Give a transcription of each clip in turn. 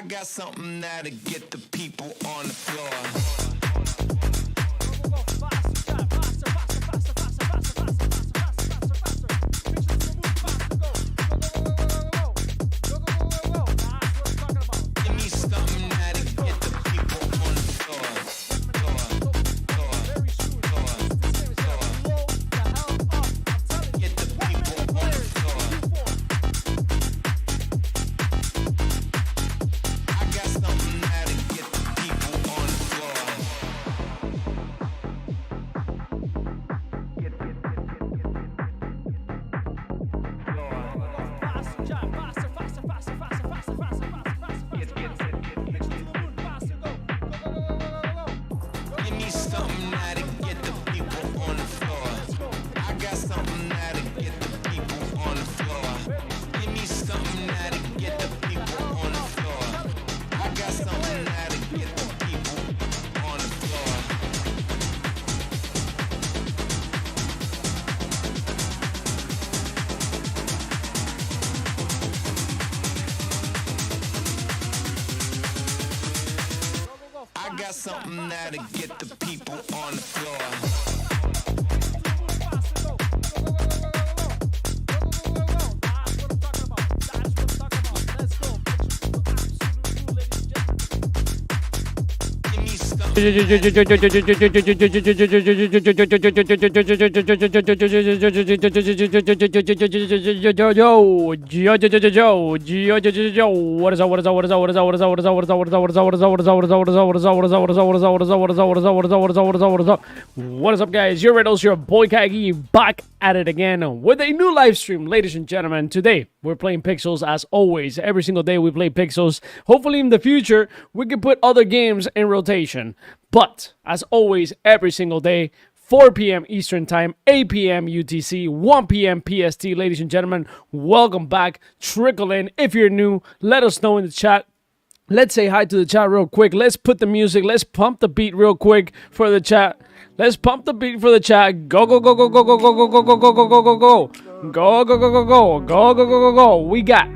I got something that'll get the people on the floor. I got something that'll get the people on the floor. What is up, guys? Your Riddles, your boy Kagi, back at it again with a new live stream, ladies and gentlemen. Today we're playing Pixels as always. Every single day we play Pixels. Hopefully in the future we can put other games in rotation. But as always, every single day, 4 p.m. Eastern Time, 8 p.m. UTC, 1 p.m. PST. Ladies and gentlemen, welcome back. Trickle in. If you're new, let us know in the chat. Let's say hi to the chat real quick. Let's put the music. Let's pump the beat real quick for the chat. Let's pump the beat for the chat. Go, go, go, go, go, go, go, go, go, go, go, go, go, go, go. Go, go, go, go, go, go, go, go, go, go. We got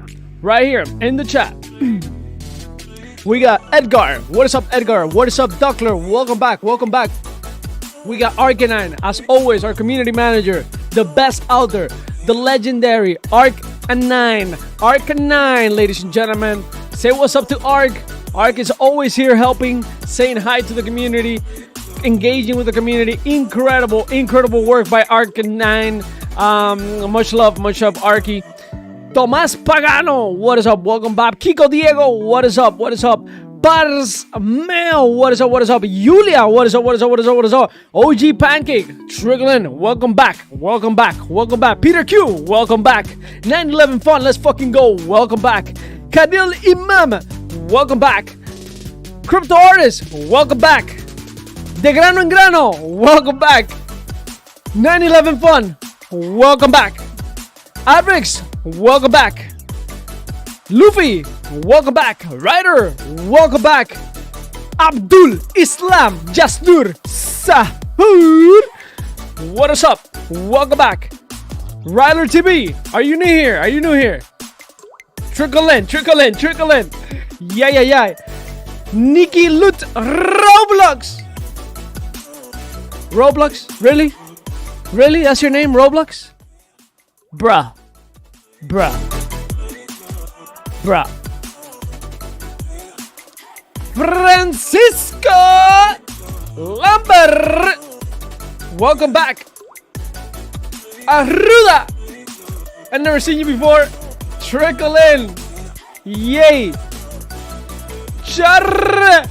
right here in the chat. We got Edgar. What is up, Edgar? What is up, Duckler? Welcome back. Welcome back. We got Arcanine, as always, our community manager, the best out there, the legendary Arcanine. Arcanine, ladies and gentlemen. Say what's up to Arc. Arc is always here helping, saying hi to the community, engaging with the community. Incredible, incredible work by Arcanine. Much love, Arky. Tomás Pagano, what is up? Welcome back. Kiko Diego, what is up? What is up? Pars Mel, what is up? What is up? Julia, what is up? What is up? What is up? What is up? OG Pancake, Triglin, welcome back. Welcome back. Welcome back. Peter Q, welcome back. 911 Fun, let's fucking go. Welcome back. Kadil Imam, welcome back. Crypto Artist, welcome back. De Grano en Grano, welcome back. 911 Fun, welcome back. Abrix, welcome back. Luffy, welcome back. Ryder, welcome back. Abdul Islam Jasdur Sahur, what is up? Welcome back. Ryler TV, are you new here? Are you new here? Trickle in, trickle in, trickle in. Yeah. Nikki Lut Roblox. Roblox? Really? Really? That's your name, Roblox? Bruh. Francisco Lambert, welcome back. Arruda, I've never seen you before. Trickle in, yay. Charlie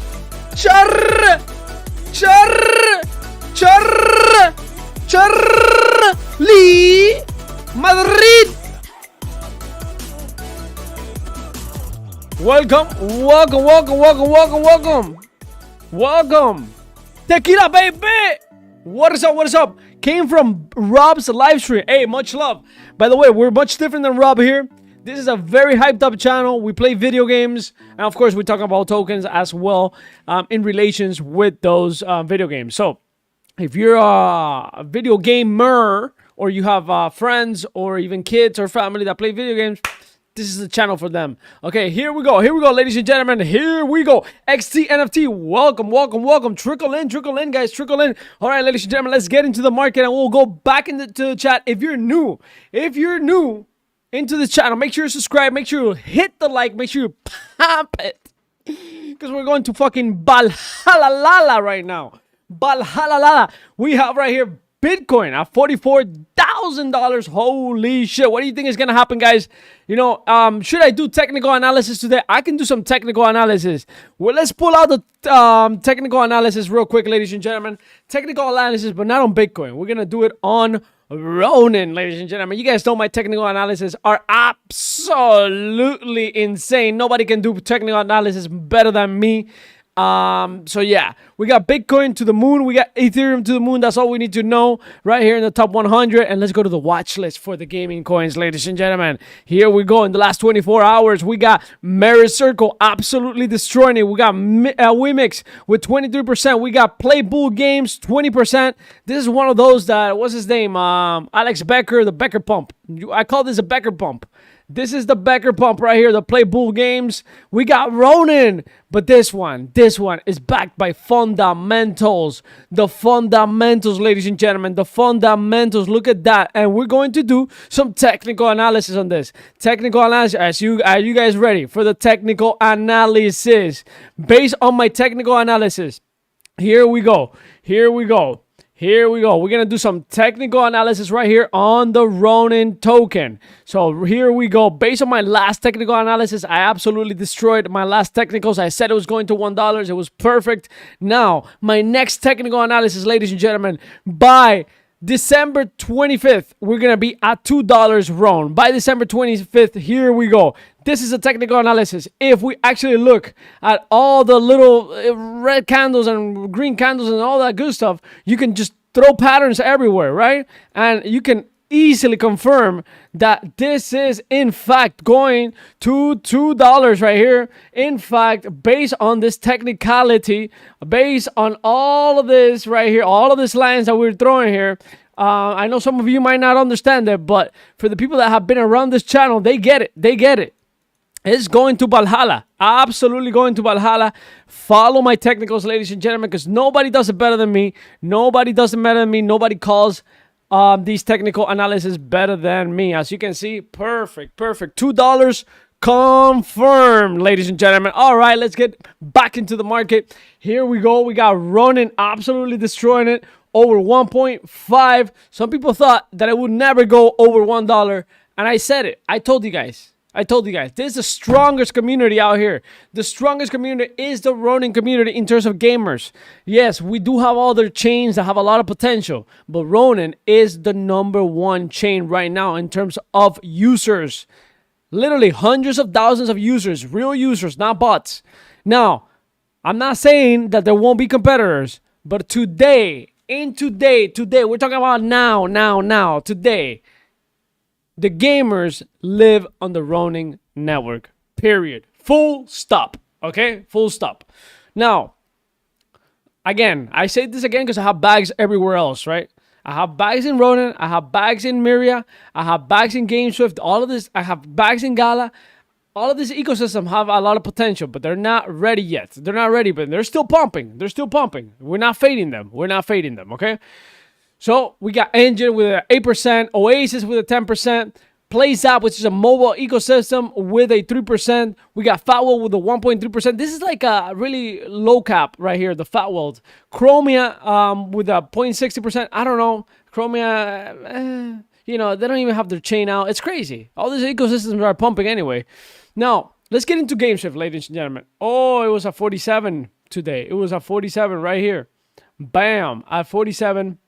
Madrid. Welcome. Tequila, baby. What is up? Came from Rob's live stream. Hey, much love. By the way, we're much different than Rob here. This is a very hyped up channel. We play video games. And of course, we talk about tokens as well in relations with those video games. So if you're a video gamer or you have friends or even kids or family that play video games, this is the channel for them. Okay, here we go, ladies and gentlemen. Here we go. XT NFT, welcome. Trickle in, guys, trickle in. All right, ladies and gentlemen, let's get into the market, and we'll go back into the chat. If you're new into this channel, make sure you subscribe, make sure you hit the like, make sure you pump it, because we're going to fucking Valhalla right now. Valhalla. We have right here Bitcoin at $44,000. Holy shit. What do you think is going to happen, guys? You know, should I do technical analysis today? I can do some technical analysis. Well, let's pull out the technical analysis real quick, ladies and gentlemen. Technical analysis, but not on Bitcoin. We're going to do it on Ronin, ladies and gentlemen. You guys know my technical analysis are absolutely insane. Nobody can do technical analysis better than me. So yeah, we got Bitcoin to the moon, we got Ethereum to the moon. That's all we need to know right here in the top 100. And let's go to the watch list for the gaming coins, ladies and gentlemen. Here we go. In the last 24 hours, we got Mirror Circle absolutely destroying it. We got Wimix with 23%. We got Playbull Games 20%. This is one of those that, what's his name? Alex Becker, the Becker pump. I call this a Becker pump. This is the Becker pump right here, the Playbull Games. We got Ronin, but this one is backed by fundamentals. The fundamentals, ladies and gentlemen, the fundamentals. Look at that, and we're going to do some technical analysis on this. Technical analysis. Are you guys ready for the technical analysis? Based on my technical analysis, here we go. We're going to do some technical analysis right here on the Ronin token. So here we go. Based on my last technical analysis, I absolutely destroyed my last technicals. I said it was going to $1. It was perfect. Now, my next technical analysis, ladies and gentlemen, by December 25th, we're going to be at $2 RON. By December 25th, here we go. This is a technical analysis. If we actually look at all the little red candles and green candles and all that good stuff, you can just throw patterns everywhere, right? And you can easily confirm that this is in fact going to $2 right here. In fact, based on this technicality, based on all of this right here, all of these lines that we're throwing here, I know some of you might not understand it, but for the people that have been around this channel, they get it. It's going to Valhalla. Absolutely going to Valhalla. Follow my technicals, ladies and gentlemen, because nobody does it better than me. Nobody does it better than me. Nobody calls these technical analysis better than me. As you can see, perfect. $2 confirmed, ladies and gentlemen. All right, let's get back into the market. Here we go. We got Ronin absolutely destroying it. Over 1.5. Some people thought that it would never go over $1. And I said it. I told you guys. This is the strongest community out here. The strongest community is the Ronin community in terms of gamers. Yes, we do have other chains that have a lot of potential, but Ronin is the #1 chain right now in terms of users. Literally hundreds of thousands of users, real users, not bots. Now, I'm not saying that there won't be competitors, but today, we're talking about now, today, the gamers live on the Ronin network, period. Full stop, okay? Full stop. Now, again, I say this again because I have bags everywhere else, right? I have bags in Ronin, I have bags in Myria, I have bags in GameSwift, all of this, I have bags in Gala. All of this ecosystem have a lot of potential, but they're not ready yet. They're not ready, but they're still pumping. We're not fading them, okay? So we got Engine with an 8%, Oasis with a 10%, PlayZap, which is a mobile ecosystem, with a 3%. We got Fatworld with a 1.3%. This is like a really low cap right here, the Fatworld. Chromia with a 0.60%. I don't know. Chromia, they don't even have their chain out. It's crazy. All these ecosystems are pumping anyway. Now, let's get into GameShift, ladies and gentlemen. Oh, it was at 47 today. It was at 47 right here. Bam, at 47.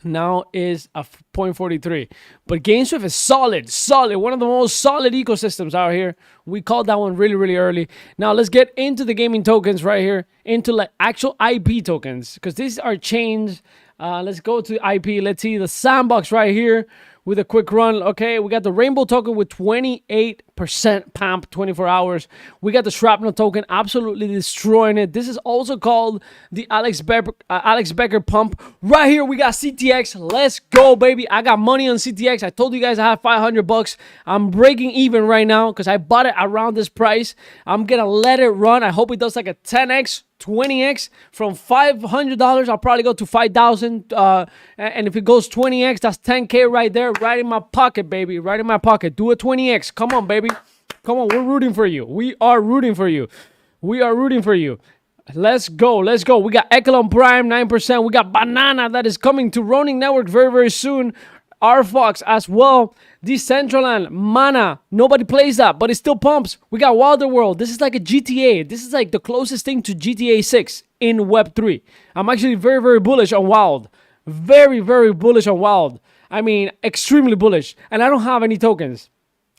Now is a 0.43. But GameSwift is solid. One of the most solid ecosystems out here. We called that one really, really early. Now let's get into the gaming tokens right here, into like actual IP tokens, because these are chains. Let's go to IP. Let's see the Sandbox right here with a quick run. Okay, we got the Rainbow token with 28%. pump 24 hours. We got the shrapnel token, absolutely destroying it. This is also called the Alex Becker pump. Right here, we got CTX. Let's go, baby. I got money on CTX. I told you guys I have $500. I'm breaking even right now because I bought it around this price. I'm gonna let it run. I hope it does like a 10x, 20x. From $500, I'll probably go to 5,000. And if it goes 20x, that's 10K right there, right in my pocket, baby. Right in my pocket. Do a 20x. Come on, baby. Come on, we're rooting for you. We are rooting for you. We are rooting for you. Let's go. Let's go. We got Echelon Prime, 9%. We got Banana that is coming to Ronin Network very, very soon. R-Fox as well. Decentraland, Mana. Nobody plays that, but it still pumps. We got Wilder World. This is like a GTA. This is like the closest thing to GTA 6 in Web3. I'm actually very, very bullish on Wild. Very, very bullish on Wild. I mean, extremely bullish. And I don't have any tokens.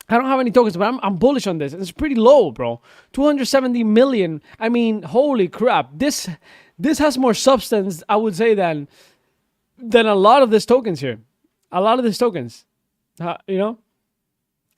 But I'm bullish on this. It's pretty low, bro. 270 million. I mean, holy crap. This has more substance, I would say, than a lot of these tokens here. A lot of these tokens. You know?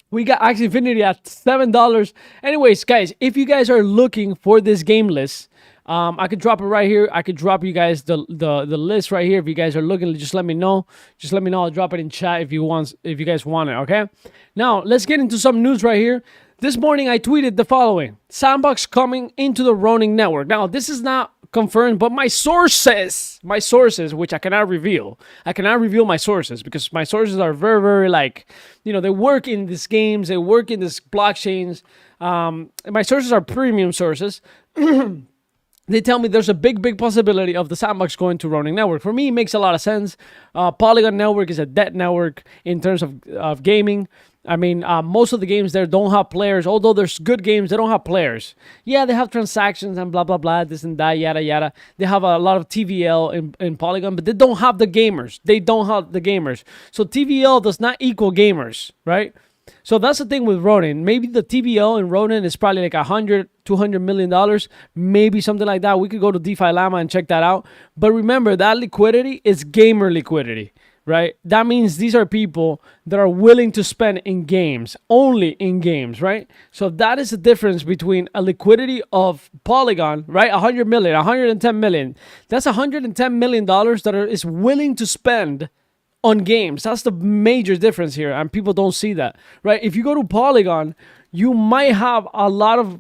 We got Axie Infinity at $7. Anyways, guys, if you guys are looking for this game list, I could drop it right here. I could drop you guys the list right here. If you guys are looking, just let me know. Just let me know. I'll drop it in chat if you guys want it, okay? Now, let's get into some news right here. This morning, I tweeted the following. Sandbox coming into the Ronin Network. Now, this is not confirmed, but my sources, which I cannot reveal. I cannot reveal my sources because my sources are very, very like, you know, they work in these games. They work in these blockchains. My sources are premium sources. They tell me there's a big possibility of the Sandbox going to Ronin Network. For me, it makes a lot of sense. Polygon Network is a dead network in terms of gaming. I mean, most of the games there don't have players. Although there's good games, they don't have players. Yeah, they have transactions and blah, blah, blah, this and that, yada, yada. They have a lot of TVL in Polygon, but they don't have the gamers. So TVL does not equal gamers, right? So that's the thing with Ronin. Maybe the TVL in Ronin is probably like $200 million, maybe something like that. We could go to DeFi Llama and check that out. But remember, that liquidity is gamer liquidity, right? That means these are people that are willing to spend in games, only in games, right? So that is the difference between a liquidity of Polygon, right? 100 million, 110 million. That's $110 million that is willing to spend on games. That's the major difference here, and people don't see that, right? If you go to Polygon, you might have a lot of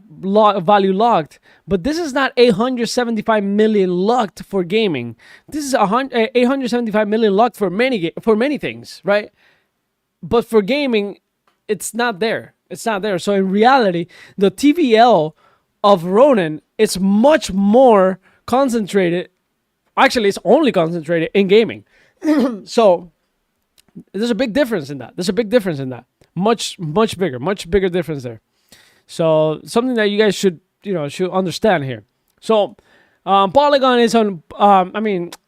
value locked, but this is not 875 million locked for gaming. This is 875 million locked for many things, right? But for gaming, it's not there. It's not there. So in reality, the TVL of Ronin is much more concentrated. Actually, it's only concentrated in gaming. So there's a big difference in that. Much bigger difference there. So something that you guys should understand here. So Polygon is on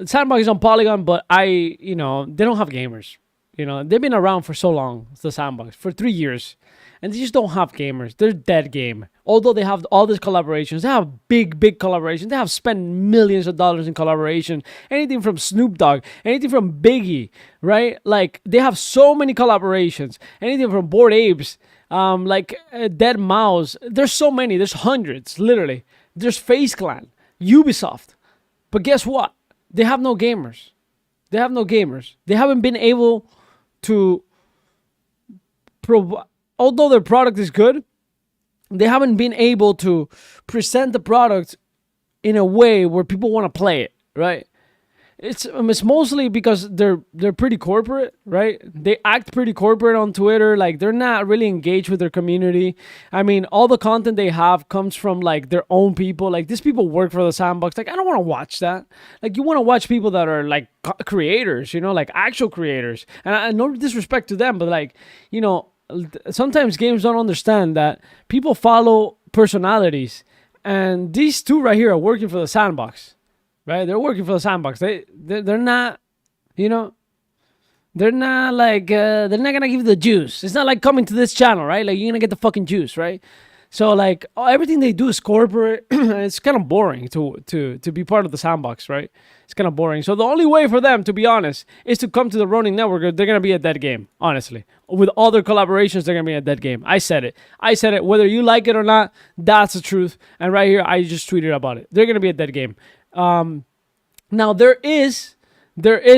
Sandbox is on Polygon, but they don't have gamers. They've been around for so long, the Sandbox, for 3 years. And they just don't have gamers. They're dead game. Although they have all these collaborations. They have big collaborations. They have spent millions of dollars in collaboration. Anything from Snoop Dogg. Anything from Biggie. Right? Like, they have so many collaborations. Anything from Bored Apes. Dead Mouse. There's so many. There's hundreds, literally. There's FaZe Clan. Ubisoft. But guess what? They have no gamers. They haven't been able to provide... Although their product is good, they haven't been able to present the product in a way where people want to play it, right? It's mostly because they're pretty corporate, right? They act pretty corporate on Twitter. Like, they're not really engaged with their community. I mean, all the content they have comes from, like, their own people. Like, these people work for the Sandbox. Like, I don't want to watch that. Like, you want to watch people that are, like, creators, like, actual creators. And no disrespect to them, but, like, sometimes games don't understand that people follow personalities, and these two right here are working for the Sandbox, right? They're working for the Sandbox. They're not, they're not gonna give you the juice. It's not like coming to this channel, right? Like, you're gonna get the fucking juice, right? So like everything they do is corporate. It's kind of boring to be part of the Sandbox, right? It's kind of boring. So the only way for them, to be honest, is to come to the Ronin Network. They're gonna be a dead game, honestly. With all their collaborations, they're gonna be a dead game. I said it. I said it. Whether you like it or not, that's the truth. And right here, I just tweeted about it. They're gonna be a dead game. Now there is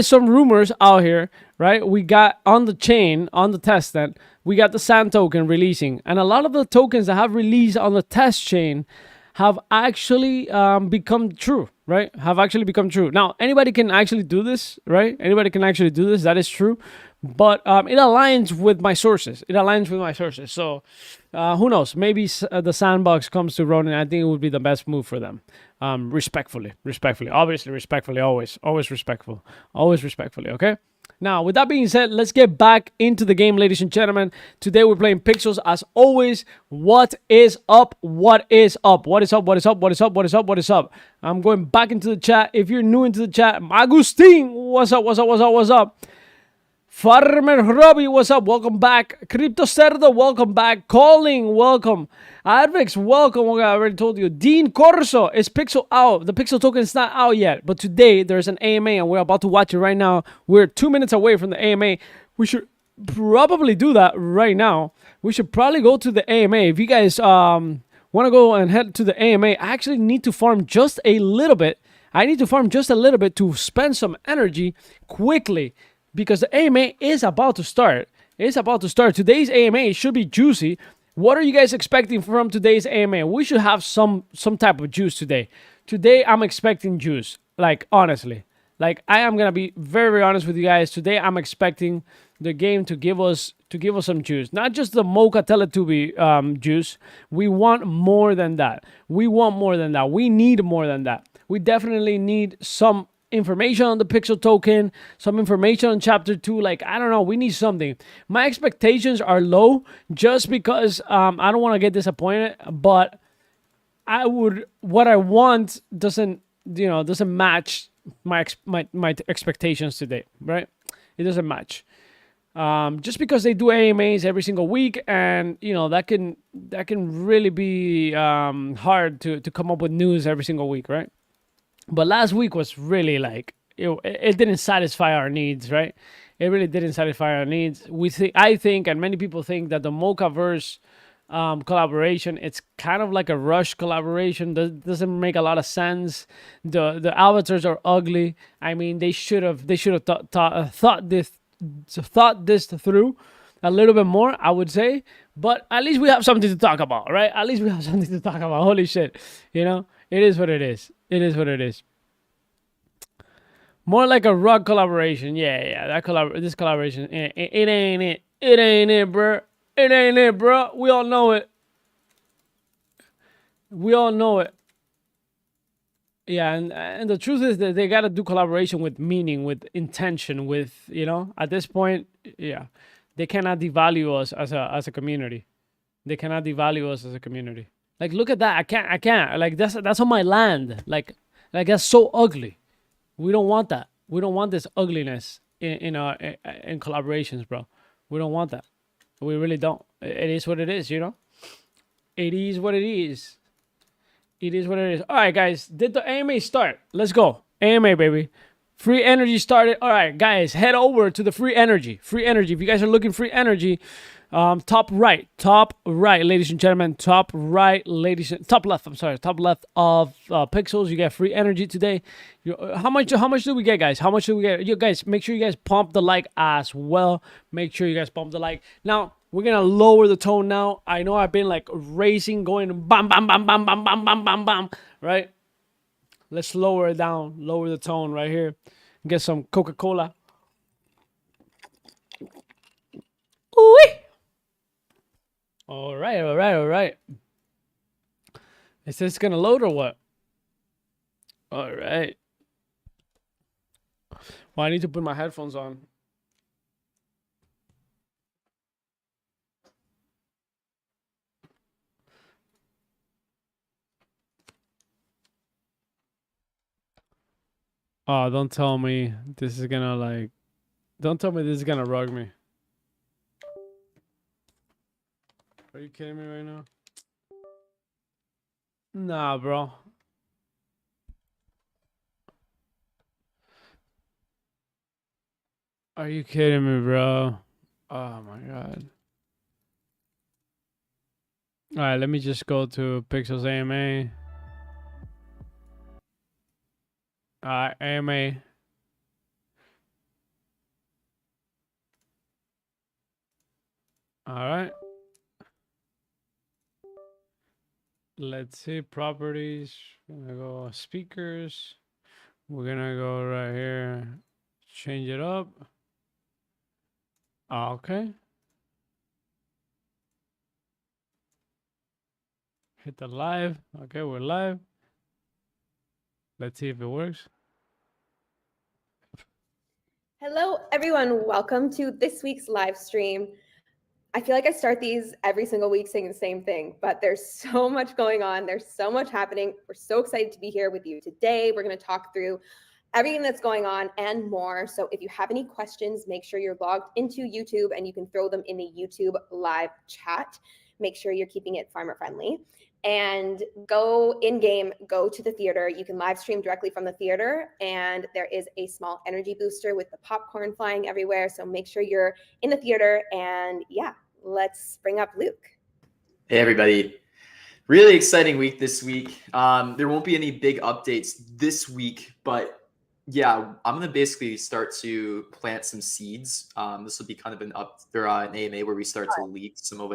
some rumors out here, right? We got on the chain, on the test net, we got the Sand token releasing, and a lot of the tokens that have released on the test chain have actually become true, right? Have actually become true. Now, anybody can actually do this, right? Anybody can actually do this. That is true. But it aligns with my sources. It aligns with my sources. So who knows? Maybe the Sandbox comes to Ronin. I think it would be the best move for them. Respectfully. Obviously, respectfully. Always respectful. Always respectfully, okay? Now, with that being said, let's get back into the game, ladies and gentlemen. Today, we're playing Pixels. As always, what is up? What is up? What is up? What is up? What is up? What is up? What is up? I'm going back into the chat. If you're new into the chat, Agustin, what's up? What's up? What's up? What's up? Farmer Robbie, what's up? Welcome back. Crypto Cerdo, welcome back. Calling, welcome. Advex, welcome. Okay, I already told you. Dean Corso, is Pixel out? The Pixel token is not out yet, but today there's an AMA and we're about to watch it right now. We're 2 minutes away from the AMA. We should probably do that right now. We should probably go to the AMA. If you guys want to go and head to the AMA, I actually need to farm just a little bit. I need to farm just a little bit to spend some energy quickly, because the AMA is about to start. It's about to start. Today's AMA should be juicy. What are you guys expecting from today's AMA? We should have some type of juice today. Today, I'm expecting juice. Like, honestly. Like, I am going to be very, very honest with you guys. Today, I'm expecting the game to give us some juice. Not just the Mocha Teletubby juice. We want more than that. We want more than that. We need more than that. We definitely need some information on the Pixel token, some information on chapter 2. Like, I don't know, we need something. My expectations are low just because I don't want to get disappointed, but what I want doesn't match my expectations today, right? It doesn't match. Just because they do AMAs every single week, and that can really be hard to come up with news every single week, right? But last week was really like, it didn't satisfy our needs, right? It really didn't satisfy our needs. I think, and many people think, that the Mochaverse collaboration, it's kind of like a rush collaboration. Doesn't make a lot of sense. The avatars are ugly. I mean, they should have thought this through a little bit more, I would say. But at least we have something to talk about, right? At least we have something to talk about. Holy shit, it is what it is. It is what it is. More like a rug collaboration. Yeah. This collaboration. It ain't it. It ain't it, bro. It ain't it, bro. We all know it. We all know it. Yeah, and the truth is that they gotta do collaboration with meaning, with intention, with At this point, yeah, they cannot devalue us as a community. They cannot devalue us as a community. Like, look at that. I can't. Like, that's on my land. Like that's so ugly. We don't want that. We don't want this ugliness in collaborations, bro. We don't want that. We really don't. It is what it is, It is what it is. It is what it is. All right, guys. Did the AMA start? Let's go. AMA, baby. Free energy started. All right, guys. Head over to the free energy. Free energy. If you guys are looking free energy, top right, ladies and gentlemen, top left of Pixels. You get free energy today. How much do we get, guys? How much do we get? You guys, make sure you guys pump the like as well. Make sure you guys pump the like. Now, we're gonna lower the tone now. I know I've been like racing, going bam, bam, bam, bam, bam, bam, bam, bam, bam, right? Let's lower it down, lower the tone right here. Get some Coca-Cola. Ooh-wee. All right. Is this gonna load or what? All right. Well, I need to put my headphones on. Oh, don't tell me this is gonna don't tell me this is gonna rug me. Are you kidding me right now? Nah, bro. Are you kidding me, bro? Oh my god. All right, let me just go to Pixels AMA. AMA. All right. Let's see properties. We're gonna go speakers. We're gonna go right here. Change it up. Okay. Hit the live. Okay, we're live. Let's see if it works. Hello, everyone. Welcome to this week's live stream. I feel like I start these every single week saying the same thing, but there's so much going on. There's so much happening. We're so excited to be here with you today. We're going to talk through everything that's going on and more. So if you have any questions, make sure you're logged into YouTube and you can throw them in the YouTube live chat. Make sure you're keeping it farmer friendly. And go in game, go to the theater. You can live stream directly from the theater, and there is a small energy booster with the popcorn flying everywhere. So make sure you're in the theater. And yeah, let's bring up Luke. Hey, everybody. Really exciting week this week. There won't be any big updates this week, but yeah, I'm going to basically start to plant some seeds. This will be kind of an AMA where we start to leak some of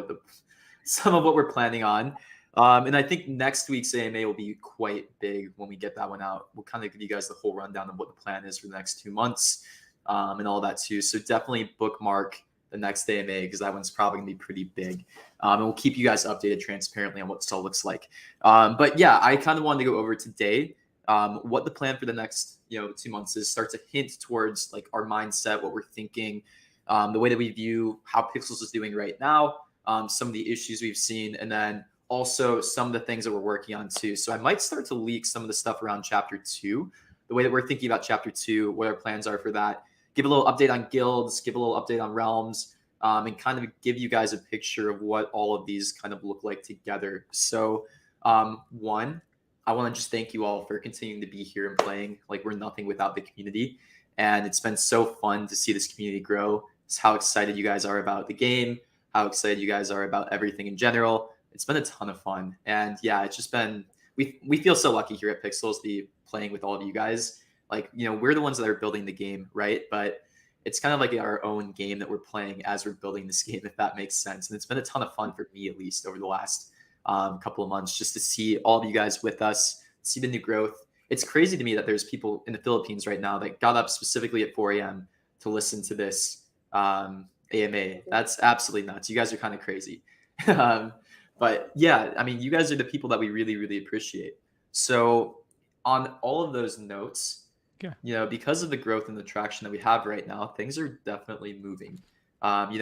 what we're planning on. And I think next week's AMA will be quite big when we get that one out. We'll kind of give you guys the whole rundown of what the plan is for the next 2 months and all that too. So definitely bookmark the next AMA because that one's probably gonna be pretty big. And we'll keep you guys updated transparently on what this all looks like. But yeah, I kind of wanted to go over today what the plan for the next 2 months is. Start to hint towards like our mindset, what we're thinking, the way that we view how Pixels is doing right now, some of the issues we've seen, and then also some of the things that we're working on too. So I might start to leak some of the stuff around chapter 2, the way that we're thinking about chapter 2, what our plans are for that. Give a little update on guilds, give a little update on realms, and kind of give you guys a picture of what all of these kind of look like together. So one, I want to just thank you all for continuing to be here and playing. Like we're nothing without the community. And it's been so fun to see this community grow. It's how excited you guys are about the game, how excited you guys are about everything in general. It's been a ton of fun. And yeah, it's just been, we feel so lucky here at Pixels to be playing with all of you guys. Like, we're the ones that are building the game, right? But it's kind of like our own game that we're playing as we're building this game, if that makes sense. And it's been a ton of fun for me, at least over the last couple of months, just to see all of you guys with us, see the new growth. It's crazy to me that there's people in the Philippines right now that got up specifically at 4 a.m. to listen to this AMA. That's absolutely nuts. You guys are kind of crazy. But yeah, I mean, you guys are the people that we really, really appreciate. So on all of those notes, because of the growth and the traction that we have right now, things are definitely moving.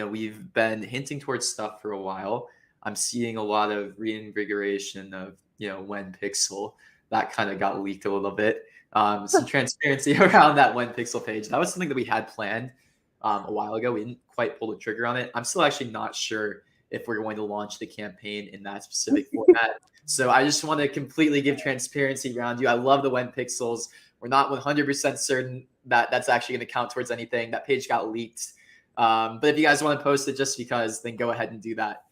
We've been hinting towards stuff for a while. I'm seeing a lot of reinvigoration of, when Pixel, that kind of got leaked a little bit. Some transparency around that When Pixel page. That was something that we had planned a while ago. We didn't quite pull the trigger on it. I'm still actually not sure if we're going to launch the campaign in that specific format. So I just want to completely give transparency around you. I love the When Pixels. We're not 100% certain that that's actually going to count towards anything. That page got leaked. But if you guys want to post it just because, then go ahead and do that.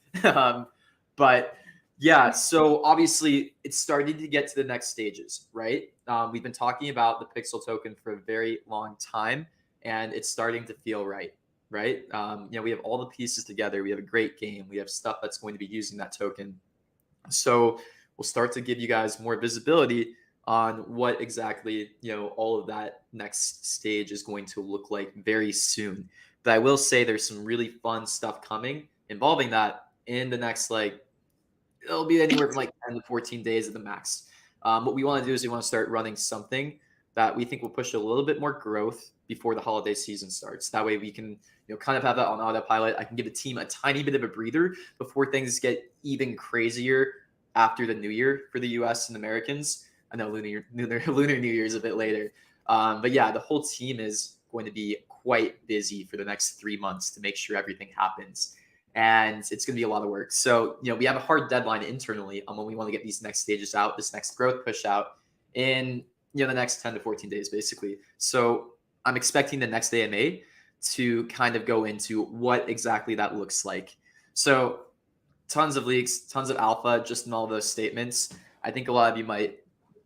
But yeah, so obviously it's starting to get to the next stages, right? We've been talking about the Pixel token for a very long time, and it's starting to feel right. Right? We have all the pieces together. We have a great game. We have stuff that's going to be using that token. So we'll start to give you guys more visibility on what exactly, all of that next stage is going to look like very soon. But I will say there's some really fun stuff coming involving that in the next, it'll be anywhere from 10 to 14 days at the max. What we want to do is we want to start running something that we think will push a little bit more growth before the holiday season starts. That way we can, kind of have that on autopilot. I can give the team a tiny bit of a breather before things get even crazier after the new year for the US and Americans. I know Lunar New Year's a bit later. But yeah, the whole team is going to be quite busy for the next 3 months to make sure everything happens. and it's going to be a lot of work. So, we have a hard deadline internally on when we want to get these next stages out, this next growth push out in, the next 10 to 14 days, basically. So I'm expecting the next AMA to kind of go into what exactly that looks like. So tons of leaks, tons of alpha, just in all those statements. I think a lot of you might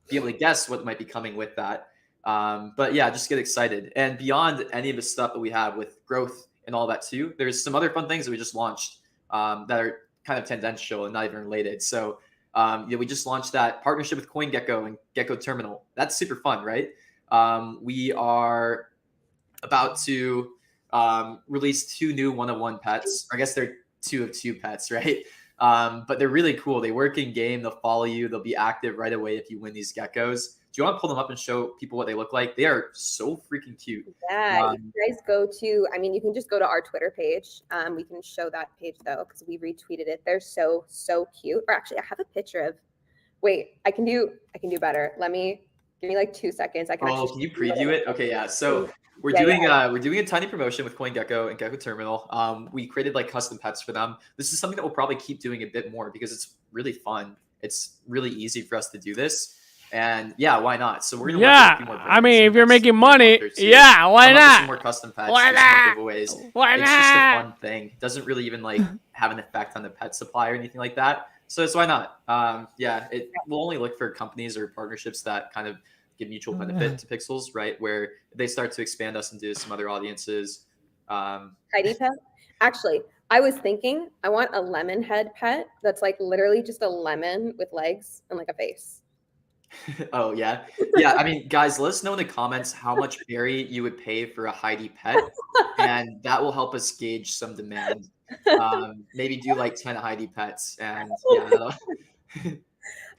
be able to guess what might be coming with that. But yeah, just get excited. And beyond any of the stuff that we have with growth and all that too, there's some other fun things that we just launched that are kind of tangential and not even related. So we just launched that partnership with CoinGecko and Gecko Terminal. That's super fun, right? We are about to release 2 new one-of-one pets. I guess they're 2 of 2 pets, right? But they're really cool. They work in game. They'll follow you. They'll be active right away if you win these geckos. Do you want to pull them up and show people what they look like? They are so freaking cute. Yeah, you guys go to, you can just go to our Twitter page. We can show that page though, because we retweeted it. They're so cute. Or actually, I have a picture of, wait, I can do better. Give me like 2 seconds. Can you preview it? Okay, yeah. So we're doing a tiny promotion with CoinGecko and Gecko Terminal. We created like custom pets for them. This is something that we'll probably keep doing a bit more because it's really fun. It's really easy for us to do this. And yeah, why not? So we're gonna if you're making money, why not? Some more custom pets, why not? More giveaways. Why it's not? Just a fun thing. It doesn't really even like have an effect on the pet supply or anything like that. So why not? We'll only look for companies or partnerships that kind of give mutual benefit to Pixels, right? Where they start to expand us into some other audiences. Heidi pet? Actually, I was thinking I want a lemon head pet that's like literally just a lemon with legs and like a face. Oh yeah. Guys, let us know in the comments how much Barry you would pay for a Heidi pet, and that will help us gauge some demand. Maybe do like 10 Heidi pets, and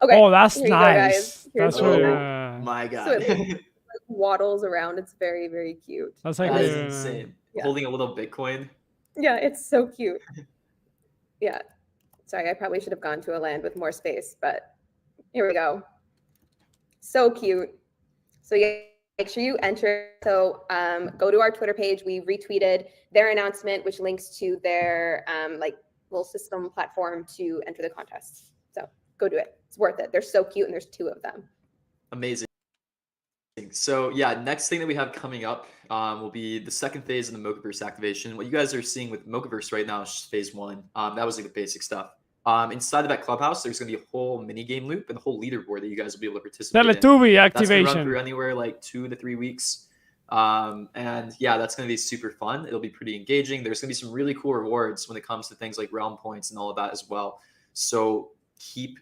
Okay. Oh, that's nice. That's really my God. So it waddles around. It's very, very cute. That's like that is insane. Yeah. Holding a little Bitcoin. Yeah, it's so cute. Yeah. Sorry, I probably should have gone to a land with more space, but here we go. So cute. So yeah, make sure you enter. So go to our Twitter page. We retweeted their announcement, which links to their little system platform to enter the contest. So go do it. It's worth it. They're so cute, and there's 2 of them. Amazing. So yeah, next thing that we have coming up will be the second phase of the Mochaverse activation. What you guys are seeing with Mochaverse right now is just phase 1. That was like the basic stuff. Inside of that clubhouse, there's going to be a whole mini game loop and a whole leaderboard that you guys will be able to participate in. Teletubby activation. That's going to run through anywhere like 2 to 3 weeks. And yeah, that's going to be super fun. It'll be pretty engaging. There's going to be some really cool rewards when it comes to things like realm points and all of that as well. So keep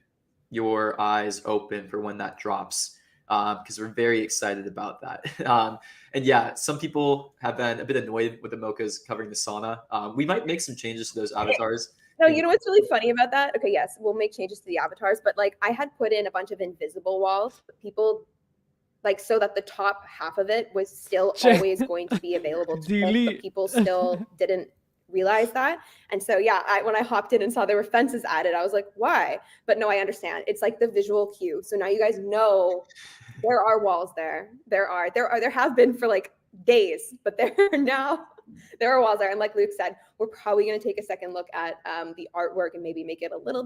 your eyes open for when that drops, because we're very excited about that. And yeah, some people have been a bit annoyed with the mochas covering the sauna. We might make some changes to those avatars. No, you know what's really funny about that? Okay, yes, we'll make changes to the avatars, but like I had put in a bunch of invisible walls, but people so that the top half of it was still always going to be available to pick, but people still didn't realize that. And so yeah, when I hopped in and saw there were fences added, I was like, why? But no, I understand. It's like the visual cue. So now you guys know there are walls there. There have been for like days, but there are walls there. And like Luke said, we're probably going to take a second look at the artwork and maybe make it a little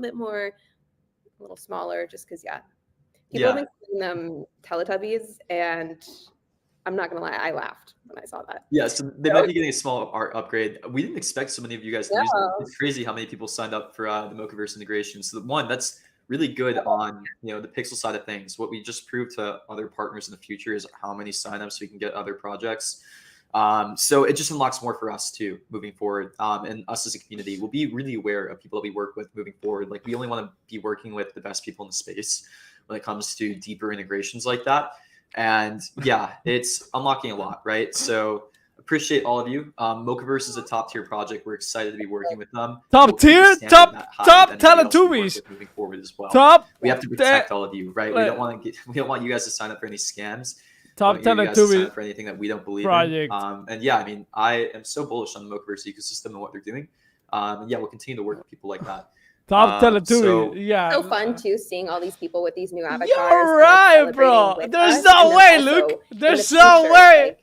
smaller, just because people have been calling them Teletubbies, and I'm not gonna lie, I laughed when I saw that. Yeah, so they might be getting a small art upgrade. We didn't expect so many of you guys to use them. It's crazy how many people signed up for the Mochaverse integration. So that's really good on the Pixel side of things. What we just proved to other partners in the future is how many signups we can get other projects. So it just unlocks more for us too moving forward. And us as a community, we'll be really aware of people that we work with moving forward. Like we only want to be working with the best people in the space when it comes to deeper integrations like that. And yeah, it's unlocking a lot, right? So appreciate all of you. Mochaverse is a top tier project. We're excited to be working with them. Top tier, top Teletubbies moving forward as well. Top. We have to protect all of you, right? We don't want you guys to sign up for any scams. Top Teletubbies for anything that we don't believe project. In. And yeah, I am so bullish on the Mochaverse ecosystem and what they're doing. And yeah, we'll continue to work with people like that. Top Teletubbies, yeah. So fun too, seeing all these people with these new avatars. You're right, bro. There's no way, Luke. There's no way.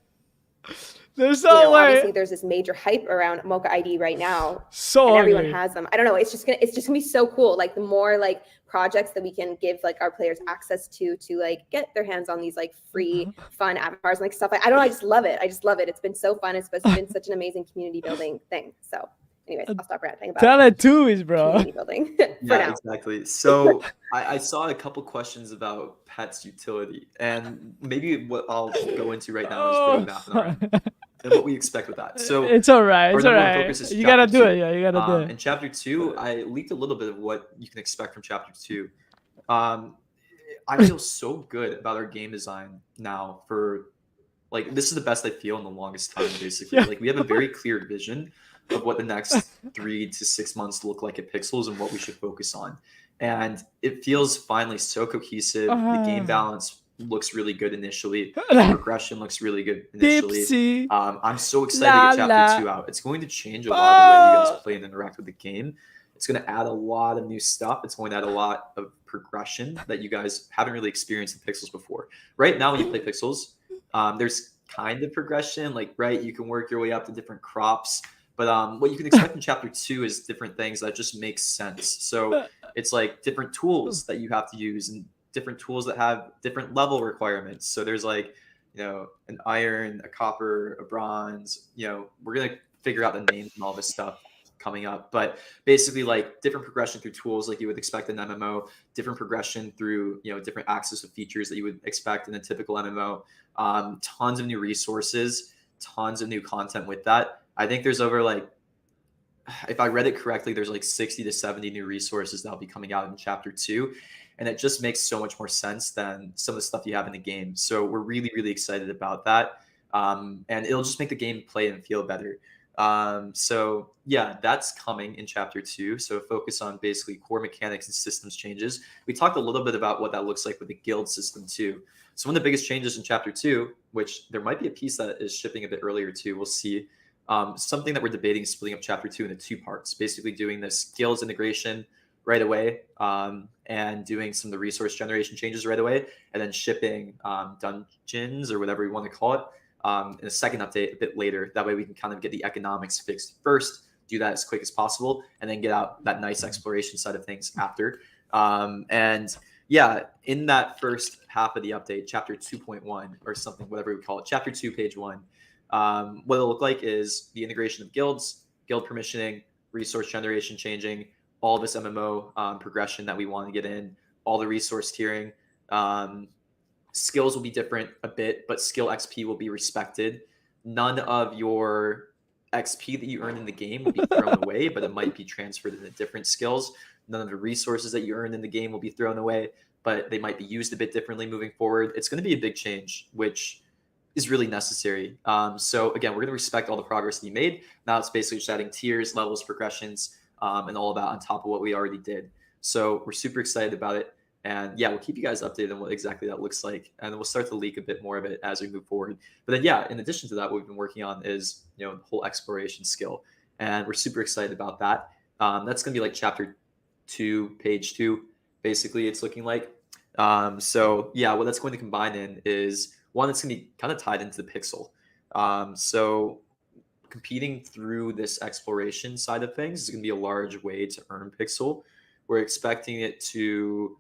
There's you no know, way. obviously there's this major hype around Mocha ID right now, So and everyone ugly. has them. I don't know. It's just gonna be so cool. Like the more like projects that we can give like our players access to like get their hands on these like free fun avatars and like stuff. I don't know. I just love it. It's been so fun. It's been such an amazing community building thing. So anyways, I'll stop ranting about Teletubbies, bro. community building for Yeah, now. exactly. So I saw a couple questions about pets utility, and maybe what I'll go into right now is bringing that around and what we expect with that. So It's all right. our It's all number one right. focus is You gotta chapter do two. it. Yeah, you gotta do it. In chapter 2, I leaked a little bit of what you can expect from chapter 2. I feel so good about our game design now. For like, this is the best I feel in the longest time, basically. Yeah. Like, we have a very clear vision of what the next 3 to 6 months look like at Pixels and what we should focus on. And it feels finally so cohesive. The game balance looks really good initially. The progression looks really good initially. Dipsy. I'm so excited to get La, la. chapter 2 out. It's going to change a lot of the way you guys play and interact with the game. It's going to add a lot of new stuff. It's going to add a lot of progression that you guys haven't really experienced in Pixels before. Right now, when you play Pixels, there's kind of progression. Like, right, you can work your way up to different crops. But what you can expect in chapter 2 is different things that just make sense. So it's like different tools that you have to use and different tools that have different level requirements. So there's like, you know, an iron, a copper, a bronze. You know, we're going to figure out the names and all this stuff coming up. But basically, like, different progression through tools like you would expect in MMO, different progression through, you know, different access of features that you would expect in a typical MMO. Tons of new resources, tons of new content with that. I think there's over, like, if I read it correctly, there's like 60 to 70 new resources that'll be coming out in chapter 2. And it just makes so much more sense than some of the stuff you have in the game. So we're really, really excited about that. And it'll just make the game play and feel better. So yeah, that's coming in chapter 2. So focus on basically core mechanics and systems changes. We talked a little bit about what that looks like with the guild system too. So one of the biggest changes in chapter 2, which there might be a piece that is shipping a bit earlier too, we'll see. Something that we're debating is splitting up chapter 2 into 2 parts, basically doing this guilds integration right away, and doing some of the resource generation changes right away, and then shipping dungeons or whatever you want to call it in a second update a bit later. That way we can kind of get the economics fixed first, do that as quick as possible, and then get out that nice exploration side of things after. And yeah, in that first half of the update, chapter 2.1 or something, whatever we call it, chapter 2, page 1, what it'll look like is the integration of guilds, guild permissioning, resource generation changing, all this MMO progression that we want to get in, all the resource tiering. Skills will be different a bit, but skill XP will be respected. None of your XP that you earn in the game will be thrown away, but it might be transferred into different skills. None of the resources that you earn in the game will be thrown away, but they might be used a bit differently moving forward. It's going to be a big change, which is really necessary. So again, we're going to respect all the progress that you made. Now it's basically just adding tiers, levels, progressions, and all of that on top of what we already did. So we're super excited about it. And yeah, we'll keep you guys updated on what exactly that looks like. And we'll start to leak a bit more of it as we move forward. But then yeah, in addition to that, what we've been working on is, you know, the whole exploration skill. And we're super excited about that. That's going to be like chapter 2, page 2, basically it's looking like. So yeah, what that's going to combine in is one that's going to be kind of tied into the pixel. So competing through this exploration side of things is going to be a large way to earn pixel. We're expecting it to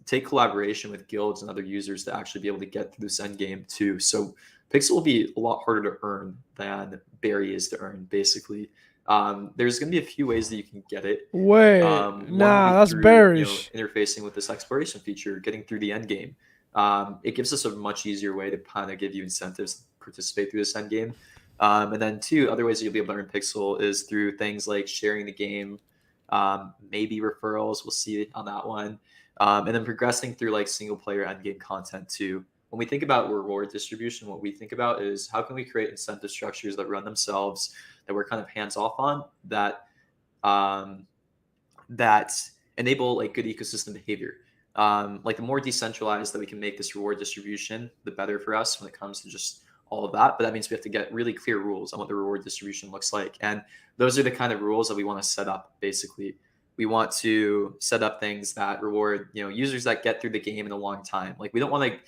take collaboration with guilds and other users to actually be able to get through this end game too. So pixel will be a lot harder to earn than berry is to earn, basically. There's going to be a few ways that you can get it. Wait, that's through, bearish. you know, interfacing with this exploration feature, getting through the end game. It gives us a much easier way to kind of give you incentives to participate through this end game. And then 2 other ways that you'll be able to earn pixel is through things like sharing the game, maybe referrals. We'll see on that one. And then progressing through like single player end game content too. When we think about reward distribution, what we think about is how can we create incentive structures that run themselves, that we're kind of hands off on, that that enable like good ecosystem behavior. Like the more decentralized that we can make this reward distribution, the better for us when it comes to just all of that. But that means we have to get really clear rules on what the reward distribution looks like. And those are the kind of rules that we want to set up. Basically, we want to set up things that reward, you know, users that get through the game in a long time. Like we don't want to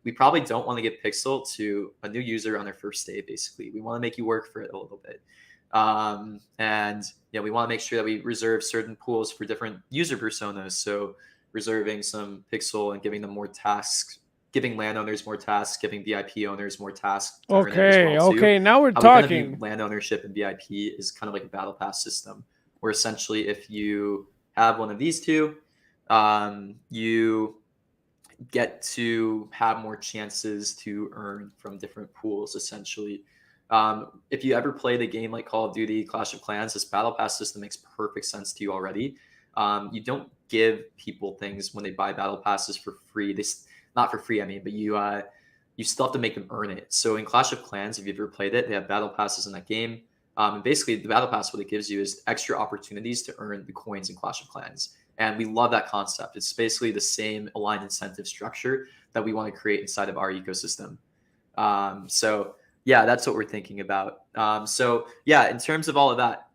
we probably don't want to give Pixel to a new user on their first day. Basically, we want to make you work for it a little bit. And we want to make sure that we reserve certain pools for different user personas. So reserving some Pixel and giving them more tasks, giving landowners more tasks, giving VIP owners more tasks. Okay, now we're How we kind of talking. view land ownership and VIP is kind of like a battle pass system, where essentially if you have one of these two, you get to have more chances to earn from different pools, essentially. If you ever played a game like Call of Duty, Clash of Clans, this battle pass system makes perfect sense to you already. You don't give people things when they buy battle passes for free. Not for free, I mean, but you still have to make them earn it. So in Clash of Clans, if you've ever played it, they have battle passes in that game. And basically, the battle pass, what it gives you is extra opportunities to earn the coins in Clash of Clans. And we love that concept. It's basically the same aligned incentive structure that we want to create inside of our ecosystem. So yeah, that's what we're thinking about. So yeah, in terms of all of that,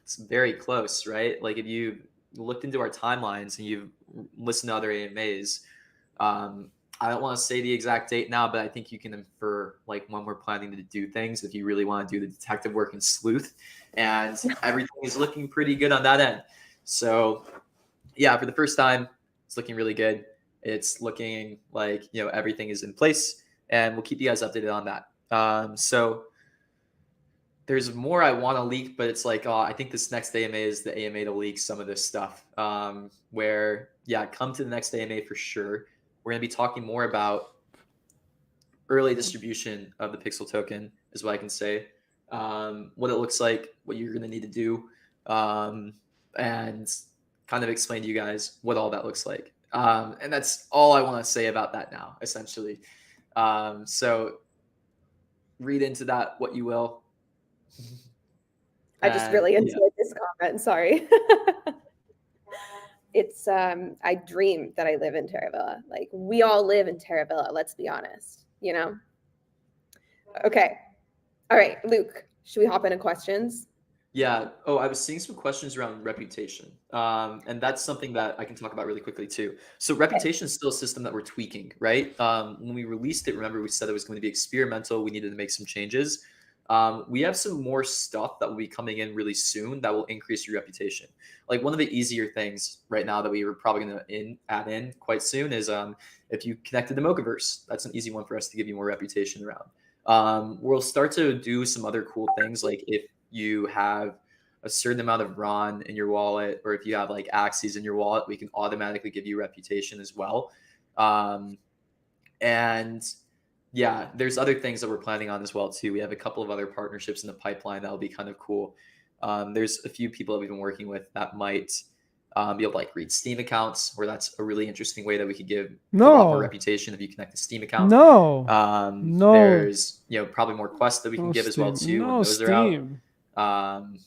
it's very close, right? Like if you looked into our timelines and you've listened to other AMAs, I don't want to say the exact date now, but I think you can infer like when we're planning to do things if you really want to do the detective work and sleuth. And everything is looking pretty good on that end. So yeah, for the first time, it's looking really good. It's looking like, everything is in place, and we'll keep you guys updated on that. So there's more I want to leak, but it's like, I think this next AMA is the AMA to leak some of this stuff. Where, come to the next AMA for sure. We're going to be talking more about early distribution of the Pixel token, is what I can say. What it looks like, what you're going to need to do, and kind of explain to you guys what all that looks like. And that's all I want to say about that now, essentially. So read into that what you will. I just really enjoyed this comment. Sorry. It's I dream that I live in Terravilla. Like we all live in Terravilla, let's be honest, Okay. All right, Luke, should we hop into questions? Yeah. Oh, I was seeing some questions around reputation. And that's something that I can talk about really quickly too. So reputation is still a system that we're tweaking, right? When we released it, remember we said it was going to be experimental. We needed to make some changes. We have some more stuff that will be coming in really soon that will increase your reputation. Like one of the easier things right now that we were probably going to add in quite soon is if you connected to Mochaverse, that's an easy one for us to give you more reputation around. We'll start to do some other cool things, like if you have a certain amount of RON in your wallet, or if you have like Axes in your wallet, we can automatically give you reputation as well. And yeah, there's other things that we're planning on as well too. We have a couple of other partnerships in the pipeline that'll be kind of cool. There's a few people that we've been working with that might be able to like read Steam accounts, where that's a really interesting way that we could give a lot more reputation if you connect a Steam account. There's probably more quests that we can give as well too when those are out. And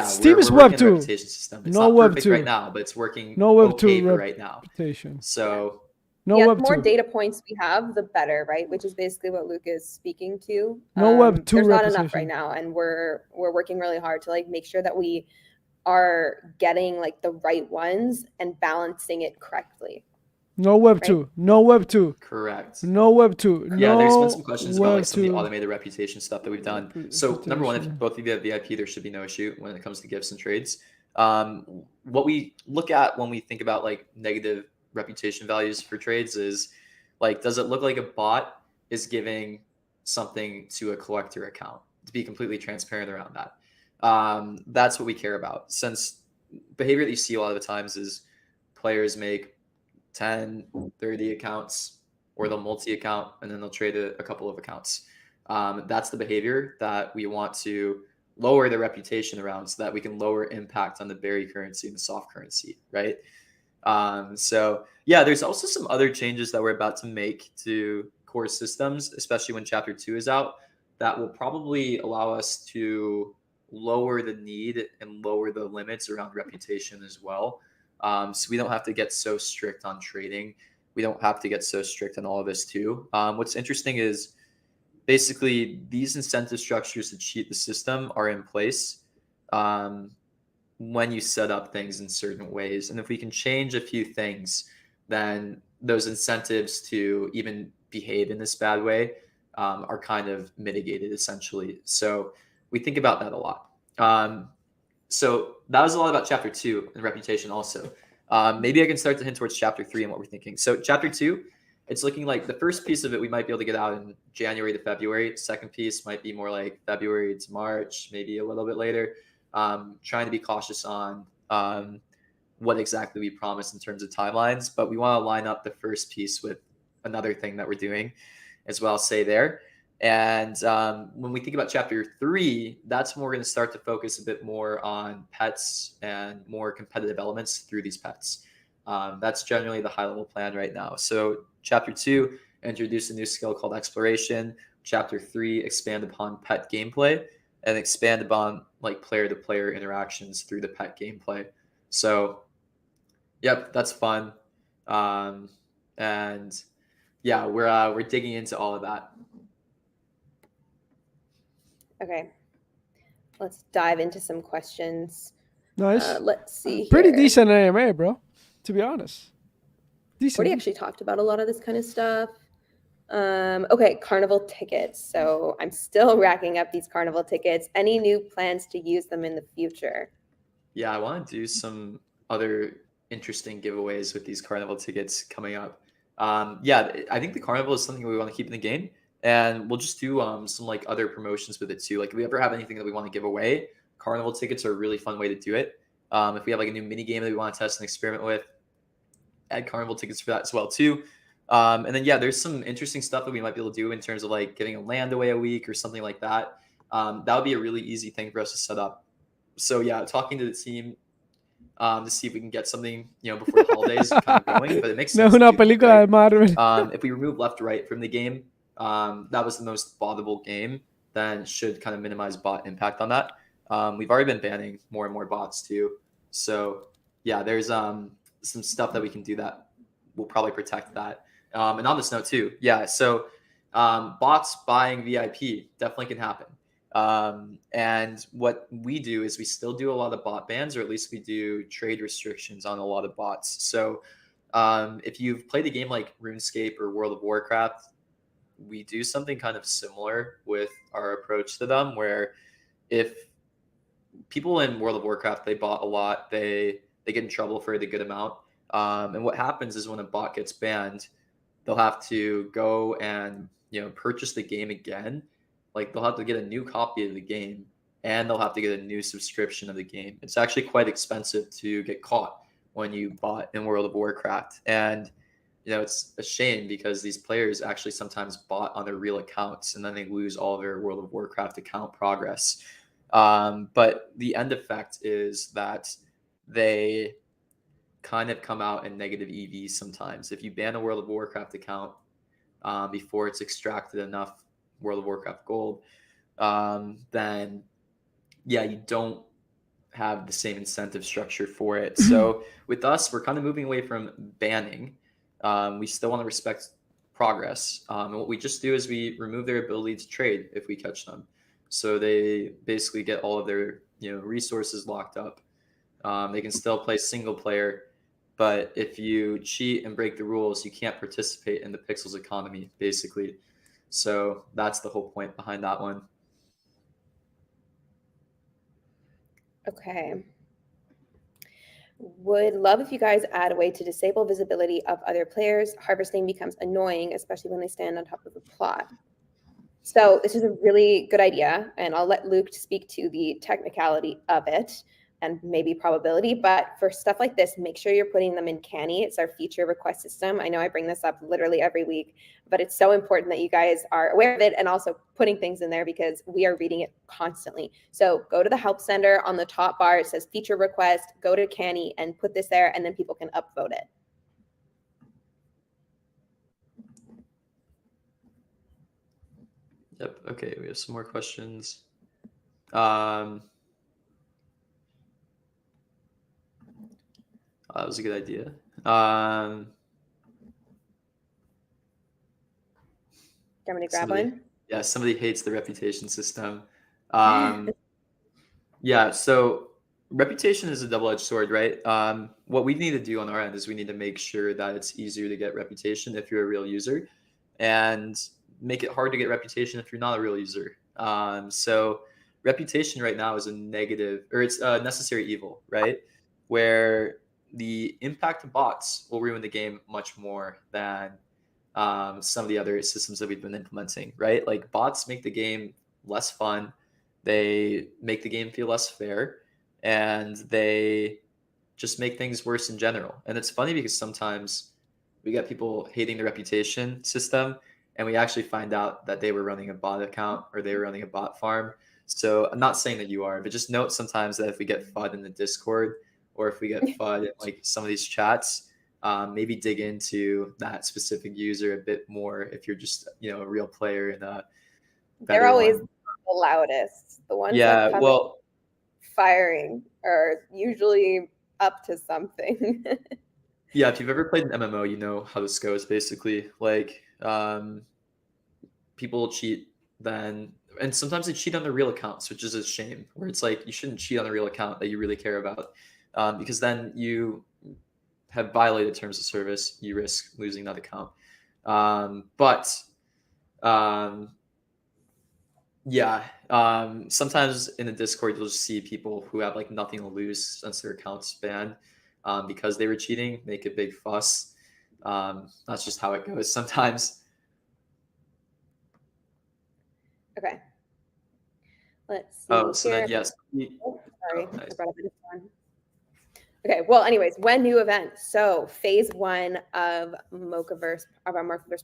Steam is Web 2. Reputation system. It's not perfect right now, but it's working okay for right now. So the more data points we have, the better, right? Which is basically what Luke is speaking to. Web 2 there's not enough right now, and we're working really hard to like make sure that we are getting like the right ones and balancing it correctly. No Web 2. No Web 2. Correct. No Web 2. Yeah, there's been some questions about like some of the automated reputation stuff that we've done. So number one, if both of you have VIP, there should be no issue when it comes to gifts and trades. What we look at when we think about like negative reputation values for trades is like, does it look like a bot is giving something to a collector account? To be completely transparent around that. That's what we care about, since behavior that you see a lot of the times is players make 10, 30 accounts, or they'll multi-account and then they'll trade a couple of accounts. That's the behavior that we want to lower the reputation around, so that we can lower impact on the berry currency and the soft currency, right? So yeah, there's also some other changes that we're about to make to core systems, especially when chapter 2 is out, that will probably allow us to lower the need and lower the limits around reputation as well. So we don't have to get so strict on trading. We don't have to get so strict on all of this too. What's interesting is basically these incentive structures to cheat the system are in place when you set up things in certain ways. And if we can change a few things then those incentives to even behave in this bad way are kind of mitigated essentially. So we think about that a lot. So that was a lot about chapter 2 and reputation also. Maybe I can start to hint towards chapter 3 and what we're thinking. So chapter 2, it's looking like the first piece of it we might be able to get out in January to February. Second piece might be more like February to March, maybe a little bit later. Trying to be cautious on what exactly we promise in terms of timelines, but we want to line up the first piece with another thing that we're doing as well, say there. And when we think about chapter 3, that's when we're going to start to focus a bit more on pets and more competitive elements through these pets. That's generally the high level plan right now. So chapter 2, introduce a new skill called exploration. Chapter 3, expand upon pet gameplay and expand upon like player to player interactions through the pet gameplay. So yep, that's fun. And yeah, we're digging into all of that. Okay, let's dive into some questions. Nice. Let's see. Pretty here. decent AMA, bro. To be honest. Decent. Already actually talked about a lot of this kind of stuff. Okay, carnival tickets. So I'm still racking up these carnival tickets. Any new plans to use them in the future? Yeah, I want to do some other interesting giveaways with these carnival tickets coming up. Yeah, I think the carnival is something we want to keep in the game, and we'll just do some like other promotions with it too. Like if we ever have anything that we want to give away, carnival tickets are a really fun way to do it. If we have like a new mini game that we want to test and experiment with, add carnival tickets for that as well too. And then yeah, there's some interesting stuff that we might be able to do in terms of like giving a land away a week or something like that. That would be a really easy thing for us to set up. So yeah, talking to the team to see if we can get something, before the holidays kind of going, but it makes No, sense. una to do that, película de right? Marvel. If we remove left right from the game, that was the most botable game, then should kind of minimize bot impact on that. We've already been banning more and more bots too. So yeah, there's some stuff that we can do that will probably protect that. And on this note too, yeah, so bots buying VIP definitely can happen. And what we do is we still do a lot of bot bans, or at least we do trade restrictions on a lot of bots. So if you've played a game like RuneScape or World of Warcraft, we do something kind of similar with our approach to them, where if people in World of Warcraft, they bought a lot, they get in trouble for the good amount. And what happens is when a bot gets banned, they'll have to go and purchase the game again. Like they'll have to get a new copy of the game, and they'll have to get a new subscription of the game. It's actually quite expensive to get caught when you bought in World of Warcraft. And it's a shame because these players actually sometimes bought on their real accounts, and then they lose all of their World of Warcraft account progress. But the end effect is that they kind of come out in negative EV sometimes. If you ban a World of Warcraft account before it's extracted enough World of Warcraft gold, then yeah, you don't have the same incentive structure for it. So with us, we're kind of moving away from banning. We still want to respect progress. And what we just do is we remove their ability to trade if we catch them. So they basically get all of their resources locked up. They can still play single player, but if you cheat and break the rules, you can't participate in the Pixels economy, basically. So that's the whole point behind that one. Okay. Would love if you guys add a way to disable visibility of other players. Harvesting becomes annoying, especially when they stand on top of a plot. So this is a really good idea, and I'll let Luke speak to the technicality of it and maybe probability. But for stuff like this, make sure you're putting them in Canny. It's our feature request system. I know I bring this up literally every week, but it's so important that you guys are aware of it and also putting things in there because we are reading it constantly. So go to the help center on the top bar. It says feature request, go to Canny and put this there, and then people can upvote it. Yep. Okay. We have some more questions. That was a good idea. Do you want me to grab one? Yeah, somebody hates the reputation system. Yeah, so Reputation is a double-edged sword, right? What we need to do on our end is we need to make sure that it's easier to get reputation if you're a real user, and make it hard to get reputation if you're not a real user. So reputation right now is a negative, or it's a necessary evil, right? Where the impact of bots will ruin the game much more than some of the other systems that we've been implementing, right? Like bots make the game less fun, they make the game feel less fair, and they just make things worse in general. And it's funny because sometimes we get people hating the reputation system, and we actually find out that they were running a bot account or they were running a bot farm. So I'm not saying that you are, but just note sometimes that if we get FUD in the Discord, or if we get FUD in like some of these chats, maybe dig into that specific user a bit more if you're just a real player in a They're better always one. the loudest. The ones Yeah, that come well, firing are usually up to something. yeah, if you've ever played an MMO, you know how this goes basically. Like, people cheat then, and sometimes they cheat on their real accounts, which is a shame. Where it's like you shouldn't cheat on a real account that you really care about, because then you have violated terms of service. You risk losing that account. But yeah, sometimes in the Discord you'll just see people who have like nothing to lose since their account's banned, because they were cheating, make a big fuss. That's just how it goes sometimes. Okay. Let's see Oh, so here. then yes. Oh, sorry, Oh, nice. I brought up a different one. Okay, well, anyways, when new events. So phase 1 of our Mochaverse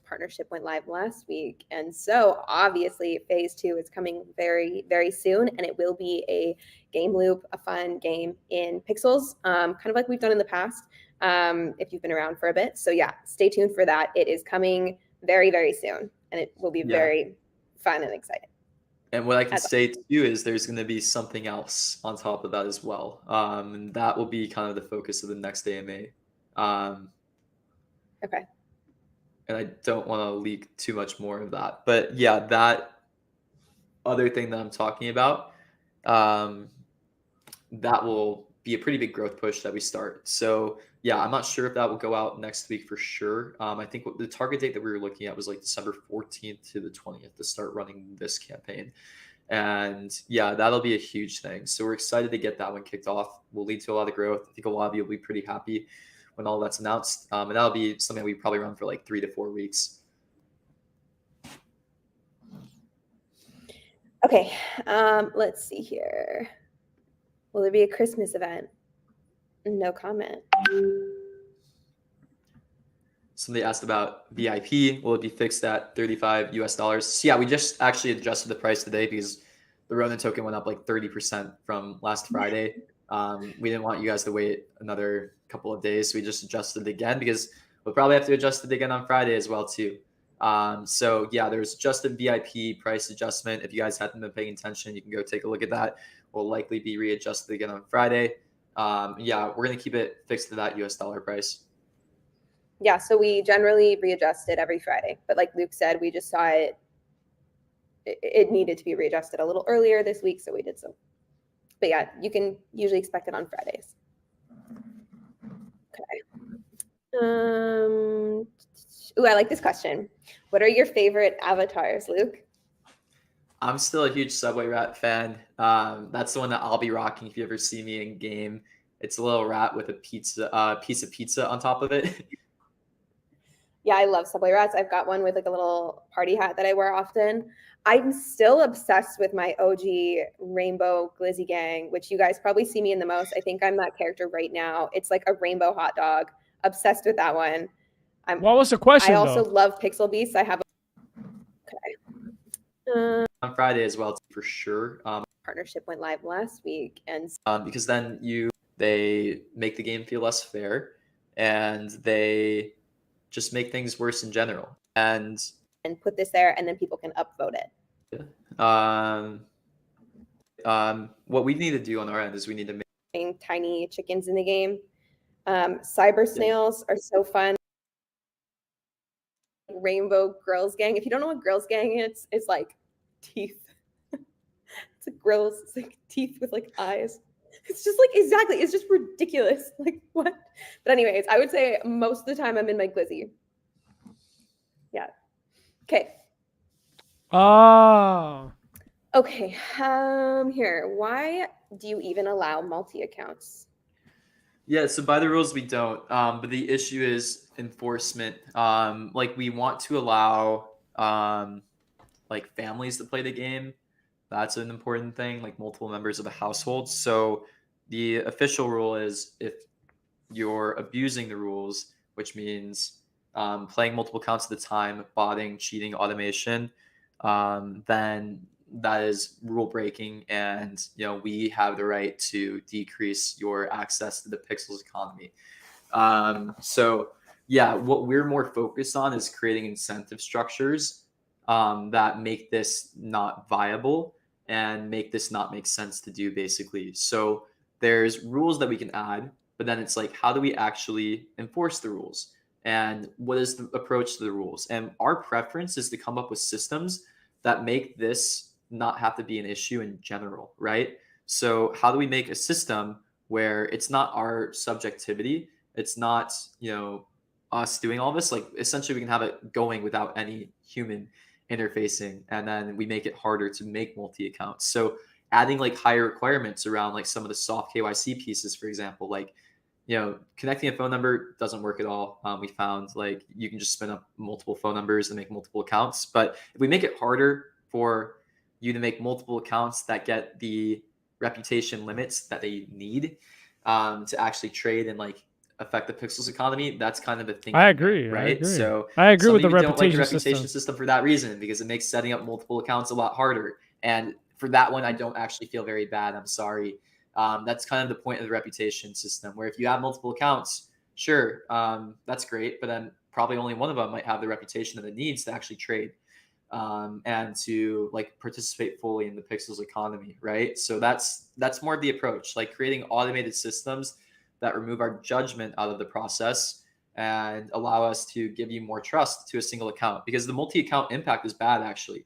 partnership went live last week. And so obviously phase 2 is coming very, very soon. And it will be a game loop, a fun game in pixels, kind of like we've done in the past, if you've been around for a bit. So yeah, stay tuned for that. It is coming very, very soon. And it will be very fun and exciting. And what I can say to you is there's going to be something else on top of that as well. And that will be kind of the focus of the next AMA. Okay. And I don't want to leak too much more of that. But yeah, that other thing that I'm talking about, that will be a pretty big growth push that we start. So yeah, I'm not sure if that will go out next week for sure. I think what the target date that we were looking at was like December 14th to the 20th to start running this campaign. And yeah, that'll be a huge thing. So we're excited to get that one kicked off. Will lead to a lot of growth. I think a lot of you will be pretty happy when all that's announced. And that'll be something we probably run for like 3 to 4 weeks. Okay, let's see here. Will there be a Christmas event? No comment. Somebody asked about VIP. Will it be fixed at $35 US? So yeah, we just actually adjusted the price today because the Ronin token went up like 30% from last Friday. We didn't want you guys to wait another couple of days. So we just adjusted it again because we'll probably have to adjust it again on Friday as well too. So yeah, there's just a VIP price adjustment. If you guys haven't been paying attention, you can go take a look at that. Will likely be readjusted again on Friday. Yeah, we're going to keep it fixed to that US dollar price. Yeah, so we generally readjust it every Friday. But like Luke said, we just saw it needed to be readjusted a little earlier this week, so we did so. But yeah, you can usually expect it on Fridays. Okay. Ooh, I like this question. What are your favorite avatars, Luke? I'm still a huge Subway Rat fan. That's the one that I'll be rocking if you ever see me in game. It's a little rat with a piece of pizza on top of it. Yeah, I love Subway Rats. I've got one with like a little party hat that I wear often. I'm still obsessed with my OG Rainbow Glizzy Gang, which you guys probably see me in the most. I think I'm that character right now. It's like a rainbow hot dog. Obsessed with that one. What was the question? I also love Pixel Beasts. I have On Friday as well, for sure. Partnership went live last week, and because then they make the game feel less fair, and they just make things worse in general. And put this there, and then people can upvote it. What we need to do on our end is we need to make tiny chickens in the game. Cyber snails are so fun. Rainbow Girls Gang. If you don't know what Girls Gang is, it's like teeth. It's like girls. It's like teeth with like eyes. It's just like, exactly. It's just ridiculous. Like, what? But anyways, I would say most of the time I'm in my glizzy. Yeah. Okay. Ah. Okay. Here. Why do you even allow multi-accounts? Yeah, so by the rules we don't. But the issue is enforcement. Like we want to allow like families to play the game. That's an important thing, like multiple members of a household. So the official rule is if you're abusing the rules, which means playing multiple counts at a time, botting, cheating, automation, then that is rule breaking, and we have the right to decrease your access to the Pixels economy. So yeah, what we're more focused on is creating incentive structures that make this not viable and make this not make sense to do, basically. So there's rules that we can add, but then it's like, how do we actually enforce the rules? And what is the approach to the rules? And our preference is to come up with systems that make this not have to be an issue in general, right? So how do we make a system where it's not our subjectivity, it's not, us doing all this, like essentially we can have it going without any human interfacing, and then we make it harder to make multi-accounts. So adding like higher requirements around like some of the soft KYC pieces, for example, like connecting a phone number doesn't work at all. We found like you can just spin up multiple phone numbers and make multiple accounts. But if we make it harder for you to make multiple accounts that get the reputation limits that they need to actually trade and like affect the Pixels economy, that's kind of a thing. I agree. Right. I agree. So I agree some with the people don't like the reputation reputation system for that reason, because it makes setting up multiple accounts a lot harder. And for that one, I don't actually feel very bad. I'm sorry. That's kind of the point of the reputation system, where if you have multiple accounts, sure, that's great, but then probably only one of them might have the reputation that it needs to actually trade and to like participate fully in the Pixels economy, right? So that's more of the approach, like creating automated systems that remove our judgment out of the process and allow us to give you more trust to a single account, because the multi-account impact is bad actually.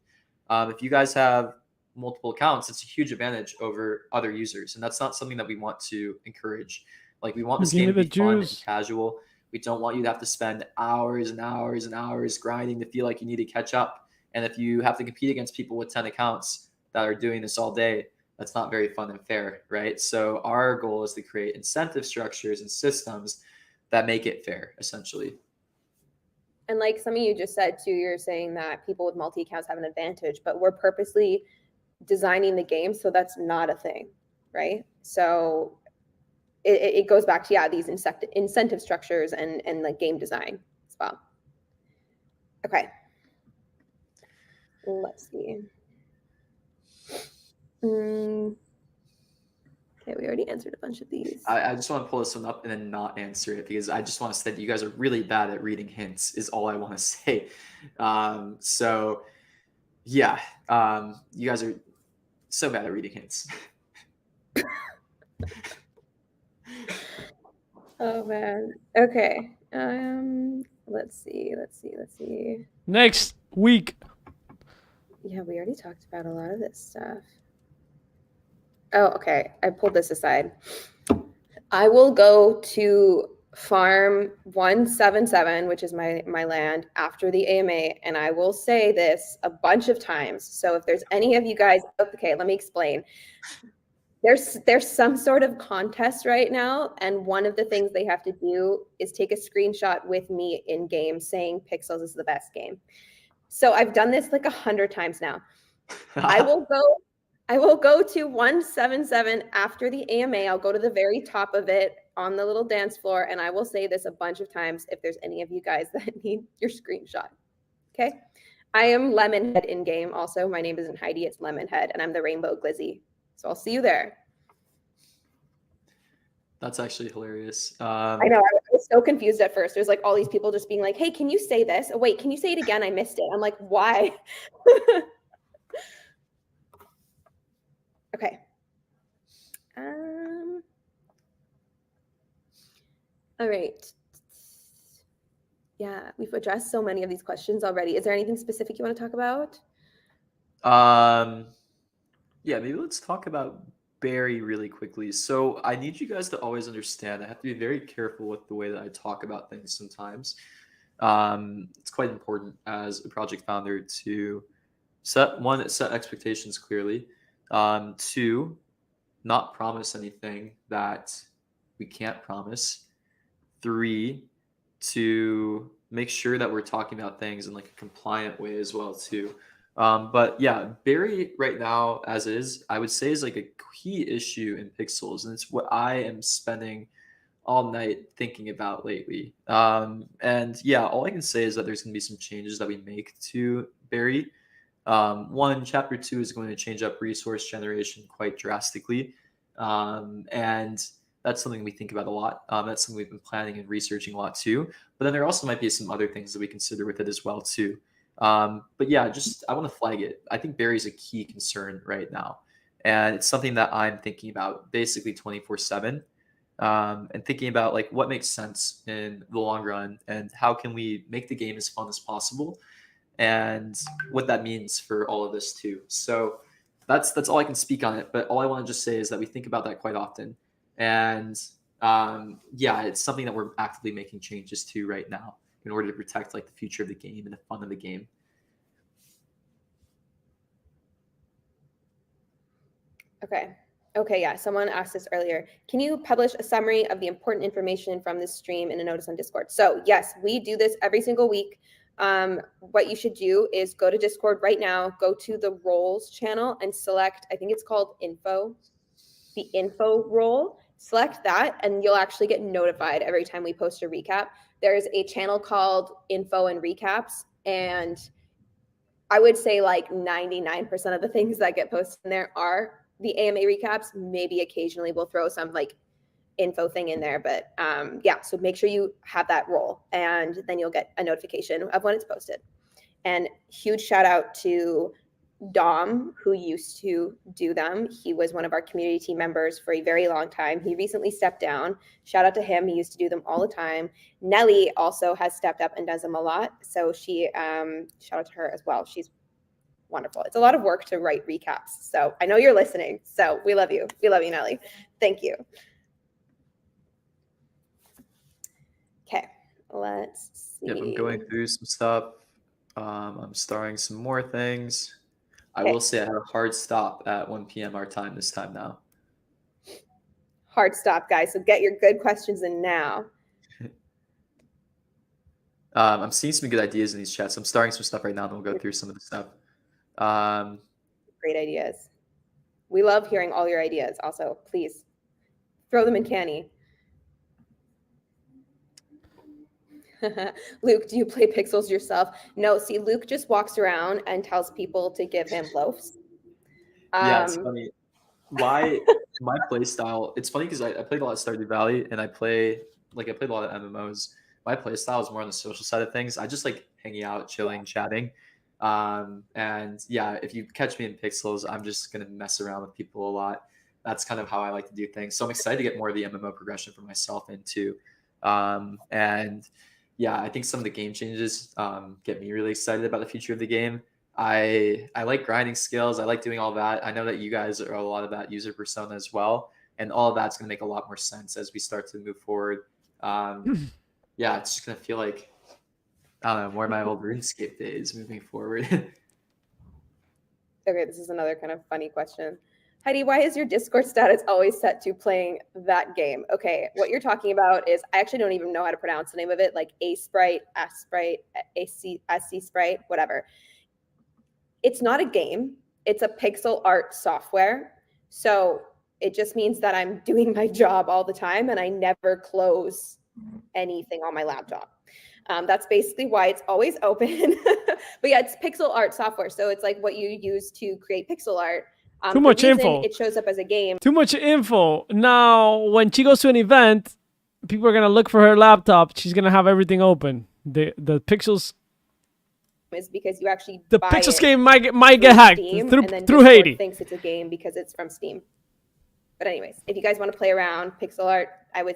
If you guys have multiple accounts, it's a huge advantage over other users, and that's not something that we want to encourage. Like we want this game to be fun and casual. We don't want you to have to spend hours and hours and hours grinding to feel like you need to catch up. And if you have to compete against people with 10 accounts that are doing this all day, that's not very fun and fair, right? So our goal is to create incentive structures and systems that make it fair, essentially. And like some of you just said too, you're saying that people with multi-accounts have an advantage, but we're purposely designing the game so that's not a thing, right? So it goes back to these incentive structures and like game design as well. Okay, let's see. Okay, we already answered a bunch of these. I just want to pull this one up and then not answer it, because I just want to say that you guys are really bad at reading hints is all I want to say. So yeah, you guys are so bad at reading hints. Oh man. Okay. Let's see. Next week. Yeah, we already talked about a lot of this stuff. Oh, okay. I pulled this aside. I will go to farm 177, which is my land, after the AMA, and I will say this a bunch of times. So if there's any of you guys, okay, let me explain. There's some sort of contest right now, and one of the things they have to do is take a screenshot with me in game saying Pixels is the best game. So I've done this like 100 times now. I will go to 177 after the AMA. I'll go to the very top of it on the little dance floor, and I will say this a bunch of times if there's any of you guys that need your screenshot. Okay? I am Lemonhead in game. Also, my name isn't Heidi, it's Lemonhead, and I'm the Rainbow Glizzy. So I'll see you there. That's actually hilarious. I know. I was so confused at first. There's like all these people just being like, hey, can you say this? Oh, wait, can you say it again? I missed it. I'm like, why? Okay. All right. Yeah, we've addressed so many of these questions already. Is there anything specific you want to talk about? Yeah, maybe let's talk about Barry really quickly. So I need you guys to always understand I have to be very careful with the way that I talk about things sometimes. It's quite important as a project founder to set expectations clearly. Two, not promise anything that we can't promise. Three, to make sure that we're talking about things in like a compliant way as well too. But yeah, Barry right now as is, I would say is like a key issue in Pixels, and it's what I am spending all night thinking about lately. And yeah, all I can say is that there's going to be some changes that we make to Barry. One, chapter 2 is going to change up resource generation quite drastically. And that's something we think about a lot. That's something we've been planning and researching a lot too. But then there also might be some other things that we consider with it as well too. But yeah, just I want to flag it. I think Barry's a key concern right now. And it's something that I'm thinking about basically 24/7. And thinking about like what makes sense in the long run and how can we make the game as fun as possible and what that means for all of this too. So that's all I can speak on it. But all I want to just say is that we think about that quite often. And yeah, it's something that we're actively making changes to right now in order to protect like the future of the game and the fun of the game. Okay, yeah, someone asked this earlier. Can you publish a summary of the important information from this stream in a notice on Discord? So yes, we do this every single week. What you should do is go to Discord right now, go to the roles channel and select, I think it's called info, the info role. Select that and you'll actually get notified every time we post a recap. There's a channel called Info and Recaps, and I would say like 99% of the things that get posted in there are the AMA recaps. Maybe occasionally we'll throw some like info thing in there, but yeah, so make sure you have that role and then you'll get a notification of when it's posted. And huge shout out to Dom, who used to do them. He was one of our community team members for a very long time. He recently stepped down. Shout out to him. He used to do them all the time. Nelly also has stepped up and does them a lot. So she, shout out to her as well. She's wonderful. It's a lot of work to write recaps. So I know you're listening. So we love you. We love you, Nelly. Thank you. Okay, let's see. Yep, I'm going through some stuff. I'm starting some more things. I will say I had a hard stop at 1 p.m. our time this time now. Hard stop, guys. So get your good questions in now. I'm seeing some good ideas in these chats. I'm starting some stuff right now, and we'll go through some of the stuff. Great ideas. We love hearing all your ideas. Also, please throw them in Canny. Luke, do you play Pixels yourself? No, see, Luke just walks around and tells people to give him loaves. Yeah, it's funny. My play style, it's funny because I played a lot of Stardew Valley and I played a lot of MMOs. My play style is more on the social side of things. I just like hanging out, chilling, chatting. And yeah, if you catch me in Pixels, I'm just going to mess around with people a lot. That's kind of how I like to do things. So I'm excited to get more of the MMO progression for myself into. And yeah, I think some of the game changes get me really excited about the future of the game. I like grinding skills. I like doing all that. I know that you guys are a lot of that user persona as well. And all of that's going to make a lot more sense as we start to move forward. Yeah, it's just going to feel like, I don't know, more of my old RuneScape days moving forward. Okay, this is another kind of funny question. Heidi, why is your Discord status always set to playing that game? Okay, what you're talking about is, I actually don't even know how to pronounce the name of it, like A-Sprite, S-Sprite, SC Sprite, whatever. It's not a game. It's a pixel art software. So it just means that I'm doing my job all the time and I never close anything on my laptop. That's basically why it's always open. But yeah, it's pixel art software. So it's like what you use to create pixel art. Too much info. It shows up as a game. Too much info. Now, when she goes to an event, people are going to look for her laptop. She's going to have everything open. The Pixels... is because you actually the buy Pixels it game might get hacked Steam, through and then Haiti. Thinks it's a game because it's from Steam. But anyways, if you guys want to play around pixel art, I would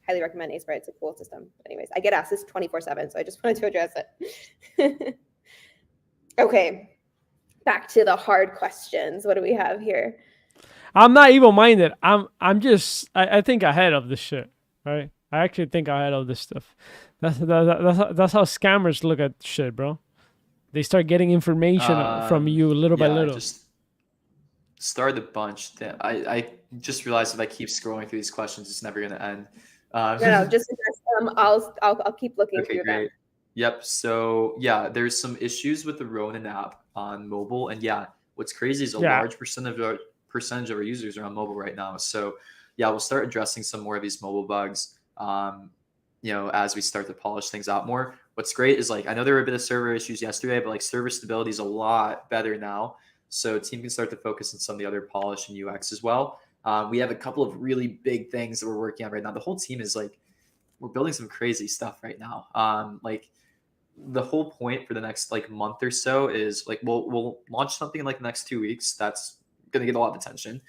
highly recommend A-Sprite. It's a cool system. But anyways, I get asked this 24/7, so I just wanted to address it. Okay, back to the hard questions. What do we have here? I'm not evil-minded. I think ahead of this shit, right? I actually think ahead of this stuff. That's how scammers look at shit, bro. They start getting information from you little by Yeah, I little. just started a bunch. I just realized if I keep scrolling through these questions, it's never going to end. No, just address them. I'll keep looking Okay, through them. great. Yep. So yeah, there's some issues with the Ronin app on mobile, and yeah, what's crazy is a Yeah. large percentage of our users are on mobile right now. So yeah, we'll start addressing some more of these mobile bugs. As we start to polish things out more. What's great is like I know there were a bit of server issues yesterday, but like server stability is a lot better now. So team can start to focus on some of the other polish and UX as well. We have a couple of really big things that we're working on right now. The whole team is like we're building some crazy stuff right now. Like the whole point for the next like month or so is like we'll launch something in like the next 2 weeks. That's gonna get a lot of attention.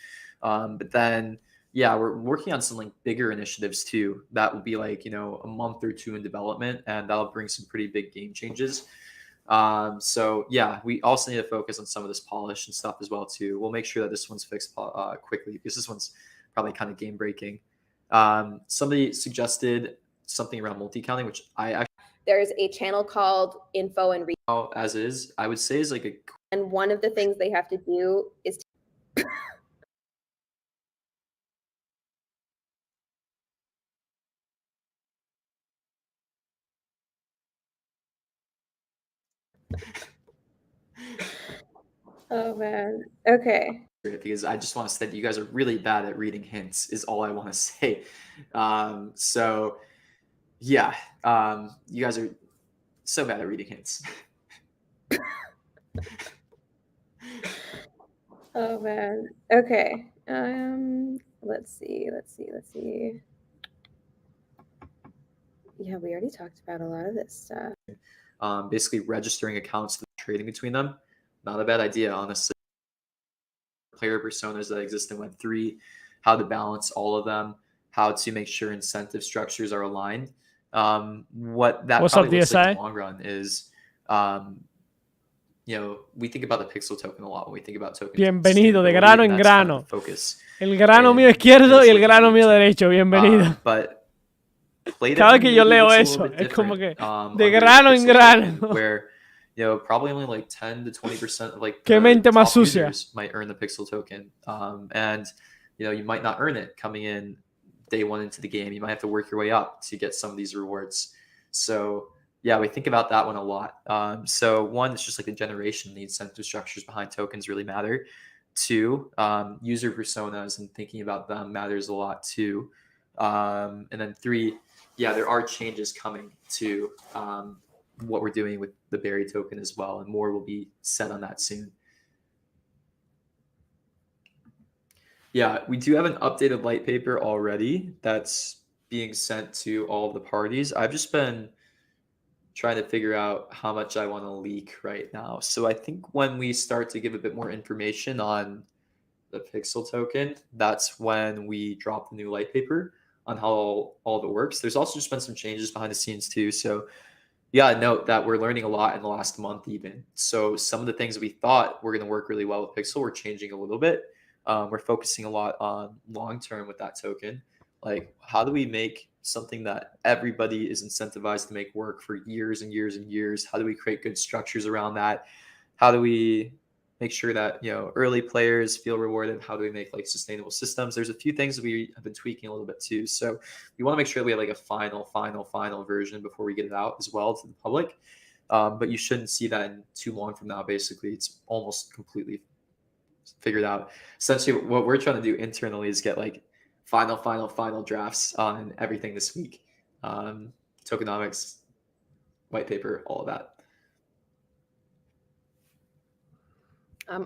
But then yeah, we're working on some like bigger initiatives too. That will be like a month or two in development, and that'll bring some pretty big game changes. So yeah, we also need to focus on some of this polish and stuff as well too. We'll make sure that this one's fixed quickly because this one's probably kind of game breaking. Somebody suggested something around multi-counting, which I actually There's a channel called Info and know as is. I would say is like a and one of the things they have to do is Oh man. Okay. because I just want to say that you guys are really bad at reading hints is all I want to say. So yeah, you guys are so bad at reading hints. Oh man. Okay. Let's see. Yeah, we already talked about a lot of this stuff. Basically registering accounts, trading between them. Not a bad idea, honestly. Player personas that exist in Web3, how to balance all of them, how to make sure incentive structures are aligned. What that What's probably up, looks like in DSI? the long run is, we think about the pixel token a lot when we think about tokens. Bienvenido, de grano en grano. Focus. El grano mío And izquierdo y just el like grano mío YouTube. derecho. Bienvenido. But Cada vez que yo leo maybe looks a eso, little bit es como different, que under de the grano en pixel grano. token, where probably only like 10 to 20% of like Qué the mente más top sucia. users might earn the pixel token, and you might not earn it coming in day one into the game. You might have to work your way up to get some of these rewards. So yeah, we think about that one a lot. So one, it's just like the generation, the incentive structures behind tokens really matter. Two, user personas and thinking about them matters a lot too. And then three, yeah, there are changes coming to what we're doing with the berry token as well, and more will be said on that soon. Yeah, we do have an updated light paper already that's being sent to all of the parties. I've just been trying to figure out how much I want to leak right now. So I think when we start to give a bit more information on the pixel token, that's when we drop the new light paper on how all of it works. There's also just been some changes behind the scenes too. So yeah, note that we're learning a lot in the last month even. So some of the things we thought were going to work really well with Pixel, we're changing a little bit. We're focusing a lot on long-term with that token. Like how do we make something that everybody is incentivized to make work for years and years and years? How do we create good structures around that? How do we make sure that early players feel rewarded? How do we make like sustainable systems? There's a few things that we have been tweaking a little bit too. So we want to make sure that we have like a final version before we get it out as well to the public. But you shouldn't see that in too long from now. Basically, it's almost completely figured out. Essentially, what we're trying to do internally is get like final drafts on everything this week. Tokenomics, white paper, all of that.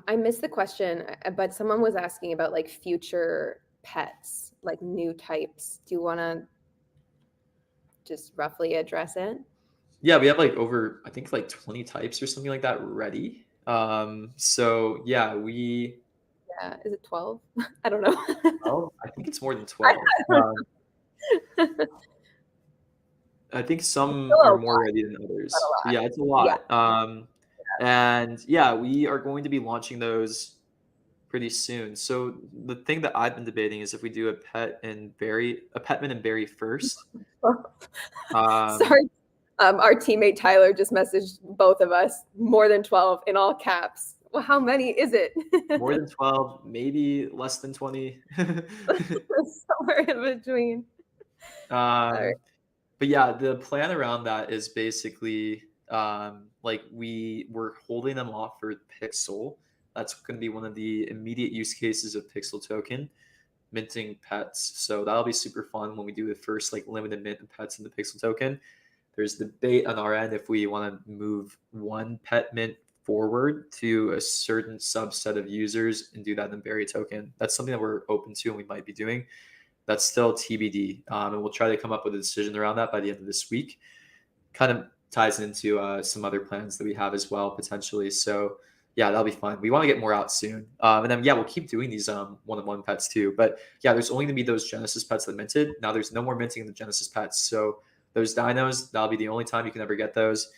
I missed the question, but someone was asking about like future pets, like new types. Do you want to just roughly address it? Yeah, we have like over, I think like 20 types or something like that ready. So yeah, Yeah, is it 12? I don't know. Oh, I think it's more than 12. I think some are more ready than others. Yeah, it's a lot. And yeah, we are going to be launching those pretty soon. So the thing that I've been debating is if we do a petman and berry first. Um, Sorry. Our teammate Tyler just messaged both of us more than 12 in all caps. Well, how many is it? more than 12, maybe less than 20. Somewhere in between. Um, but yeah, the plan around that is basically like we're holding them off for Pixel. That's going to be one of the immediate use cases of Pixel token, minting pets. So that'll be super fun when we do the first like limited mint of pets in the Pixel token. There's debate on our end if we want to move one pet mint forward to a certain subset of users and do that in Berry token. That's something that we're open to and we might be doing. That's still TBD. And we'll try to come up with a decision around that by the end of this week. Kind of ties into some other plans that we have as well, potentially. So yeah, that'll be fun. We want to get more out soon. And then, yeah, we'll keep doing these one-on-one pets too. But yeah, there's only going to be those Genesis pets that minted. Now there's no more minting in the Genesis pets. So those dinos, that'll be the only time you can ever get those.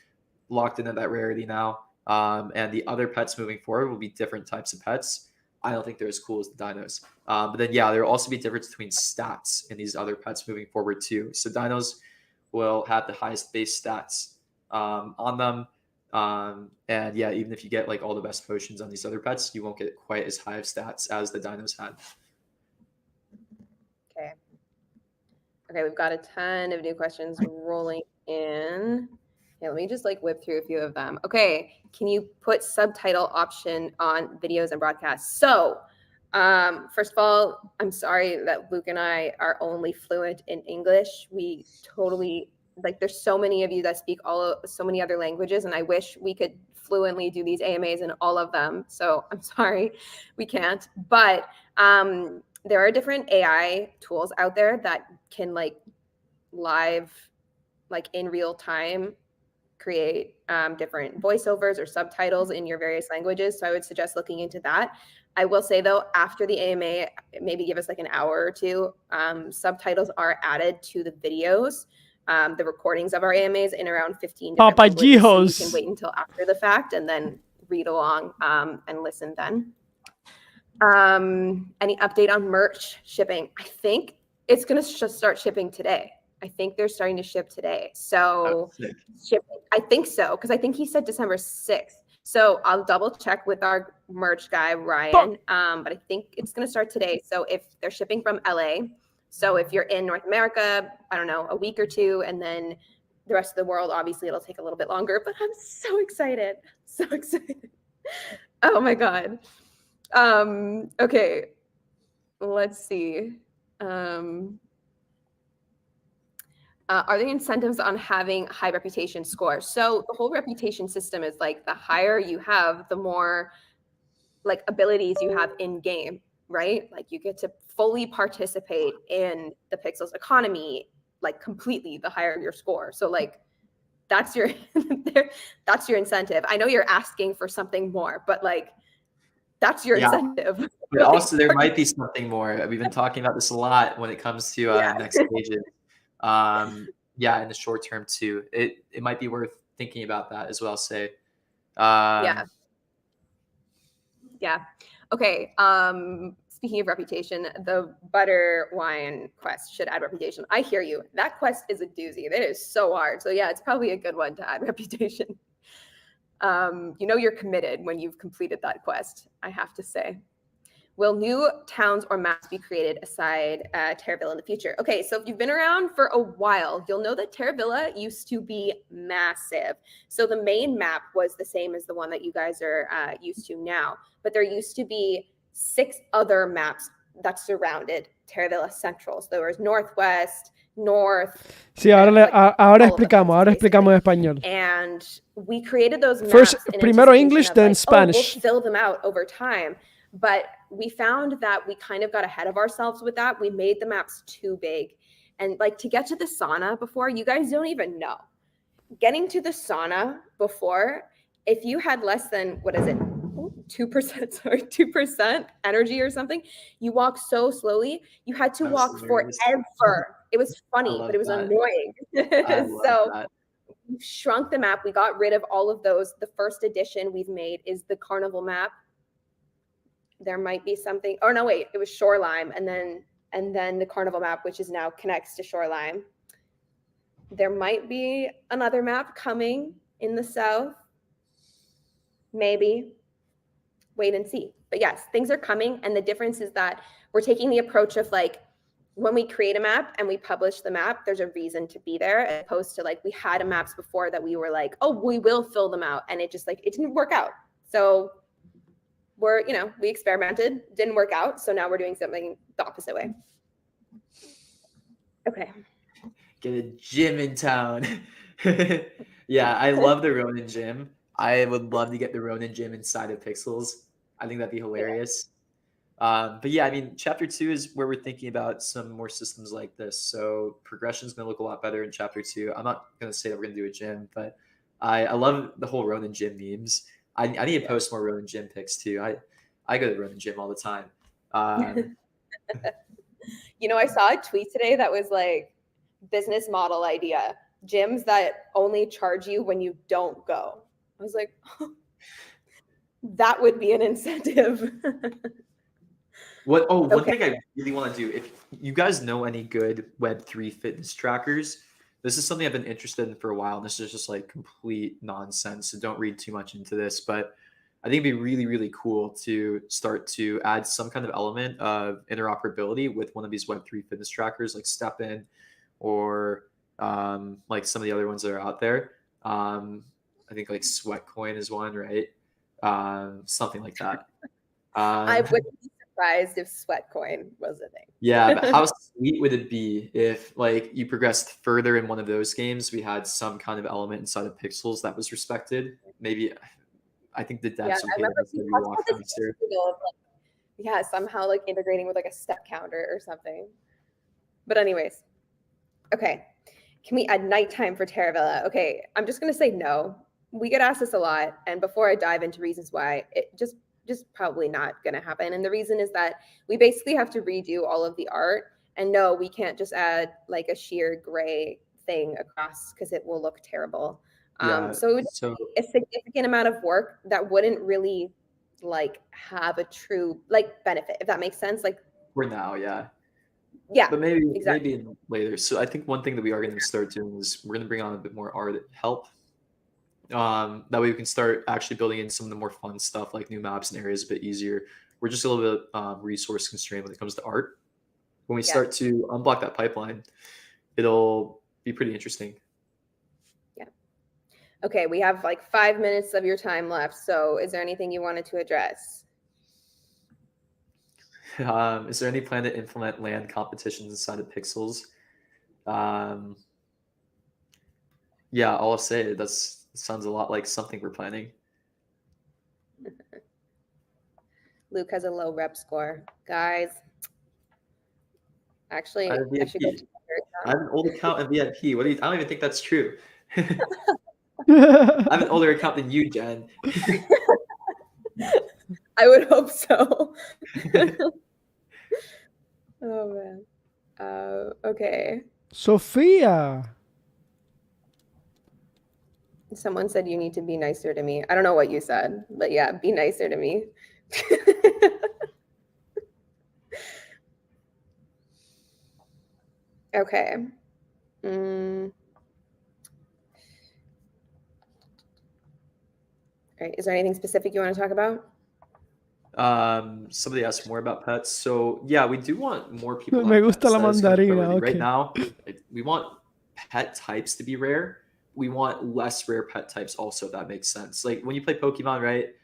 Locked in at that rarity now. And the other pets moving forward will be different types of pets. I don't think they're as cool as the dinos. But then, yeah, there will also be difference between stats in these other pets moving forward too. So dinos will have the highest base stats on them. And yeah, even if you get like all the best potions on these other pets, you won't get quite as high of stats as the dinos had. Okay, we've got a ton of new questions rolling in. Yeah, let me just like whip through a few of them. Okay, can you put subtitle option on videos and broadcasts? So, first of all, I'm sorry that Luke and I are only fluent in English. We totally like. There's so many of you that speak so many other languages, and I wish we could fluently do these AMAs in all of them. So I'm sorry, we can't. But there are different AI tools out there that can like live, like in real time, create different voiceovers or subtitles in your various languages. So I would suggest looking into that. I will say though, after the AMA, maybe give us like an hour or two, subtitles are added to the videos, the recordings of our AMAs in around 15 different languages. So you can wait until after the fact and then read along and listen then. Any update on merch shipping? I think it's going to start shipping today. I think they're starting to ship today. So I think so, because I think he said December 6th. So I'll double check with our merch guy, Ryan. But I think it's going to start today. So if they're shipping from LA, so if you're in North America, I don't know, a week or two, and then the rest of the world, obviously it'll take a little bit longer, but I'm so excited. So excited. Oh my God. Okay. Let's see. Are there incentives on having high reputation scores? So the whole reputation system is like the higher you have, the more like abilities you have in game, right? Like you get to fully participate in the Pixels economy, like completely the higher your score. So like that's your that's your incentive. I know you're asking for something more, but like that's your incentive. But also there might be something more. We've been talking about this a lot when it comes to next stages. Yeah, in the short term too. It might be worth thinking about that as well, say. Yeah. Okay. Speaking of reputation, the butter wine quest should add reputation. I hear you. That quest is a doozy. It is so hard. So yeah, it's probably a good one to add reputation. You know you're committed when you've completed that quest, I have to say. Will new towns or maps be created aside Terravilla in the future? Okay, so if you've been around for a while, you'll know that Terravilla used to be massive. So the main map was the same as the one that you guys are used to now, but there used to be 6 other maps that surrounded Terravilla Central. So there was Northwest, North. Sí, ahora explicamos en español. And we created those maps. First, primero English, then Spanish. We'll fill them out over time. But we found that we kind of got ahead of ourselves with that. We made the maps too big. And like to get to the sauna before, you guys don't even know. Getting to the sauna before, if you had less than, 2% energy or something, you walk so slowly, you had to walk forever. It was funny, but it was annoying. So we shrunk the map. We got rid of all of those. The first edition we've made is the carnival map. There might be something. Oh no, wait, it was Shoreline, and then the Carnival map, which is now connects to Shoreline. There might be another map coming in the south. Maybe. Wait and see. But yes, things are coming. And the difference is that we're taking the approach of like, when we create a map and we publish the map, there's a reason to be there, as opposed to like we had maps before that we were like, oh, we will fill them out. And it just like, it didn't work out. So we experimented, didn't work out. So now we're doing something the opposite way. Okay. Get a gym in town. Yeah, I love the Ronin gym. I would love to get the Ronin gym inside of Pixels. I think that'd be hilarious. But yeah, I mean, chapter 2 is where we're thinking about some more systems like this. So progression is going to look a lot better in chapter 2. I'm not going to say that we're going to do a gym, but I love the whole Ronin gym memes. I need to post more Ronin gym pics too. I go to the Ronin gym all the time. I saw a tweet today that was like, business model idea, gyms that only charge you when you don't go. I was like, oh, that would be an incentive. One thing I really want to do, if you guys know any good Web3 fitness trackers, this is something I've been interested in for a while. And this is just like complete nonsense. So don't read too much into this, but I think it'd be really, really cool to start to add some kind of element of interoperability with one of these Web3 fitness trackers like Step In, or like some of the other ones that are out there. I think like Sweatcoin is one, right? Something like that. I wouldn't be surprised if Sweatcoin was a thing. Yeah, but how sweet would it be if like you progressed further in one of those games, we had some kind of element inside of Pixels that was respected? Maybe, I think the devs I remember somehow like integrating with like a step counter or something. But anyways, okay. Can we add nighttime for Terravilla? Okay, I'm just gonna say no. We get asked this a lot, and before I dive into reasons why, it just probably not gonna happen. And the reason is that we basically have to redo all of the art. And no, we can't just add like a sheer gray thing across because it will look terrible. So it would be a significant amount of work that wouldn't really like have a true like benefit, if that makes sense. Like for now, yeah. Yeah, but maybe exactly. later. So I think one thing that we are going to start doing is we're going to bring on a bit more art help. That way we can start actually building in some of the more fun stuff like new maps and areas a bit easier. We're just a little bit resource constrained when it comes to art. When we start to unblock that pipeline, it'll be pretty interesting. Yeah. Okay, we have like 5 minutes of your time left. So is there anything you wanted to address? Is there any plan to implement land competitions inside of Pixels? Yeah, all I'll say, that sounds a lot like something we're planning. Luke has a low rep score. Guys, actually, I should go. I have an old account in VIP. I don't even think that's true. I have an older account than you, Jen. I would hope so. Oh man. Okay. Sophia. Someone said you need to be nicer to me. I don't know what you said, but yeah, be nicer to me. Okay. All right. Is there anything specific you want to talk about? Somebody asked more about pets. So yeah, we do want more people. Me gusta la mandarina. Okay. Right now, we want pet types to be rare. We want less rare pet types also, if that makes sense. Like when you play Pokemon, right?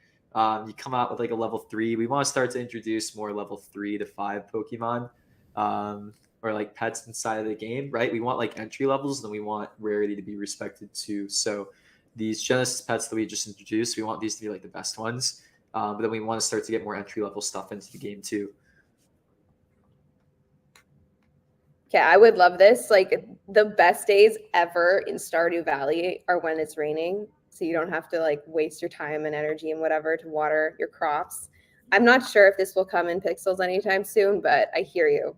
You come out with like a level 3. We want to start to introduce more level 3 to 5 Pokemon, or like pets inside of the game, right? We want like entry levels, and we want rarity to be respected too. So these Genesis pets that we just introduced, we want these to be like the best ones. But then we want to start to get more entry level stuff into the game too. Yeah, I would love this. Like the best days ever in Stardew Valley are when it's raining. So you don't have to like waste your time and energy and whatever to water your crops. I'm not sure if this will come in Pixels anytime soon, but I hear you.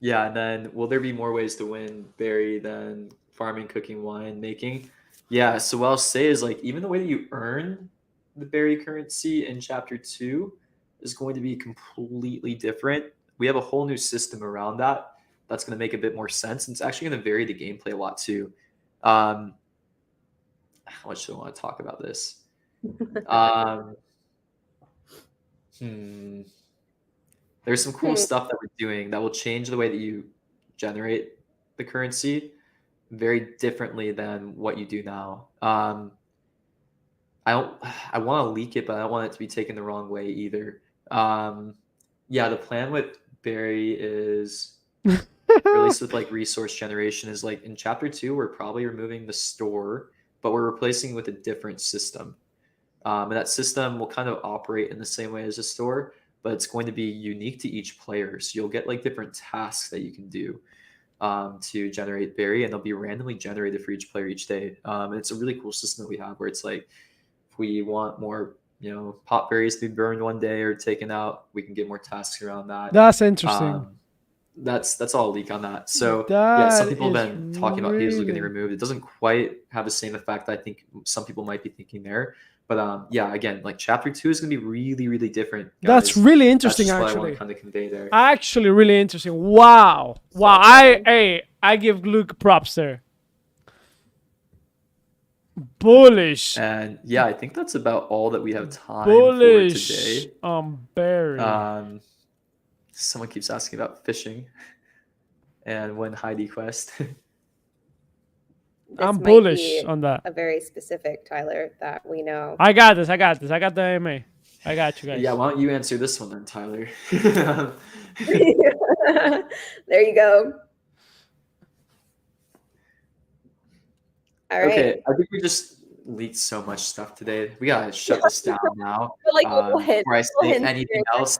Yeah, and then will there be more ways to win Barry than farming, cooking, wine, making? Yeah, so what I'll say is like even the way that you earn the berry currency in chapter 2 is going to be completely different. We have a whole new system around that. That's going to make a bit more sense. And it's actually going to vary the gameplay a lot too. How much do I want to talk about this? There's some cool stuff that we're doing that will change the way that you generate the currency very differently than what you do now. I want to leak it, but I don't want it to be taken the wrong way either. Yeah, the plan with Barry is, or at least with like resource generation, is like in chapter 2, we're probably removing the store, but we're replacing it with a different system. And that system will kind of operate in the same way as a store, but it's going to be unique to each player. So you'll get like different tasks that you can do to generate berry, and they'll be randomly generated for each player each day. And it's a really cool system that we have where it's like, if we want more, pot berries to be burned one day or taken out, we can get more tasks around that. That's interesting. That's all a leak on that. So that some people have been talking about Hazel getting removed. It doesn't quite have the same effect that I think some people might be thinking there. But again, like chapter 2 is going to be really, really different. Guys. That's really interesting. That's actually, what I want to kind of convey there. Actually, really interesting. Wow. I give Luke props there. Bullish. And yeah, I think that's about all that we have time Bullish for today. Barry. Someone keeps asking about fishing and when Heidi quest. I'm bullish on that. A very specific Tyler that we know. I got this. I got the AMA. I got you guys. Yeah, why don't you answer this one then, Tyler? There you go. All right. Okay, I think we just leaked so much stuff today. We gotta shut this down now. Before I say anything else.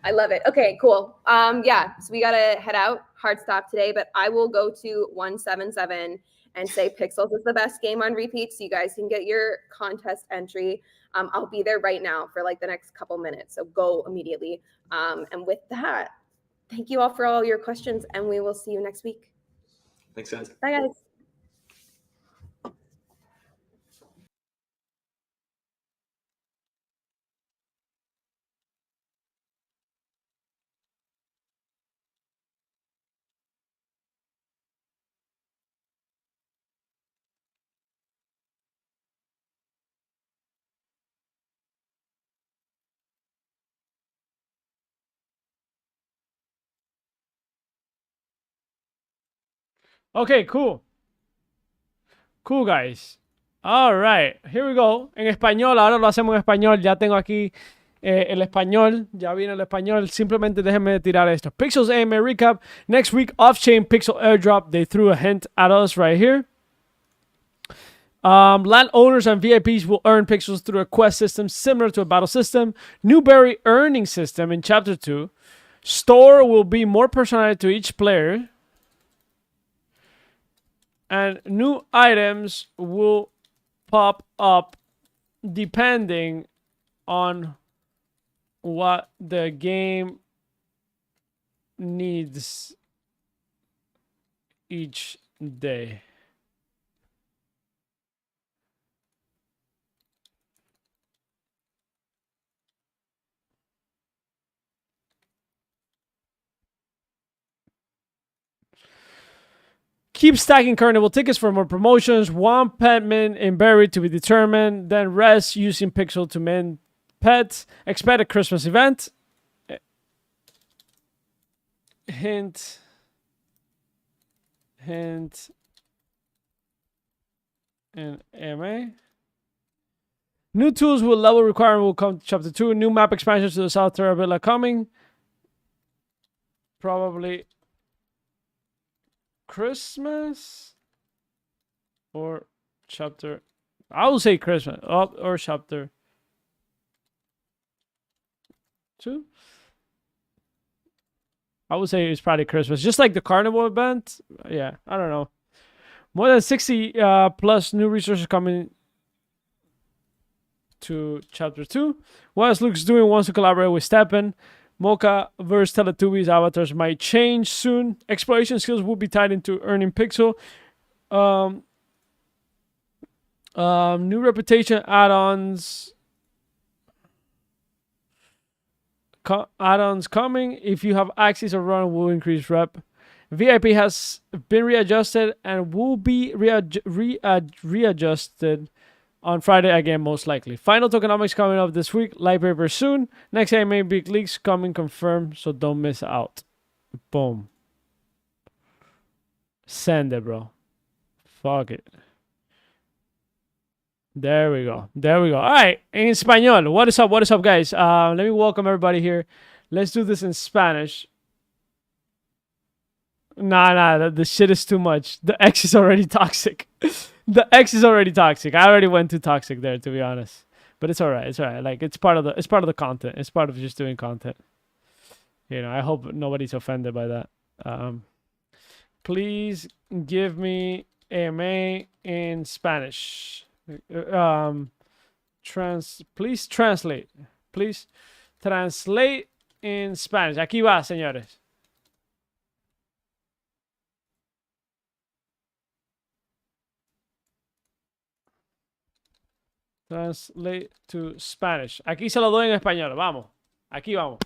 I love it. Okay, cool. Yeah, so we gotta head out. Hard stop today, but I will go to 177 and say Pixels is the best game on repeat, so you guys can get your contest entry. I'll be there right now for like the next couple minutes, so go immediately. And with that, thank you all for all your questions, and we will see you next week. Thanks, guys. Bye, guys. Okay, cool. Cool, guys. All right, here we go. En español, ahora lo hacemos en español. Ya tengo aquí el español. Ya viene el español. Simplemente déjenme tirar esto. Pixels AMA recap. Next week, off-chain pixel airdrop. They threw a hint at us right here. Landowners and VIPs will earn pixels through a quest system similar to a battle system. Newberry earning system in Chapter 2. Store will be more personalized to each player. And new items will pop up depending on what the game needs each day. Keep stacking carnival tickets for more promotions. One pet min in berry to be determined. Then rest using pixel to mint pets. Expect a Christmas event. Hint. And MA. New tools with level requirement will come to Chapter 2. New map expansions to the South Terravilla coming. Probably Christmas or chapter. I will say Christmas or chapter 2. I would say it's probably Christmas, just like the carnival event. Yeah, I don't know. More than 60 plus new resources coming to chapter 2. What is Luke's doing wants to collaborate with Steppen. Mocha versus Teletubbies avatars might change soon. Exploration skills will be tied into earning pixel. New reputation add-ons. Add-ons coming. If you have access or run, will increase rep. VIP has been readjusted and will be readjusted on Friday again, most likely. Final tokenomics coming up this week. Light paper soon. Next AMA big leaks coming confirmed, so don't miss out. Boom. Send it, bro. Fuck it. There we go. There we go. All right. En español. What is up? What is up, guys? Let me welcome everybody here. Let's do this in Spanish. Nah. The shit is too much. The X is already toxic. The X is already toxic. I already went too toxic there, to be honest. But it's alright. It's alright. Like it's part of the content. It's part of just doing content. You know, I hope nobody's offended by that. Please give me AMA in Spanish. Please translate. Please translate in Spanish. Aquí va, señores. Translate to Spanish. Aquí se lo doy en español. Vamos. Aquí vamos.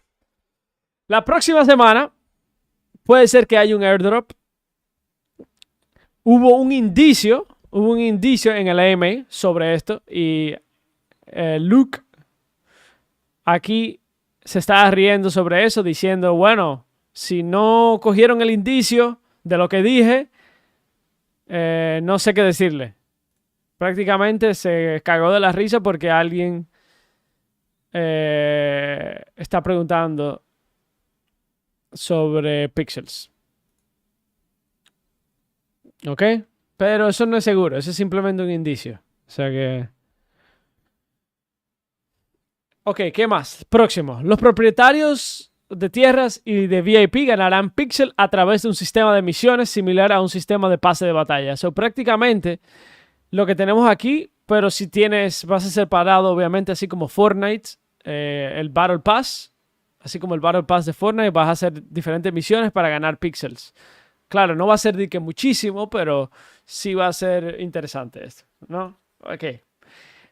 La próxima semana puede ser que haya un airdrop. Hubo un indicio en el AMA sobre esto y Luke aquí se estaba riendo sobre eso diciendo, bueno, si no cogieron el indicio de lo que dije, no sé qué decirle. Prácticamente se cagó de la risa porque alguien está preguntando sobre pixels. ¿Ok? Pero eso no es seguro, eso es simplemente un indicio. O sea que... Ok, ¿qué más? Próximo. Los propietarios de tierras y de VIP ganarán pixel a través de un sistema de misiones similar a un sistema de pase de batalla. O sea, prácticamente lo que tenemos aquí, pero si vas a ser parado obviamente así como Fortnite, el Battle Pass, así como el Battle Pass de Fortnite, vas a hacer diferentes misiones para ganar pixels. Claro, no va a ser de que muchísimo, pero sí va a ser interesante esto, ¿no? Ok.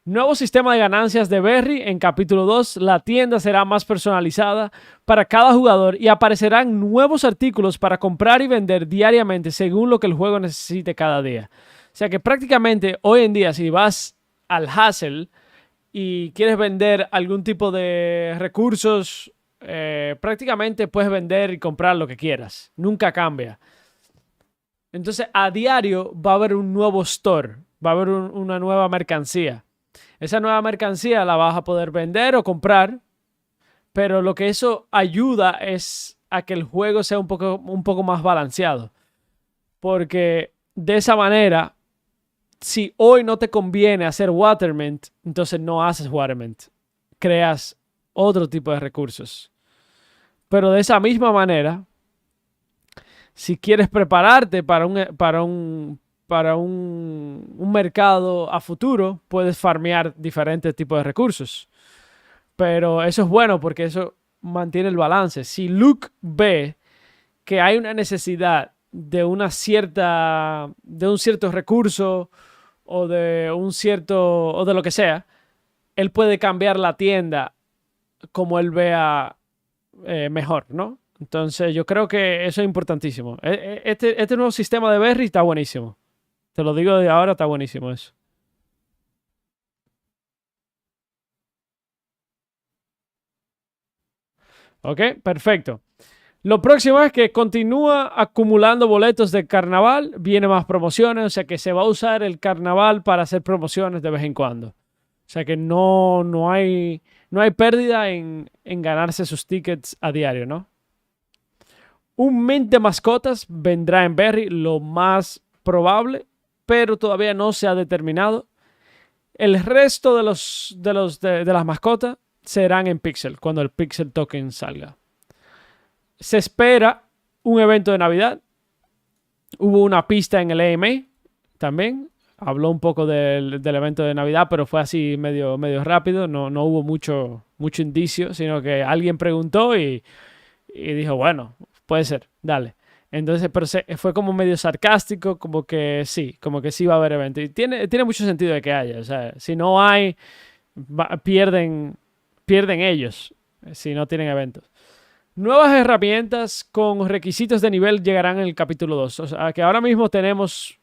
Nuevo sistema de ganancias de Berry. En capítulo 2, la tienda será más personalizada para cada jugador y aparecerán nuevos artículos para comprar y vender diariamente según lo que el juego necesite cada día. O sea que prácticamente hoy en día, si vas al Hustle y quieres vender algún tipo de recursos, prácticamente puedes vender y comprar lo que quieras. Nunca cambia. Entonces, a diario va a haber un nuevo store, va a haber una nueva mercancía. Esa nueva mercancía la vas a poder vender o comprar, pero lo que eso ayuda es a que el juego sea un poco más balanceado. Porque de esa manera, si hoy no te conviene hacer Waterment, entonces no haces Waterment. Creas otro tipo de recursos. Pero de esa misma manera, si quieres prepararte para un mercado a futuro, puedes farmear diferentes tipos de recursos. Pero eso es bueno porque eso mantiene el balance. Si Luke ve que hay una necesidad de un cierto recurso o de lo que sea, él puede cambiar la tienda como él vea mejor, ¿no? Entonces yo creo que eso es importantísimo. Este nuevo sistema de Berry está buenísimo. Te lo digo de ahora, está buenísimo eso. Ok, perfecto. Lo próximo es que continúa acumulando boletos de carnaval. Viene más promociones, o sea que se va a usar el carnaval para hacer promociones de vez en cuando. O sea que no hay pérdida en ganarse sus tickets a diario, ¿no? Un mint de mascotas vendrá en Berry, lo más probable, pero todavía no se ha determinado. El resto de las mascotas serán en Pixel, cuando el Pixel Token salga. Se espera un evento de Navidad. Hubo una pista en el AMA también. Habló un poco del evento de Navidad, pero fue así medio rápido. No hubo mucho indicio, sino que alguien preguntó y dijo, bueno, puede ser, dale. Entonces, pero fue como medio sarcástico, como que sí va a haber evento. Y tiene mucho sentido de que haya. O sea, si no hay, pierden ellos si no tienen eventos. Nuevas herramientas con requisitos de nivel llegarán en el capítulo 2. O sea, que ahora mismo tenemos,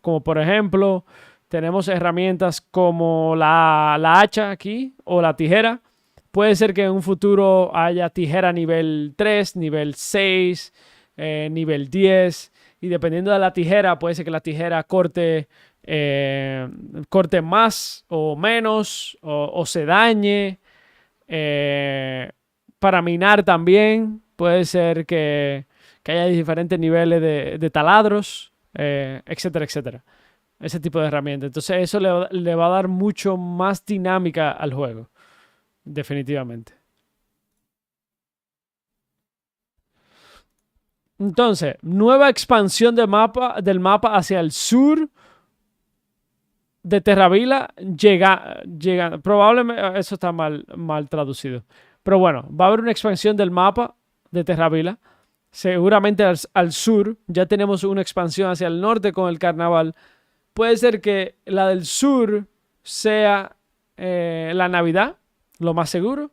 como por ejemplo, tenemos herramientas como la hacha aquí o la tijera. Puede ser que en un futuro haya tijera nivel 3, nivel 6, nivel 10. Y dependiendo de la tijera, puede ser que la tijera corte más o menos o se dañe. Para minar también puede ser que haya diferentes niveles de taladros, etcétera, etcétera. Ese tipo de herramientas. Entonces eso le va a dar mucho más dinámica al juego. Definitivamente. Entonces, nueva expansión del mapa hacia el sur de Terravila llega. Probablemente eso está mal traducido. Pero bueno, va a haber una expansión del mapa de Terravila. Seguramente al sur. Ya tenemos una expansión hacia el norte con el carnaval. Puede ser que la del sur sea la Navidad, lo más seguro.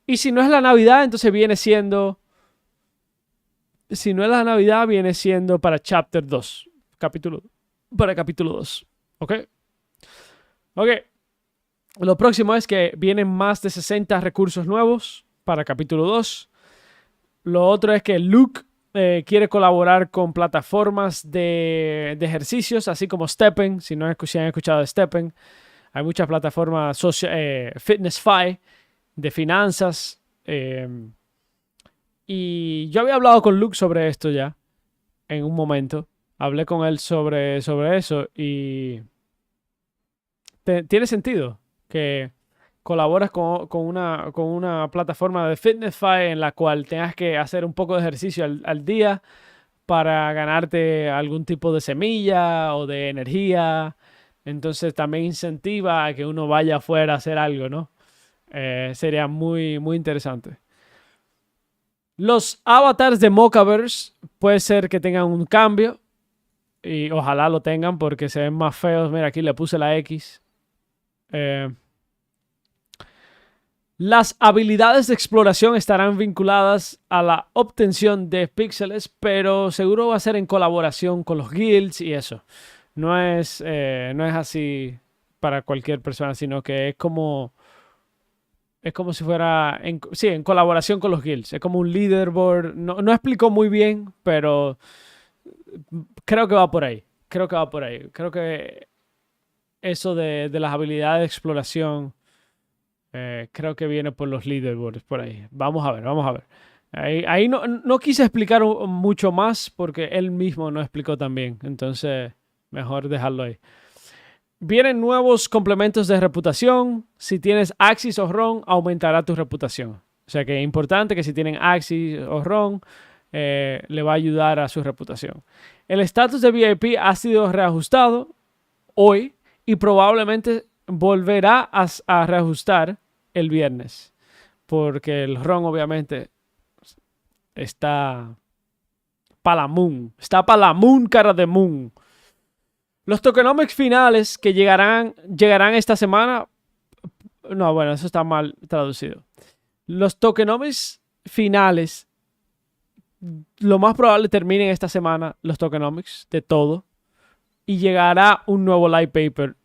Y si no es la Navidad, entonces viene siendo... Si no es la Navidad, viene siendo para Chapter 2. Para capítulo 2. ¿Ok? Ok. Lo próximo es que vienen más de 60 recursos nuevos para capítulo 2. Lo otro es que Luke quiere colaborar con plataformas de ejercicios, así como Steppen. Si no han escuchado de Steppen, hay muchas plataformas FitnessFi, de finanzas. Y yo había hablado con Luke sobre esto ya, en un momento. Hablé con él sobre eso y tiene sentido que colaboras con una plataforma de FitnessFi en la cual tengas que hacer un poco de ejercicio al día para ganarte algún tipo de semilla o de energía. Entonces también incentiva a que uno vaya afuera a hacer algo, ¿no? Sería muy, muy interesante. Los avatars de Mocaverse puede ser que tengan un cambio y ojalá lo tengan porque se ven más feos. Mira, aquí le puse la X. Las habilidades de exploración estarán vinculadas a la obtención de píxeles, pero seguro va a ser en colaboración con los guilds y eso. No es así para cualquier persona, sino que es como si fuera en colaboración con los guilds. Es como un leaderboard. No explicó muy bien, pero creo que va por ahí. Creo que eso de las habilidades de exploración creo que viene por los leaderboards por ahí. Vamos a ver. Ahí no quise explicar mucho más porque él mismo no explicó tan bien. Entonces, mejor dejarlo ahí. Vienen nuevos complementos de reputación. Si tienes Axis o Ron, aumentará tu reputación. O sea que es importante que si tienen Axis o Ron, le va a ayudar a su reputación. El estatus de VIP ha sido reajustado hoy y probablemente volverá a reajustar el viernes. Porque el Ron obviamente está para la moon. Está para la moon, cara de moon. Los tokenomics finales que llegarán esta semana. No, bueno, eso está mal traducido. Los tokenomics finales, lo más probable terminen esta semana, los tokenomics de todo. Y llegará un nuevo light paper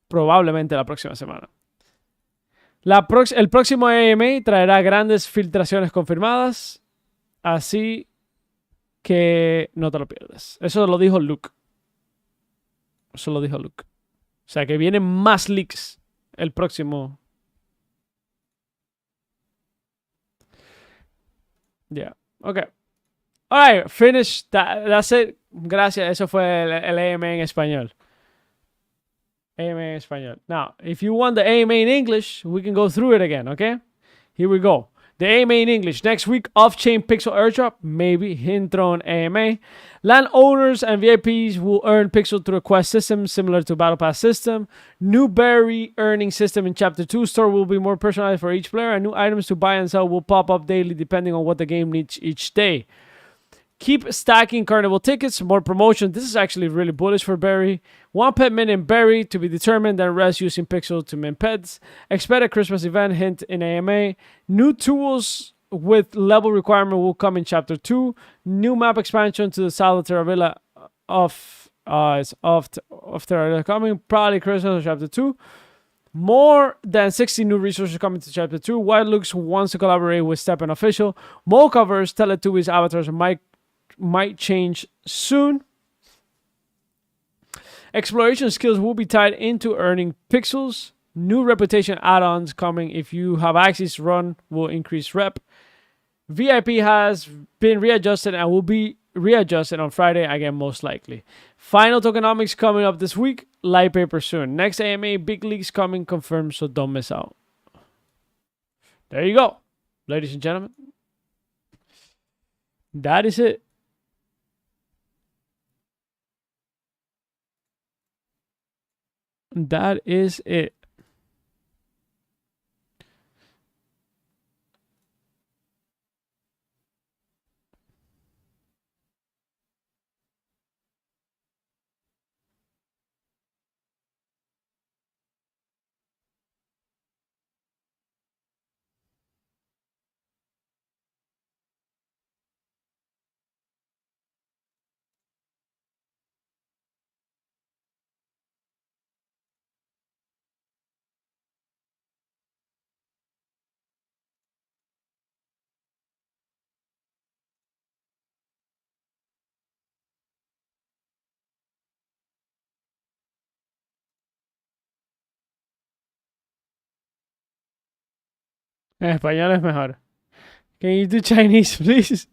probablemente la próxima semana. El próximo AMA traerá grandes filtraciones confirmadas. Así que no te lo pierdas. Eso lo dijo Luke. O sea que vienen más leaks el próximo. Yeah. Ok. Alright, finish. That's it. Gracias. Eso fue el AMA en español. AMA en español. Now, if you want the AMA in English, we can go through it again, okay? Here we go. The AMA in English. Next week, off-chain pixel airdrop. Maybe Hintron AMA. Landowners and VIPs will earn pixel through a quest system similar to Battle Pass system. New berry earning system in Chapter 2. Store will be more personalized for each player. And new items to buy and sell will pop up daily depending on what the game needs each day. Keep stacking carnival tickets, more promotion. This is actually really bullish for Barry. One pet mint in Barry to be determined, then rest using Pixel to mint pets. Expect a Christmas event, hint in AMA. New tools with level requirement will come in Chapter 2. New map expansion to the South of Terravilla of Terravilla coming. Probably Christmas Chapter 2. More than 60 new resources coming to Chapter 2. Wild Looks wants to collaborate with Step Official. More covers, Teletubbies avatars might change soon. Exploration skills will be tied into earning pixels. New reputation add-ons coming. If you have access, run will increase rep. VIP has been readjusted and will be readjusted on Friday again, most likely. Final tokenomics coming up this week. Light paper soon. Next AMA big leagues coming confirmed, so don't miss out. There you go, ladies and gentlemen. That is it. That is it. En español es mejor. Can you do Chinese, please?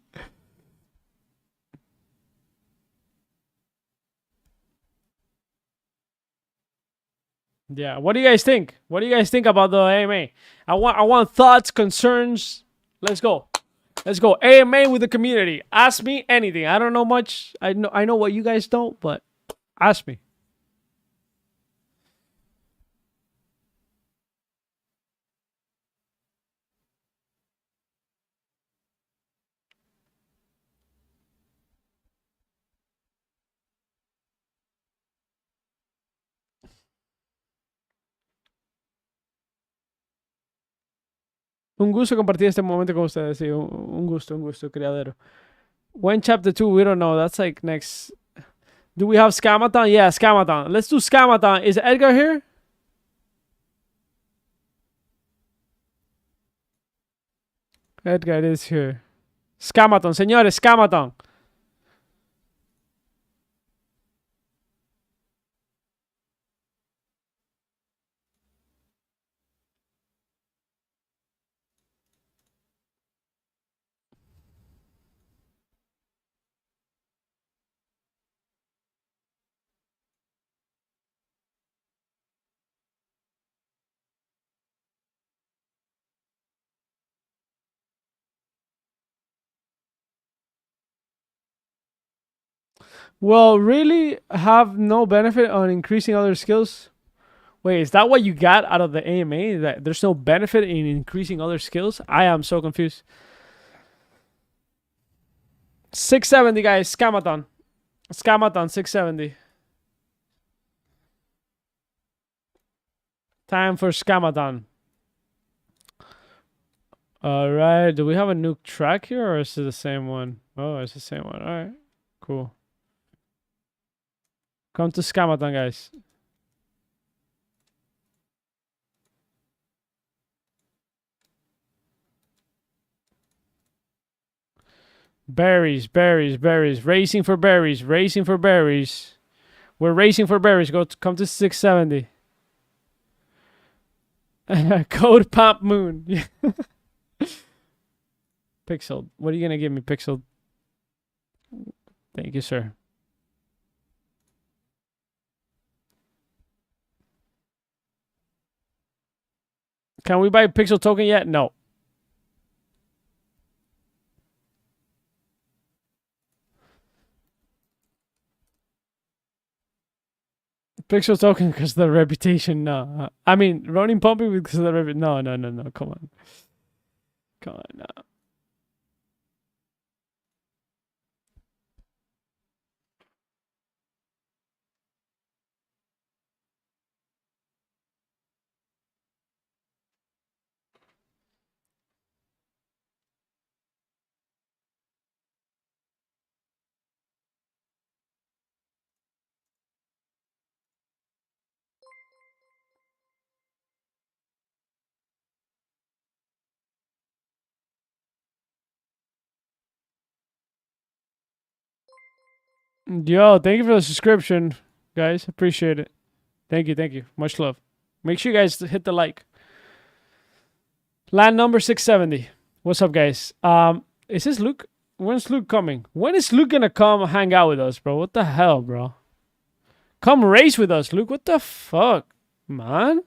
Yeah. What do you guys think? What do you guys think about the AMA? I want thoughts, concerns. Let's go. Let's go. AMA with the community. Ask me anything. I don't know much. I know what you guys don't, but ask me. Un gusto compartir este momento con ustedes. Sí, un gusto, criadero. When Chapter 2, we don't know. That's like next. Do we have Scamathon? Yeah, Scamathon. Let's do Scamathon. Is Edgar here? Edgar is here. Scamathon, señores, Scamathon. Well, really have no benefit on increasing other skills. Wait, is that what you got out of the AMA? That there's no benefit in increasing other skills? I am so confused. 670, guys. Scamathon. Scamathon, 670. Time for Scamathon. Alright, do we have a new track here or is it the same one? Oh, it's the same one. Alright, cool. Come to Scamathon, guys. Berries, berries, berries. Racing for berries, racing for berries. We're racing for berries. Come to 670. Code Pop Moon. Pixel. What are you going to give me, Pixel? Thank you, sir. Can we buy a Pixel token yet? No. Pixel token because of the reputation. No. I mean, running pumping because of the reputation. No. Come on. Come on. No. Yo, thank you for the subscription, guys. Appreciate it. Thank you. Much love. Make sure you guys hit the like. Land number 670. What's up, guys? Is this Luke? When's Luke coming? When is Luke gonna come hang out with us, bro? What the hell, bro? Come race with us, Luke. What the fuck, man?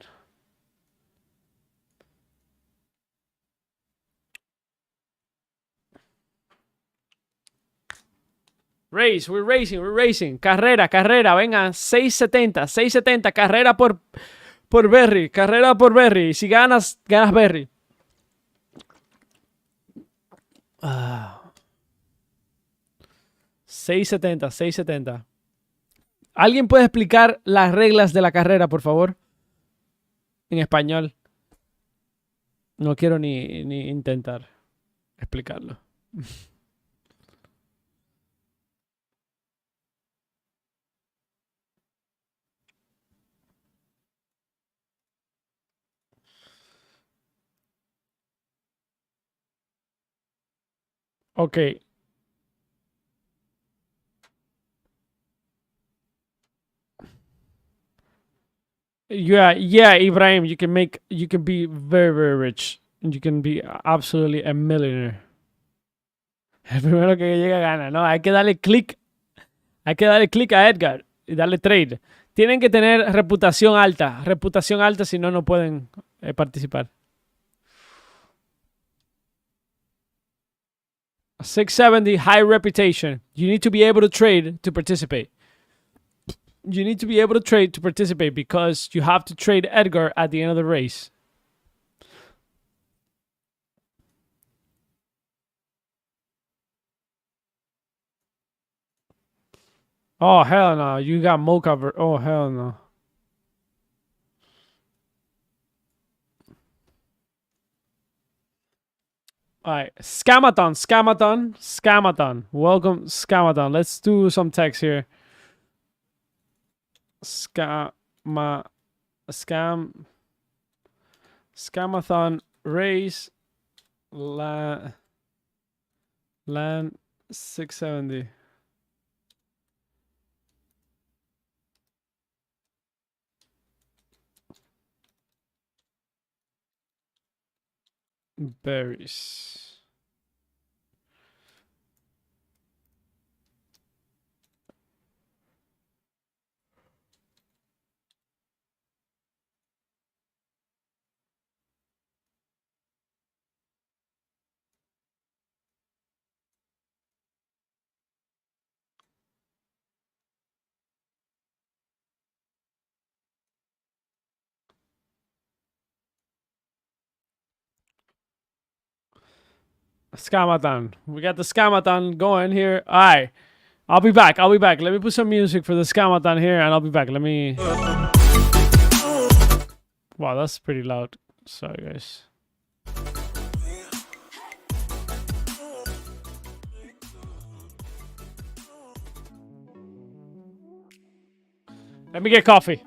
We're racing. Carrera, venga, 670, carrera por Berry, Si ganas Berry. 670. ¿Alguien puede explicar las reglas de la carrera, por favor? En español. No quiero ni intentar explicarlo. Okay. Yeah, Ibrahim, you can be very, very rich. You can be absolutely a millionaire. El primero que llega gana, ¿no? Hay que darle click a Edgar y darle trade. Tienen que tener reputación alta, si no, no pueden participar. 670, high reputation. You need to be able to trade to participate. Because you have to trade Edgar at the end of the race. Oh, hell no. You got Mocha. Oh, hell no. Alright, Scamathon. Welcome, Scamathon. Let's do some text here. Scamathon race land 670. Berries. Scamathon. We got the Scamathon going here. All right. I'll be back. Let me put some music for the Scamathon here, and I'll be back. Wow, that's pretty loud. Sorry, guys. Let me get coffee.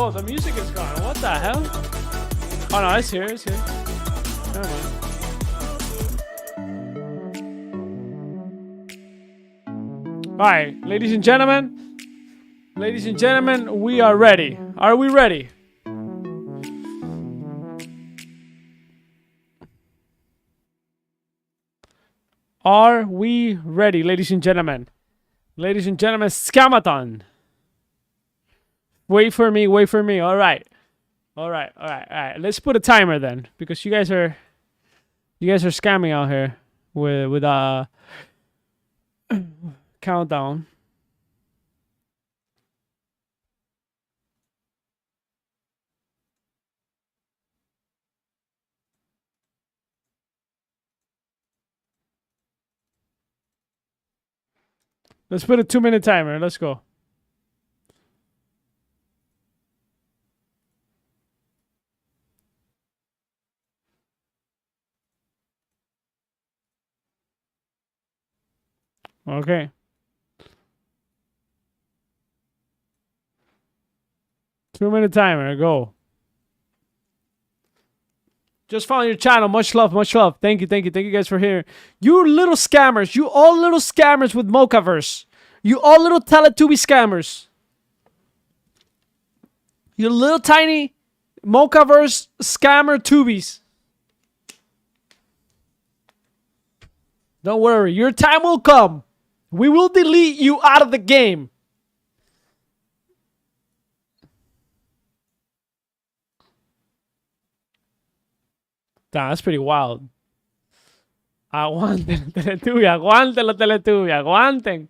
Oh, the music is gone. What the hell? Oh no, it's here. It's here. Never mind. All right, ladies and gentlemen. Ladies and gentlemen, we are ready. Are we ready? Are we ready, ladies and gentlemen? Ladies and gentlemen, Scamathon. Wait for me, wait for me. All right. All right, all right, all right. Let's put a timer then, because you guys are scamming out here with countdown. Let's put a 2-minute timer. Let's go. Okay. 2-minute timer. Go. Just follow your channel. Much love, much love. Thank you, thank you, thank you guys for here. You little scammers. You all little scammers with Mochaverse. You all little Teletubby scammers. You little tiny Mochaverse scammer tubies. Don't worry. Your time will come. We will delete you out of the game. Damn, that's pretty wild. Aguanten, Teletubby. Aguanten los Teletubby. Aguanten.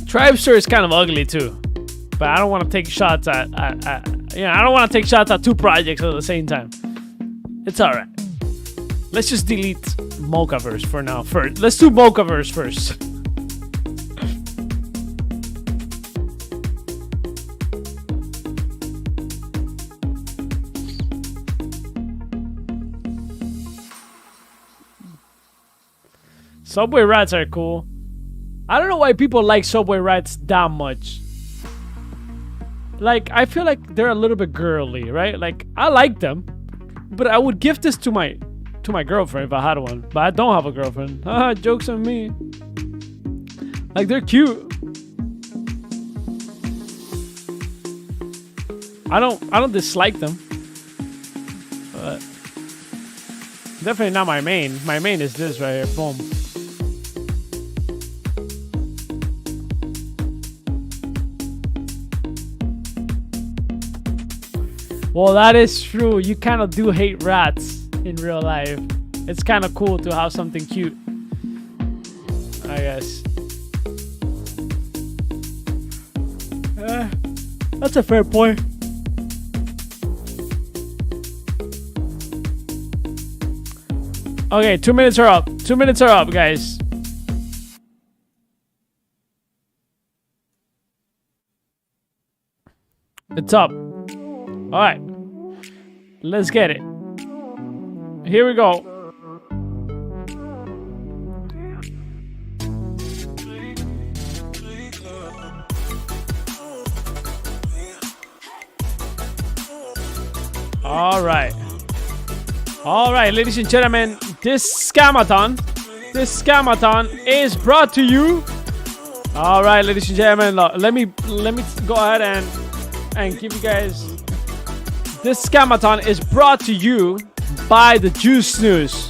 Tribester is kind of ugly too, but I don't want to take shots at I don't want to take shots at 2 projects at the same time. It's all right. Let's just delete Mochaverse for now. First, let's do Mochaverse first. Subway rats are cool. I don't know why people like Subway rats that much. Like, I feel like they're a little bit girly, right? Like, I like them, but I would give this to my girlfriend if I had one. But I don't have a girlfriend. Haha, jokes on me. Like, they're cute. I don't dislike them. But definitely not my main. My main is this right here. Boom. Well, that is true. You kind of do hate rats in real life. It's kind of cool to have something cute, I guess. That's a fair point. Okay, 2 minutes are up. 2 minutes are up, guys. It's up. All right, let's get it. Here we go. All right, ladies and gentlemen, this scamathon is brought to you. All right, ladies and gentlemen, let me go ahead and give you guys. This scamathon is brought to you by the Juice Snooze.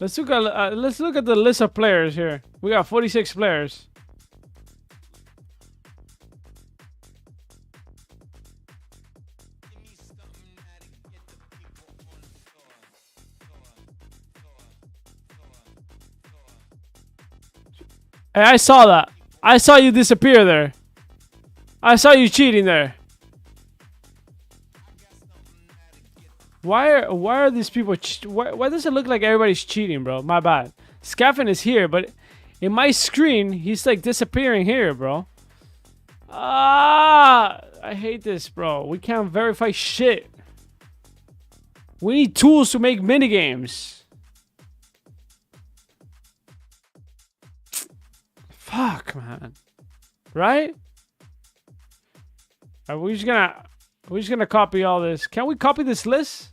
Let's look at the list of players here. We got 46 players. Hey, I saw that. I saw you disappear there. I saw you cheating there. Why are these people? Why does it look like everybody's cheating, bro? My bad. Scaffin is here, but in my screen, he's like disappearing here, bro. Ah, I hate this, bro. We can't verify shit. We need tools to make minigames. Fuck, man. Right? Are we just gonna copy all this? Can we copy this list?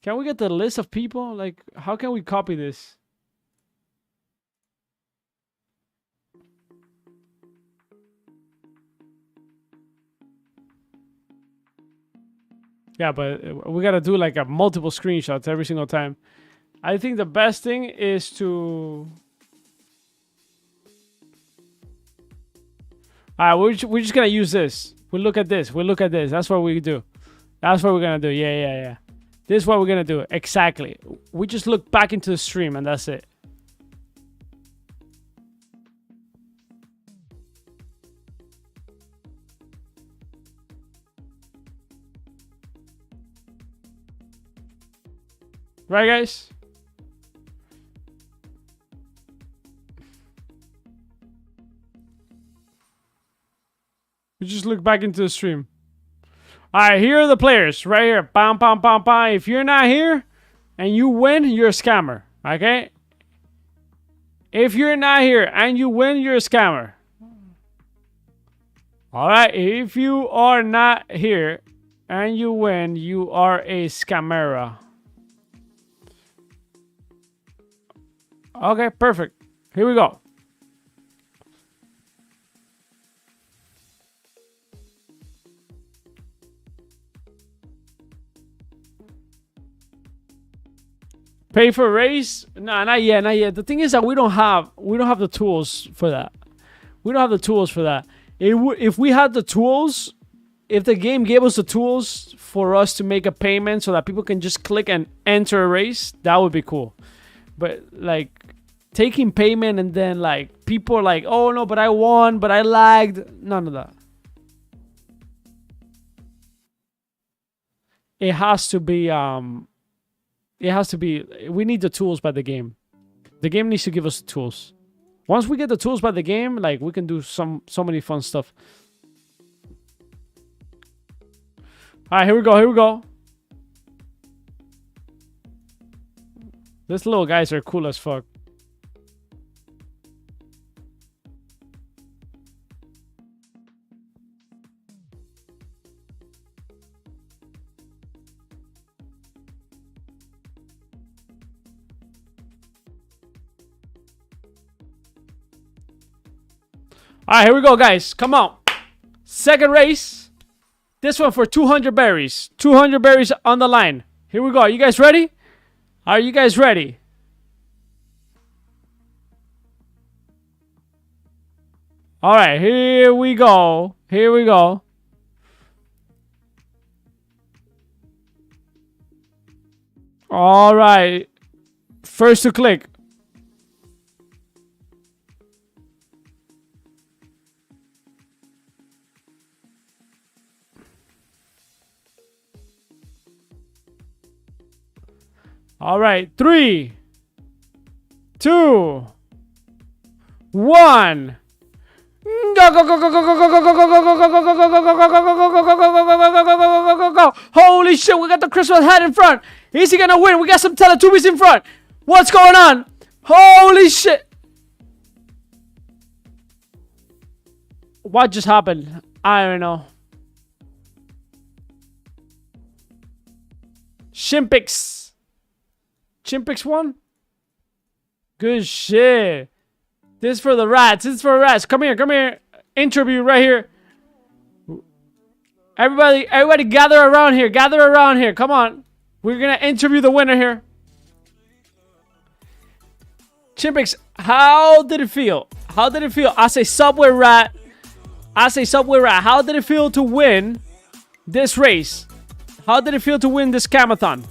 Can we get the list of people? Like, how can we copy this? Yeah, but we gotta do like a multiple screenshots every single time. I think the best thing is to... Alright, we're just gonna use this. We'll look at this. We'll look at this. That's what we do. That's what we're gonna do. Yeah. This is what we're gonna do. Exactly. We just look back into the stream and that's it. Right, guys? We just look back into the stream. Alright, here are the players. Right here. Bam, bam, bam, bam. If you're not here and you win, you're a scammer. Okay? If you're not here and you win, you're a scammer. Alright, if you are not here and you win, you are a scamera. Okay, perfect. Here we go. Pay for a raise? No, not yet, not yet. The thing is that we don't have the tools for that. We don't have the tools for that. If we had the tools, if the game gave us the tools for us to make a payment so that people can just click and enter a race, that would be cool. But like taking payment and then like people are like, oh no, but I won, but I lagged. None of that. It has to be we need the tools by the game. The game needs to give us the tools. Once we get the tools by the game, like we can do so many fun stuff. Alright, here we go. These little guys are cool as fuck. Alright, here we go, guys. Come on. Second race. This one for 200 berries. 200 berries on the line. Here we go. Are you guys ready? Are you guys ready? Alright, here we go. Here we go. Alright. First to click. All right, 3, 2, 1. Go, go, go, go, go, go, go, go, go, go, go, go, go, go, go, go, go. Holy shit, we got the Christmas hat in front. Is he gonna win? We got some Teletubbies in front. What's going on? Holy shit. What just happened? I don't know. Chimpix won? Good shit. This is for the rats. This is for rats. Come here. Interview right here. Everybody gather around here. Come on. We're gonna interview the winner here. Chimpix, how did it feel? How did it feel as a subway rat? As a subway rat, how did it feel to win this race? How did it feel to win this scamathon?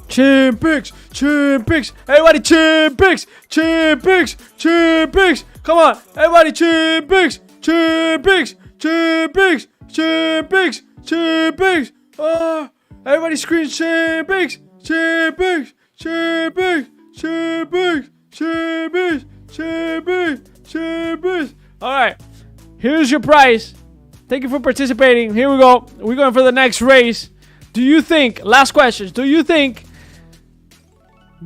Chimpix, Chimpix, everybody, Chimpix, Chimpix, Chimpix. Come on, everybody, Chimpix, Chimpix, Chimpix, Chimpix, Chimpix. Everybody scream Sandbox, Sandbox, Sandbox, Sandbox, Sandbox, Sandbox, Sandbox. All right, here's your prize. Thank you for participating. Here we go. We're going for the next race. Do you think, last questions, do you think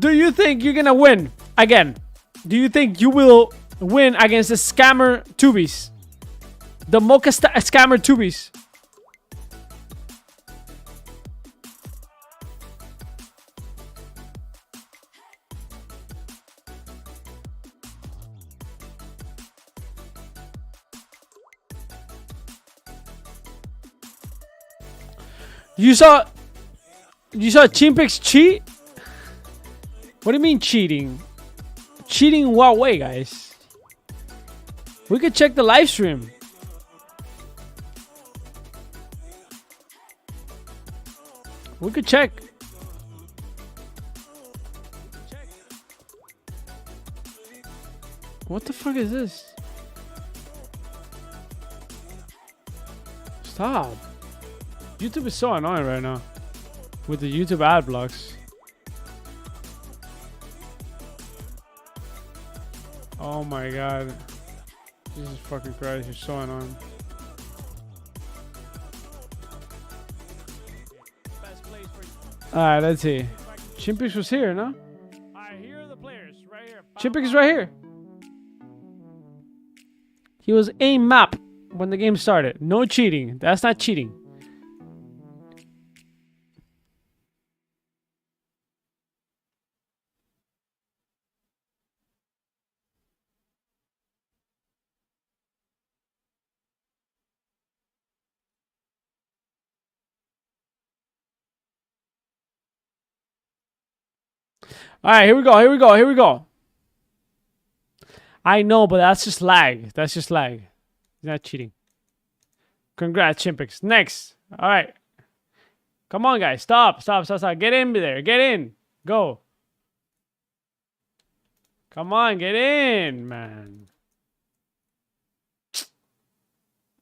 you're gonna win again? Do you think you will win against the scammer tubies? The mocha scammer tubies? You saw Chimpix cheat? What do you mean cheating? Cheating in what way, guys? We could check the live stream. We could check. What the fuck is this? Stop. YouTube is so annoying right now with the YouTube ad blocks. Oh my god. Jesus fucking Christ, you're so annoying. Alright, let's see. Chimpix was here, no? Alright, here are the players, right here. Chimpix is right here. He was aim map when the game started. No cheating. That's not cheating. All right, here we go. Here we go. Here we go. I know, but that's just lag. That's just lag. He's not cheating. Congrats, Chimpix. Next. All right. Come on, guys. Stop. Stop. Stop. Stop. Get in there. Get in. Go. Come on. Get in, man.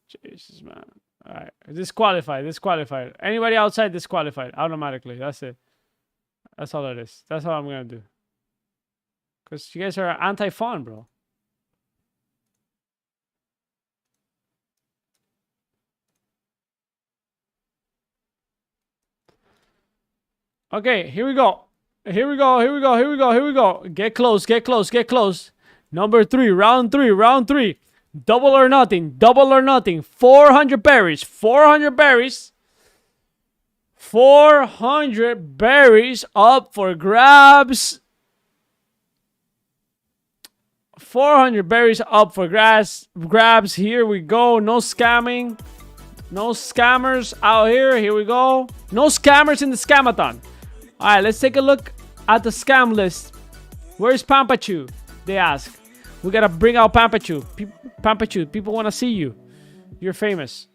Jesus, man. All right. Disqualified. Disqualified. Anybody outside disqualified automatically. That's it. That's all it is. That's all I'm going to do. Because you guys are anti-fun, bro. Okay, here we go. Here we go. Here we go. Here we go. Here we go. Get close. Get close. Get close. Number 3. Round 3. Round 3. Double or nothing. Double or nothing. 400 berries. 400 berries. 400 berries up for grabs. 400 berries up for grabs. Here we go. No scamming. No scammers out here. Here we go. No scammers in the scamathon. All right, let's take a look at the scam list. Where's Pampachu? They ask. We got to bring out Pampachu. Pampachu, people want to see you. You're famous.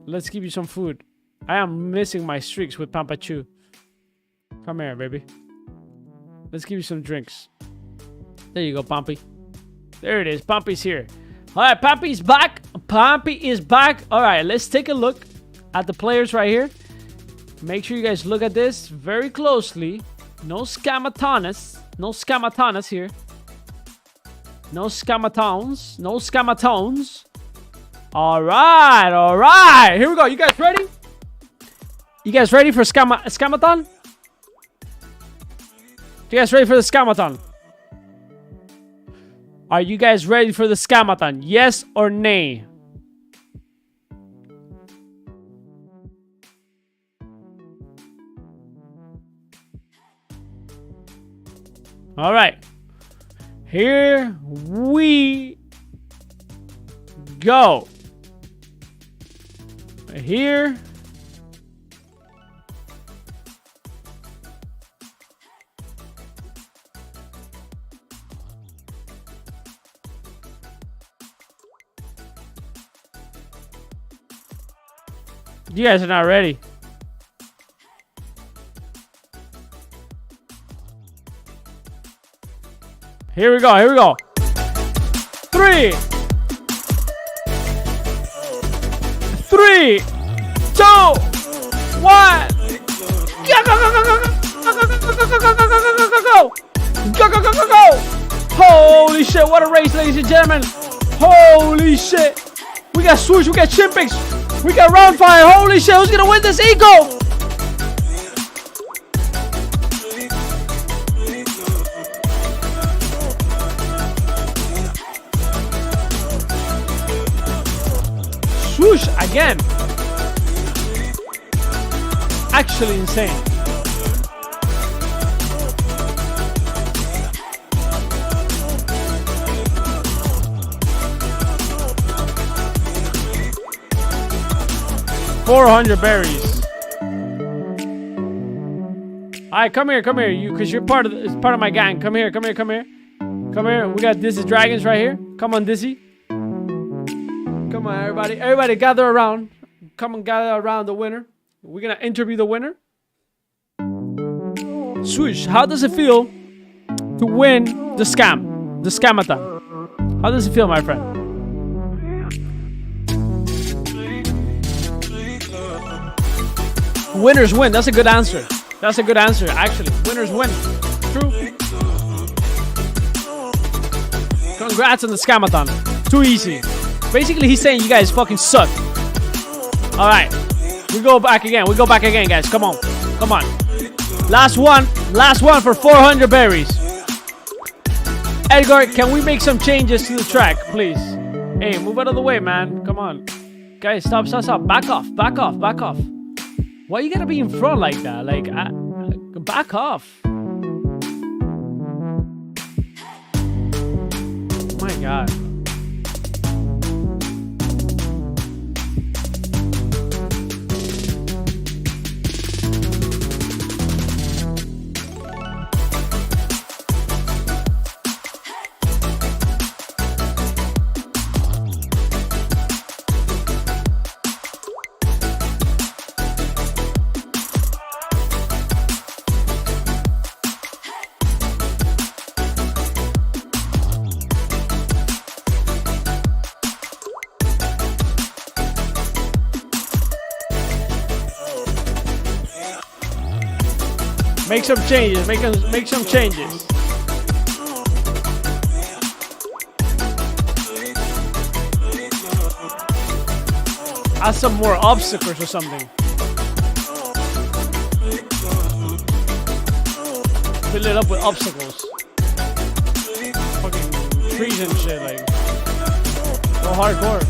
Let's give you some food. I am missing my streaks with Pampachu. Come here, baby. Let's give you some drinks. There you go, Pampy. There it is. Pampy's here. All right, Pampy's back. Pampy is back. All right, let's take a look at the players right here. Make sure you guys look at this very closely. No scamatons. No scamatons here. No scamatons. No scamatons. All right, all right. Here we go. You guys ready? You guys ready for scamathon? You guys ready for the scamathon? Are you guys ready for the scamathon? Yes or nay? All right. Here we go. Here You guys are not ready. Here we go. Here we go. 3, 3, 2, 1. Go, go, go, go, go, go, go, go, go, go, go, go, go, go, go, go, go, go. Holy shit, what a race, ladies and gentlemen. Holy shit. We got swoosh, we got chimpings, we got round fire. Holy shit, who's gonna win this eco? Swoosh again. Actually insane. $400 berries. Alright, come here, you, cause you're part of my gang. Come here. Come here. We got Dizzy Dragons right here. Come on, Dizzy. Come on, everybody. Everybody gather around. Come and gather around the winner. We're gonna interview the winner. Swoosh, how does it feel to win the scamathon? How does it feel, my friend? Winners win. That's a good answer. That's a good answer, actually. Winners win. True. Congrats on the scamathon. Too easy. Basically, he's saying you guys fucking suck. All right. We go back again, guys. Come on. Last one for 400 berries. Edgar, can we make some changes to the track, please? Hey, move out of the way, man. Come on. Guys, stop. Back off. Why you gotta be in front like that? Like, back off. Oh my God. Make some changes. Make some changes. Add some more obstacles or something. Fill it up with obstacles. Fucking trees and shit, like. Go hardcore.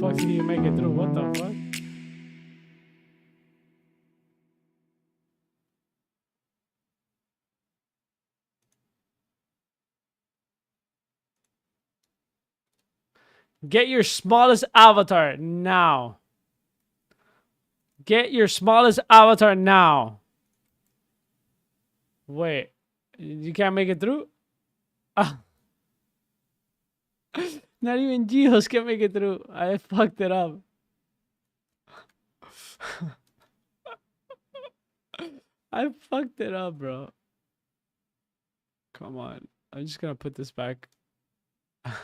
Fuck did you make it through? What the fuck? Get your smallest avatar now. Get your smallest avatar now. Wait, you can't make it through? Not even Geos can make it through. I fucked it up. I fucked it up, bro. Come on. I'm just gonna put this back. I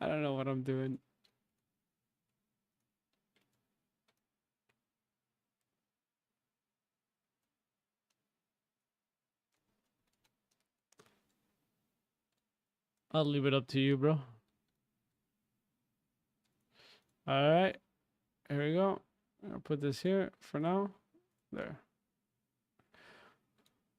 don't know what I'm doing. I'll leave it up to you, bro. All right. Here we go. I'll put this here for now. There.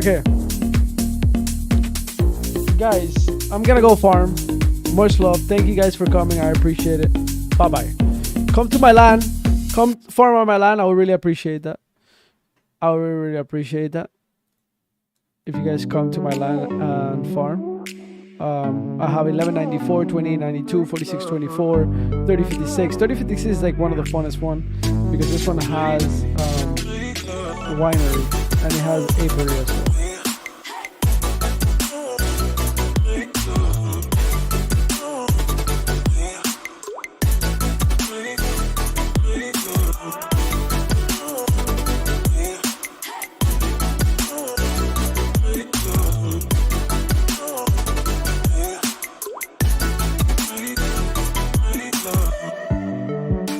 Okay. Guys, I'm gonna go farm. Much love. Thank you guys for coming. I appreciate it. Bye bye. Come to my land. Come farm on my land. I would really appreciate that. I would really appreciate that. If you guys come to my land and farm. I have 1194, 2892, 4624, 3056. 3056 is like one of the funnest one because this one has winery and it has apiary as well.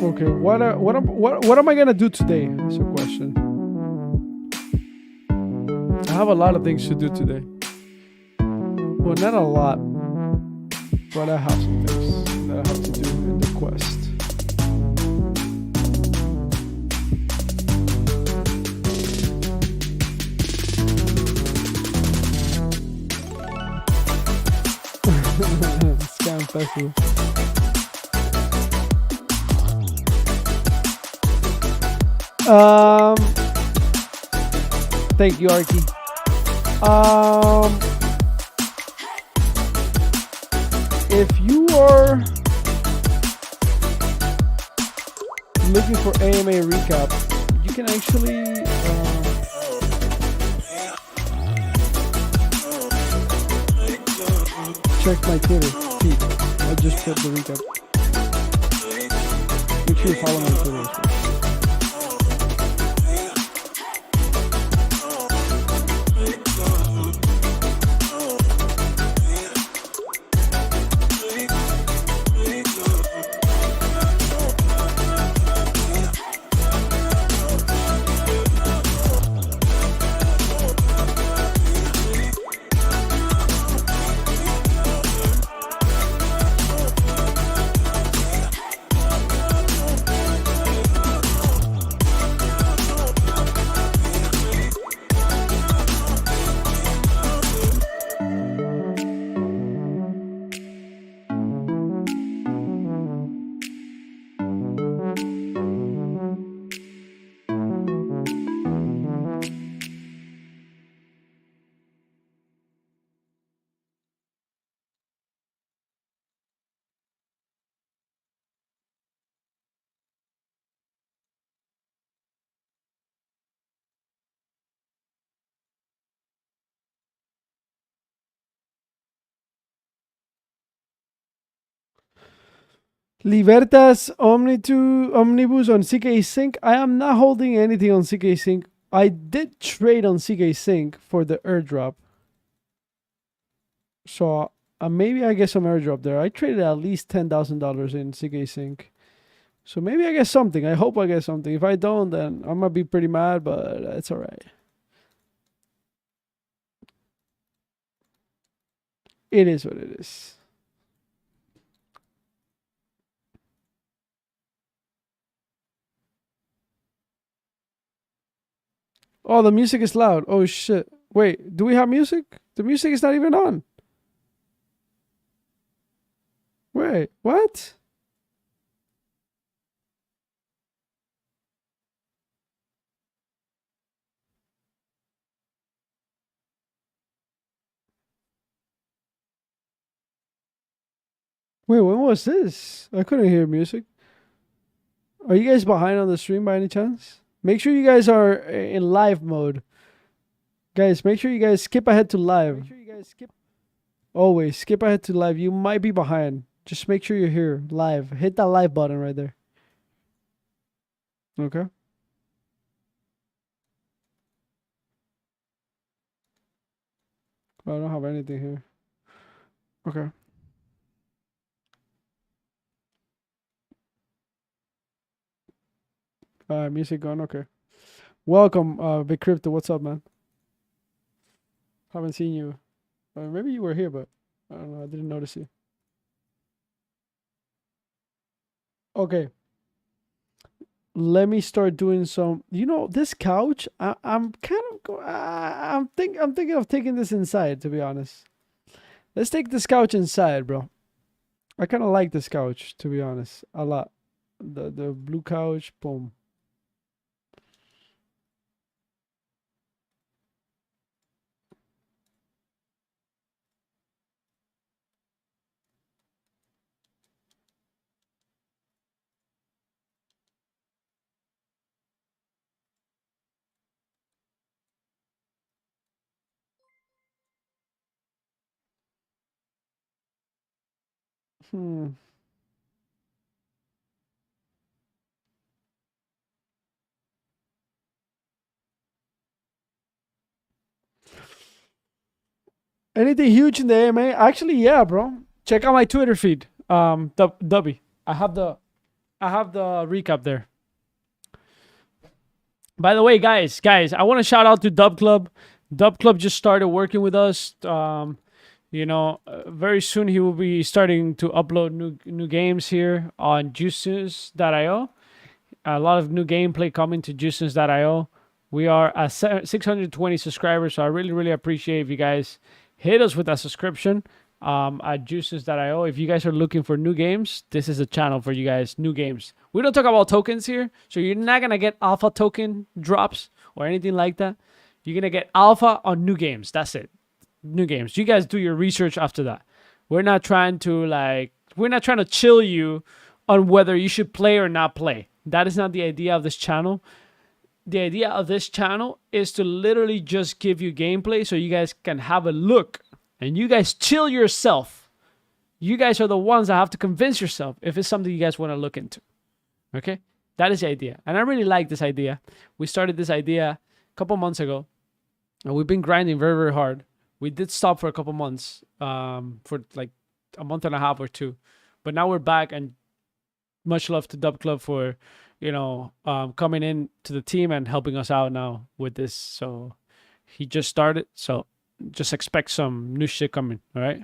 Okay, what am I gonna do today? Is a question. I have a lot of things to do today. Well, not a lot, but I have some things that I have to do in the quest. Scam festival. Thank you, Arky. If you are looking for AMA recap, you can actually check my Twitter feed. I just put the recap. Make sure you follow my Twitter as well. Libertas Omnibus on CK Sync. I am not holding anything on CK Sync. I did trade on CK Sync for the airdrop. So maybe I get some airdrop there. I traded at least $10,000 in CK Sync. So maybe I get something. I hope I get something. If I don't, then I'm going to be pretty mad, but it's all right. It is what it is. Oh, the music is loud. Oh, shit. Wait, do we have music? The music is not even on. Wait, what? Wait, when was this? I couldn't hear music. Are you guys behind on the stream by any chance? Make sure you guys are in live mode. Guys, make sure you guys skip ahead to live. Always skip ahead to live. You might be behind. Just make sure you're here live. Hit that live button right there. Okay. I don't have anything here. Okay. Music gone. Okay. Welcome, Big Crypto. What's up, man? Haven't seen you. Maybe you were here, but I don't know. I didn't notice you. Okay. let me start doing some. You know, this couch. I'm kind of. I'm thinking of taking this inside. To be honest, let's take this couch inside, bro. I kind of like this couch. To be honest, a lot. The blue couch. Boom. Hmm. Anything huge in the AMA? Actually, yeah, bro. Check out my Twitter feed. Dubby. I have the recap there. By the way, guys, I want to shout out to Dub Club. Dub Club just started working with us. Very soon he will be starting to upload new games here on juices.io. A lot of new gameplay coming to juices.io. We are at 620 subscribers, so I really, really appreciate if you guys hit us with a subscription at juices.io. If you guys are looking for new games, this is a channel for you guys, new games. We don't talk about tokens here, so you're not going to get alpha token drops or anything like that. You're going to get alpha on new games. That's it. New games. You guys do your research after that. We're not trying to chill you on whether you should play or not play. That is not the idea of this channel. The idea of this channel is to literally just give you gameplay so you guys can have a look and you guys chill yourself. You guys are the ones that have to convince yourself if it's something you guys want to look into. Okay? That is the idea. And I really like this idea. We started this idea a couple months ago and we've been grinding very, very hard. We did stop for a couple months, for like a month and a half or two. But now we're back, and much love to Dub Club for, coming in to the team and helping us out now with this. So he just started, so just expect some new shit coming, all right?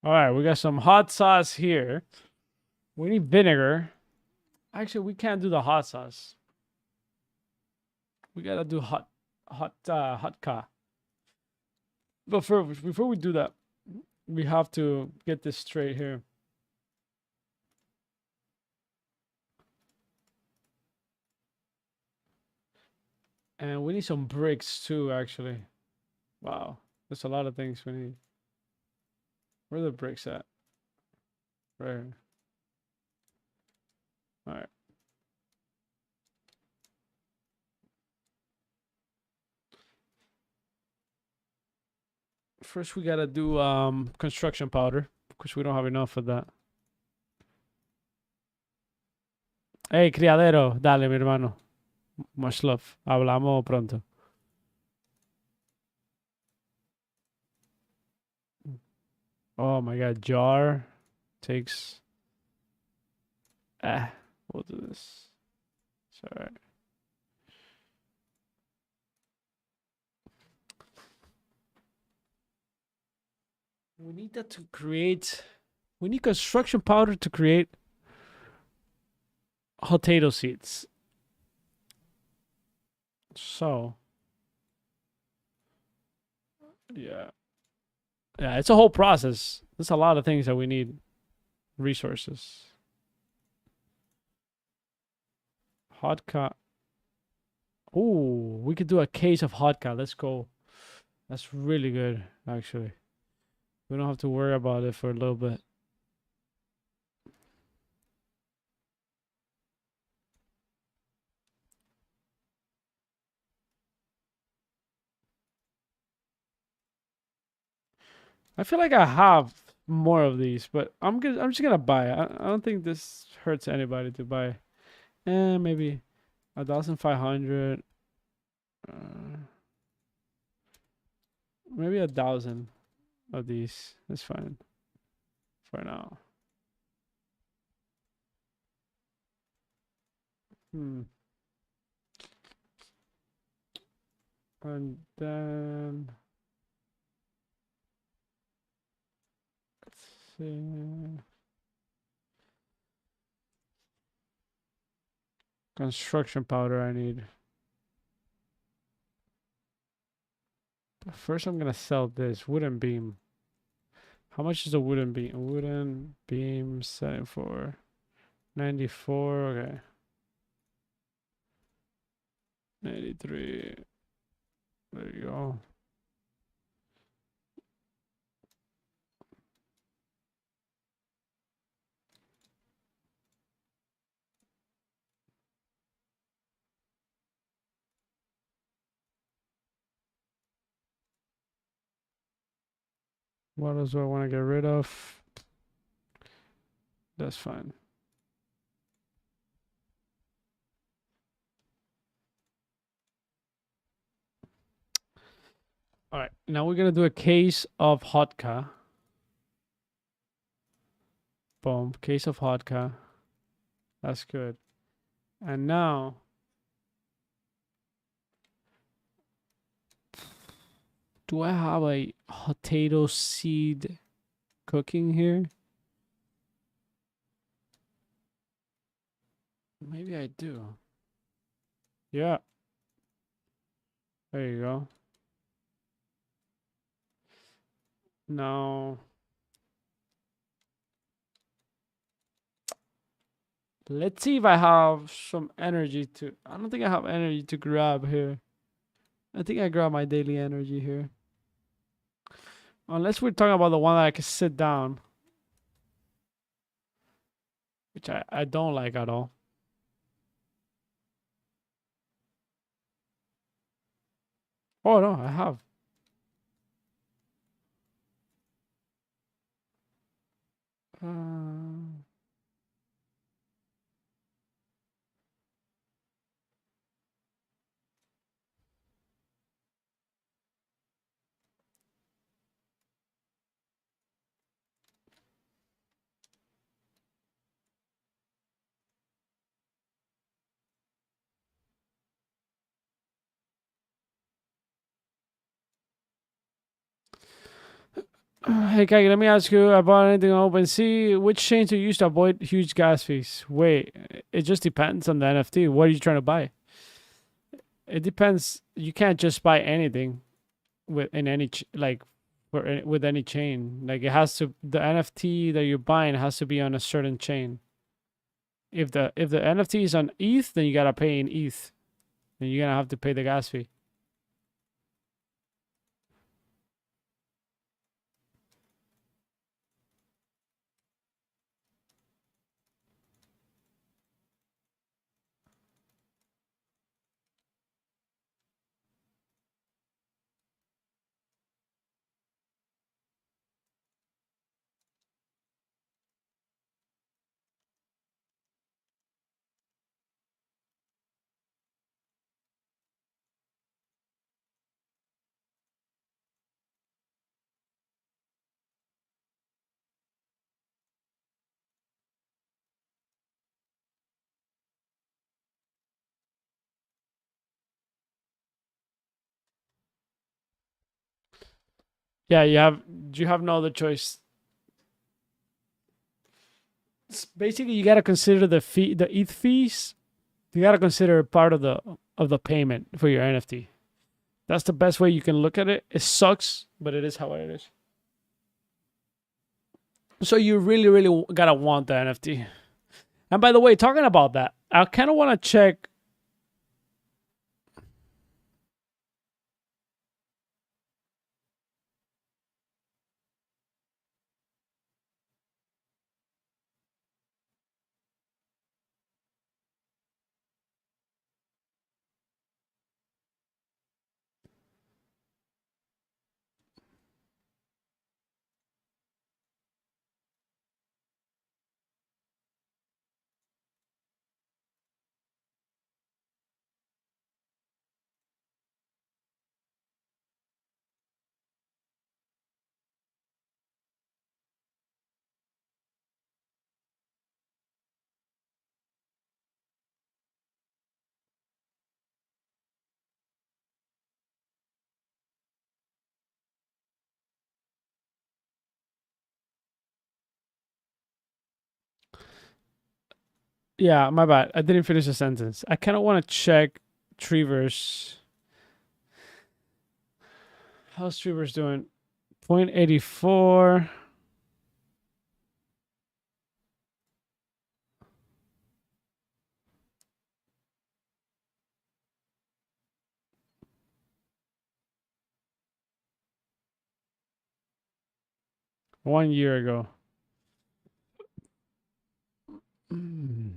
All right, we got some hot sauce here. We need vinegar. Actually, we can't do the hot sauce. We gotta do hot car. But before we do that, we have to get this straight here. And we need some bricks too, actually. Wow, there's a lot of things we need. Where are the bricks at? Right here. All right. First, we gotta do construction powder because we don't have enough of that. Hey, criadero, dale, mi hermano. Much love. Hablamos pronto. Oh my god, jar takes. We'll do this. Sorry. We need that to create. We need construction powder to create potato seeds. So. Yeah. Yeah, it's a whole process. There's a lot of things that we need. Resources. Vodka. Oh, we could do a case of vodka. Let's go. That's really good, actually. We don't have to worry about it for a little bit. I feel like I have more of these, but I'm just gonna buy it. I don't think this hurts anybody to buy. Maybe 1,500. Maybe 1,000 of these. That's fine for now. And then let's see. Construction powder I need. But first I'm gonna sell this wooden beam. How much is a wooden beam? A wooden beam selling for 94. Okay. 93. There you go. What else do I want to get rid of? That's fine. All right, now we're gonna do a case of vodka. Boom, case of vodka. That's good. And now, do I have a potato seed cooking here? Maybe I do. Yeah. There you go. Now, let's see if I have some energy to. I don't think I have energy to grab here. I think I grab my daily energy here. Unless we're talking about the one that I can sit down. Which I don't like at all. Oh no, I have. Uh, Hey, Kagi, let me ask you about anything on OpenSea. Which chains do you use to avoid huge gas fees? Wait, it just depends on the NFT. What are you trying to buy? It depends. You can't just buy anything with in any with any chain. Like it has to the NFT that you're buying has to be on a certain chain. If the NFT is on ETH, then you gotta pay in ETH. Then you're gonna have to pay the gas fee. Yeah, you have no other choice. Basically you gotta consider the ETH fees. You gotta consider part of the payment for your NFT. That's the best way you can look at it. It sucks, but it is how it is. So you really gotta want the NFT. And by the way, talking about that, I kind of want to check. Yeah, my bad. I didn't finish the sentence. I kind of want to check Treeverse. How's Treeverse doing? 0.84. One year ago. Mm.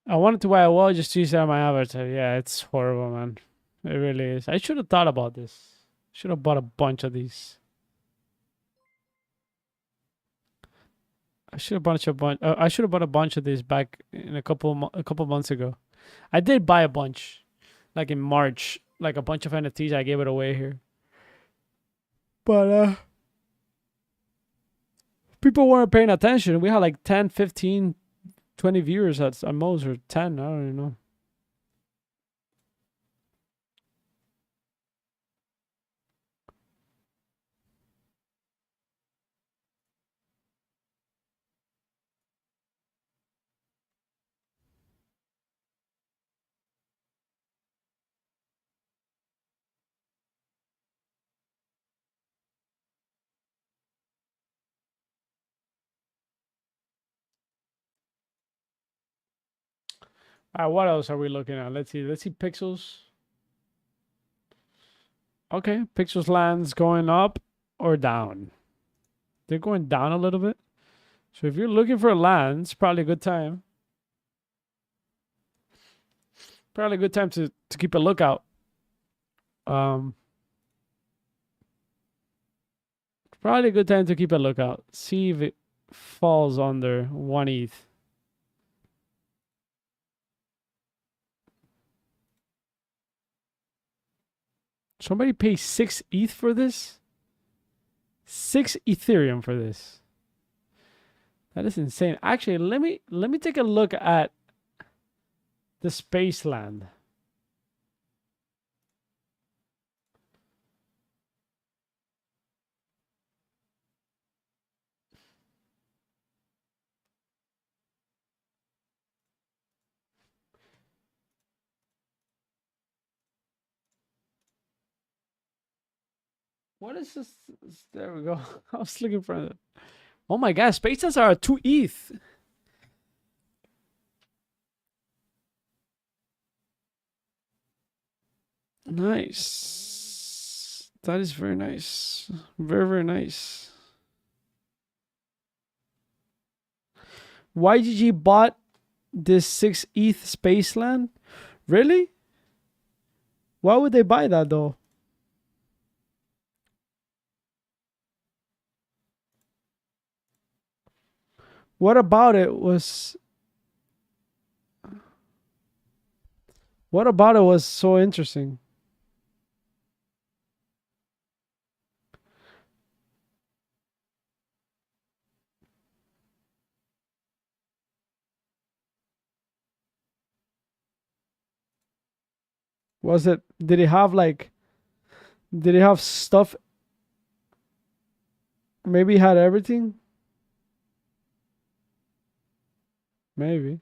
I wanted to buy a wall just to use it on my avatar. Yeah, it's horrible, man. It really is. I should have thought about this. Should have bought a bunch of these. I should have I should have bought a bunch of these back in a couple months ago. I did buy a bunch, like in March, like a bunch of NFTs. I gave it away here, but people weren't paying attention. We had like 10, 15, 20 viewers at most, or 10. I don't even know. All right, what else are we looking at? Let's see. Let's see pixels. Okay, pixels lands going up or down. They're going down a little bit. So if you're looking for a land, it's probably a good time. Probably a good time to keep a lookout. Probably a good time to keep a lookout. See if it falls under 1 ETH. Somebody pay 6 ETH for this? 6 Ethereum for this. That is insane. Actually, let me take a look at the space land. What is this? There we go. I was looking for it. Oh my god, space lands are 2 ETH. Nice. That is very nice. Very, very nice. YGG bought this 6 ETH space land? Really? Why would they buy that though? What about it was so interesting? Was it did it have like did it have stuff? Maybe it had everything? Maybe.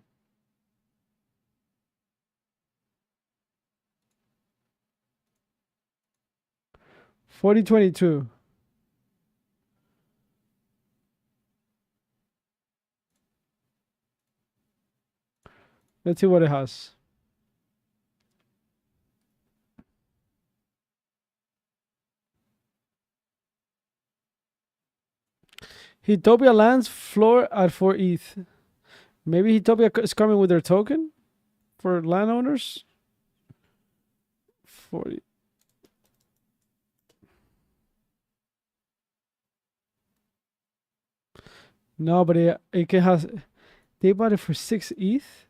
$40.22. Let's see what it has. Utopia lands floor at 4 ETH. Maybe Utopia is coming with their token for landowners. 40. No, but it can has. They bought it for 6 ETH.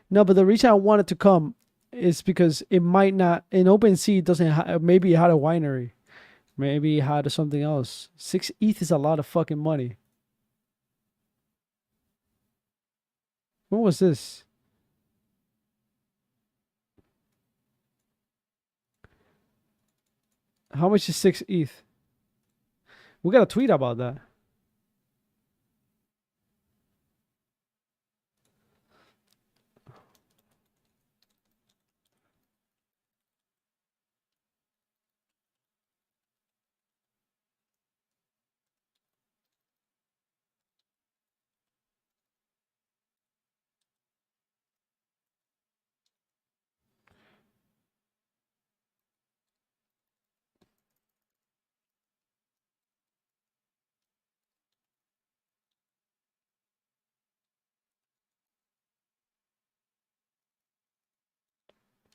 No, but the reason I wanted to come is because it might not in OpenSea it doesn't maybe it had a winery, maybe it had something else. 6 ETH is a lot of fucking money. What was this? How much is 6 ETH? We got a tweet about that.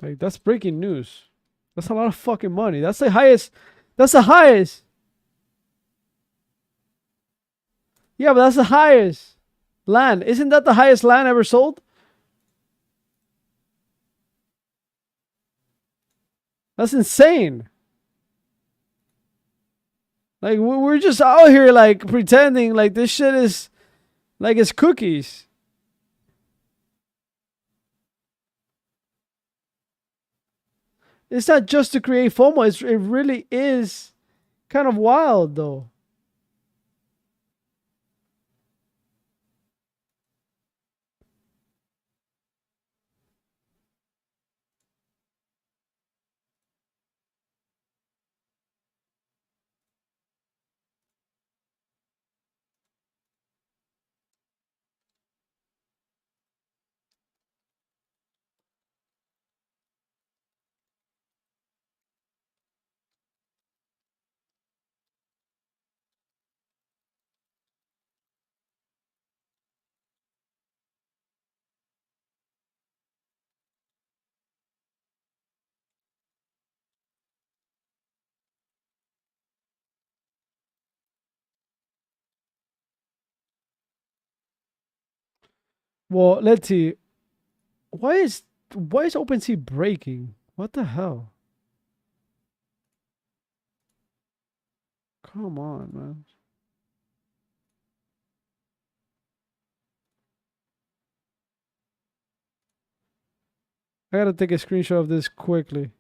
Like that's breaking news. That's a lot of fucking money. That's the highest. That's the highest. Yeah, but that's the highest land. Isn't that the highest land ever sold? That's insane. Like we're just out here like pretending like this shit is like it's cookies. It's not just to create FOMO. It really is kind of wild though. Well, let's see. Why is OpenSea breaking? What the hell? Come on, man. I gotta take a screenshot of this quickly.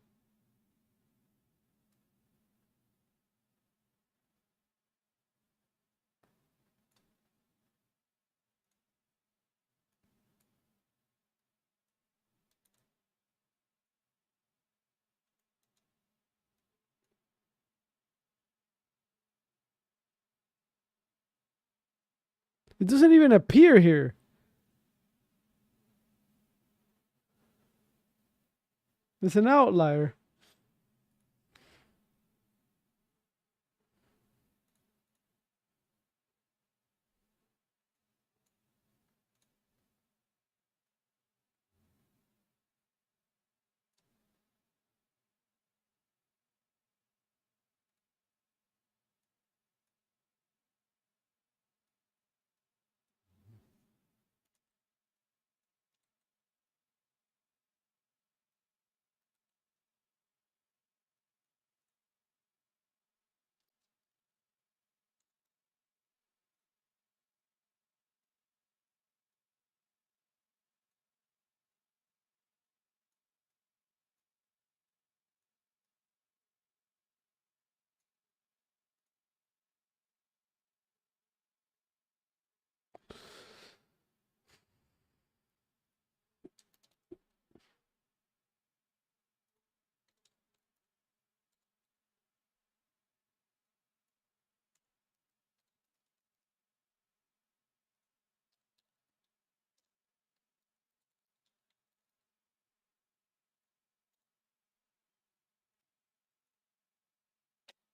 It doesn't even appear here. It's an outlier.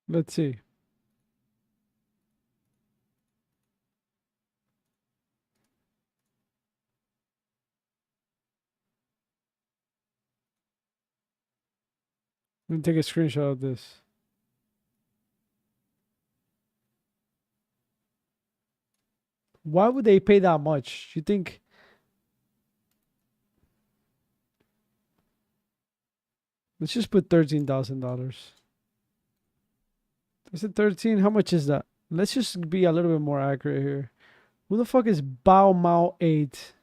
Let's see. Let me take a screenshot of this. Why would they pay that much? You think? Let's just put $13,000. Is it 13? How much is that? Let's just be a little bit more accurate here. Who the fuck is Bao Mao 8?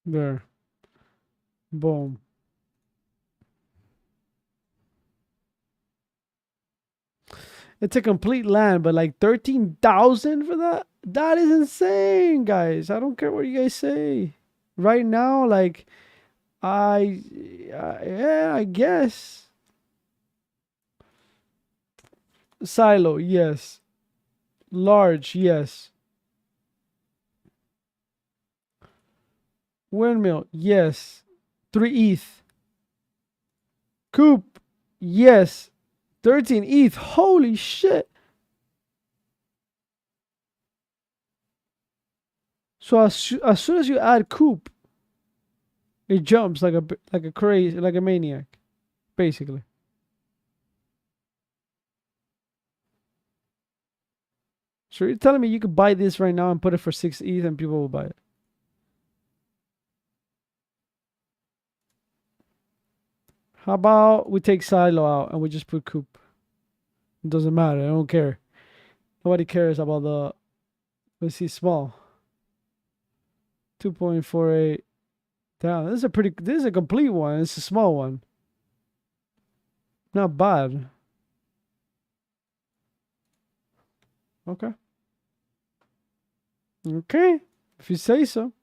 There. Boom. It's a complete land, but like 13,000 for that? That is insane, guys. I don't care what you guys say. Right now, like, yeah, I guess. Silo, yes. Large, yes. Windmill, yes. 3 ETH. Coop, yes. 13 ETH. Holy shit. So as soon as you add Coop, it jumps like a crazy, like a maniac, basically. So you're telling me you could buy this right now and put it for 6 ETH and people will buy it? How about we take Silo out and we just put Coop? It doesn't matter. I don't care. Nobody cares about the. Let's see, small. 2.48. Damn, this is a pretty. This is a complete one. It's a small one. Not bad. Okay. Okay. If you say so.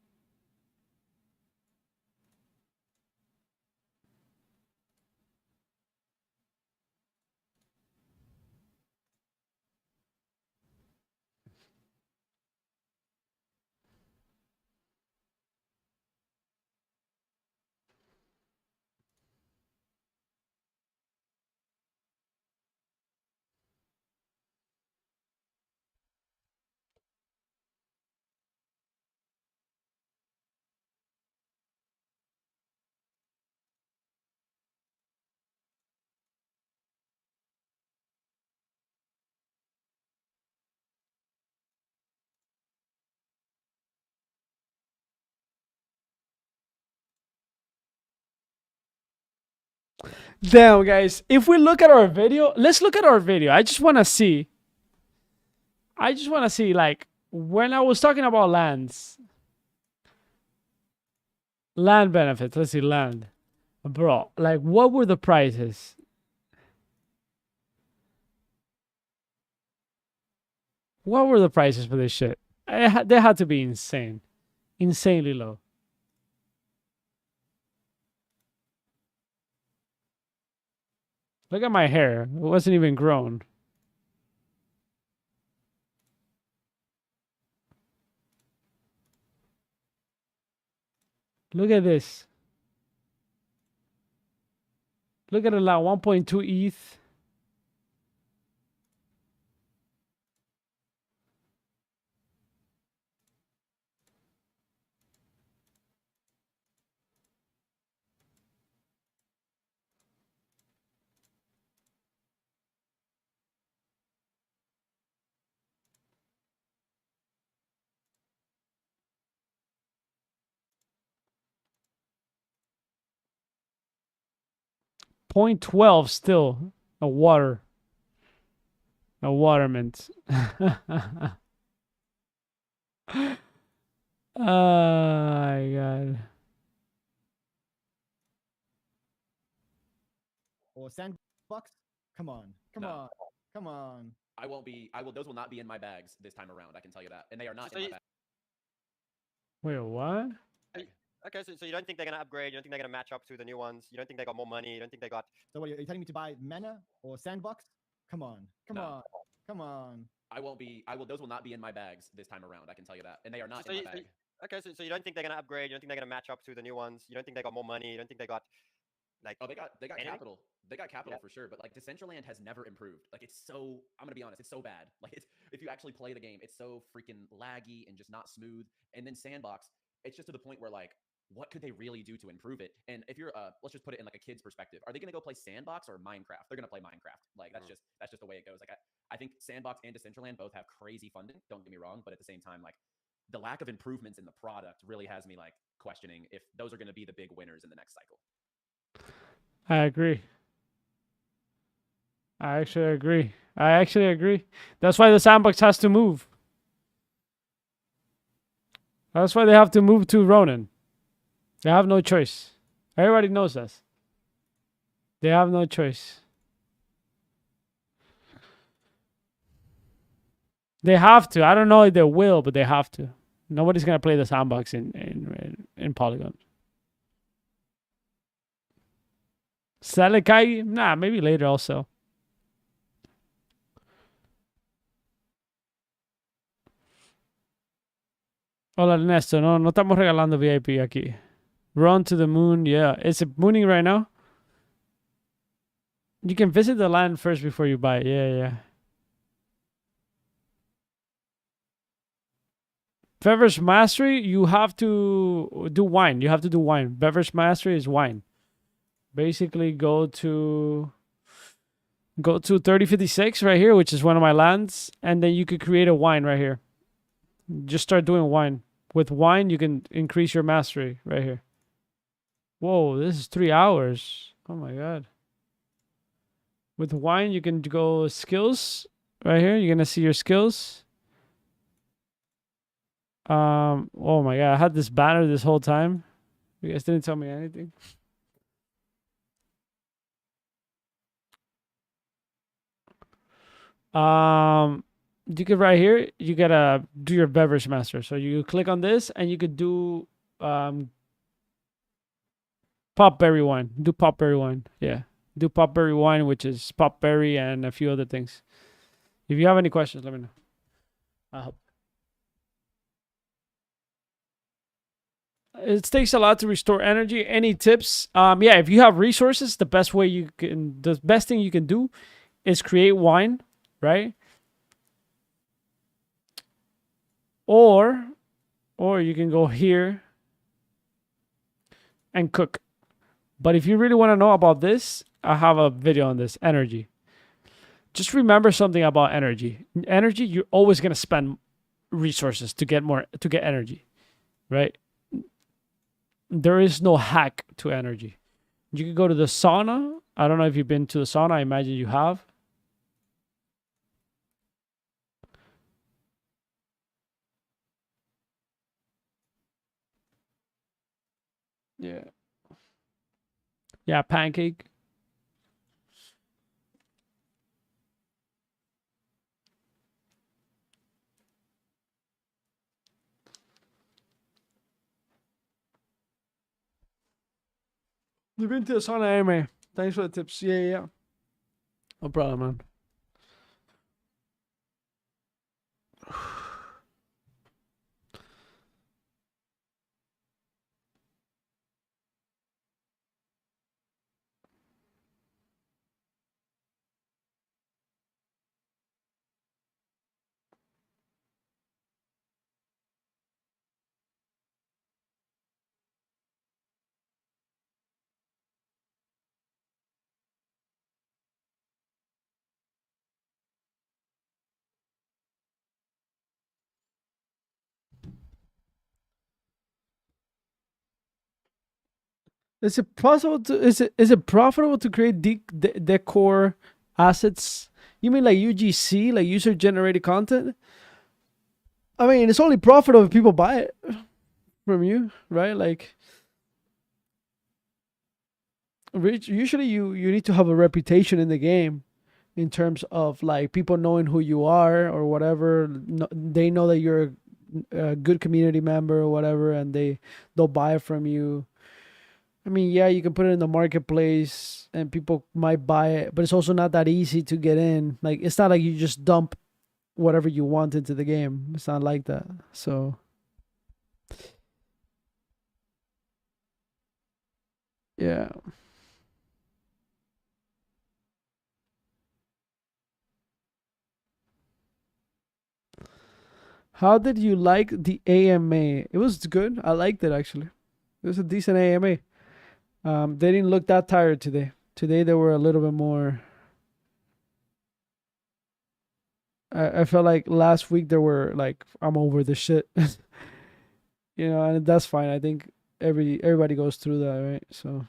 Damn, guys. If we look at our video, let's look at our video. I just want to see. Like, when I was talking about lands. Land benefits. Let's see, land. Bro, like, what were the prices? What were the prices for this shit? They had to be insane. Insanely low. Look at my hair. It wasn't even grown. Look at this. Look at it now. 1.2 ETH. Point 12 still. A water. A watermint. Oh my god. Or Sandbox? Come on. Come No. on. Come on. I won't be. I will. Those will not be in my bags this time around. I can tell you that, and they are not So in my you- bag. Wait, what? Okay, so you don't think they're gonna upgrade? You don't think they're gonna match up to the new ones? You don't think they got more money? You don't think they got? So what, are you telling me to buy Mana or Sandbox? Come on. Come No. on. Come on. I won't be. I will. Those will not be in my bags this time around. I can tell you that, and they are not So in you, my so bag. okay, so you don't think they're gonna upgrade? You don't think they're gonna match up to the new ones? You don't think they got more money? You don't think they got like? Oh, they got anything? capital. They got capital Yeah. for sure, but like Decentraland has never improved. Like it's so. I'm gonna be honest. It's so bad. Like it's if you actually play the game, it's so freaking laggy and just not smooth. And then Sandbox, it's just to the point where like, what could they really do to improve it? And if you're let's just put it in like a kid's perspective, are they gonna go play Sandbox or Minecraft? They're gonna play Minecraft. Like that's just the way it goes. Like I think Sandbox and Decentraland both have crazy funding. Don't get me wrong, but at the same time, like the lack of improvements in the product really has me like questioning if those are going to be the big winners in the next cycle. I agree. I actually agree. That's why the Sandbox has to move. That's why they have to move to Ronin. They have no choice. Everybody knows this. They have no choice. They have to. I don't know if they will, but they have to. Nobody's gonna play the Sandbox in Polygon. Selekai? Nah, maybe later also. Hola Ernesto, no estamos regalando VIP aquí. Run to the moon, yeah. Is it mooning right now? You can visit the land first before you buy it. Yeah. Beverage Mastery, you have to do wine. You have to do wine. Beverage Mastery is wine. Basically, go to 3056 right here, which is one of my lands, and then you could create a wine right here. Just start doing wine. With wine, you can increase your mastery right here. Whoa, this is 3 hours. Oh my god. With wine, you can go skills right here. You're gonna see your skills. Oh my god, I had this banner this whole time. You guys didn't tell me anything. You could right here, you gotta do your beverage master. So you click on this and you could do pop berry wine. Do pop berry wine. Yeah. Do pop berry wine, which is pop berry and a few other things. If you have any questions, let me know. I'll help. It takes a lot to restore energy. Any tips? Yeah, if you have resources, the best thing you can do is create wine, right? Or you can go here and cook. But if you really want to know about this, I have a video on this, energy. Just remember something about energy. Energy, you're always going to spend resources to get energy, right? There is no hack to energy. You can go to the sauna. I don't know if you've been to the sauna. I imagine you have. Yeah. Yeah, pancake. You've been to the sauna anyway. Thanks for the tips. Yeah. No problem, man. Is it profitable to create decor assets? You mean like UGC, like user generated content? I mean, it's only profitable if people buy it from you, right? Like, usually you need to have a reputation in the game in terms of like people knowing who you are or whatever. They know that you're a good community member or whatever, and they'll buy it from you. I mean, yeah, you can put it in the marketplace and people might buy it, but it's also not that easy to get in. Like, it's not like you just dump whatever you want into the game. It's not like that. So, yeah. How did you like the AMA? It was good. I liked it actually. It was a decent AMA. They didn't look that tired today. Today they were a little bit more. I felt like last week they were like, I'm over this shit. And that's fine. I think everybody goes through that, right? So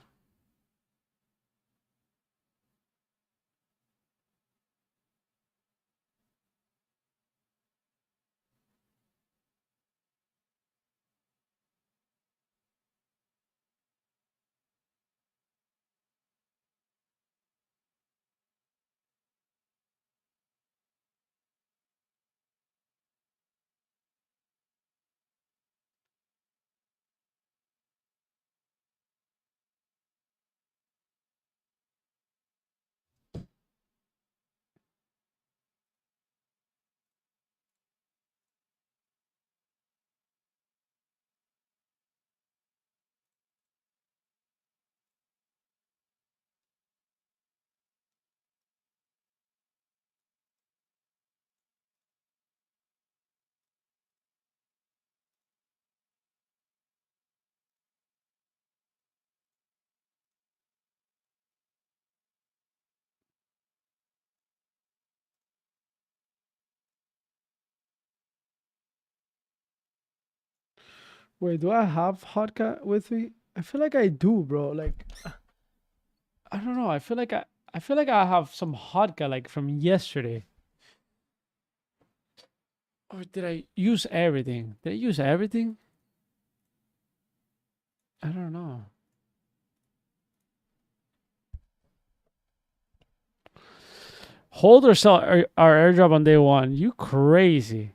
wait, do I have vodka with me? I feel like I do, bro. Like I don't know. I feel like I have some vodka like from yesterday. Or did I use everything? Did I use everything? I don't know. Hold or sell our airdrop on day one. You crazy.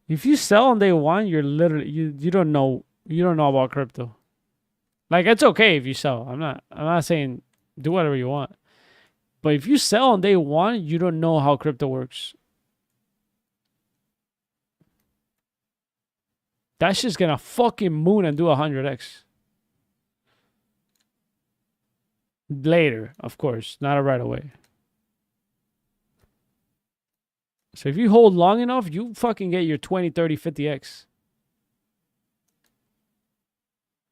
If you sell on day one, you're literally you don't know about crypto. Like it's okay if you sell. I'm not saying do whatever you want. But if you sell on day one, you don't know how crypto works. That shit's gonna fucking moon and do 100x. Later, of course, not right away. So if you hold long enough, you fucking get your 20, 30, 50x.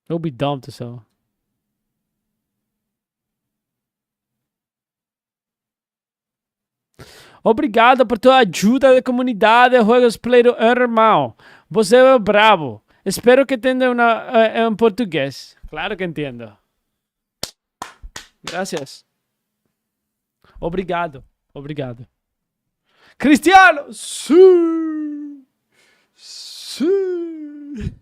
It'll be dumb to sell. Obrigado por tua ajuda da comunidade de Juegos Play do irmão. Você é bravo. Espero que entenda em português. Claro que entendo. Gracias. Obrigado. Obrigado. Cristiano! Sim! Sim!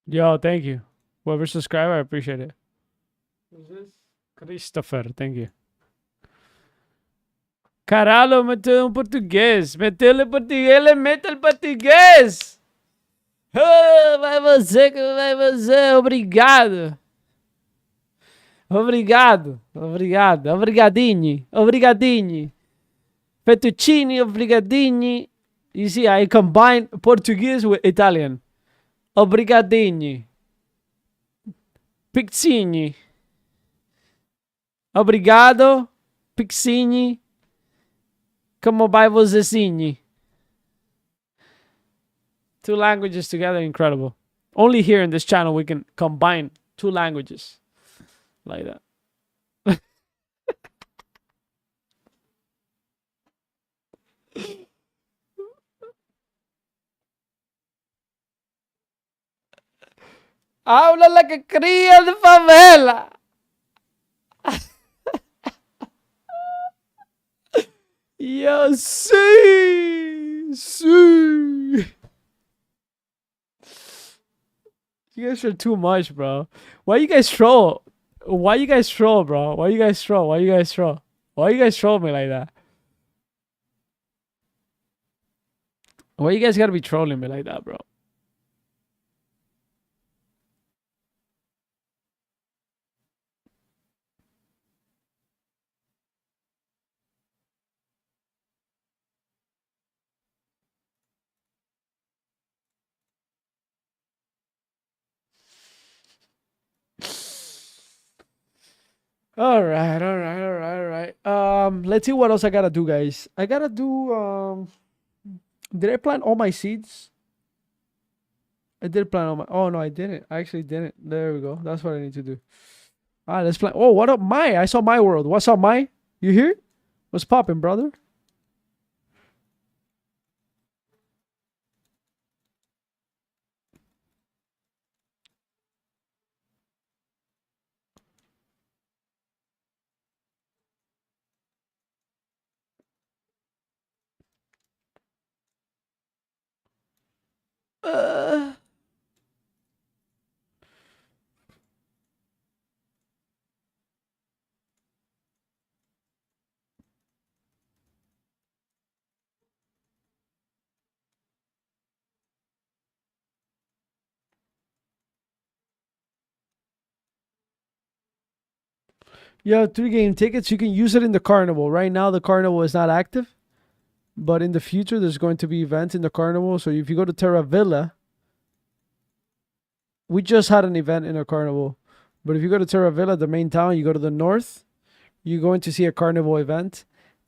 Yo, thank you. Whoever subscribed, I appreciate it. Who's this? Christopher, thank you. Caralho, meteu português. Meteu em português, ele mete em português. Oh, vai você, vai você. Obrigado. Obrigado. Obrigado. Obrigadinho. Obrigadinho. Fettuccine, obrigadinho. You see, I combine Portuguese with Italian. Obrigadinho. Piccini. Obrigado. Piccini. Como vai você, Cine? Two languages together, incredible. Only here in this channel we can combine two languages like that. Habla la que cría de favela. Yo, sí. Sí. You guys are too much, bro. Why you guys troll? Why you guys troll, bro? Why you guys troll? Why you guys troll? Why you guys troll me like that? Why you guys gotta be trolling me like that, bro? All right, all right, all right, all right. Let's see what else I gotta do, guys. I gotta do. Did I plant all my seeds? I did plant all my. Oh no, I didn't. I actually didn't. There we go. That's what I need to do. All right, let's plant. Oh, what up, Mai? I saw my world. What's up, Mai? You here? What's poppin', brother? Uh, you have 3 game tickets. You can use it in the carnival. Right now, the carnival is not active, but in the future, there's going to be events in the carnival. So if you go to Terra Villa, we just had an event in a carnival. But if you go to Terra Villa, the main town, you go to the north, you're going to see a carnival event.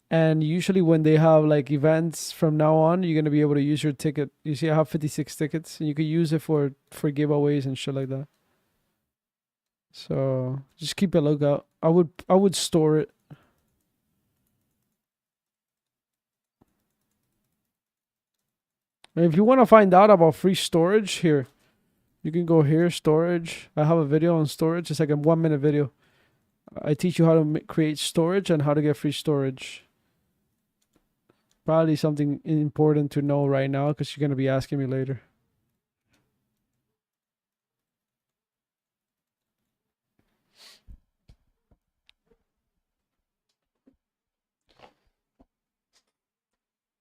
And usually when they have like events from now on, you're gonna be able to use your ticket. You see, I have 56 tickets, and you could use it for giveaways and shit like that. So just keep a lookout. I would store it. And if you want to find out about free storage, here, you can go here, storage. I have a video on storage. It's like a 1-minute video. I teach you how to create storage and how to get free storage. Probably something important to know right now because you're going to be asking me later.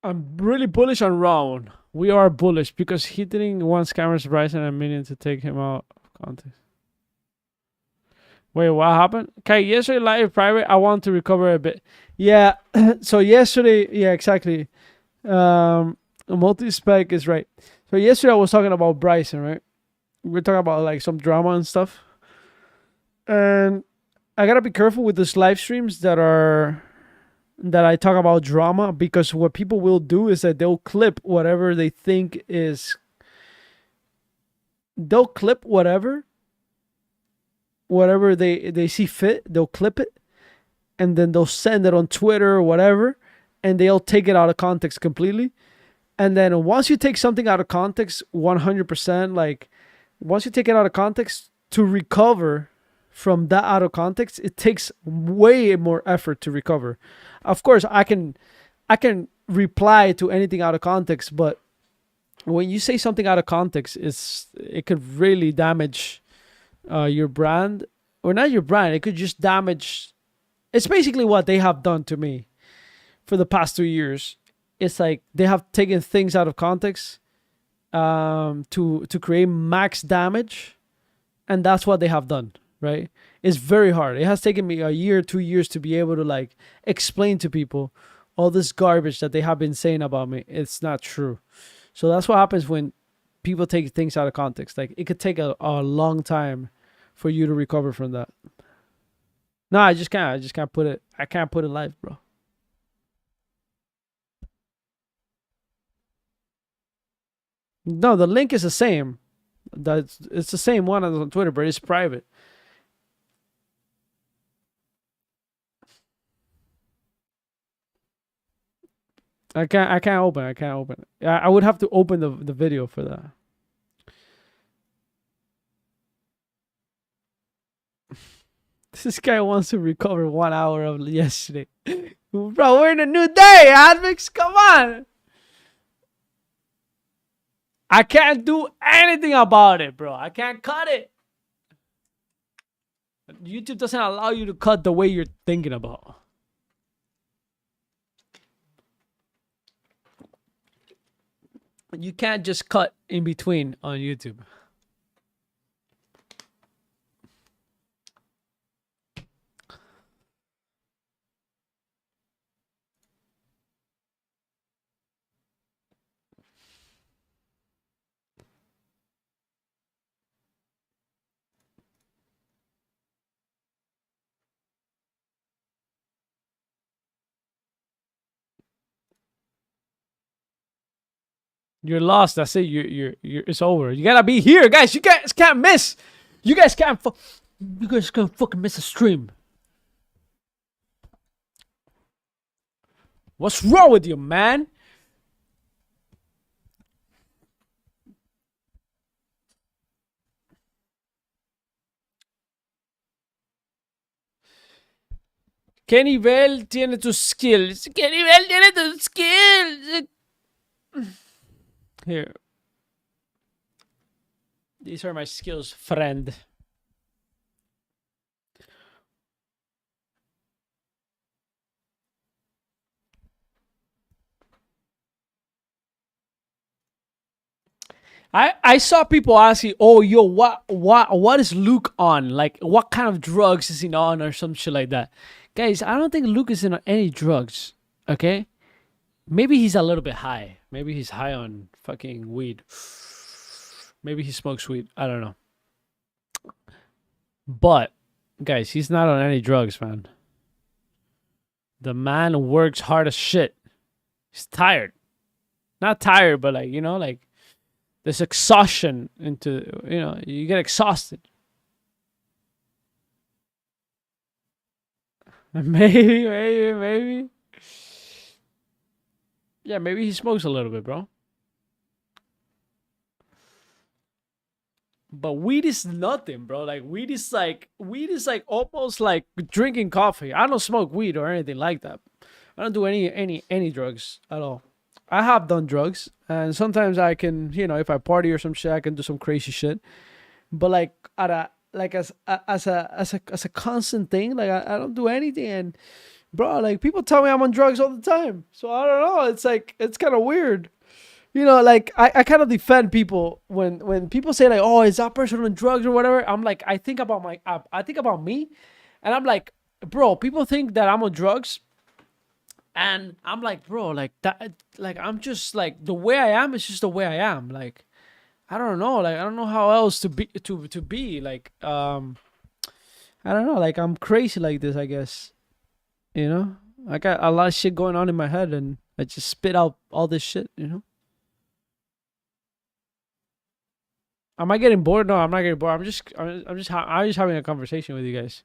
I'm really bullish on Rowan. We are bullish because he didn't want Scammers Bryson and Minion to take him out of context. Wait, what happened? Okay, yesterday live private, I want to recover a bit. Yeah, so yesterday, yeah, exactly. Multi-spec is right. So yesterday I was talking about Bryson, right? We're talking about like some drama and stuff. And I gotta be careful with these live streams that I talk about drama, because what people will do is that they'll clip whatever they think is. They'll clip whatever they see fit. They'll clip it, and then they'll send it on Twitter or whatever, and they'll take it out of context completely. And then once you take something out of context, 100%, like once you take it out of context, to recover from that out of context, it takes way more effort to recover. Of course, I can reply to anything out of context, but when you say something out of context, it could really damage your brand, or not your brand. It could just damage. It's basically what they have done to me. for the past 2 years, it's like they have taken things out of context to create max damage, and that's what they have done, right? It's very hard. It has taken me a year, 2 years to be able to like explain to people all this garbage that they have been saying about me. It's not true. So that's what happens when people take things out of context. Like, it could take a long time for you to recover from that. No, I just can't. I just can't put it. I can't put it live, bro. No, the link is the same. It's the same one as on Twitter, but it's private. I can't open. I can't open it. I would have to open the video for that. This guy wants to recover 1 hour of yesterday. Bro, we're in a new day, Admix. Come on. I can't do anything about it, bro. I can't cut it. YouTube doesn't allow you to cut the way you're thinking about. You can't just cut in between on YouTube. You're lost. That's it. You're. It's over. You gotta be here, guys. You guys can't miss. You guys can't. You guys can't fucking miss a stream. What's wrong with you, man? ¿Qué nivel tiene tus skills? ¿Qué nivel tiene tus skills? Here. These are my skills, friend. I saw people asking, "Oh, yo, what is Luke on? Like, what kind of drugs is he on, or some shit like that?" Guys, I don't think Luke is in any drugs. Okay, maybe he's a little bit high. Maybe he's high on fucking weed. Maybe he smokes weed. I don't know. But guys, he's not on any drugs, man. The man works hard as shit. He's tired. Not tired, but like, you know, like there's exhaustion into, you know, you get exhausted. Maybe. Yeah, maybe he smokes a little bit, bro. But weed is nothing, bro. Like weed is like almost like drinking coffee. I don't smoke weed or anything like that. I don't do any drugs at all. I have done drugs, and sometimes I can, you know, if I party or some shit, I can do some crazy shit. But like as a constant thing, like I don't do anything. And bro, like people tell me I'm on drugs all the time, so I don't know. It's like, it's kind of weird. You know, like I kind of defend people when people say like, "Oh, is that person on drugs or whatever?" I'm like, I think about me, and I'm like, bro, people think that I'm on drugs, and I'm like, bro, like that, like I'm just like the way I am is just the way I am. Like I don't know, like I don't know how else to be like I don't know, like I'm crazy like this, I guess. You know, I got a lot of shit going on in my head, and I just spit out all this shit. You know. Am I getting bored? No, I'm not getting bored. I'm just having a conversation with you guys.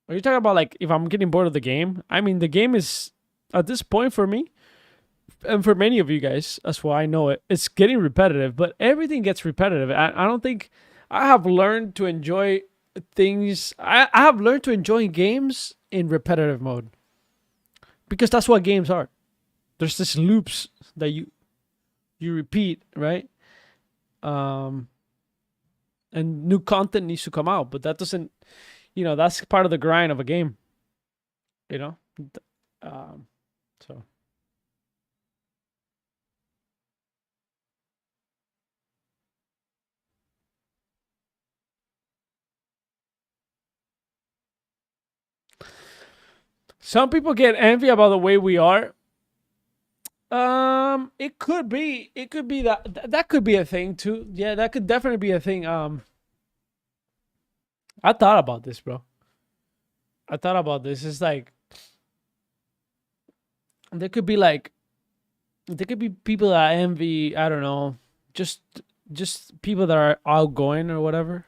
Are you talking about like if I'm getting bored of the game? I mean, the game is at this point for me, and for many of you guys, that's why I know it. It's getting repetitive, but everything gets repetitive. I don't think I have learned to enjoy things. I have learned to enjoy games in repetitive mode, because that's what games are. There's this loops that you repeat, right? And new content needs to come out, but that doesn't, you know, that's part of the grind of a game. you know. So some people get envy about the way we are. It could be. It could be that could be a thing too. Yeah, that could definitely be a thing. I thought about this, bro. I thought about this. It's like there could be like there could be people that envy. I don't know, just people that are outgoing or whatever.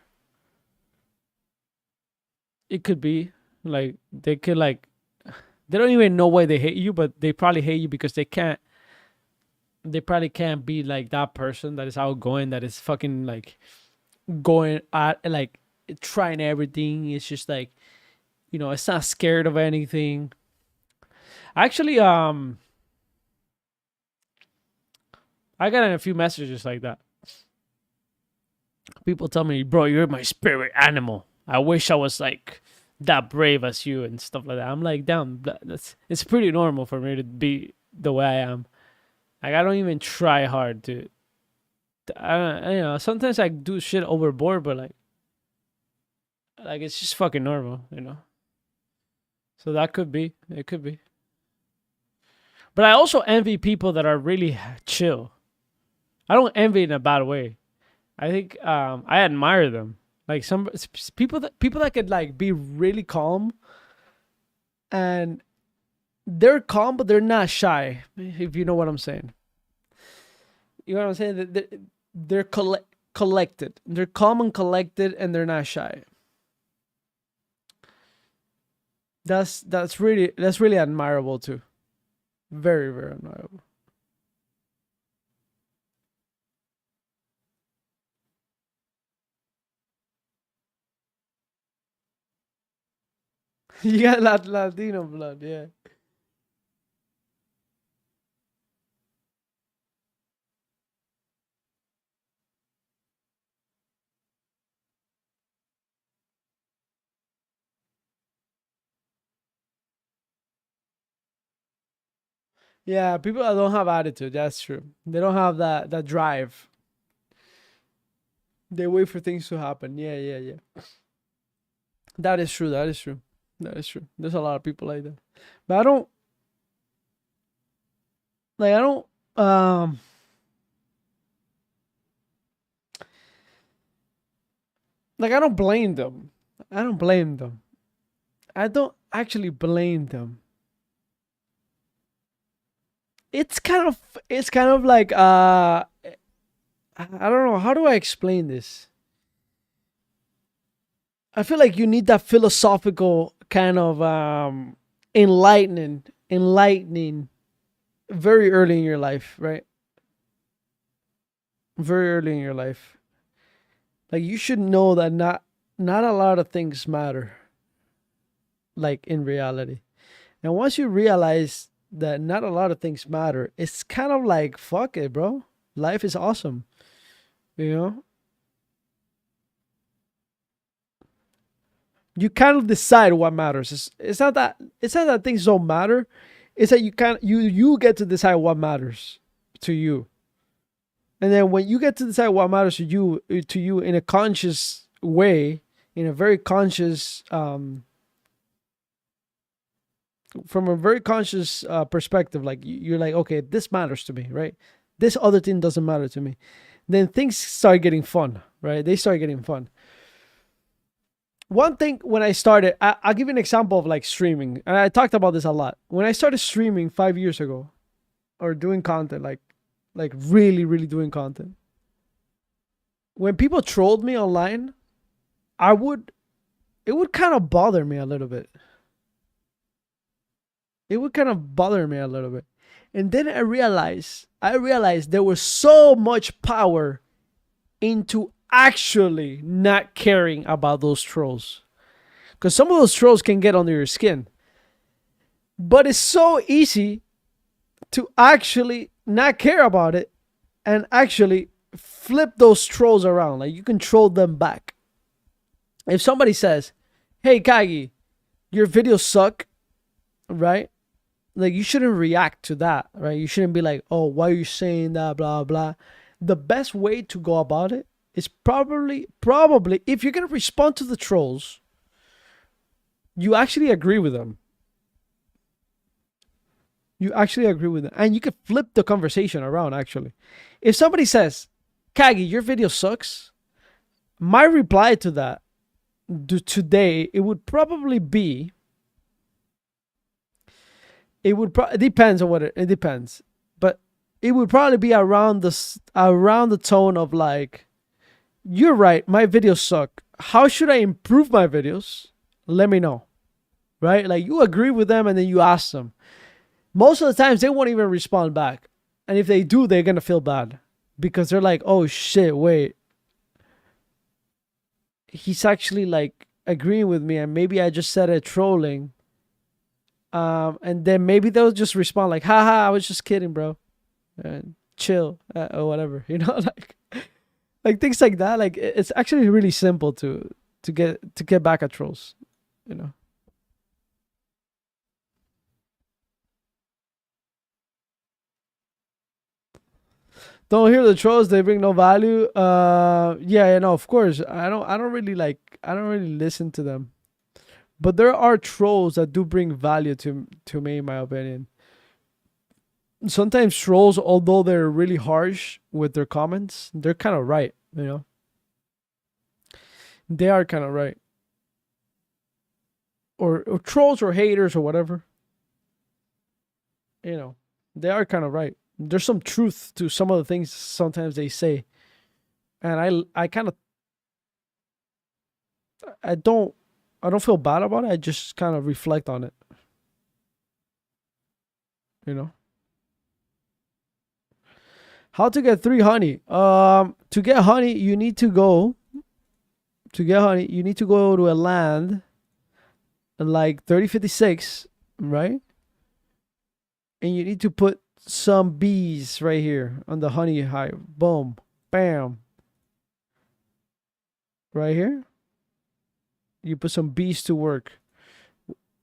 It could be like they could like they don't even know why they hate you, but they probably hate you because they can't. They probably can't be like that person that is outgoing, that is fucking like going at like trying everything. It's just like, you know, it's not scared of anything. Actually, I got a few messages like that. People tell me, bro, you're my spirit animal. I wish I was like that brave as you and stuff like that. I'm like, damn, it's pretty normal for me to be the way I am. Like, I don't even try hard to you know, sometimes I do shit overboard, but like it's just fucking normal, you know. So that could be, it could be. But I also envy people that are really chill. I don't envy in a bad way. I think I admire them. Like some people that could like be really calm, and they're calm but they're not shy. If you know what I'm saying. You know what I'm saying? They're collected. They're calm and collected, and they're not shy. That's really admirable too. Very, very admirable. You got Latino blood, yeah. Yeah, people that don't have attitude, that's true. They don't have that drive. They wait for things to happen. Yeah, yeah, yeah. That is true. That is true. That is true. There's a lot of people like that. But I don't like I don't blame them. I don't blame them. I don't actually blame them. It's kind of like I don't know, how do I explain this? I feel like you need that philosophical kind of enlightening very early in your life, right? Very early in your life. Like you should know that not a lot of things matter, like in reality. And once you realize that not a lot of things matter, it's kind of like fuck it, bro. Life is awesome. You know? You kind of decide what matters. It's not that things don't matter. It's that you get to decide what matters to you. And then when you get to decide what matters to you in a conscious way, in a very conscious from a very conscious perspective, like you're like, okay, this matters to me, right? This other thing doesn't matter to me. Then things start getting fun, right? They start getting fun. One thing when I started, I'll give you an example of like streaming, and I talked about this a lot. When I started streaming 5 years ago, or doing content, like really, really doing content, when people trolled me online, it would kind of bother me a little bit. It would kind of bother me a little bit. And then I realized there was so much power into actually not caring about those trolls. Because some of those trolls can get under your skin. But it's so easy to actually not care about it and actually flip those trolls around. Like you can troll them back. If somebody says, hey Kagi, your videos suck, right? Like, you shouldn't react to that, right? You shouldn't be like, oh, why are you saying that, blah blah. The best way to go about it is probably if you're gonna respond to the trolls, you actually agree with them. You actually agree with them, and you can flip the conversation around. Actually, if somebody says, "Kagi, your video sucks," my reply to that today, it would probably be, it depends on what it depends, but it would probably be around the tone of like, you're right, my videos suck. How should I improve my videos? Let me know. Right? Like, you agree with them and then you ask them. Most of the times they won't even respond back. And if they do, they're gonna feel bad. Because they're like, oh shit, wait. He's actually like agreeing with me, and maybe I just said it trolling. And then maybe they'll just respond like, haha, I was just kidding, bro. And chill, or whatever. You know, like things like that. Like, it's actually really simple to get back at trolls, you know. Don't hear the trolls, they bring no value. Yeah, you know, of course. I don't really listen to them. But there are trolls that do bring value to me, in my opinion. Sometimes trolls, although they're really harsh with their comments, they're kind of right, you know. They are kind of right. Or trolls or haters or whatever. You know, they are kind of right. There's some truth to some of the things sometimes they say. And I kind of I don't feel bad about it. I just kind of reflect on it. You know. How to get 3 honey? To get honey, you need to go to a land like 3056, right? And you need to put some bees right here on the honey hive. Boom. Bam. Right here. You put some bees to work.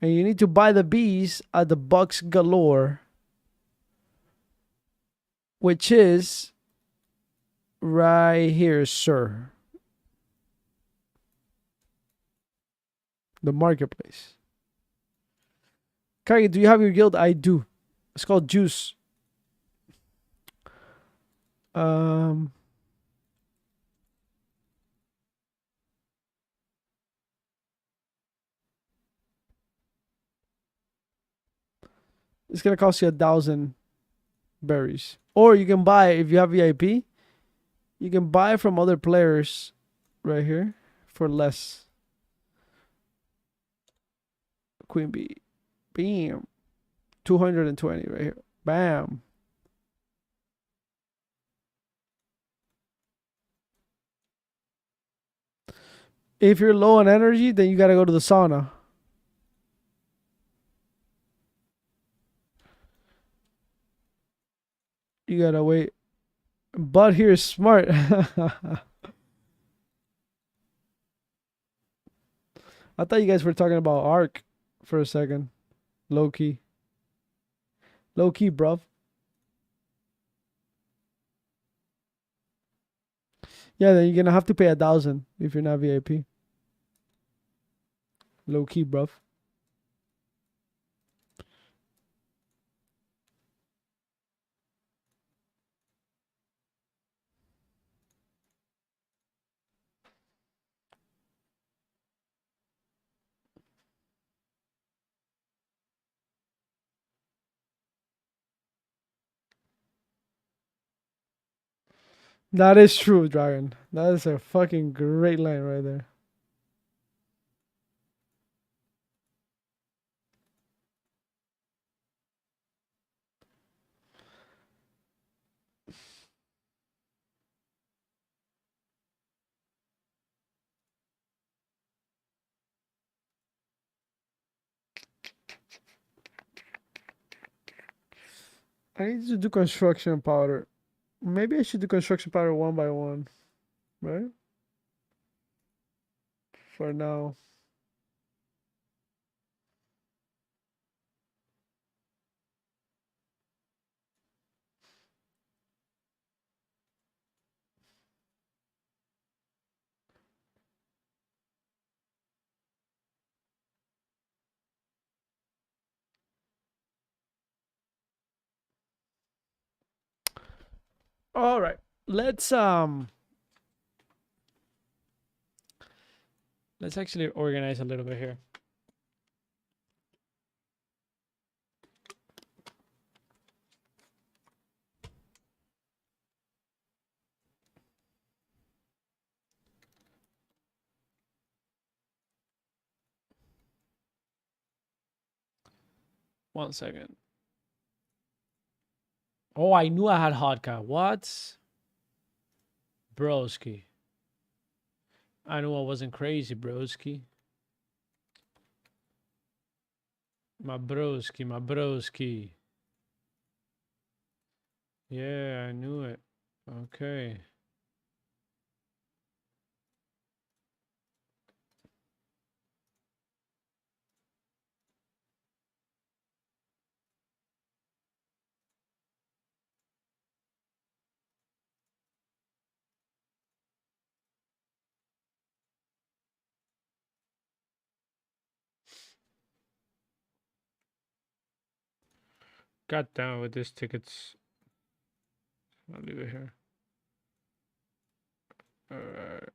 And you need to buy the bees at the Bucks Galore, which is right here, sir. The marketplace. Kage, do you have your guild? I do. It's called Juice. It's gonna cost you 1,000 berries. Or you can buy, if you have VIP, you can buy from other players right here for less. Queen bee. Bam. 220 right here. Bam. If you're low on energy, then you gotta go to the sauna. You gotta wait. But here's smart. I thought you guys were talking about Ark for a second. Low key. Low key, bruv. Yeah, then you're gonna have to pay 1,000 if you're not VIP. Low key, bruv. That is true, Dragon. That is a fucking great line right there. I need to do construction powder. Maybe I should do construction powder one by one, right? For now. All right. Let's actually organize a little bit here. One second. Oh, I knew I had Hodka. What? Broski. I knew I wasn't crazy, broski. My broski, my broski. Yeah, I knew it. Okay. Got down with this tickets. I'll leave it here. Alright.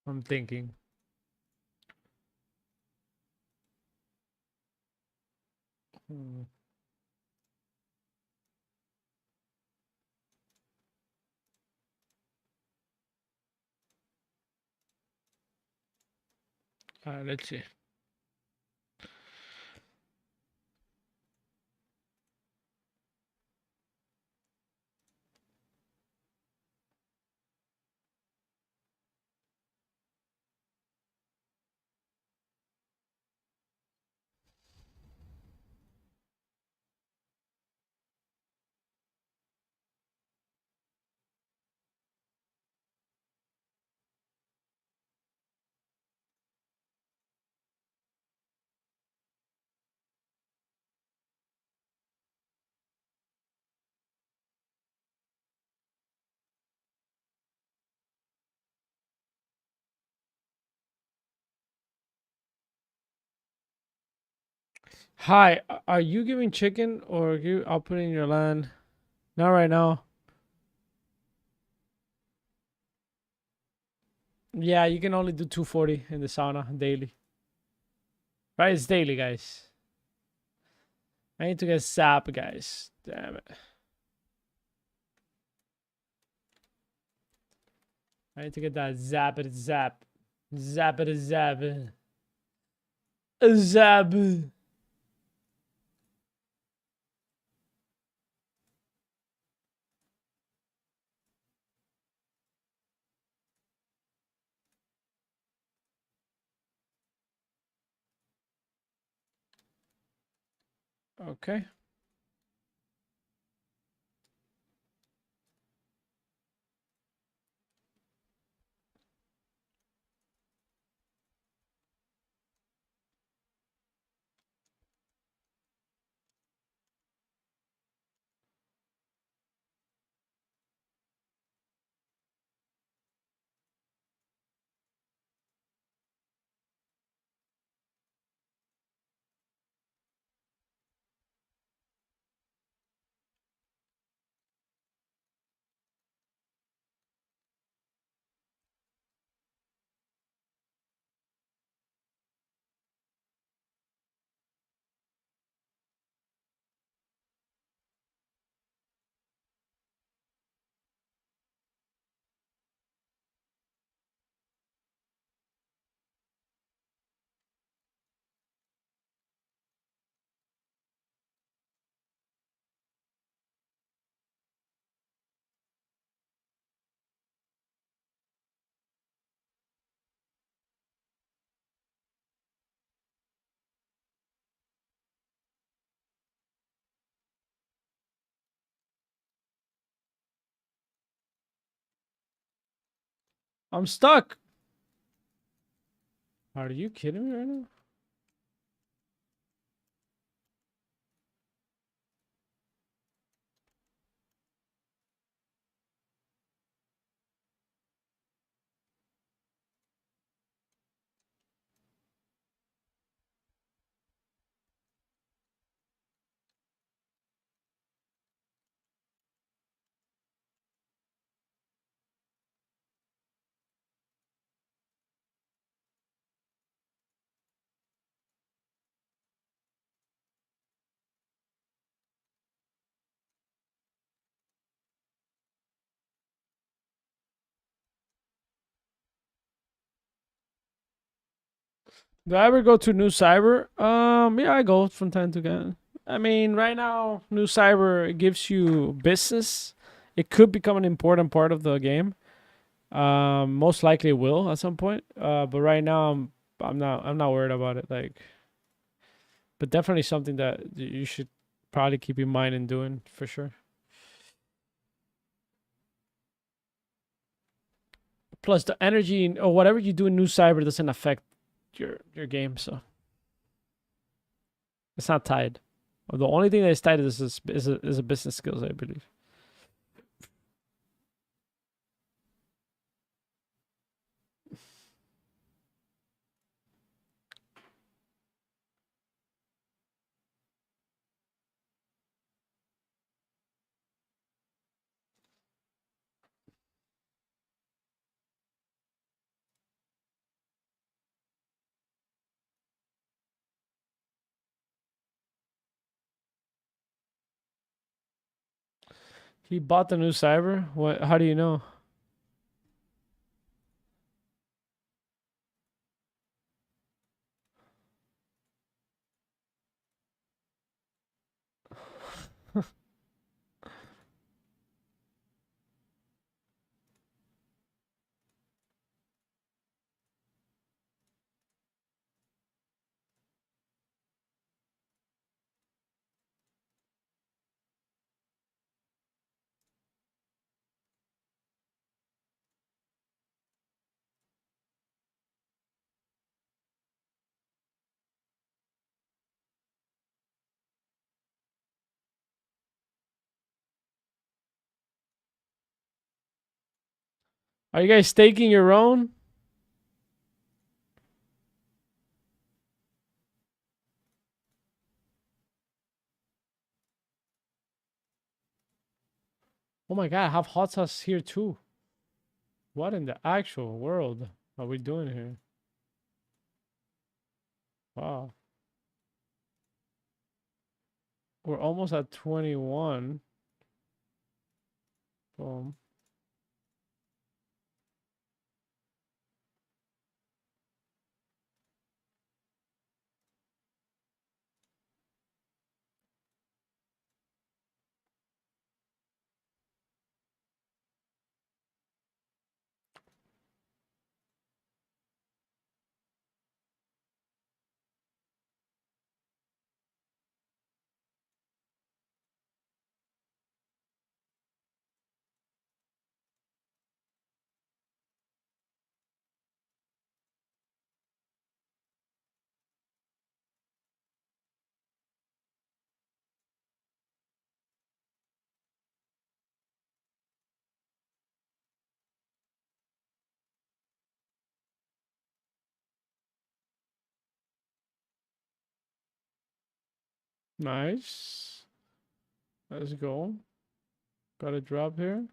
I'm thinking. Hmm. Alright, let's see. Hi, are you giving chicken or are you outputting your land? Not right now. Yeah, you can only do 240 in the sauna daily. Right, it's daily, guys. I need to get zap, guys. Damn it. I need to get that zap it zap. Zap it zap. Zap. Okay. I'm stuck. Are you kidding me right now? Do I ever go to New Cyber? Yeah, I go from time to time. I mean, right now, New Cyber gives you business. It could become an important part of the game. Most likely it will at some point. But right now, I'm not worried about it. Like, but definitely something that you should probably keep in mind and doing for sure. Plus, the energy or whatever you do in New Cyber doesn't affect your game, so it's not tied. The only thing that is tied is a business skills, I believe. He bought the New Cyber. What? How do you know? Are you guys staking your own? Oh my god, I have hot sauce here too. What in the actual world are we doing here? Wow. We're almost at 21. Boom. Nice. Let's go. Got a drop here.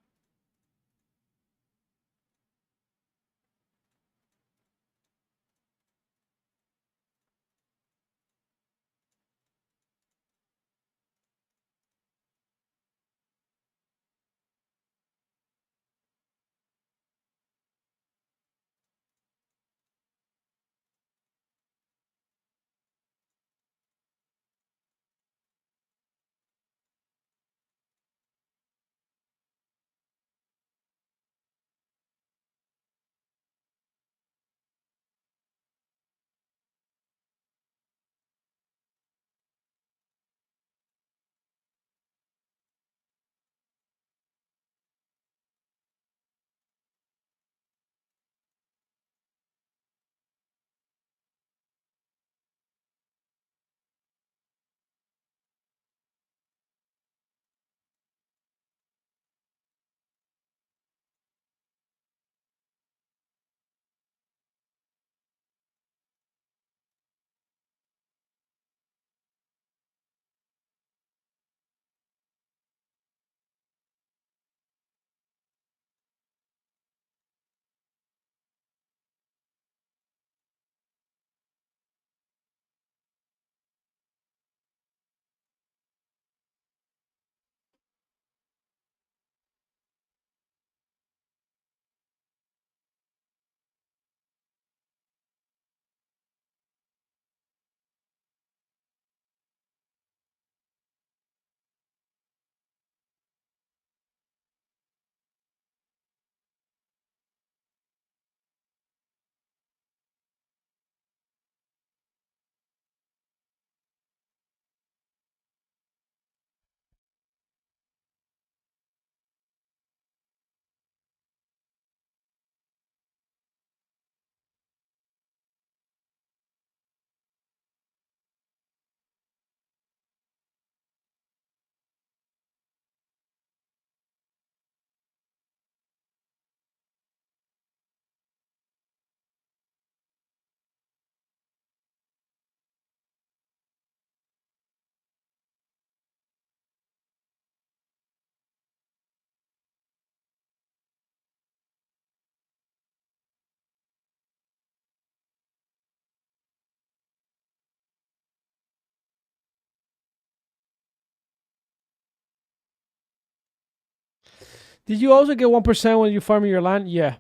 Did you also get 1% when you farm your land? Yeah.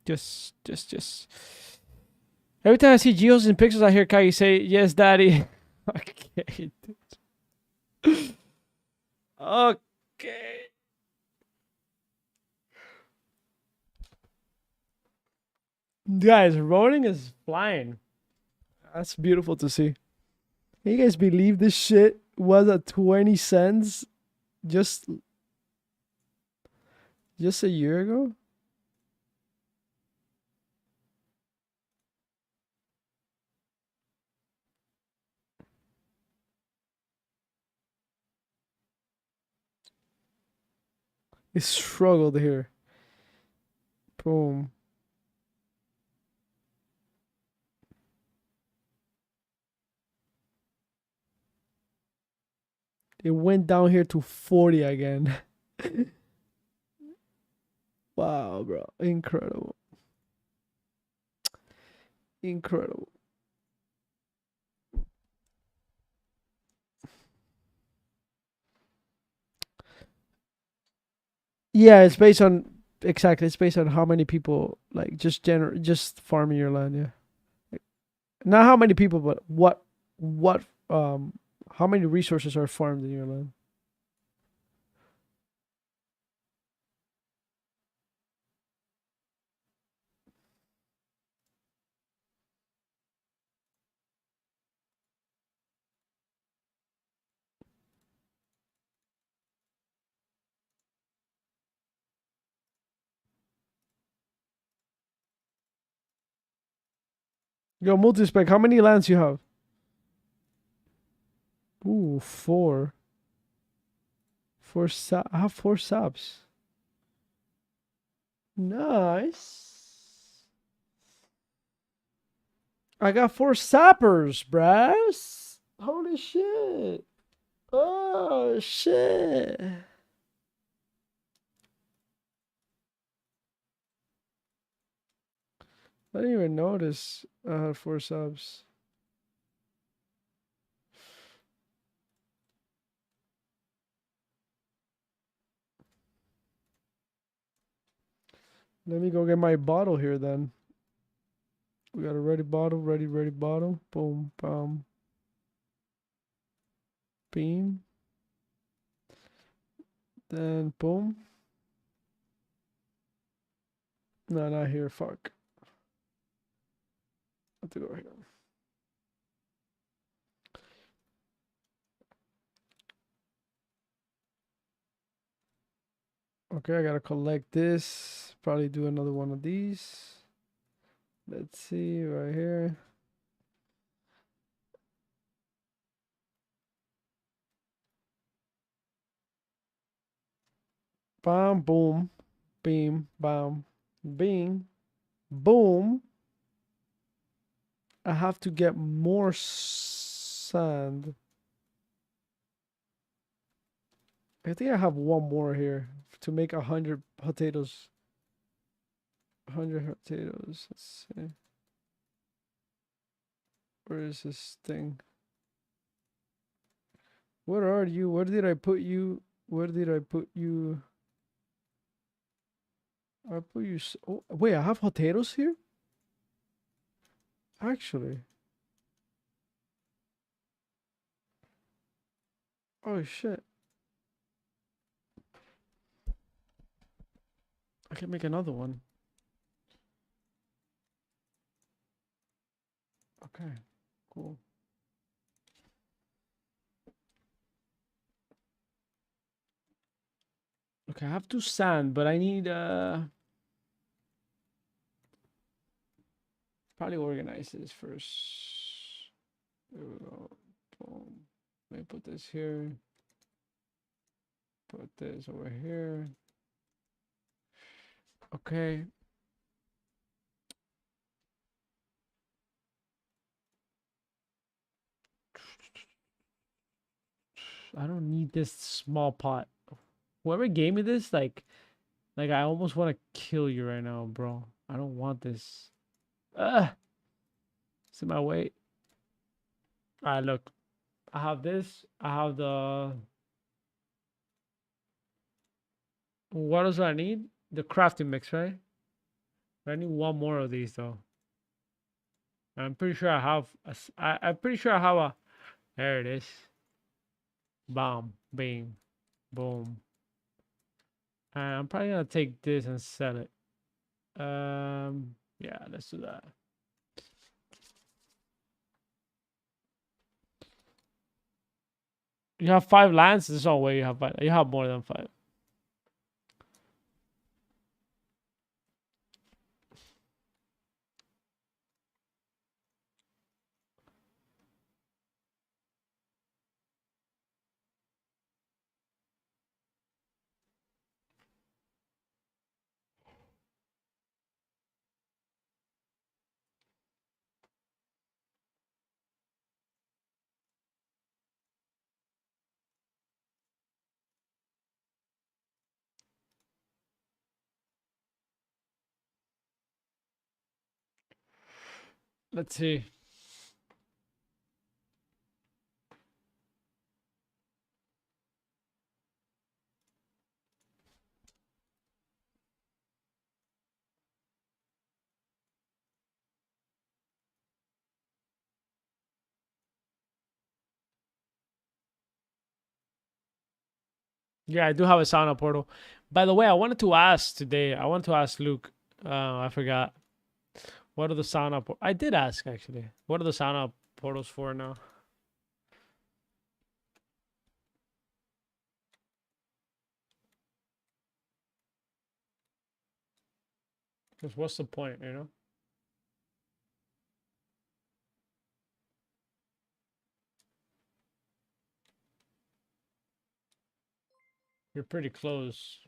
Just. Every time I see Geos and Pixels, I hear Kagi say, "Yes, Daddy." Okay. Okay. Guys, rolling is flying. That's beautiful to see. Can you guys believe this shit was at 20 cents just a year ago? It struggled here. Boom. It went down here to 40 again. Wow, bro. Incredible. Incredible. Yeah, it's based on exactly. It's based on how many people like just farming your land. Yeah, like, not how many people, but what how many resources are farmed in your land. Yo, multispec. How many lands you have? Ooh, four. I have four subs. Nice. I got four sappers, bros. Holy shit. Oh shit. I didn't even notice I had four subs. Let me go get my bottle here then. We got a ready bottle, ready bottle. Boom, bam. Beam. Then boom. No, not here. Fuck. I have to go here. Okay, I gotta collect this. Probably do another one of these. Let's see right here. Bam, boom, beam, bam, bing, boom. I have to get more sand. I think I have one more here to make 100 potatoes. 100 potatoes. Let's see. Where is this thing? Where are you? Where did I put you? Where did I put you? I put you. Oh, wait, I have potatoes here? Actually. Oh, shit. I can make another one. Okay, cool. Okay, I have to sand, but I need probably organize this first. There we go. Boom. Let me put this here. Put this over here. Okay. I don't need this small pot. Whoever gave me this, like I almost want to kill you right now, bro. I don't want this. It's in my way. All right, look. I have this. I have the What else do I need? The crafting mix, right? I need one more of these though. I'm pretty sure I have. I'm pretty sure I have a. There it is. Bomb, bing, boom. I'm probably gonna take this and sell it. Yeah, let's do that. You have 5 lands. There's no way you have 5. You have more than 5. Let's see. Yeah, I do have a sauna portal. By the way, I wanted to ask today. I want to ask Luke. I forgot. What are the sauna? I did ask actually. What are the sauna portals for now? Because what's the point, you know? You're pretty close.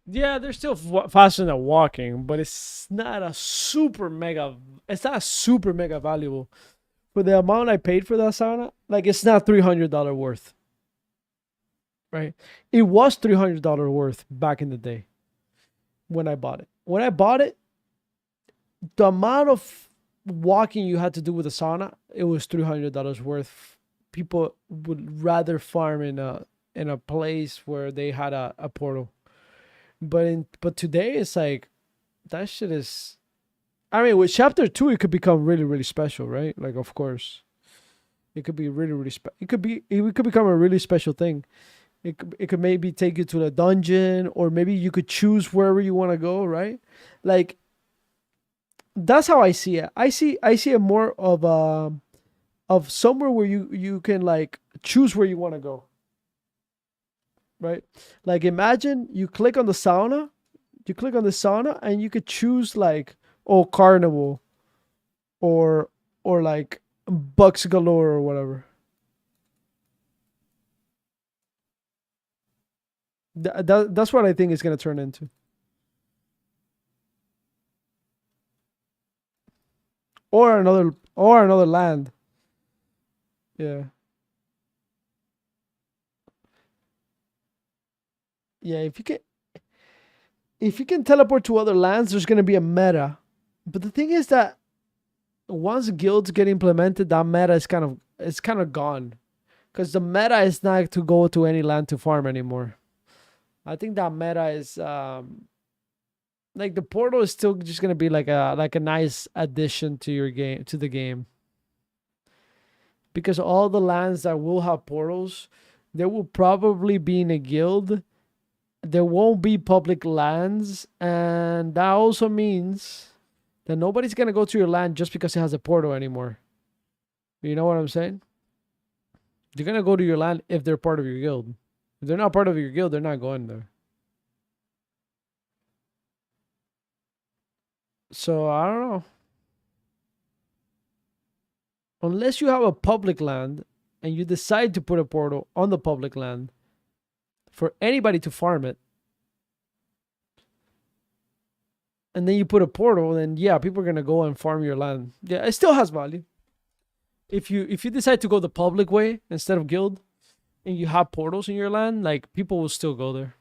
Yeah, they're still faster than walking, but it's not a super mega. It's not super mega valuable for the amount I paid for that sauna. Like it's not $300 worth, right? It was $300 worth back in the day when I bought it. When I bought it, the amount of walking you had to do with the sauna, it was $300 worth. People would rather farm in a place where they had a portal. But today it's like that shit is. I mean, with chapter 2, it could become really really special, right? Like, of course, it could be really really it could become a really special thing. It could maybe take you to the dungeon, or maybe you could choose wherever you want to go, right? Like that's how I see it. I see it more of somewhere where you can like choose where you want to go, right? Like imagine you click on the sauna, and you could choose like, oh, carnival, or like bucks galore or whatever. That's what I think it's gonna turn into. Or another land. Yeah. Yeah, if you can teleport to other lands, there's gonna be a meta. But the thing is that once guilds get implemented, that meta is kind of gone. Because the meta is not to go to any land to farm anymore. I think that meta is like the portal is still just gonna be like a nice addition to your game, to the game. Because all the lands that will have portals, they will probably be in a guild. There won't be public lands, and that also means that nobody's gonna go to your land just because it has a portal anymore. You know what I'm saying? They're gonna go to your land if they're part of your guild. If they're not part of your guild, they're not going there. So I don't know. Unless you have a public land and you decide to put a portal on the public land for anybody to farm it, and then you put a portal, then yeah, people are gonna go and farm your land. Yeah, it still has value. if you decide to go the public way instead of guild, and you have portals in your land, like people will still go there.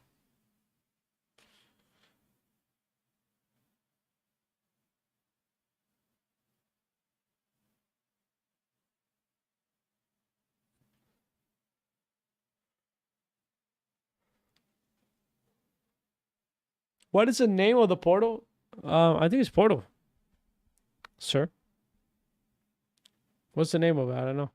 What is the name of the portal? I think it's Portal. Sir. What's the name of it? I don't know.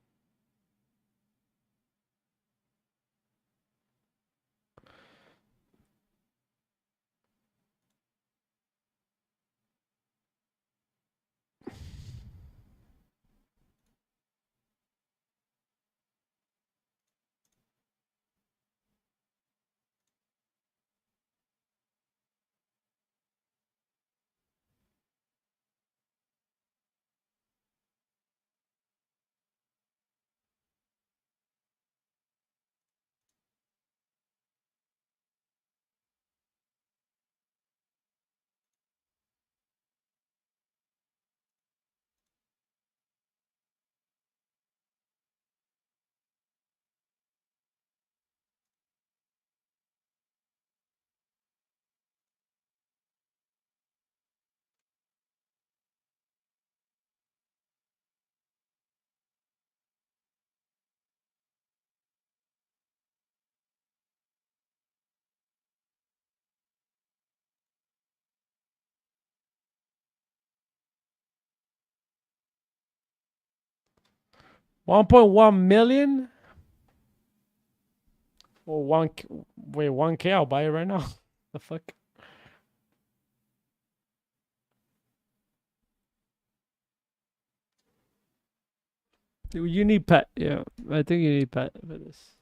$1.1 million or wait, 1K. I'll buy it right now. The fuck. You need pet. Yeah, I think you need pet for this.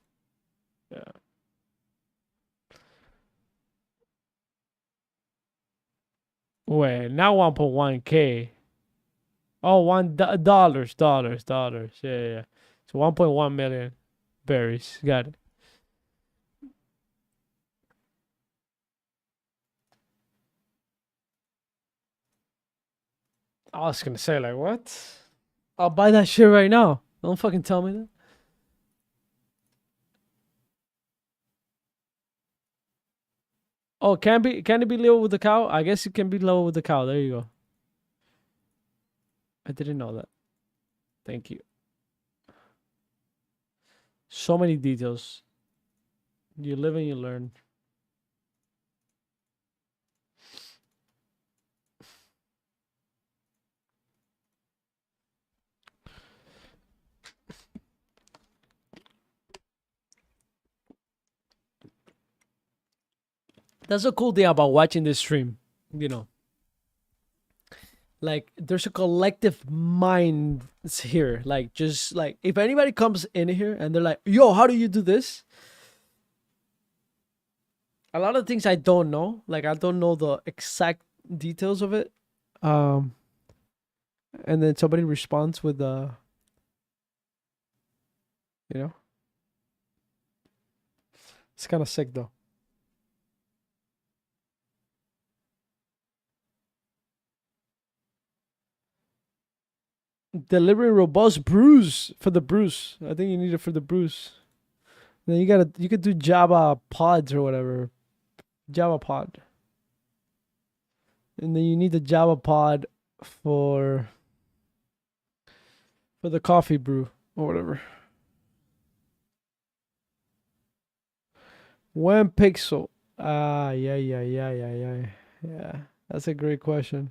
Yeah. Wait, now 1.1K. Oh, dollars. Yeah. So 1.1 million berries. Got it. I was gonna say, like, what? I'll buy that shit right now. Don't fucking tell me that. Oh, can it be level with the cow? I guess it can be level with the cow. There you go. I didn't know that. Thank you. So many details. You live and you learn. That's a cool thing about watching this stream, you know. Like there's a collective mind here. Like just like if anybody comes in here and they're like, "Yo, how do you do this?" A lot of things I don't know. Like I don't know the exact details of it. Um and then somebody responds with you know. It's kind of sick though. Delivering robust brews for the brews. I think you need it for the brews. Then you could do Java pods or whatever. Java pod. And then you need the Java pod for the coffee brew or whatever. When pixel? Yeah. That's a great question.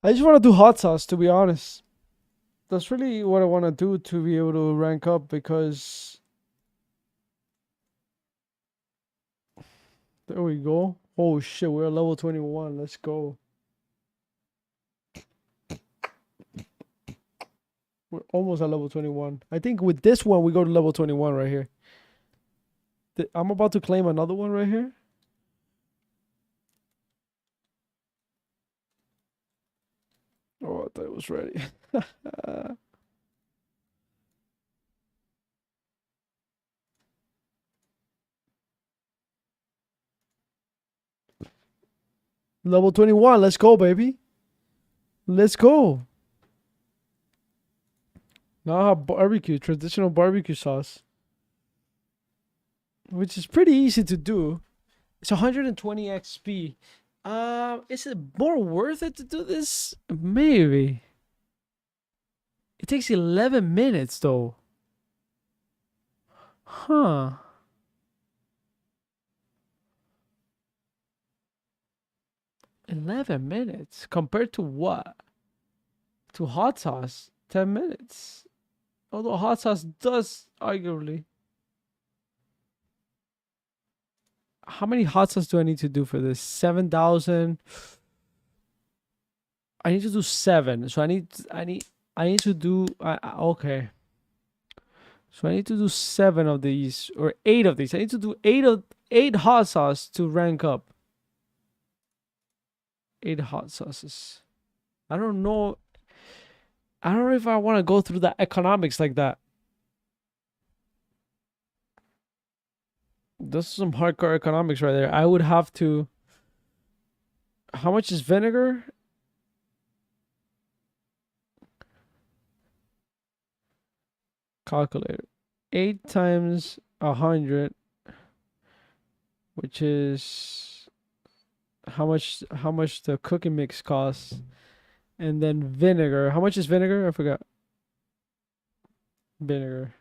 I just want to do hot sauce, to be honest. That's really what I want to do to be able to rank up, because there we go. Oh shit, we're at level 21. Let's go. We're almost at level 21. I think with this one, we go to level 21 right here. I'm about to claim another one right here. Oh, I thought it was ready. Level 21. Let's go, baby. Let's go. Now I have barbecue, traditional barbecue sauce, which is pretty easy to do. It's 120 XP. Is it more worth it to do this? Maybe. It takes 11 minutes though. Huh. $11 minutes compared to what? To hot sauce, 10 minutes. Although hot sauce does arguably. How many hot sauce do I need to do for this? 7,000. I need to do 7. So I need to do okay. So I need to do 7 of these or 8 of these. I need to do 8 hot sauce to rank up. 8 hot sauces. I don't know if I want to go through the economics like that. This is some hardcore economics right there. I would have to. How much is vinegar? Calculator. 8 times 100, which is how much the cooking mix costs. And then vinegar. How much is vinegar? I forgot. Vinegar.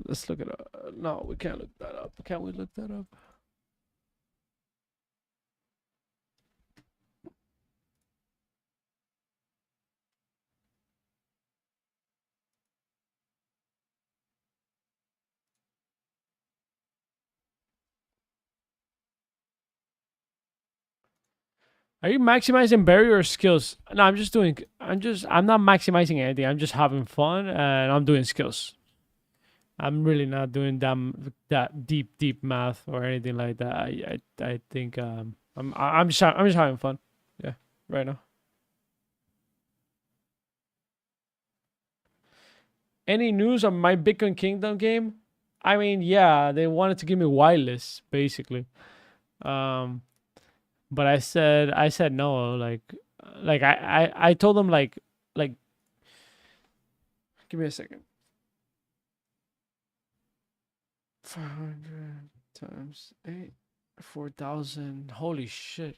Let's look it up. No, we can't look that up. Can't we look that up? Are you maximizing barrier or skills? No, I'm not maximizing anything. I'm just having fun and I'm doing skills. I'm really not doing that deep math or anything like that. I think I'm just having fun. Yeah, right now. Any news on my Bitcoin Kingdom game? I mean, yeah, they wanted to give me wireless basically. But I said no. Like I told them like give me a second. 500 times 8, 4,000. Holy shit.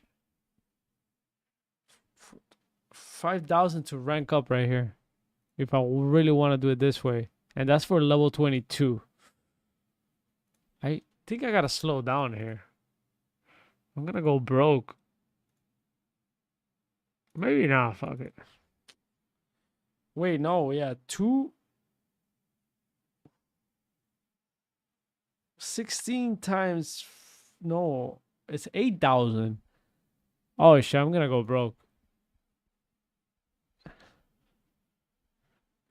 5,000 to rank up right here. If I really want to do it this way. And that's for level 22. I think I gotta slow down here. I'm gonna go broke. Maybe not. Fuck it. Wait, no. Yeah, 16 times. No, it's 8,000. Oh shit! I'm gonna go broke.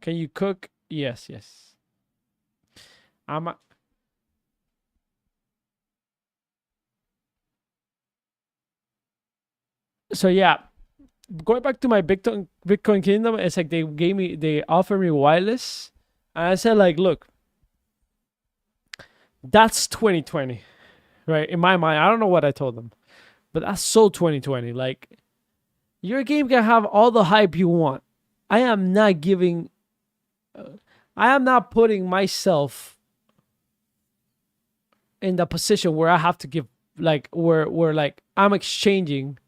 Can you cook? Yes. So yeah, going back to my Bitcoin Kingdom, it's like they offered me wireless, and I said like, look, that's 2020, right? In my mind, I don't know what I told them, but that's so 2020. Like, your game can have all the hype you want. I am not putting myself in the position where I have to give where like I'm exchanging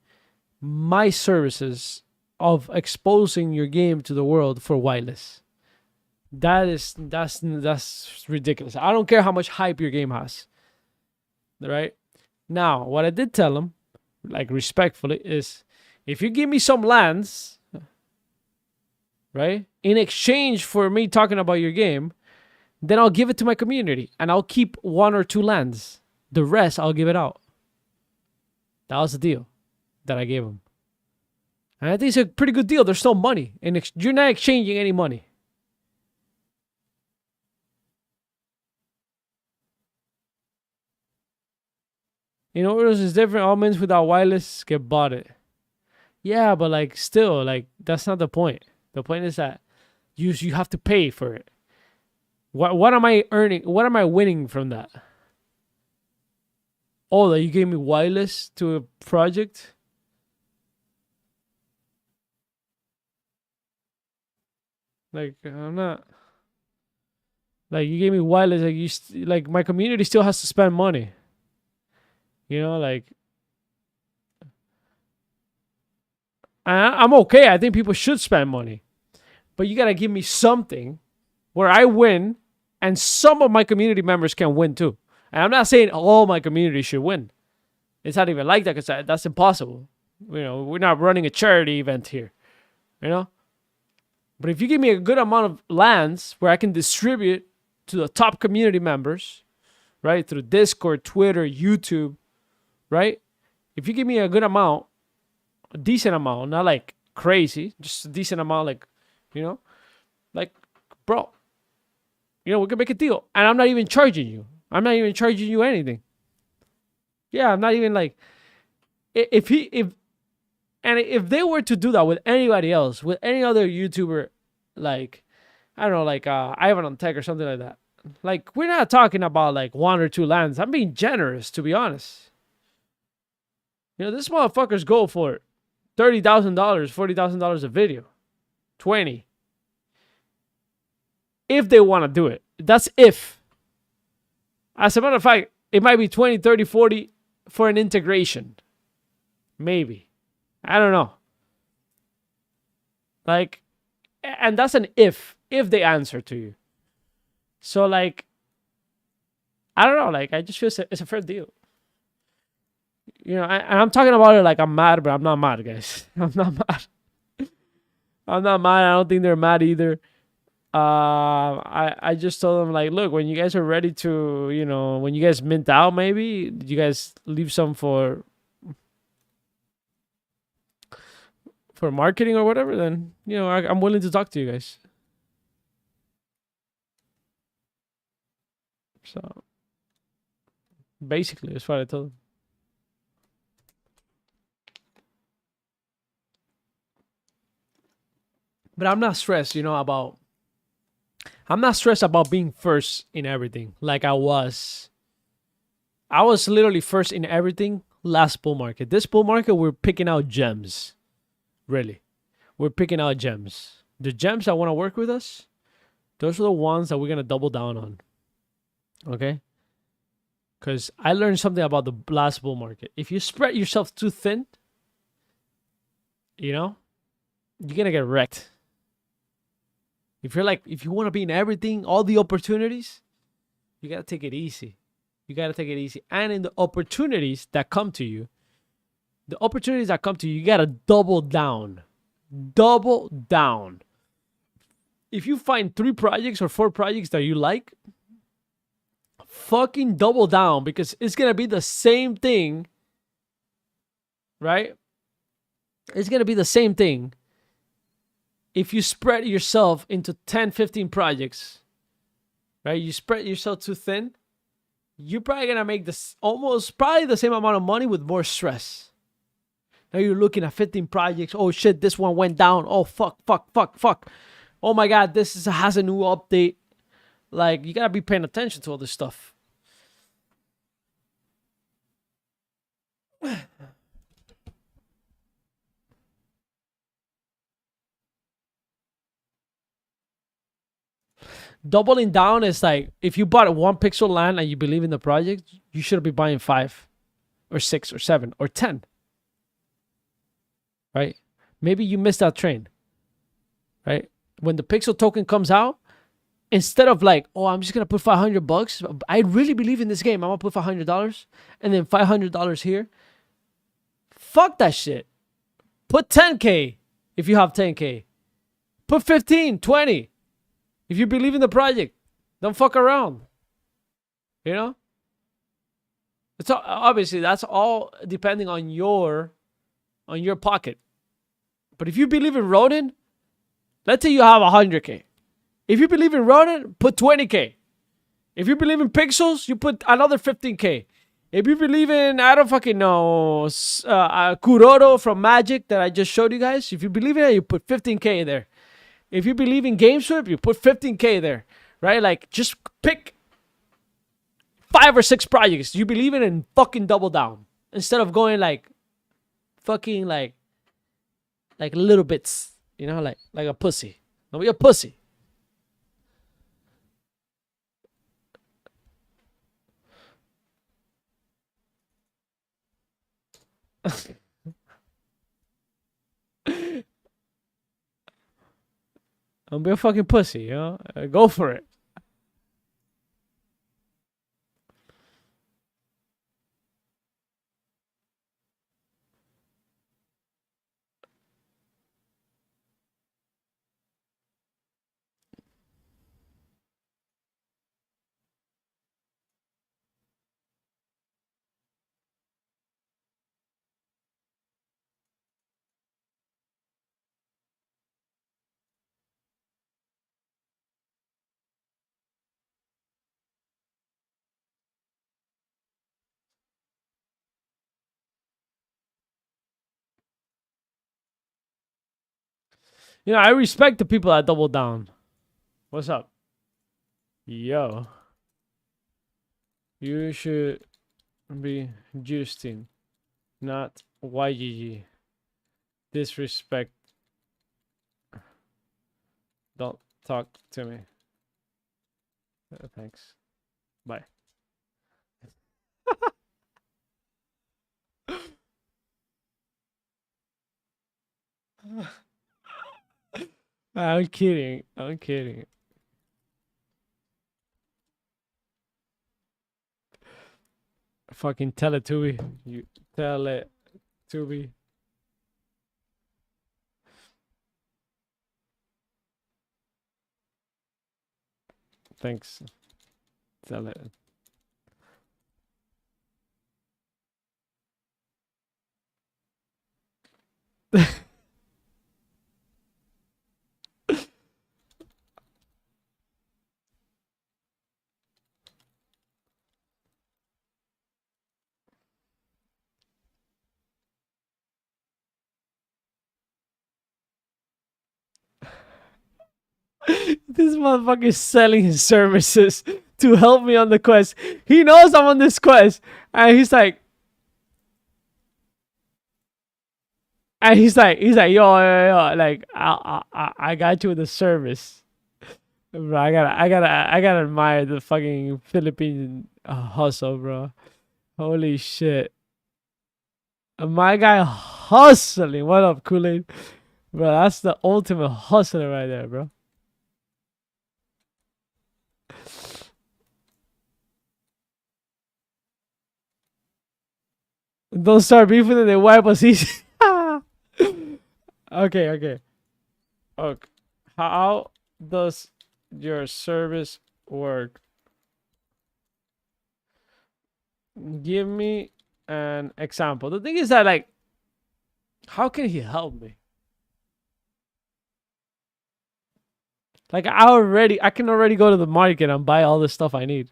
my services of exposing your game to the world for wireless. That's ridiculous. I don't care how much hype your game has. Right? Now, what I did tell him, like respectfully, is If you give me some lands, right, in exchange for me talking about your game, then I'll give it to my community and I'll keep 1 or 2 lands. The rest, I'll give it out. That was the deal that I gave him. And I think it's a pretty good deal. There's no money. You're not exchanging any money. You know, it's different. Almonds without wireless get bought it. Yeah, but like still, like that's not the point. The point is that you have to pay for it. What am I earning? What am I winning from that? Oh, that you gave me wireless to a project? Like I'm not. Like you gave me wireless. Like like my community still has to spend money. You know, like I'm okay. I think people should spend money, but you gotta give me something where I win, and some of my community members can win too. And I'm not saying all my community should win. It's not even like that because that's impossible. You know, we're not running a charity event here. You know, but if you give me a good amount of lands where I can distribute to the top community members, right, through Discord, Twitter, YouTube, right? If you give me a good amount, a decent amount, not like crazy, just a decent amount, like, you know, like, bro, you know, we can make a deal. And I'm not even charging you. I'm not even charging you anything. Yeah, I'm not even like, if they were to do that with anybody else, with any other YouTuber, like, I don't know, like Ivan on Tech or something like that. Like, we're not talking about like 1 or 2 lands. I'm being generous, to be honest. You know, this motherfuckers go for $30,000, $40,000 a video. 20. If they want to do it. That's if. As a matter of fact, it might be 20, 30, 40 for an integration. Maybe. I don't know. Like, and that's an if they answer to you. So, like, I don't know. Like, I just feel it's a fair deal. You know, and I'm talking about it like I'm mad, but I'm not mad, guys. I'm not mad. I'm not mad. I don't think they're mad either. I just told them, like, look, when you guys are ready to, you know, when you guys mint out, maybe you guys leave some for marketing or whatever, then, you know, I'm willing to talk to you guys. So basically, that's what I told them. But I'm not stressed, you know, I'm not stressed about being first in everything like I was. I was literally first in everything last bull market. This bull market, we're picking out gems. Really. We're picking out gems. The gems that want to work with us, those are the ones that we're going to double down on. Okay? Because I learned something about the last bull market. If you spread yourself too thin, you know, you're going to get wrecked. If you want to be in everything, all the opportunities, you got to take it easy. You got to take it easy. And in the opportunities that come to you, you got to double down. Double down. If you find 3 projects or 4 projects that you like, fucking double down, because it's going to be the same thing, right? It's going to be the same thing. If you spread yourself into 10, 15 projects, right? You spread yourself too thin, you're probably going to make this probably the same amount of money with more stress. Now you're looking at 15 projects. Oh shit, this one went down. Oh fuck. Oh my God, this has a new update. Like, you got to be paying attention to all this stuff. Doubling down is like, if you bought 1 pixel land and you believe in the project, you should be buying 5 or 6 or 7 or 10. Right? Maybe you missed that train. Right? When the pixel token comes out, instead of like, oh, I'm just going to put $500. I really believe in this game. I'm going to put $500 and then $500 here. Fuck that shit. Put 10K if you have 10K. Put 15, 20 if you believe in the project. Don't fuck around. You know? It's all, obviously that's all depending on your pocket. But if you believe in Ronin, let's say you have 100K. If you believe in Ronin, put 20K. If you believe in pixels, you put another 15K. If you believe in, I don't fucking know, Kuroro from Magic that I just showed you guys, if you believe in it, you put 15K there. If you believe in GameSwip, you put 15K there, right? Like, just pick 5 or 6 projects you believe in and fucking double down. Instead of going like, fucking like little bits, you know, like a pussy. Don't be a pussy. Don't be a fucking pussy, you know? Go for it. You know, I respect the people that double down. What's up? Yo. You should be Justin, not YGG. Disrespect. Don't talk to me. Thanks. Bye. I'm kidding. I'm kidding. Fucking Teletubby. You Teletubby. Thanks. Tell it. This motherfucker is selling his services to help me on the quest. He knows I'm on this quest, and he's like, yo, like, I got you with the service, bro. I gotta admire the fucking Philippine hustle, bro. Holy shit, my guy hustling. What up, Kool-Aid, bro? That's the ultimate hustler right there, bro. Don't start beefing and they wipe us easy. Okay. Okay. How does your service work? Give me an example. The thing is that, like, how can he help me? Like, I can already go to the market and buy all the stuff I need.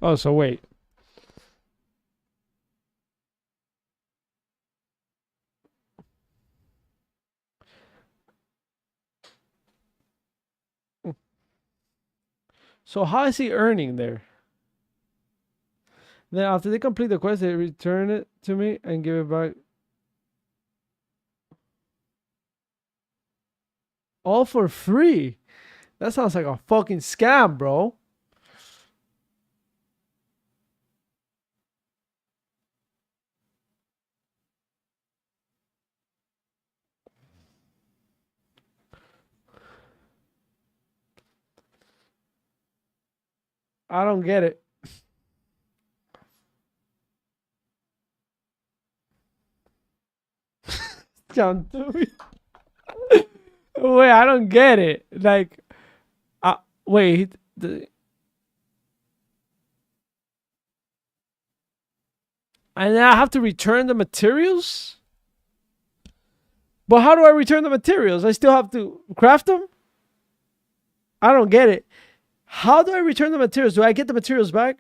Oh, so wait. So how is he earning there? Then after they complete the quest, they return it to me and give it back. All for free. That sounds like a fucking scam, bro. I don't get it. Scam to me. Wait, I don't get it. Like, wait. And then I have to return the materials? But how do I return the materials? I still have to craft them? I don't get it. How do I return the materials? Do I get the materials back?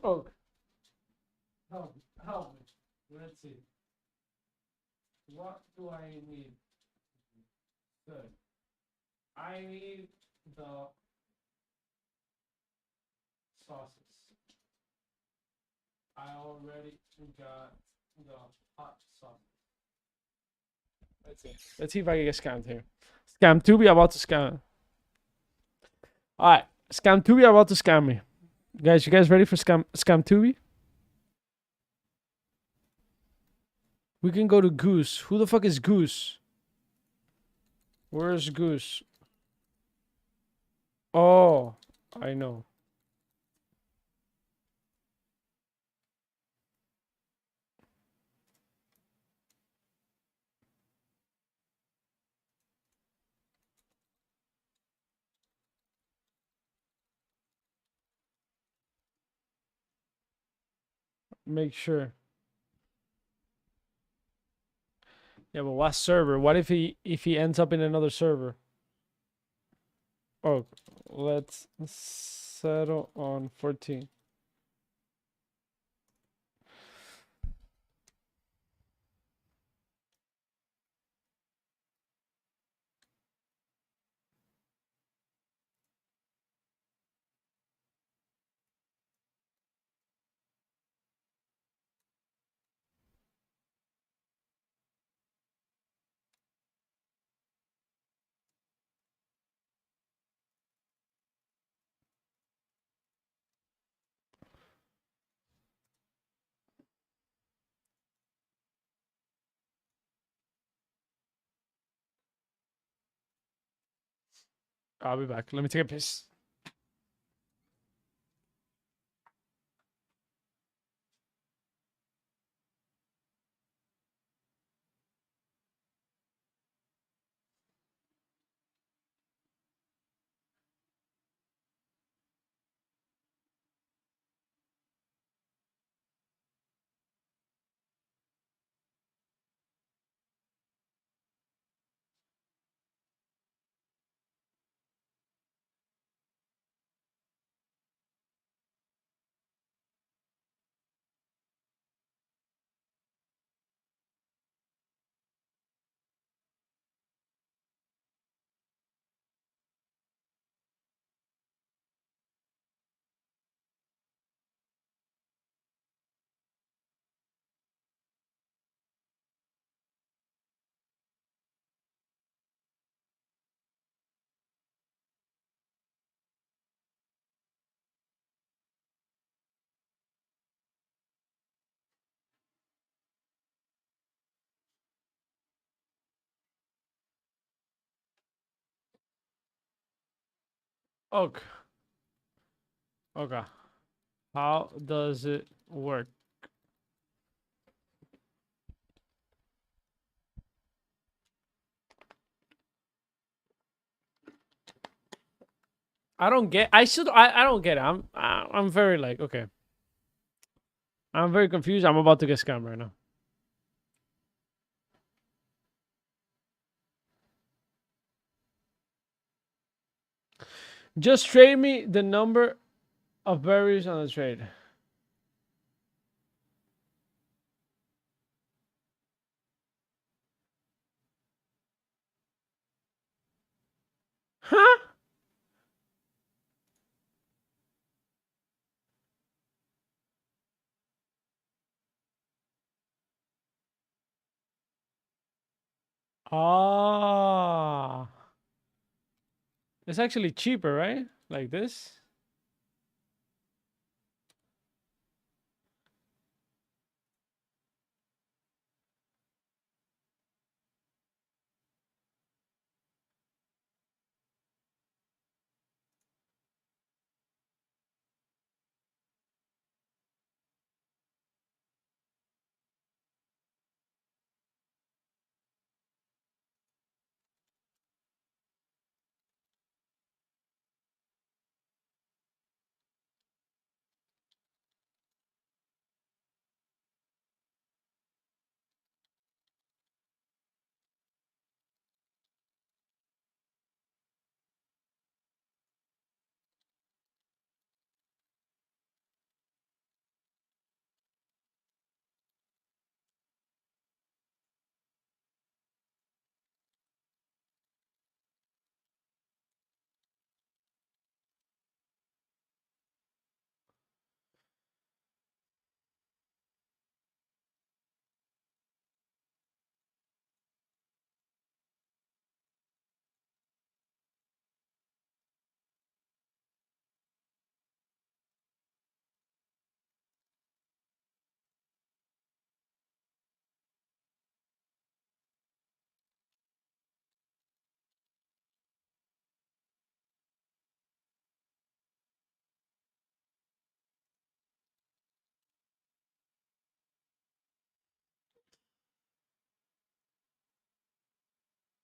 Oh. Help me. Let's see. What do I need? Good. I need the sauces. I already got the hot sauce. Let's see. Let's see if I can get scammed here. Scam Tubi about to scam. Alright. Scam Tubi about to scam me. Guys, you guys ready for Scam Tubi? We can go to Goose. Who the fuck is Goose? Where's Goose? Oh, I know. Make sure. Yeah, but what server? What if he ends up in another server? Oh, let's settle on 14. I'll be back. Let me take a piss. Okay. Okay. How does it work? I don't get. I don't get it. I'm very like okay. I'm very confused. I'm about to get scammed right now. Just trade me the number of berries on the trade. Huh? Ah. It's actually cheaper, right? Like this.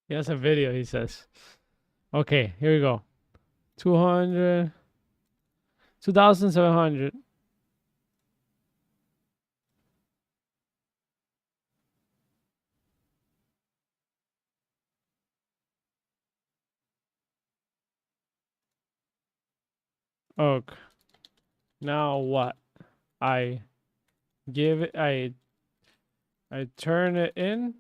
He has a video, he says. Okay, here we go. 200. 2,700. Okay. Now what? I give it. I turn it in.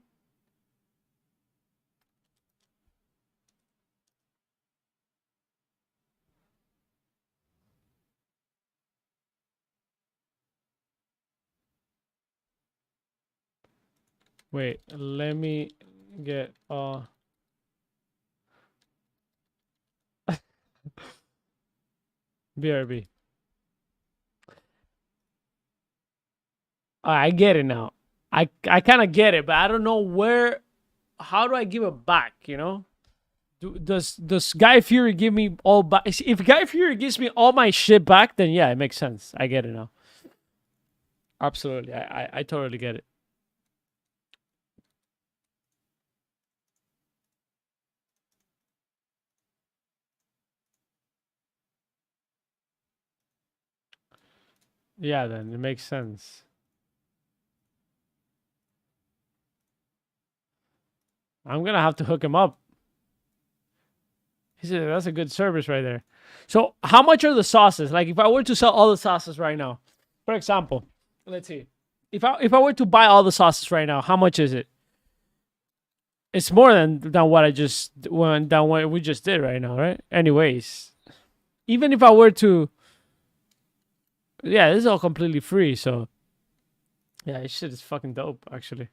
Wait, let me get BRB. I get it now. I kind of get it, but I don't know where. How do I give it back? You know? Does Guy Fury give me all back? If Guy Fury gives me all my shit back, then yeah, it makes sense. I get it now. Absolutely, I totally get it. Yeah, then it makes sense. I'm gonna have to hook him up. He said that's a good service right there. So how much are the sauces? Like if I were to sell all the sauces right now, for example, let's see. If I were to buy all the sauces right now, how much is it? It's more than what I just than what we just did right now, right? Anyways, even if I were to, yeah, this is all completely free. So yeah, this shit is fucking dope, actually.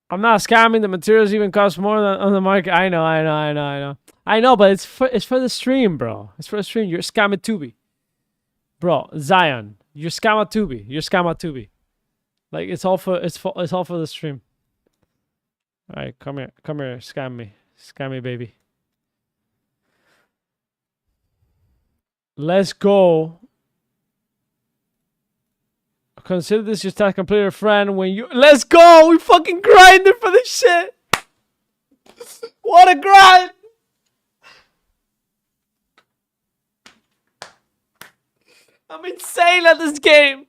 I'm not scamming. The materials even cost more than on the market. I know, but it's for the stream, bro. It's for the stream. You're scamming Tubi, bro. Zion, you're scamming Tubi. You're scamming Tubi. Like it's all for the stream. All right, come here, scam me, baby. Let's go. Consider this your task completed, friend. When you let's go, we fucking grinding for this shit. What a grind! I'm insane at this game.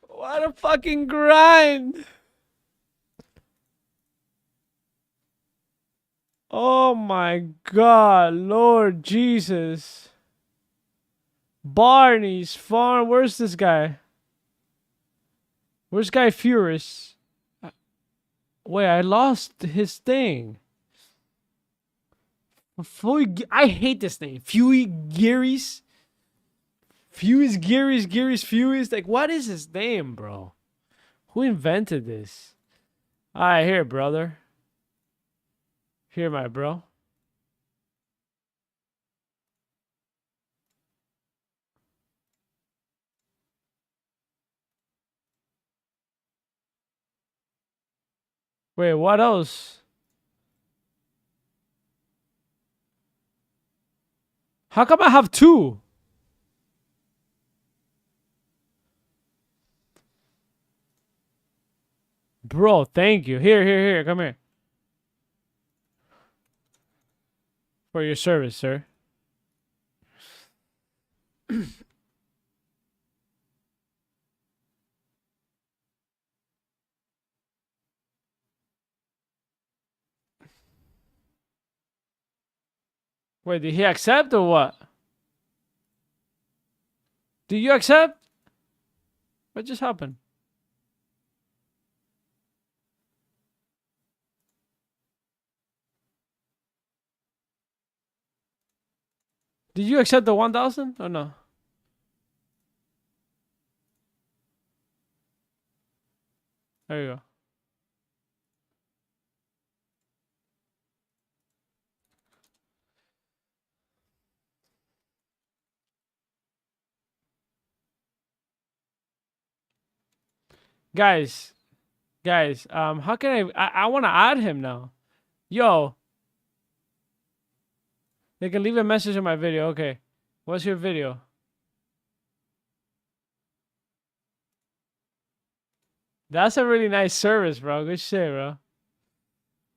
What a fucking grind. Oh my God, Lord Jesus. Barney's Farm. Where's this guy? Where's Guy Furious? Wait, I lost his thing. I hate this name. Furies. Like, what is his name, bro? Who invented this? Alright, here, brother. Here, my bro. Wait, what else? How come I have two? Bro, thank you. Here. Come here. For your service, sir. Wait, did he accept or what? Did you accept? What just happened? Did you accept the 1,000 or no? There you go. Guys, how can I want to add him now. Yo. They can leave a message in my video. Okay. What's your video? That's a really nice service, bro. Good shit, bro.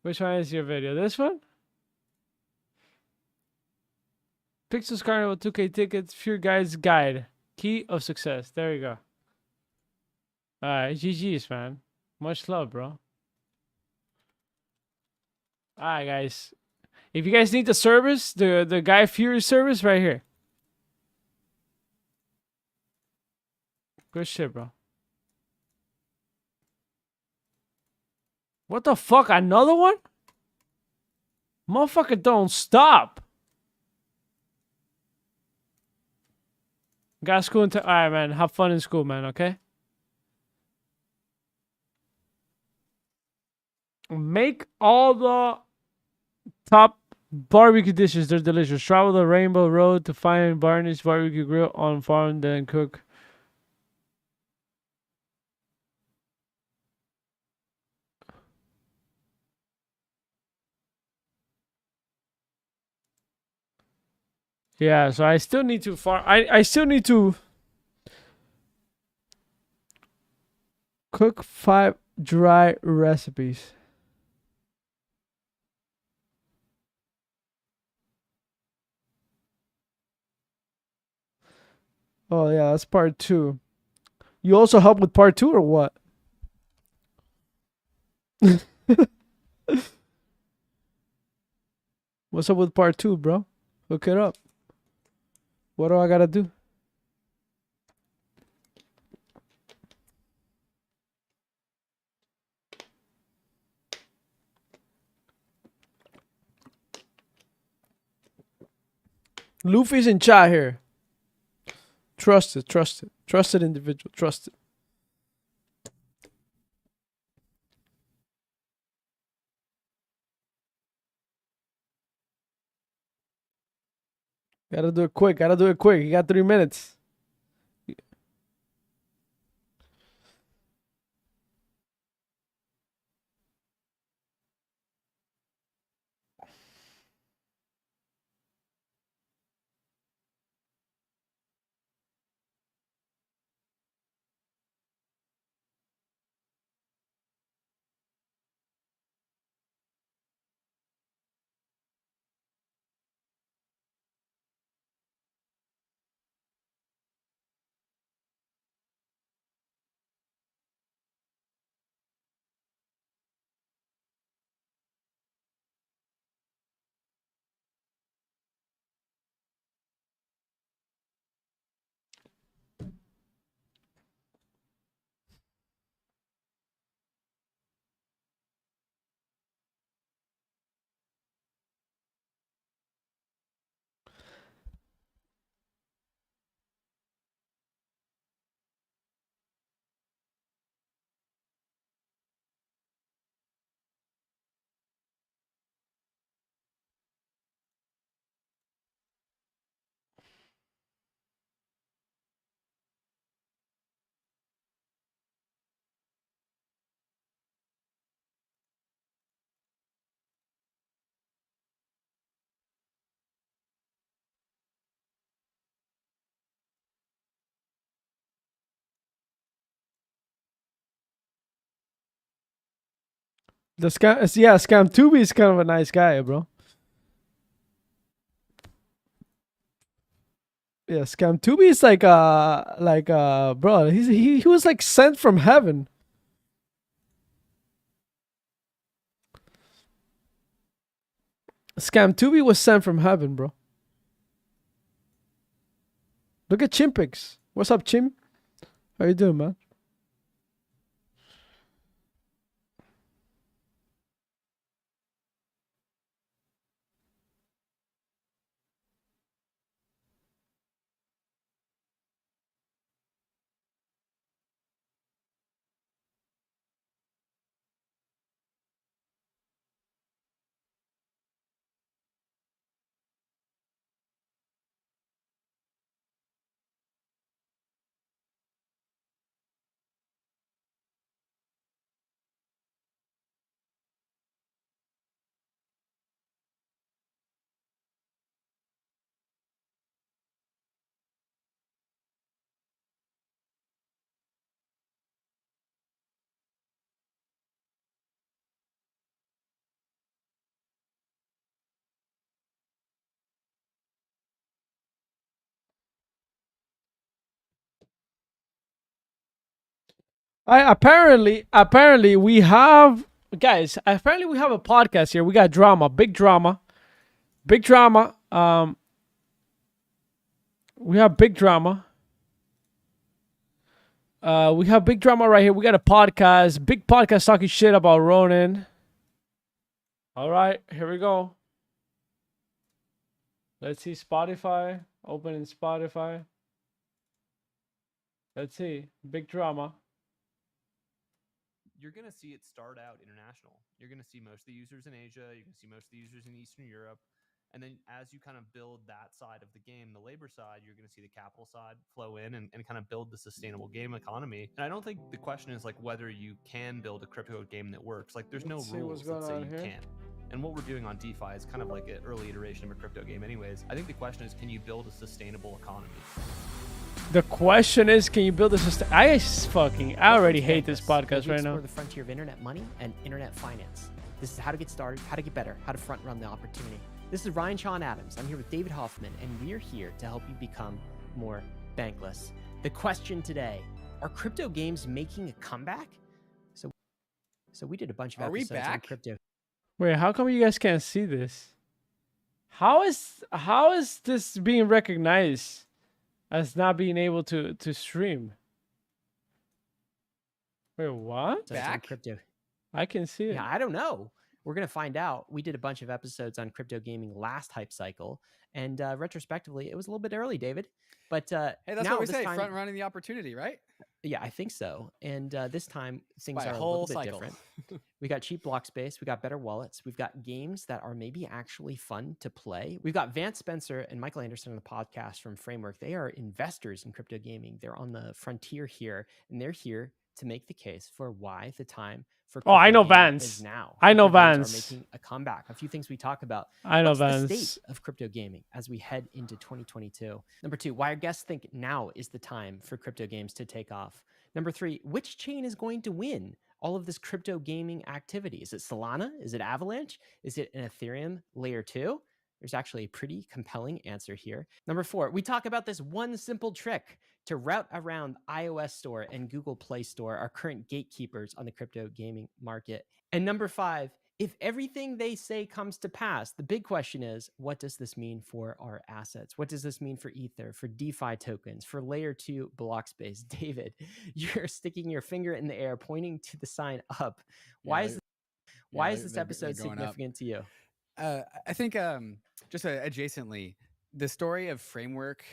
Which one is your video? This one? Pixels Carnival 2K tickets, Fear Guides Guide. Key of success. There you go. Alright, GG's, man. Much love, bro. Alright, guys. If you guys need the service, the Guy Fury service right here. Good shit, bro. What the fuck? Another one? Motherfucker, don't stop. Got school until. Alright, man. Have fun in school, man, okay? Make all the top barbecue dishes. They're delicious. Travel the Rainbow Road to find Barney's Barbecue Grill on farm, then cook. Yeah, so I still need to farm. I still need to cook 5 dry recipes. Oh yeah, that's part 2. You also help with part 2 or what? What's up with part 2, bro? Hook it up. What do I gotta do? Luffy's in chat here. Trusted individual, trusted. Gotta do it quick. You got 3 minutes. The Scam Tubi is kind of a nice guy, bro. Yeah, Scam Tubi is bro, he was like sent from heaven. Scam Tubi was sent from heaven, bro. Look at Chimpix. What's up, Chim? How you doing, man? Apparently we have guys. Apparently we have a podcast here. We got drama, big drama, big drama. We have big drama. We have big drama right here. We got a podcast, big podcast talking shit about Ronin. All right, here we go. Let's see Spotify. Opening Spotify. Let's see. Big drama. You're going to see it start out international. You're going to see most of the users in Asia. You're going to see most of the users in Eastern Europe. And then as you kind of build that side of the game, the labor side, you're going to see the capital side flow in and kind of build the sustainable game economy. And I don't think the question is like whether you can build a crypto game that works. Like there's no rules that say you can't. And what we're doing on DeFi is kind of like an early iteration of a crypto game anyways. I think the question is, can you build a sustainable economy? The question is, can you build a system? I already hate this podcast right now. Explore the frontier of internet money and internet finance. This is how to get started, how to get better, how to front run the opportunity. This is Ryan Sean Adams. I'm here with David Hoffman, and we're here to help you become more bankless. The question today, are crypto games making a comeback? So we did a bunch of episodes on crypto. Wait, how come you guys can't see this? How is this being recognized as not being able to stream? Wait, what? Crypto. I can see it. Yeah, I don't know. We're going to find out. We did a bunch of episodes on crypto gaming last hype cycle, and retrospectively, it was a little bit early, David. But hey, that's now, what we say, front running the opportunity, right? Yeah, I think so. And this time, things By are a a whole little bit cycle. different. We got cheap block space. We got better wallets. We've got games that are maybe actually fun to play. We've got Vance Spencer and Michael Anderson on the podcast from Framework. They are investors in crypto gaming. They're on the frontier here, and they're here to make the case for why the time for Oh, I know crypto gaming Vance. is now. I know Crypto games Vance. are making a comeback. A few things we talk about. I know What's the Vance. state of crypto gaming as we head into 2022? Number 2, why our guests think now is the time for crypto games to take off. Number 3, which chain is going to win all of this crypto gaming activity? Is it Solana? Is it Avalanche? Is it an Ethereum layer 2? There's actually a pretty compelling answer here. Number 4, we talk about this one simple trick to route around iOS Store and Google Play Store, our current gatekeepers on the crypto gaming market. And number 5, if everything they say comes to pass, the big question is, what does this mean for our assets? What does this mean for Ether, for DeFi tokens, for layer 2 block space? David, you're sticking your finger in the air, pointing to the sign up. Why is this episode significant to you? I think just adjacently, the story of Framework,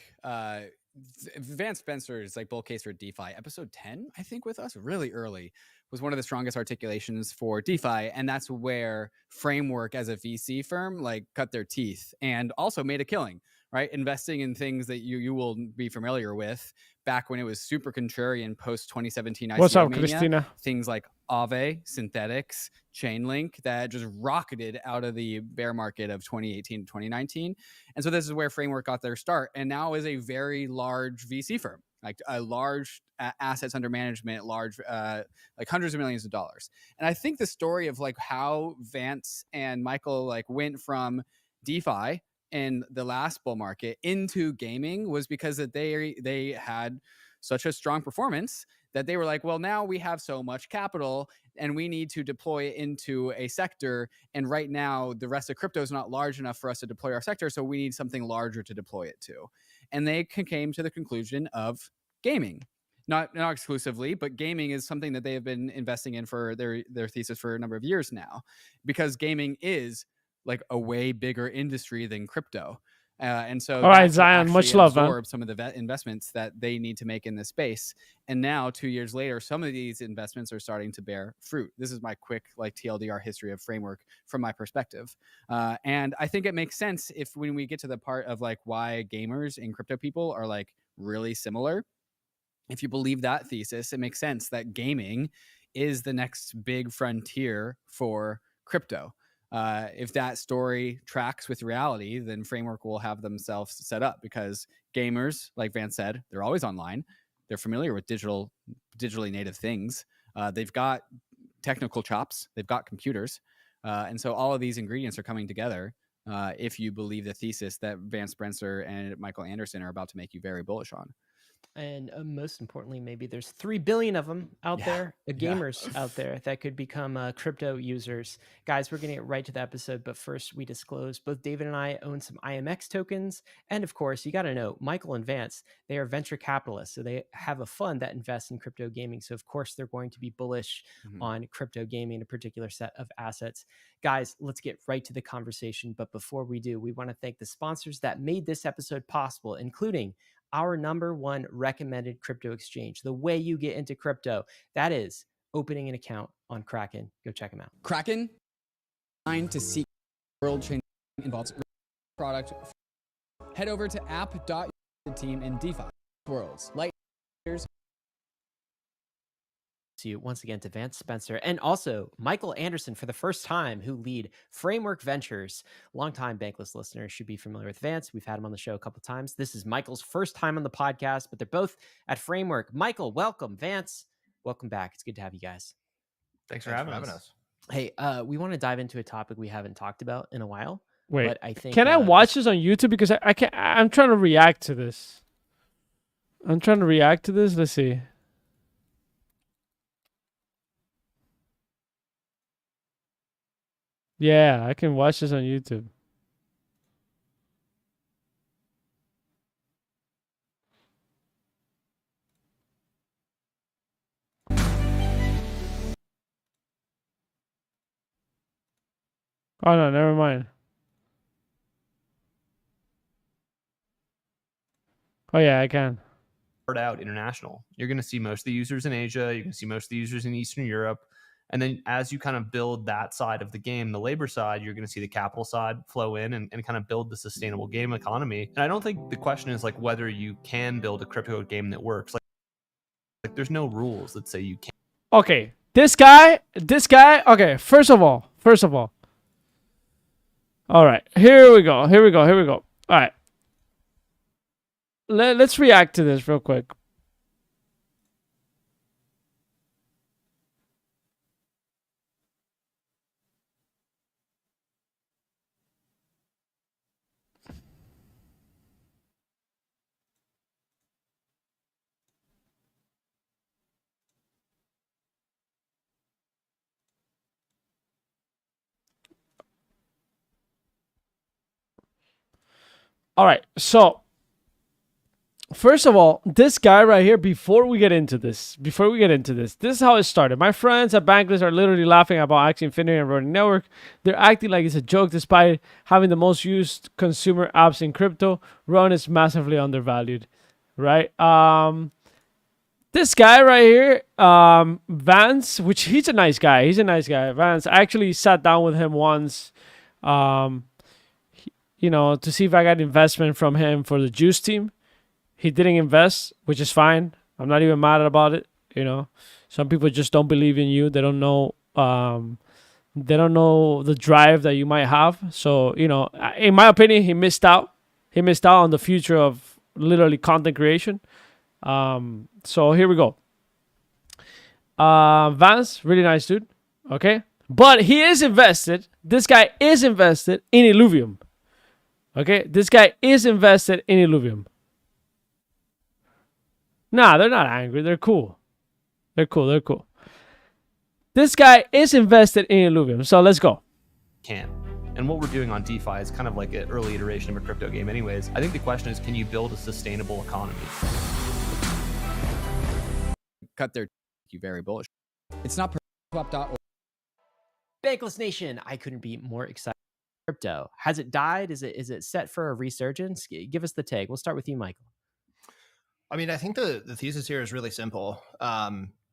Vance Spencer's like bull case for DeFi, episode 10, I think, with us really early, was one of the strongest articulations for DeFi, and that's where Framework as a VC firm like cut their teeth and also made a killing, right? Investing in things that you will be familiar with back when it was super contrarian post 2017 ICO What's up, mania. Christina? Things like Aave, Synthetics, Chainlink that just rocketed out of the bear market of 2018 to 2019. And so this is where Framework got their start, and now is a very large VC firm, like a large assets under management, large, like hundreds of millions of dollars. And I think the story of like how Vance and Michael like went from DeFi in the last bull market into gaming was because that they had such a strong performance that they were like, well, now we have so much capital and we need to deploy it into a sector. And right now, the rest of crypto is not large enough for us to deploy our sector. So we need something larger to deploy it to. And they came to the conclusion of gaming. Not exclusively, but gaming is something that they have been investing in for their thesis for a number of years now, because gaming is like a way bigger industry than crypto. And so all right, Zion, much love, man. Absorb some of the investments that they need to make in this space. And now 2 years later, some of these investments are starting to bear fruit. This is my quick like TLDR history of Framework from my perspective. And I think it makes sense if when we get to the part of like why gamers and crypto people are like really similar, if you believe that thesis, it makes sense that gaming is the next big frontier for crypto. If that story tracks with reality, then Framework will have themselves set up, because gamers, like Vance said, they're always online. They're familiar with digitally native things. They've got technical chops. They've got computers. And so all of these ingredients are coming together if you believe the thesis that Vance Spencer and Michael Anderson are about to make you very bullish on. And most importantly, maybe there's 3 billion of them out there, gamers out there that could become crypto users. Guys, we're going to get right to the episode. But first, we disclose both David and I own some IMX tokens. And of course, you got to know Michael and Vance, they are venture capitalists. So they have a fund that invests in crypto gaming. So of course, they're going to be bullish on crypto gaming, a particular set of assets. Guys, let's get right to the conversation. But before we do, we want to thank the sponsors that made this episode possible, including our #1 recommended crypto exchange, the way you get into crypto. That is opening an account on Kraken. Go check them out. Kraken, designed to seek world-changing involves product. Head over to app.team in DeFi worlds. Light years. You once again to Vance Spencer and also Michael Anderson for the first time, who lead Framework Ventures. Longtime Bankless listeners should be familiar with Vance. We've had him on the show a couple of times. This is Michael's first time on the podcast, but they're both at Framework. Michael, welcome. Vance, welcome back. It's good to have you guys. Thanks for having us. Hey, we want to dive into a topic we haven't talked about in a while. Wait, but I think can I watch this on YouTube? Because I can't. I'm trying to react to this. Let's see. Yeah, I can watch this on YouTube. Oh no, never mind. Oh yeah, I can. Out international. You're going to see most of the users in Asia. You're going to see most of the users in Eastern Europe. And then as you kind of build that side of the game, the labor side, you're going to see the capital side flow in and kind of build the sustainable game economy. And I don't think the question is like whether you can build a crypto game that works. Like there's no rules that say you can't. Okay, this guy. Okay, first of all. All right, here we go. All right. Let's react to this real quick. All right, so first of all, this guy right here, before we get into this, this is how it started. My friends at Bankless are literally laughing about Axie Infinity and Running Network. They're acting like it's a joke despite having the most used consumer apps in crypto. Run is massively undervalued, right? This guy right here, Vance, which he's a nice guy. Vance, I actually sat down with him once, to see if I got investment from him for the Juice team. He didn't invest, which is fine. I'm not even mad about it. Some people just don't believe in you. They don't know. They don't know the drive that you might have. So in my opinion, he missed out. He missed out on the future of literally content creation. So here we go. Vance, really nice dude. Okay. But he is invested. This guy is invested in Illuvium. Okay. This guy is invested in Illuvium. Nah, they're not angry. They're cool. They're cool. This guy is invested in Illuvium. So let's go. Can. And what we're doing on DeFi is kind of like an early iteration of a crypto game anyways. I think the question is, can you build a sustainable economy? Cut their you very bullish. It's not swap.org. Bankless Nation, I couldn't be more excited. Crypto, has it died? Is it set for a resurgence? Give us the take. We'll start with you, Michael. I mean, I think the thesis here is really simple.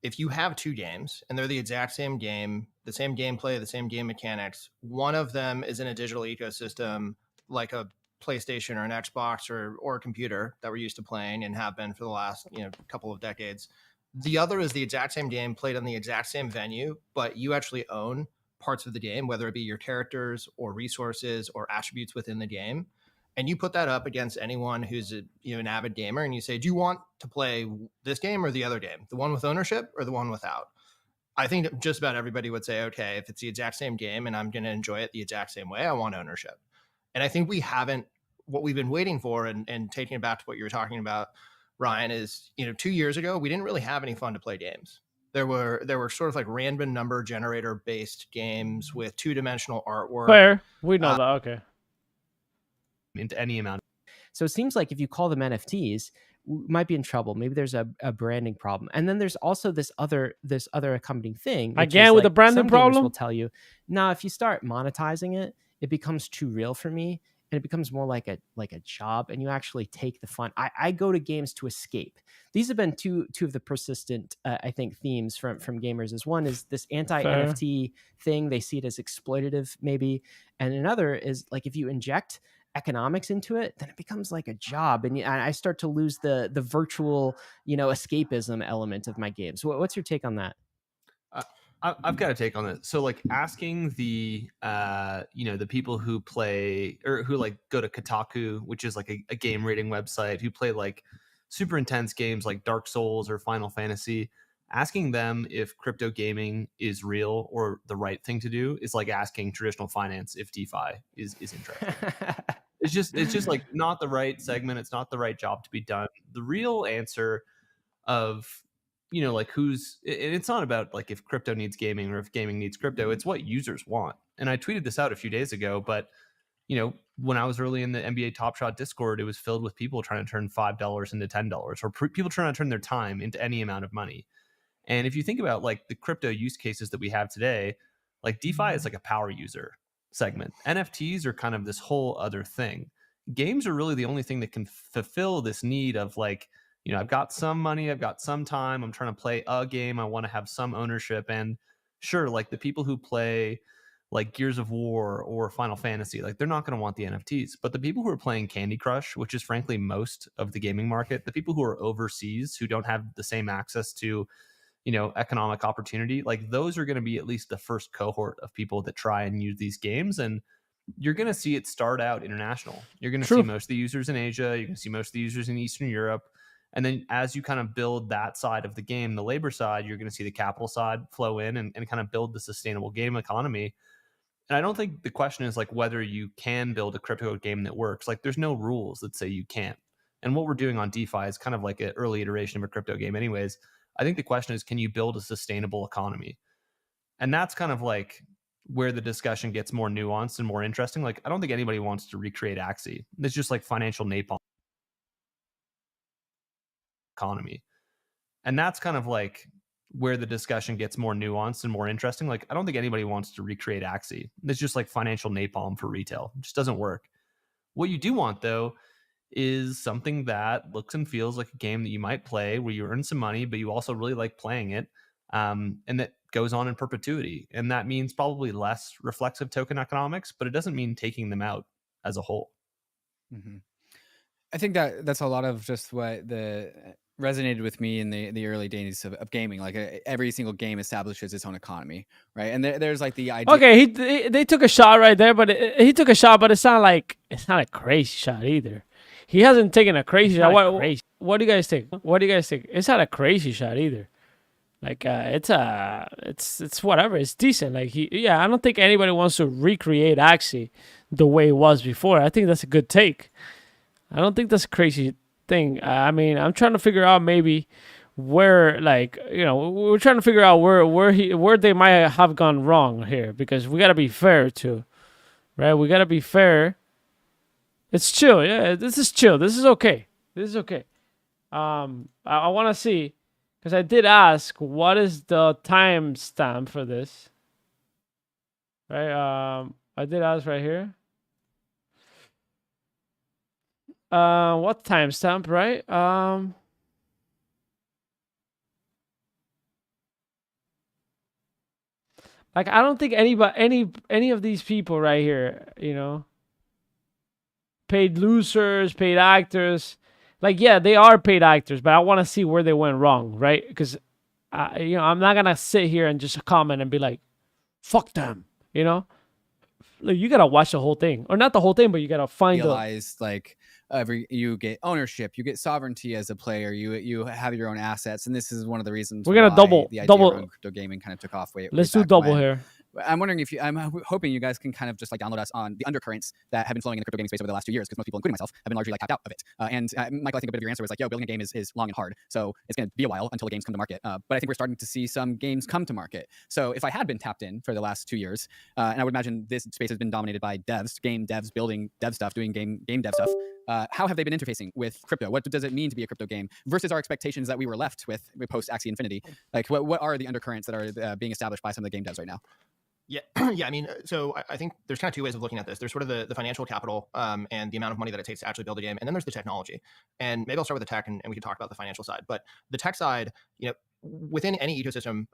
If you have two games and they're the exact same game, the same gameplay, the same game mechanics, one of them is in a digital ecosystem like a PlayStation or an Xbox or a computer that we're used to playing and have been for the last couple of decades. The other is the exact same game played on the exact same venue, but you actually own parts of the game, whether it be your characters or resources or attributes within the game. And you put that up against anyone who's an avid gamer, and you say, do you want to play this game or the other game, the one with ownership or the one without? I think just about everybody would say, okay, if it's the exact same game and I'm going to enjoy it the exact same way, I want ownership. And I think what we've been waiting for, and taking it back to what you were talking about, Ryan, is 2 years ago, we didn't really have any fun to play games. There were sort of like random number generator based games with 2-dimensional artwork. Fair. We know that. Okay. Into any amount. So it seems like if you call them NFTs, we might be in trouble. Maybe there's a branding problem. And then there's also this other accompanying thing. Again, with the branding problem? Will tell you, now if you start monetizing it, it becomes too real for me. And it becomes more like a job, and you actually take the fun. I go to games to escape. These have been two of the persistent, I think, themes from gamers. Is one is this anti-NFT thing. They see it as exploitative, maybe, and another is like if you inject economics into it, then it becomes like a job, and I start to lose the virtual, escapism element of my games. What's your take on that? I've got a take on it. So like asking the the people who play or who like go to Kotaku, which is like a game rating website, who play like super intense games like Dark Souls or Final Fantasy, asking them if crypto gaming is real or the right thing to do is like asking traditional finance if DeFi is interesting. It's just like not the right segment. It's not the right job to be done. The real answer of it's not about like if crypto needs gaming or if gaming needs crypto. It's what users want. And I tweeted this out a few days ago, but when I was early in the NBA Top Shot Discord, it was filled with people trying to turn $5 into $10, or people trying to turn their time into any amount of money. And if you think about like the crypto use cases that we have today, like DeFi is like a power user segment. NFTs are kind of this whole other thing. Games are really the only thing that can fulfill this need of like, I've got some money, I've got some time, I'm trying to play a game, I want to have some ownership. And sure, like the people who play like Gears of War or Final Fantasy, like they're not going to want the NFTs. But the people who are playing Candy Crush, which is frankly most of the gaming market, the people who are overseas who don't have the same access to economic opportunity, like those are going to be at least the first cohort of people that try and use these games. And you're going to see it start out international. You're going to see most of the users in Asia. You're going to see most of the users in Eastern Europe. And then as you kind of build that side of the game, the labor side, you're going to see the capital side flow in and kind of build the sustainable game economy. And I don't think the question is like whether you can build a crypto game that works. Like there's no rules that say you can't. And what we're doing on DeFi is kind of like an early iteration of a crypto game anyways. I think the question is, can you build a sustainable economy? And that's kind of like where the discussion gets more nuanced and more interesting. Like I don't think anybody wants to recreate Axie. It's just like financial napalm economy. And that's kind of like where the discussion gets more nuanced and more interesting. Like I don't think anybody wants to recreate Axie. It's just like financial napalm for retail. It just doesn't work. What you do want though is something that looks and feels like a game that you might play where you earn some money, but you also really like playing it. And that goes on in perpetuity. And that means probably less reflexive token economics, but it doesn't mean taking them out as a whole. Mm-hmm. I think that's a lot of just what resonated with me in the early days of gaming. Like every single game establishes its own economy, right? And there's like the idea. Okay, they took a shot right there, but he took a shot, but it's not a crazy shot either. He hasn't taken a crazy shot. What do you guys think? What do you guys think? It's not a crazy shot either. Like it's whatever. It's decent. Like I don't think anybody wants to recreate Axie the way it was before. I think that's a good take. I don't think that's a crazy thing. I mean, I'm trying to figure out maybe where, like, we're trying to figure out where they might have gone wrong here, because we gotta be fair too, right? We gotta be fair. It's chill. Yeah, this is chill. This is okay. This is okay. I want to see, because I did ask what is the timestamp for this, right? I did ask right here. What timestamp, right? Like, I don't think any of these people right here, paid losers, paid actors. Like, yeah, they are paid actors, but I want to see where they went wrong, right? Because, I'm not gonna sit here and just comment and be like, "Fuck them," Like, you gotta watch the whole thing, or not the whole thing, but you gotta find realize like you get ownership, you get sovereignty as a player, you have your own assets, and this is one of the reasons We're gonna why double the idea around double. crypto gaming kind of took off. Let's do double here. I'm wondering if I'm hoping you guys can kind of just like download us on the undercurrents that have been flowing in the crypto gaming space over the last 2 years, because most people, including myself, have been largely like tapped out of it. Michael, I think a bit of your answer was like, yo, building a game is long and hard, so it's going to be a while until the games come to market. But I think we're starting to see some games come to market. So if I had been tapped in for the last 2 years, and I would imagine this space has been dominated by devs, game devs, building dev stuff, doing game dev stuff. How have they been interfacing with crypto? What does it mean to be a crypto game versus our expectations that we were left with post Axie Infinity? Like, what are the undercurrents that are being established by some of the game devs right now? Yeah, yeah. I mean, so I think there's kind of two ways of looking at this. There's sort of the financial capital and the amount of money that it takes to actually build a game, and then there's the technology. And maybe I'll start with the tech, and we can talk about the financial side. But the tech side, within any ecosystem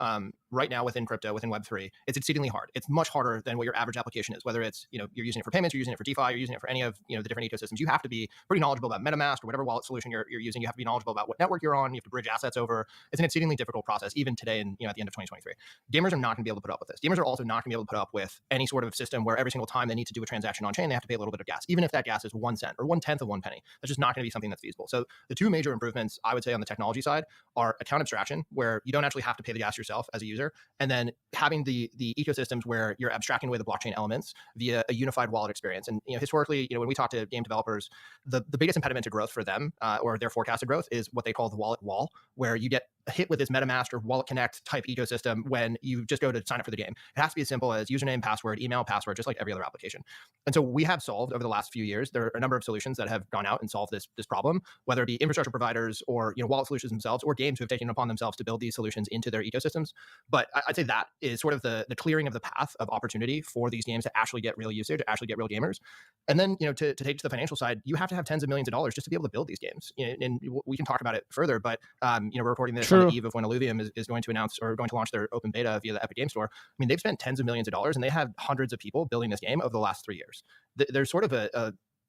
right now within crypto, within Web3, it's exceedingly hard. It's much harder than what your average application is, whether it's, you're using it for payments, you're using it for DeFi, you're using it for any of, the different ecosystems. You have to be pretty knowledgeable about MetaMask or whatever wallet solution you're using. You have to be knowledgeable about what network you're on. You have to bridge assets over. It's an exceedingly difficult process, even today in, at the end of 2023. Gamers are not going to be able to put up with this. Gamers are also not going to be able to put up with any sort of system where every single time they need to do a transaction on chain, they have to pay a little bit of gas, even if that gas is 1 cent or 1/10 of 1 penny. That's just not going to be something that's feasible. So the two major improvements I would say on the technology side are account abstraction, where you don't actually have to pay the gas yourself as a user, and then having the ecosystems where you're abstracting away the blockchain elements via a unified wallet experience. And historically, when we talk to game developers, the biggest impediment to growth for them or their forecasted growth is what they call the wallet wall, where you get hit with this MetaMask or Wallet Connect type ecosystem when you just go to sign up for the game. It has to be as simple as username, password, email, password, just like every other application. And so we have solved over the last few years, there are a number of solutions that have gone out and solved this problem, whether it be infrastructure providers or wallet solutions themselves, or games who have taken it upon themselves to build these solutions into their ecosystems. But I'd say that is sort of the clearing of the path of opportunity for these games to actually get real usage, to actually get real gamers. And then, to take to the financial side, you have to have tens of millions of dollars just to be able to build these games. And we can talk about it further, but we're recording this on the eve of when Illuvium is going to announce or going to launch their open beta via the Epic Game Store. I mean, they've spent tens of millions of dollars, and they had hundreds of people building this game over the last 3 years. There's sort of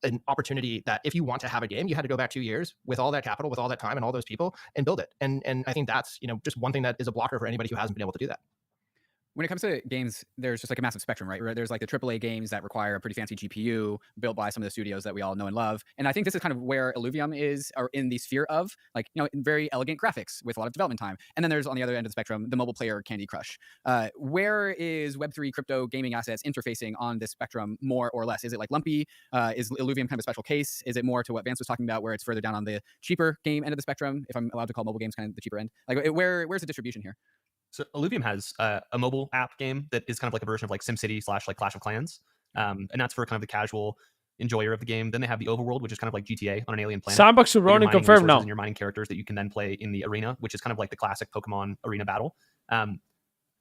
an opportunity that if you want to have a game, you had to go back 2 years with all that capital, with all that time and all those people, and build it. And I think that's, just one thing that is a blocker for anybody who hasn't been able to do that. When it comes to games, there's just like a massive spectrum, right? There's like the AAA games that require a pretty fancy GPU built by some of the studios that we all know and love. And I think this is kind of where Illuvium is, or in the sphere of like, very elegant graphics with a lot of development time. And then there's on the other end of the spectrum, the mobile player Candy Crush. Where is Web3 crypto gaming assets interfacing on this spectrum more or less? Is it like lumpy? Is Illuvium kind of a special case? Is it more to what Vance was talking about, where it's further down on the cheaper game end of the spectrum, if I'm allowed to call mobile games kind of the cheaper end? Like, where's the distribution here? So Illuvium has a mobile app game that is kind of like a version of like SimCity / like Clash of Clans, and that's for kind of the casual enjoyer of the game. Then they have the Overworld, which is kind of like GTA on an alien planet. Sandbox to Ronin confirmed now. And you're mining characters that you can then play in the arena, which is kind of like the classic Pokemon arena battle.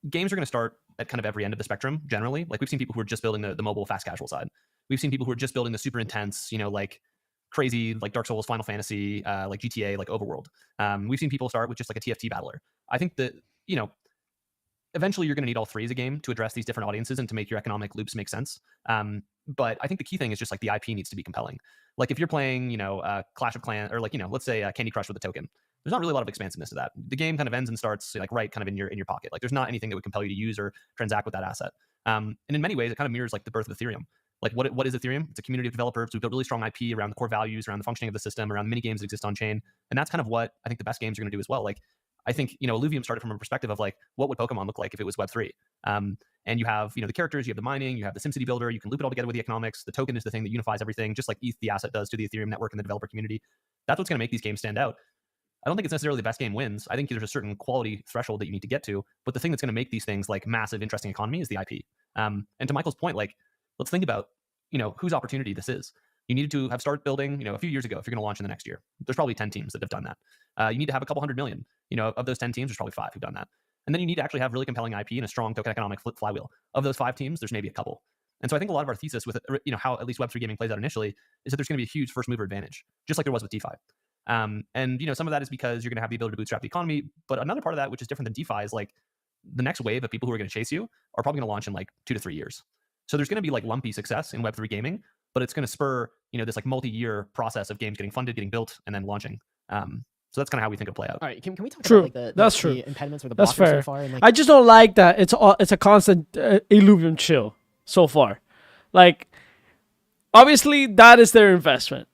Games are going to start at kind of every end of the spectrum generally. Like we've seen people who are just building the mobile fast casual side. We've seen people who are just building the super intense, like crazy, like Dark Souls, Final Fantasy, like GTA, like Overworld. We've seen people start with just like a TFT battler. I think that, eventually you're going to need all three as a game to address these different audiences and to make your economic loops make sense. But I think the key thing is just like the IP needs to be compelling. Like if you're playing, Clash of Clans, or like, let's say Candy Crush with a token, there's not really a lot of expansiveness to that. The game kind of ends and starts like right kind of in your pocket. Like there's not anything that would compel you to use or transact with that asset. And in many ways, it kind of mirrors like the birth of Ethereum. Like what is Ethereum? It's a community of developers who built really strong IP around the core values, around the functioning of the system, around the mini games that exist on chain. And that's kind of what I think the best games are going to do as well. Like I think, Illuvium started from a perspective of like, what would Pokemon look like if it was Web3? And you have, the characters, you have the mining, you have the SimCity builder, you can loop it all together with the economics. The token is the thing that unifies everything, just like ETH, the asset, does to the Ethereum network and the developer community. That's what's going to make these games stand out. I don't think it's necessarily the best game wins. I think there's a certain quality threshold that you need to get to. But the thing that's going to make these things like massive, interesting economy is the IP. And to Michael's point, like, let's think about, whose opportunity this is. You needed to have started building, a few years ago, if you're going to launch in the next year. There's probably 10 teams that have done that. You need to have a couple 100 million. Of those 10 teams, there's probably 5 who've done that. And then you need to actually have really compelling IP and a strong token economic flywheel. Of those 5 teams, there's maybe a couple. And so I think a lot of our thesis with, how at least Web3 gaming plays out initially is that there's going to be a huge first mover advantage, just like there was with DeFi. And some of that is because you're going to have the ability to bootstrap the economy. But another part of that, which is different than DeFi, is like the next wave of people who are going to chase you are probably going to launch in like 2 to 3 years. So there's going to be like lumpy success in Web3 gaming, but it's going to spur, this like multi-year process of games getting funded, getting built, and then launching. So that's kind of how we think it'll play out. All right, can we talk True. about like That's the true. impediments or the That's blockers fair. so far? And, like, I just don't like that it's a constant Illuvium chill so far. Like, obviously that is their investment,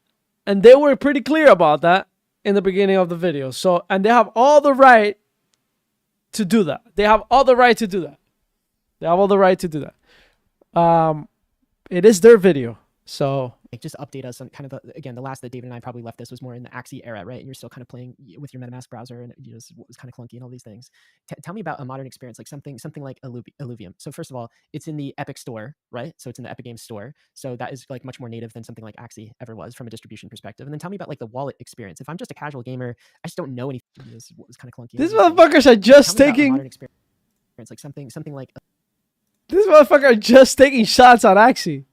and they were pretty clear about that in the beginning of the video. So, and they have all the right to do that. They have all the right to do that. They have all the right to do that. It is their video, so like, just update us on kind of the last that David and I probably left this was more in the Axie era, right? And you're still kind of playing with your MetaMask browser, and it was kind of clunky and all these things. Tell me about a modern experience, like something like Illuvium. So first of all, it's in the Epic Store, right? So it's in the Epic Games Store. So that is like much more native than something like Axie ever was from a distribution perspective. And then tell me about like the wallet experience. If I'm just a casual gamer, I just don't know anything. It was kind of clunky. these motherfuckers are just Tell me about a taking. modern experience, like something like This motherfucker are just taking shots on Axie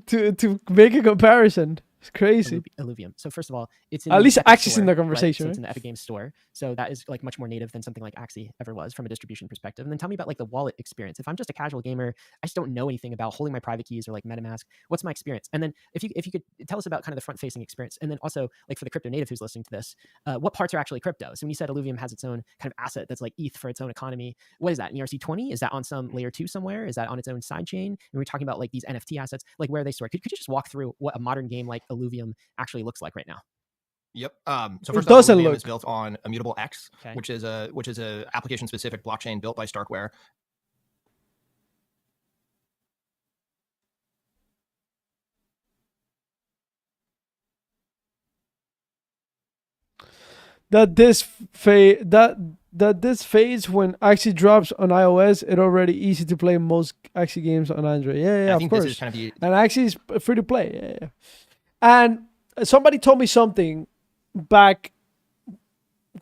to make a comparison. It's crazy. Illuvium. So first of all, it's in At the least Epic Axie's in Store, the conversation, Right? So it's right? in the Epic Games Store. So that is like much more native than something like Axie ever was from a distribution perspective. And then tell me about like the wallet experience. If I'm just a casual gamer, I just don't know anything about holding my private keys or like MetaMask. What's my experience? And then if you could tell us about kind of the front-facing experience, and then also like for the crypto native who's listening to this, what parts are actually crypto? So when you said Illuvium has its own kind of asset that's like ETH for its own economy, what is that? An ERC20? Is that on some layer 2 somewhere? Is that on its own side chain? And we're talking about like these NFT assets, like where are they stored? Could you just walk through what a modern game like Illuvium actually looks like right now? Yep. So It first off, doesn't Illuvium look- is built on Immutable X, Okay. which is a application specific blockchain built by Starkware. That this phase when Axie drops on iOS, it already easy to play most Axie games on Android. Yeah, I of think course. this is kind of the And Axie is free to play. Yeah. And somebody told me something back.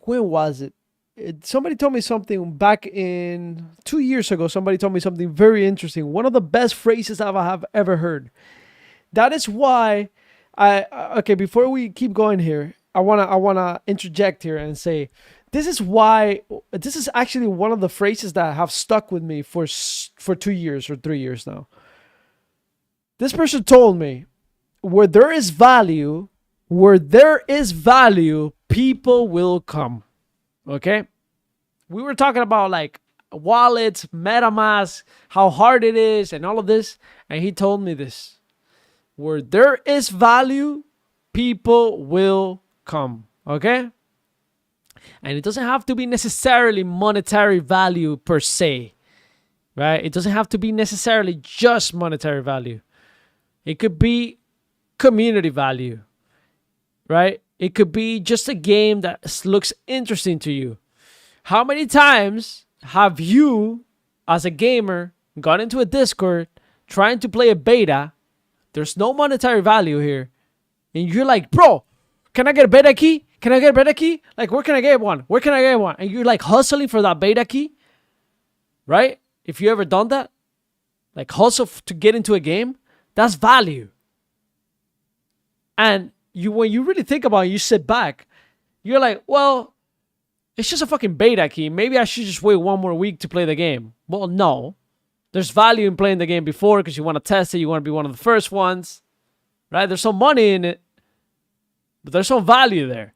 When was it? Somebody told me something back in 2 years ago. Somebody told me something very interesting. One of the best phrases I have ever heard. That is why okay, before we keep going here, I wanna interject here and say this is actually one of the phrases that have stuck with me for 2 years or 3 years now. This person told me, where there is value, people will come. Okay? We were talking about like wallets, MetaMask, how hard it is and all of this, and he told me this. Where there is value, people will come. Okay? And it doesn't have to be necessarily monetary value per se. Right? It doesn't have to be necessarily just monetary value. It could be community value. Right? It could be just a game that looks interesting to you. How many times have you, as a gamer, gone into a Discord trying to play a beta? There's no monetary value here. And you're like, bro, can I get a beta key? Can I get a beta key? Like, where can I get one? Where can I get one? And you're like hustling for that beta key. Right? If you ever done that, like hustle to get into a game, that's value. And when you really think about it, you sit back, you're like, well, it's just a fucking beta key. Maybe I should just wait one more week to play the game. Well, no. There's value in playing the game before because you want to test it. You want to be one of the first ones. Right? There's some money in it. But there's some value there.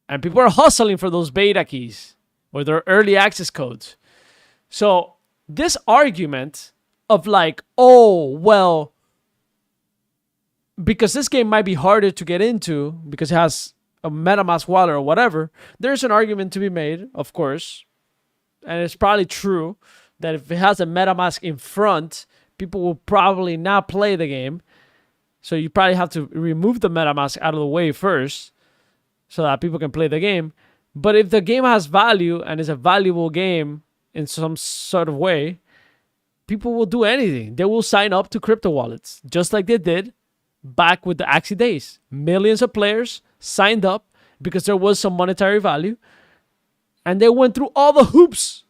And people are hustling for those beta keys or their early access codes. So this argument of like, oh, well, because this game might be harder to get into because it has a MetaMask wallet or whatever, there's an argument to be made, of course, and it's probably true that if it has a MetaMask in front, people will probably not play the game. So you probably have to remove the MetaMask out of the way first so that people can play the game. But if the game has value and is a valuable game in some sort of way, people will do anything. They will sign up to crypto wallets, just like they did back with the Axie days. Millions of players signed up because there was some monetary value, and they went through all the hoops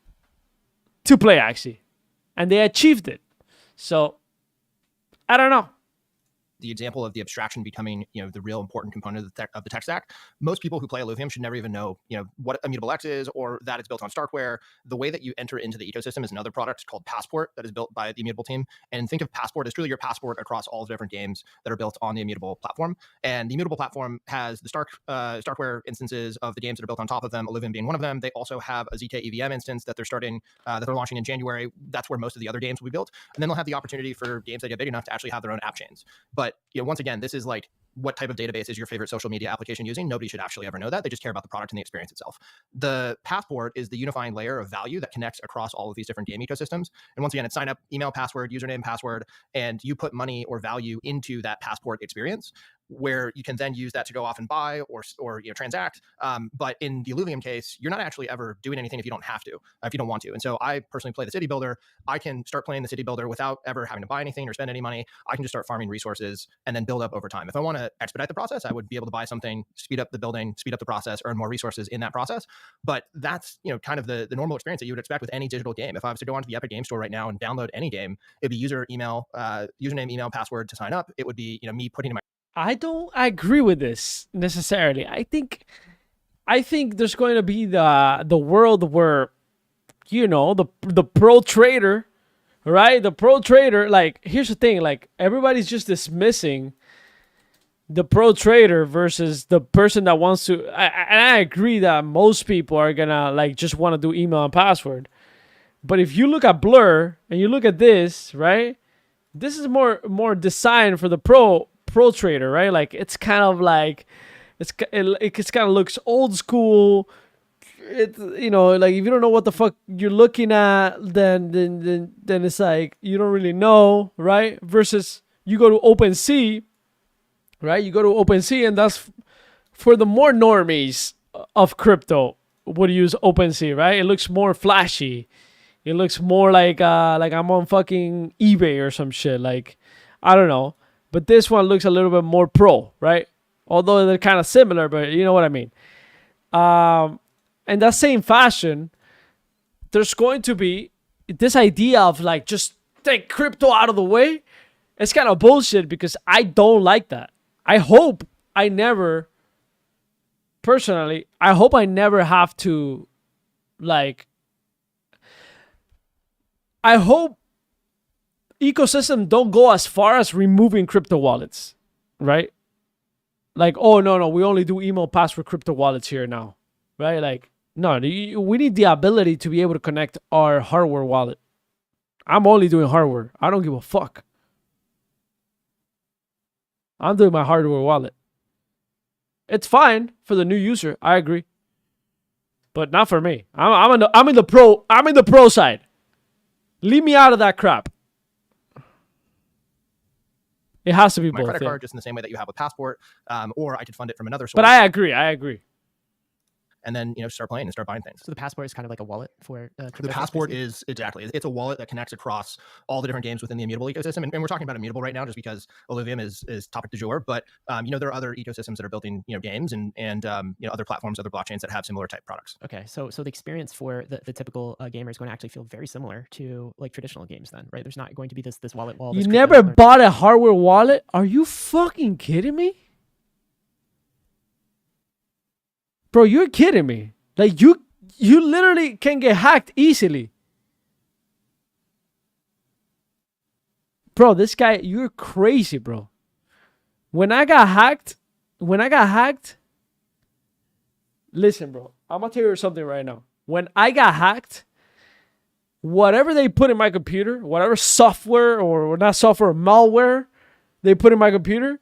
to play Axie, and they achieved it. So, I don't know. The example of the abstraction becoming, the real important component of the tech stack. Most people who play Illuvium should never even know, what Immutable X is or that it's built on Starkware. The way that you enter into the ecosystem is another product called Passport that is built by the Immutable team. And think of Passport as truly your passport across all the different games that are built on the Immutable platform. And the Immutable platform has the Starkware instances of the games that are built on top of them, Illuvium being one of them. They also have a ZK EVM instance that they're launching in January. That's where most of the other games will be built. And then they'll have the opportunity for games that get big enough to actually have their own app chains. But once again, this is like, what type of database is your favorite social media application using? Nobody should actually ever know that. They just care about the product and the experience itself. The Passport is the unifying layer of value that connects across all of these different game ecosystems. And once again, it's sign up, email, password, username, password, and you put money or value into that Passport experience, where you can then use that to go off and buy or transact. But in the Illuvium case, you're not actually ever doing anything if you don't have to, if you don't want to. And so I personally play the City Builder. I can start playing the City Builder without ever having to buy anything or spend any money. I can just start farming resources and then build up over time. If I want to expedite the process, I would be able to buy something, speed up the building, speed up the process, earn more resources in that process. But that's kind of the normal experience that you would expect with any digital game. If I was to go onto the Epic Game Store right now and download any game, it'd be username, email, password to sign up. It would be me putting in my I don't agree with this necessarily. I think there's going to be the world where, the pro trader, right? The pro trader, like, here's the thing, like, everybody's just dismissing the pro trader versus the person that wants to. And I agree that most people are gonna like just want to do email and password. But if you look at Blur and you look at this, right? This is more designed for the pro trader, right? Like, it's kind of like it kind of looks old school. It like, if you don't know what the fuck you're looking at, then it's like you don't really know, right? Versus you go to OpenSea, right? You go to OpenSea, and that's for the more normies of crypto would use OpenSea, right? It looks more flashy. It looks more like I'm on fucking eBay or some shit. Like, I don't know. But this one looks a little bit more pro, right? Although they're kind of similar, but you know what I mean. In that same fashion, there's going to be this idea of like, just take crypto out of the way. It's kind of bullshit because I don't like that. I hope I never have to, like, I hope ecosystem don't go as far as removing crypto wallets, right? Like, oh, no, we only do email password crypto wallets here now, right? Like, no, we need the ability to be able to connect our hardware wallet. I'm only doing hardware. I don't give a fuck. I'm doing my hardware wallet. It's fine for the new user. I agree, but not for me. I'm in the pro side. Leave me out of that crap. It has to be my both. credit Yeah. card, just in the same way that you have a Passport, or I could fund it from another source. But I agree. And then start playing and start buying things. So the Passport is kind of like a wallet for crypto. The Passport is exactly. It's a wallet that connects across all the different games within the Immutable ecosystem. And we're talking about Immutable right now just because Illuvium is topic du jour. But there are other ecosystems that are building games and other platforms, other blockchains that have similar type products. Okay, so the experience for the typical gamer is going to actually feel very similar to like traditional games then, right? There's not going to be this wallet wall. You never bought a hardware wallet? Are you fucking kidding me? Bro, you're kidding me. Like, you literally can get hacked easily. Bro, this guy, you're crazy, bro. When I got hacked, listen, bro, I'm gonna tell you something right now. When I got hacked, whatever they put in my computer, whatever software or not software, malware they put in my computer,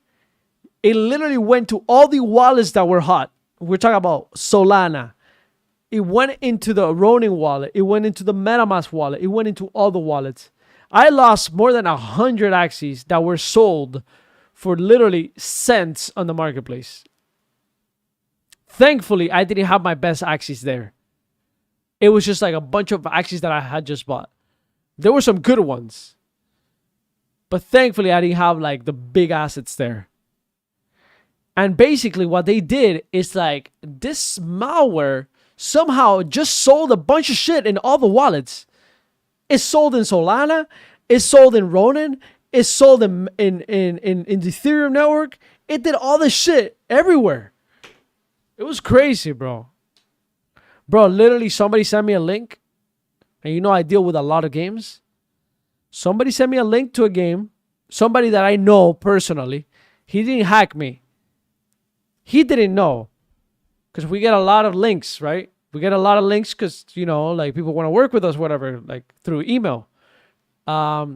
It literally went to all the wallets that were hot. We're talking about Solana. It went into the Ronin wallet. It went into the MetaMask wallet. It went into all the wallets. I lost more than 100 Axies that were sold for literally cents on the marketplace. Thankfully, I didn't have my best Axies there. It was just like a bunch of Axies that I had just bought. There were some good ones. But thankfully, I didn't have like the big assets there. And basically what they did is like this malware somehow just sold a bunch of shit in all the wallets. It's sold in Solana. It's sold in Ronin. It's sold in the Ethereum network. It did all this shit everywhere. It was crazy, bro. Bro, literally somebody sent me a link. And you know I deal with a lot of games. Somebody sent me a link to a game. Somebody that I know personally. He didn't hack me. He didn't know. Because we get a lot of links, right? We get a lot of links because, you know, like people want to work with us, whatever, like through email.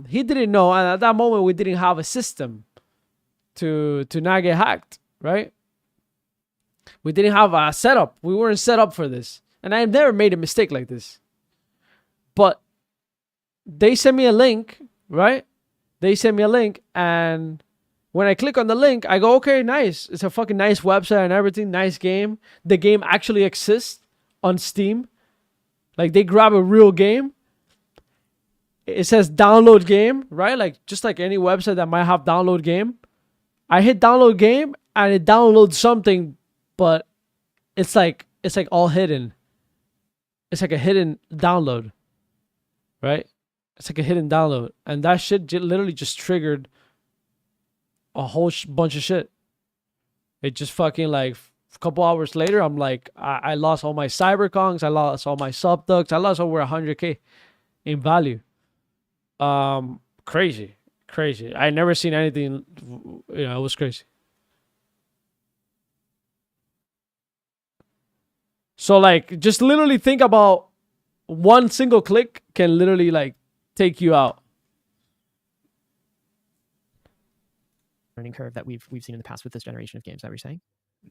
He didn't know. And at that moment, we didn't have a system to not get hacked, right? We didn't have a setup. We weren't set up for this. And I've never made a mistake like this. But they sent me a link, right? They sent me a link, and when I click on the link, I go, okay, nice. It's a fucking nice website and everything. Nice game. The game actually exists on Steam. Like, they grab a real game. It says download game, right? Like, just like any website that might have download game. I hit download game, and it downloads something, but it's like all hidden. It's like a hidden download, right? It's like a hidden download. And that shit literally just triggered a whole bunch of shit. It just fucking like a couple hours later, I'm like, I lost all my cyberconks. I lost all my subducts. I lost over 100K in value. Crazy. I never seen anything, you know, it was crazy. So like, just literally think about one single click can literally like take you out. Learning curve that we've seen in the past with this generation of games that we're saying.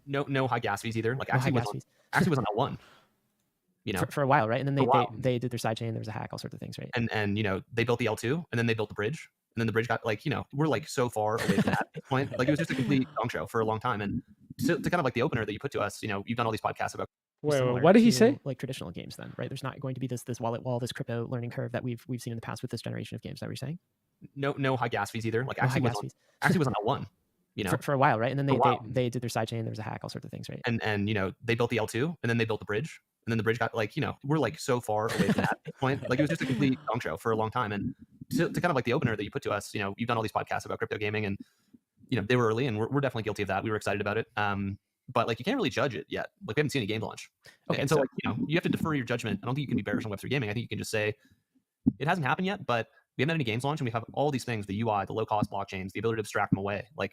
No high gas fees either. Like No high Axie gas fees. was on L1. You know, For a while, right? And then For a while. they did their sidechain. There was a hack, all sorts of things, right? and you know, they built the L2 and then they built the bridge. And then the bridge got like, you know, we're like so far away from that point. Like it was just a complete dong show for a long time. And to kind of like the opener that you put to us, you know, you've done all these podcasts about Wait, similar what did he to, say? Like traditional games, then, right? There's not going to be this wallet wall, this crypto learning curve that we've seen in the past with this generation of games that we're saying. no high gas fees either. Like No high Axie gas fees. was on L1. You know, For a while, right? And then For a while. they did their sidechain. There was a hack, all sorts of things, right? and you know, they built the L2 and then they built the bridge. And then the bridge got like, you know, we're like so far away from that point. Like it was just a complete dong show for a long time. And to kind of like the opener that you put to us, you know, you've done all these podcasts about crypto gaming and, you know, they were early and we're definitely guilty of that. We were excited about it. But like, you can't really judge it yet. Like we haven't seen any game launch. Okay, And so like, you know, you have to defer your judgment. I don't think you can be bearish on Web3 gaming. I think you can just say it hasn't happened yet, but we haven't had any games launch and we have all these things, the UI, the low cost blockchains, the ability to abstract them away. Like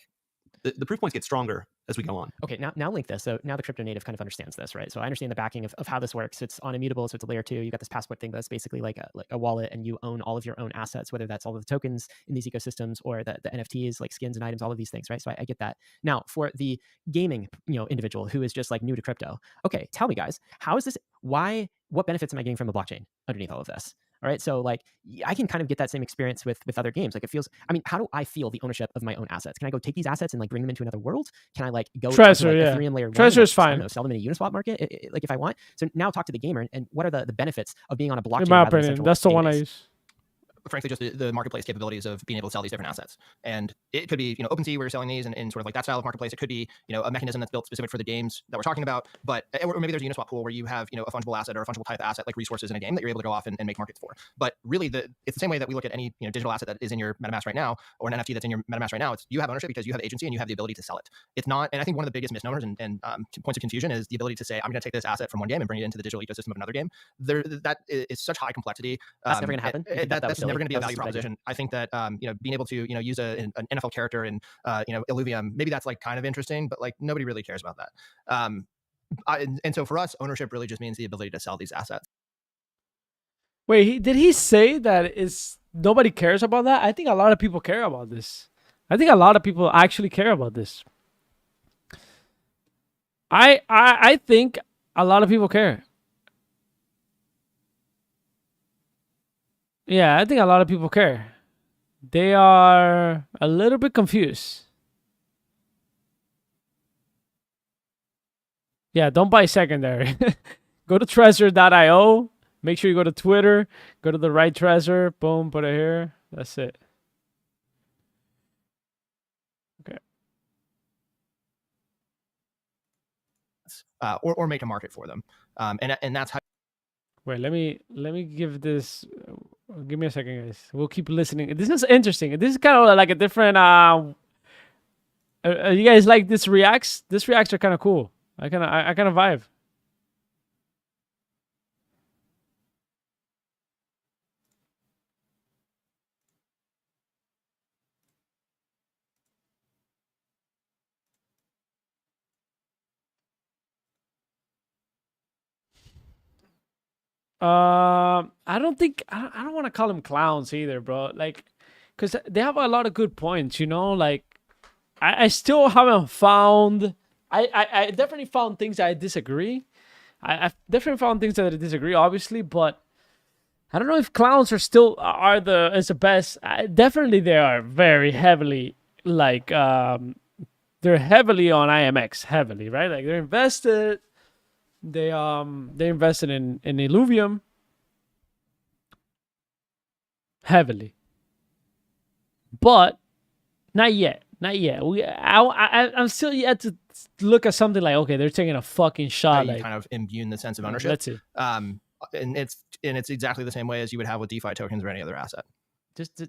the proof points get stronger as we go on. Okay, now link this. So now the crypto native kind of understands this, right? So I understand the backing of how this works. It's on immutable, so it's a layer 2. You got this passport thing that's basically like a wallet, and you own all of your own assets, whether that's all of the tokens in these ecosystems or the NFTs, like skins and items, all of these things, right? So I get that. Now for the gaming, you know, individual who is just like new to crypto, okay, tell me guys, how is this? What benefits am I getting from a blockchain underneath all of this? All right. So like I can kind of get that same experience with other games. Like it feels, I mean, how do I feel the ownership of my own assets? Can I go take these assets and like bring them into another world? Can I like go Trezor, to like yeah. Ethereum layer 1? Trezor is I fine. don't know, sell them in a Uniswap market, like if I want. So now talk to the gamer and what are the benefits of being on a blockchain? In my rather than opinion, central that's the one I database? use. Frankly, just the marketplace capabilities of being able to sell these different assets. And it could be, you know, OpenSea where you're selling these in sort of like that style of marketplace. It could be, you know, a mechanism that's built specific for the games that we're talking about. But or maybe there's a Uniswap pool where you have, you know, a fungible asset or a fungible type of asset like resources in a game that you're able to go off and make markets for. But really, it's the same way that we look at any, you know, digital asset that is in your MetaMask right now or an NFT that's in your MetaMask right now. It's you have ownership because you have agency and you have the ability to sell it. It's not, and I think one of the biggest misnomers and points of confusion is the ability to say, I'm going to take this asset from one game and bring it into the digital ecosystem of another game. That is such high complexity. That's never going to happen. You think that was That's never silly? going to be a That was value a stupid idea. proposition. I think that you know, being able to, you know, use an NFL character in you know, Illuvium, maybe that's like kind of interesting, but like nobody really cares about that. And so for us, ownership really just means the ability to sell these assets. Wait, did he say that nobody cares about that? I think a lot of people care about this. I think a lot of people actually care about this. I think a lot of people care. Yeah, I think a lot of people care. They are a little bit confused. Yeah, don't buy secondary. Go to treasure.io. Make sure you go to Twitter. Go to the right treasure. Boom, put it here. That's it. Okay. Or make a market for them. And that's how. Wait, let me give this. Give me a second, guys. We'll keep listening. This is interesting. This is kind of like a different. You guys like this reacts? This reacts are kind of cool. I kind of vibe. I don't think I don't want to call them clowns either, bro. Like, cause they have a lot of good points, you know. Like, I still haven't found. I definitely found things I disagree. I've definitely found things that I disagree, obviously, but I don't know if clowns are still are the is the best. Definitely, they are very heavily like they're heavily on IMX, heavily, right? Like they're invested. They invested in Illuvium heavily, but not yet. Not yet. I'm still yet to look at something like, okay, they're taking a fucking shot. You Like, kind of imbue the sense of ownership. let's see. And it's exactly the same way as you would have with DeFi tokens or any other asset.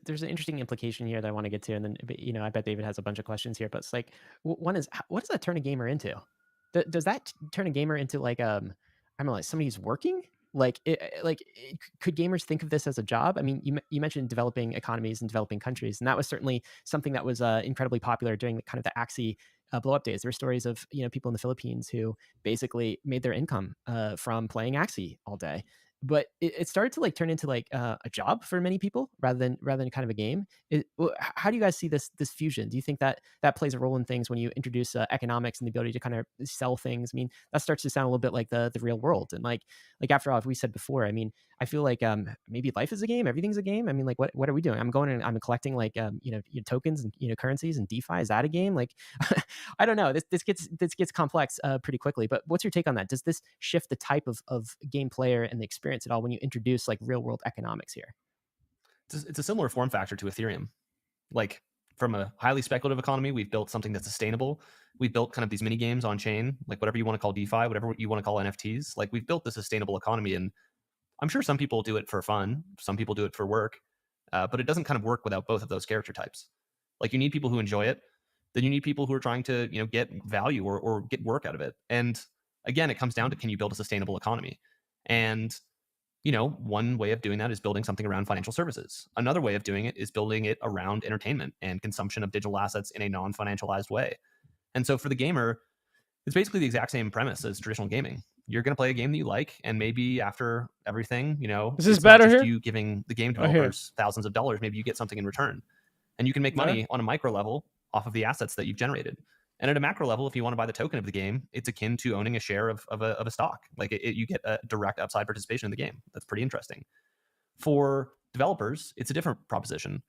There's an interesting implication here that I want to get to, and then I bet David has a bunch of questions here. But it's like, one is, what does that turn a gamer into? Does that turn a gamer into like I don't know, like somebody who's working? Could gamers think of this as a job? I mean, you mentioned developing economies and developing countries, and that was certainly something that was incredibly popular during the kind of the Axie blow up days. There were stories of people in the Philippines who basically made their income from playing Axie all day. But it started to like turn into like a job for many people rather than kind of a game. How do you guys see this fusion? Do you think that plays a role in things when you introduce economics and the ability to kind of sell things? I mean, that starts to sound a little bit like the real world. And like after all, as we said before, I mean, I feel like maybe life is a game, everything's a game. I mean, like what are we doing? I'm going and I'm collecting like tokens and currencies and DeFi. Is that a game? Like I don't know. This gets complex pretty quickly. But what's your take on that? Does this shift the type of game player and the experience at all when you introduce like real world economics here? It's a similar form factor to Ethereum. Like from a highly speculative economy, we've built something that's sustainable. We've built kind of these mini games on chain, like whatever you want to call DeFi, whatever you want to call NFTs. Like we've built this sustainable economy, and I'm sure some people do it for fun, some people do it for work, but it doesn't kind of work without both of those character types. Like you need people who enjoy it, then you need people who are trying to get value or get work out of it. And again, it comes down to, can you build a sustainable economy? And one way of doing that is building something around financial services. Another way of doing it is building it around entertainment and consumption of digital assets in a non-financialized way. And so for the gamer, it's basically the exact same premise as traditional gaming. You're going to play a game that you like, and maybe after everything, Is this it's not better just here? you giving the game Right here. developers thousands of dollars. Maybe you get something in return, and you can make money on a micro level off of the assets that you've generated. And at a macro level, if you want to buy the token of the game, it's akin to owning a share of a stock. Like you get a direct upside participation in the game. That's pretty interesting. For developers, it's a different proposition.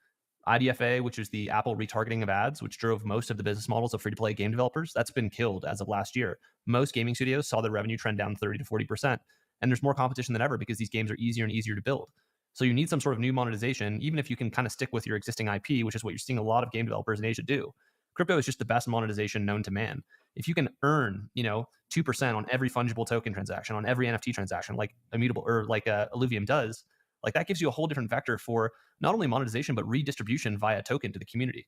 IDFA, which is the Apple retargeting of ads, which drove most of the business models of free-to-play game developers, that's been killed as of last year. Most gaming studios saw their revenue trend down 30 to 40%. And there's more competition than ever because these games are easier and easier to build. So you need some sort of new monetization, even if you can kind of stick with your existing IP, which is what you're seeing a lot of game developers in Asia do. Crypto is just the best monetization known to man. If you can earn, 2% on every fungible token transaction, on every NFT transaction, like Immutable or like Illuvium does, like that gives you a whole different vector for not only monetization, but redistribution via token to the community.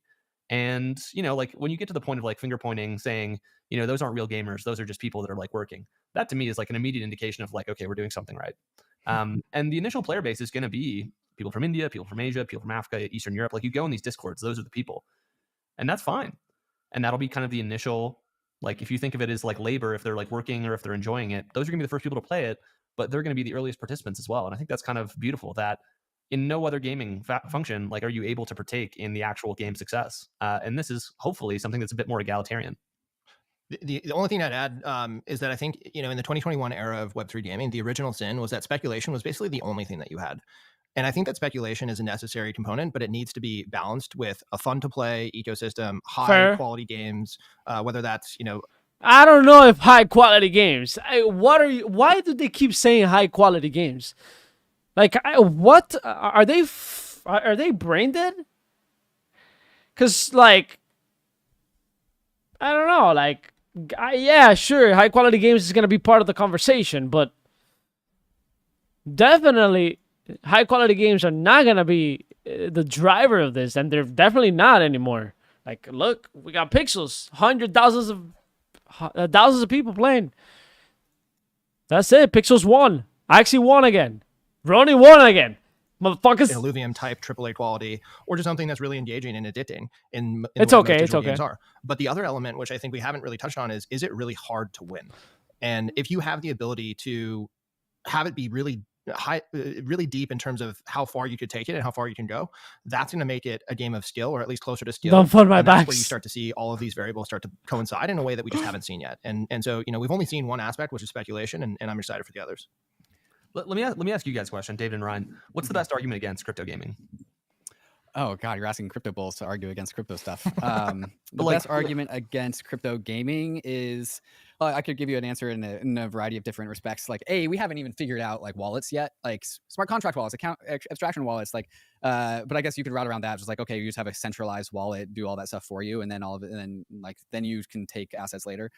And, like when you get to the point of like finger pointing, saying, those aren't real gamers, those are just people that are like working. That to me is like an immediate indication of like, okay, we're doing something right. And the initial player base is going to be people from India, people from Asia, people from Africa, Eastern Europe. Like you go in these discords, those are the people. And that's fine. And that'll be kind of the initial, like if you think of it as like labor, if they're like working or if they're enjoying it, those are gonna be the first people to play it, but they're gonna be the earliest participants as well. And I think that's kind of beautiful that in no other gaming function, like are you able to partake in the actual game success? And this is hopefully something that's a bit more egalitarian. The only thing I'd add is that I think, in the 2021 era of Web3 gaming, the original sin was that speculation was basically the only thing that you had. And I think that speculation is a necessary component, but it needs to be balanced with a fun to play ecosystem, high Fair. quality games, whether that's, I don't know if high quality games. Why do they keep saying high quality games? Like, what are they? Are they brain dead? Cause like, I don't know. Like, yeah, sure, high quality games is gonna be part of the conversation, but definitely high quality games are not gonna be the driver of this, and they're definitely not anymore. Like, look, we got Pixels, thousands of people playing. That's it. Pixels won. I actually won again. Ronnie won again. Motherfuckers. Illuvium type AAA quality, or just something that's really engaging and addicting in It's the way most okay. It's digital okay. games are. But the other element, which I think we haven't really touched on, is it really hard to win? And if you have the ability to have it be really high, really deep in terms of how far you could take it and how far you can go, that's going to make it a game of skill, or at least closer to skill. Don't fund my and that's backs. where you start to see all of these variables start to coincide in a way that we just haven't seen yet. And so, we've only seen one aspect, which is speculation, and I'm excited for the others. Let me ask you guys a question, David and Ryan. What's the best argument against crypto gaming? Oh God, you're asking crypto bulls to argue against crypto stuff. The best argument against crypto gaming is, I could give you an answer in a variety of different respects. Like, we haven't even figured out like wallets yet, like smart contract wallets, account abstraction wallets. Like, but I guess you could route around that. Just like, okay, you just have a centralized wallet, do all that stuff for you, and then all of it, and then you can take assets later.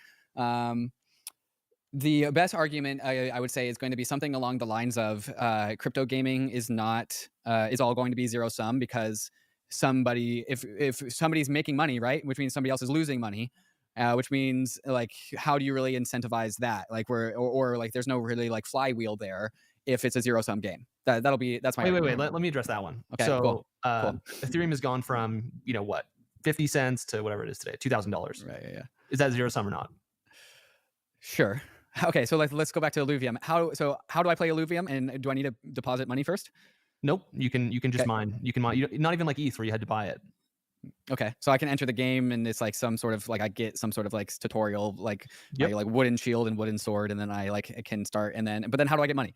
The best argument I would say is going to be something along the lines of crypto gaming is all going to be zero sum, because if somebody's making money, right, which means somebody else is losing money, which means like, how do you really incentivize that? Like, or like there's no really like flywheel there if it's a zero sum game. That's my wait. Let me address that one. Okay, so cool. Ethereum has gone from 50 cents to whatever it is today, $2,000. Right. Yeah. Is that zero sum or not? Sure. Okay, so let's go back to Illuvium. How do I play Illuvium, and do I need to deposit money first? Nope. You can just mine. You can mine. Not even like ETH where you had to buy it. Okay, so I can enter the game, and it's like some sort of like, I get some sort of like tutorial, like Yep. like wooden shield and wooden sword, and then I can start, but then how do I get money?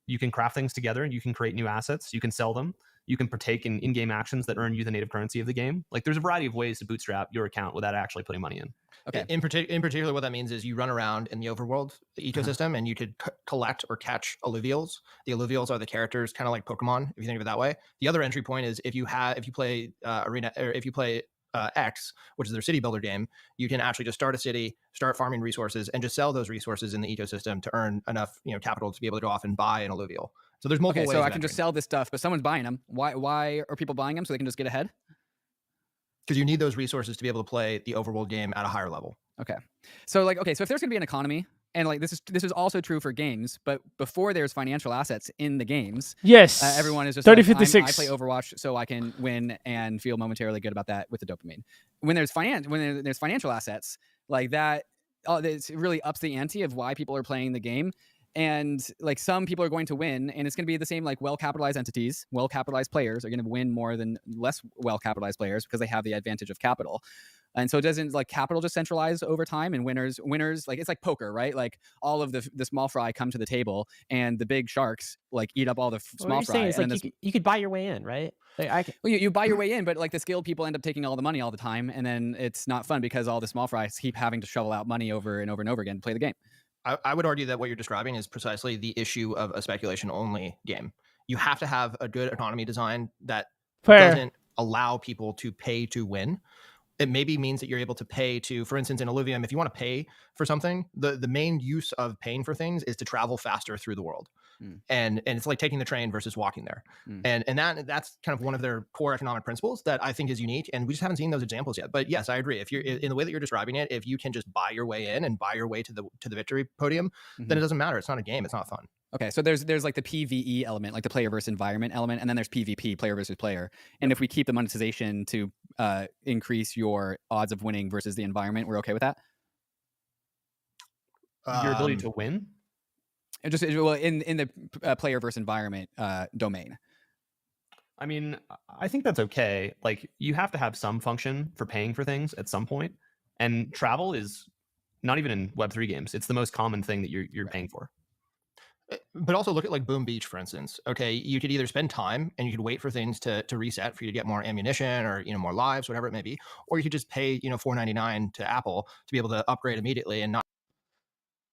You can craft things together. You can create new assets. You can sell them. You can partake in in-game actions that earn you the native currency of the game. Like, there's a variety of ways to bootstrap your account without actually putting money in. Okay. In particular, what that means is you run around in the overworld ecosystem, and you could collect or catch alluvials. The alluvials are the characters, kind of like Pokemon, if you think of it that way. The other entry point is if you play Arena, or if you play X, which is their city builder game, you can actually just start a city, start farming resources, and just sell those resources in the ecosystem to earn enough capital to be able to go off and buy an alluvial. So there's multiple ways. So I can just sell this stuff, but someone's buying them. Why are people buying them? So they can just get ahead? Because you need those resources to be able to play the overworld game at a higher level. Okay. So so if there's going to be an economy, and like this is also true for games, but before there's financial assets in the games, yes, everyone is just 3056. I play Overwatch so I can win and feel momentarily good about that with the dopamine. When there's financial assets like that, it really ups the ante of why people are playing the game. And like, some people are going to win, and it's going to be the same, like well-capitalized entities, well-capitalized players are going to win more than less well-capitalized players, because they have the advantage of capital. And so doesn't like capital just centralize over time, and winners, like it's like poker, right? Like, all of the small fry come to the table, and the big sharks like eat up all the small fry. Saying is like you could buy your way in, right? Like, you buy your way in, but like the skilled people end up taking all the money all the time, and then it's not fun because all the small fries keep having to shovel out money over and over and over again to play the game. I would argue that what you're describing is precisely the issue of a speculation-only game. You have to have a good economy design that doesn't allow people to pay to win. It maybe means that you're able to pay to, for instance, in Illuvium, if you want to pay for something, the main use of paying for things is to travel faster through the world. And it's like taking the train versus walking there. And that's kind of one of their core economic principles that I think is unique, and we just haven't seen those examples yet. But yes, I agree. If you're in the way that you're describing it, if you can just buy your way in and buy your way to the victory podium, then it doesn't matter. It's not a game. It's not fun. Okay, so there's like the PvE element, like the player versus environment element, and then there's PvP, player versus player. And if we keep the monetization to increase your odds of winning versus the environment, we're okay with that? Your ability to win? Just in the player versus environment domain. I mean, I think that's okay. Like, you have to have some function for paying for things at some point, and travel is not even in Web3 games. It's the most common thing that you're paying for. But also look at like Boom Beach, for instance. Okay, you could either spend time and you could wait for things to reset for you to get more ammunition or more lives, whatever it may be, or you could just pay $4.99 to Apple to be able to upgrade immediately and not.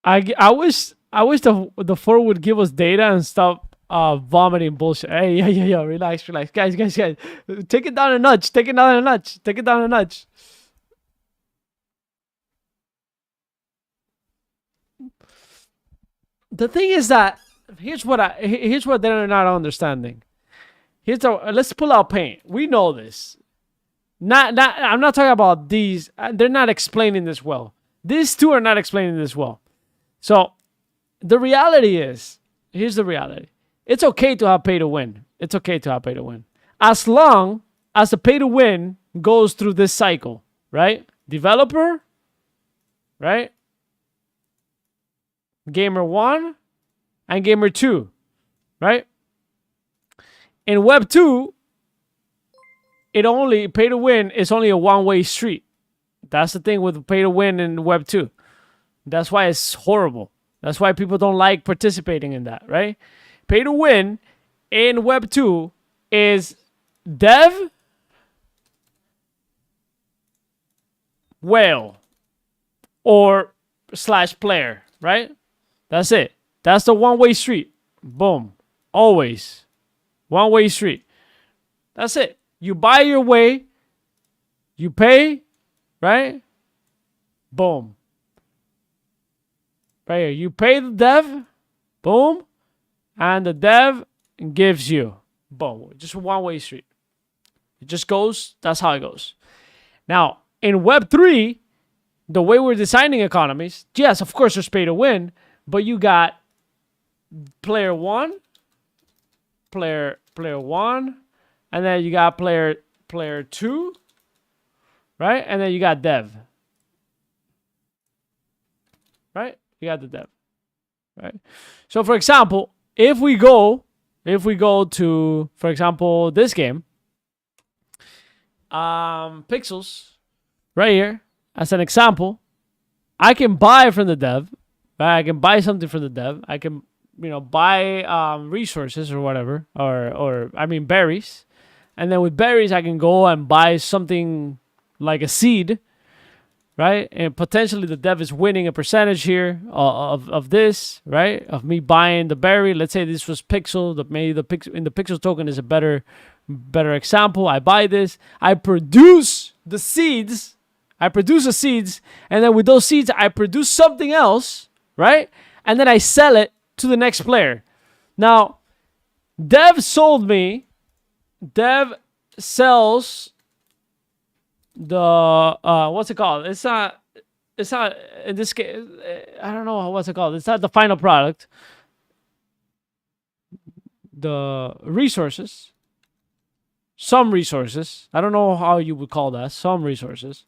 I wish the four would give us data and stop vomiting bullshit. Hey, yeah. Relax, guys. Take it down a notch. Take it down a notch. The thing is that here's what they're not understanding. Let's pull out paint. We know this. I'm not talking about these. They're not explaining this well. These two are not explaining this well. So the reality is, here's the reality. It's okay to have pay to win. As long as the pay to win goes through this cycle, right? Developer, right? Gamer 1 and Gamer 2, right? In Web 2, pay to win is only a one-way street. That's the thing with pay to win in Web 2. That's why it's horrible. That's why people don't like participating in that, right? Pay to win in Web 2 is dev, whale, or /player, right? That's it. That's the one-way street. Boom. Always. One-way street. That's it. You buy your way. You pay. Right? Boom. Right here. You pay the dev. Boom. And the dev gives you. Boom. Just a one-way street. It just goes. That's how it goes. Now, in Web 3, the way we're designing economies, yes, of course, there's pay to win. But you got player 1, player 1, and then you got player 2, right? And then you got dev, right? You got the dev, right? So for example, if we go to, for example, this game, Pixels, right here as an example, I can buy from the dev. I can buy something from the dev. I can, buy resources or whatever, or berries. And then with berries, I can go and buy something like a seed, right? And potentially the dev is winning a percentage here of this, right? Of me buying the berry. Let's say this was Pixel. Maybe the Pixel token is a better example. I buy this. I produce the seeds. And then with those seeds, I produce something else. Right? And then I sell it to the next player. Now, Dev sells the, what's it called? It's not, in this case, I don't know what's it called. It's not the final product. The resources. Some resources. I don't know how you would call that. Some resources.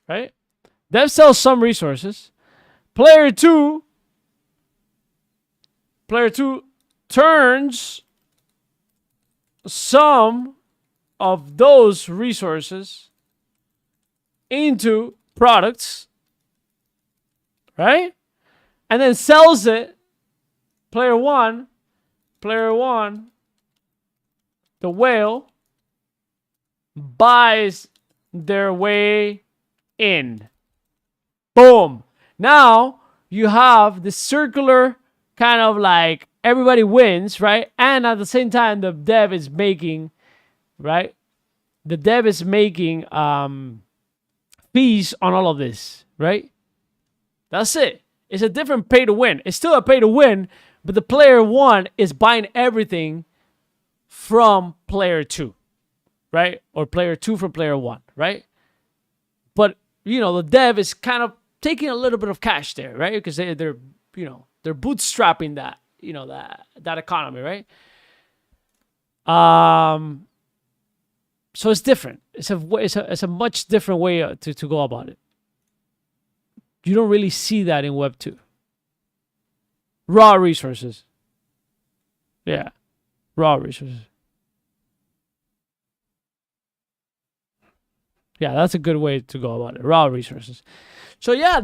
Right? Dev sells some resources. Player 2 turns some of those resources into products, right? And then sells it. Player 1, the whale, buys their way in. Boom. Now you have the circular kind of like everybody wins, right? And at the same time, the dev is making, right? The dev is making fees on all of this, right? That's it. It's a different pay to win. It's still a pay to win, but the player 1 is buying everything from player 2. Right? Or player 2 from player 1, right? But, the dev is kind of taking a little bit of cash there, right? Because they're bootstrapping that, that economy, right? So it's different. It's a much different way to go about it. You don't really see that in Web 2. Raw resources. Yeah. Raw resources. Yeah, that's a good way to go about it. Raw resources. So yeah,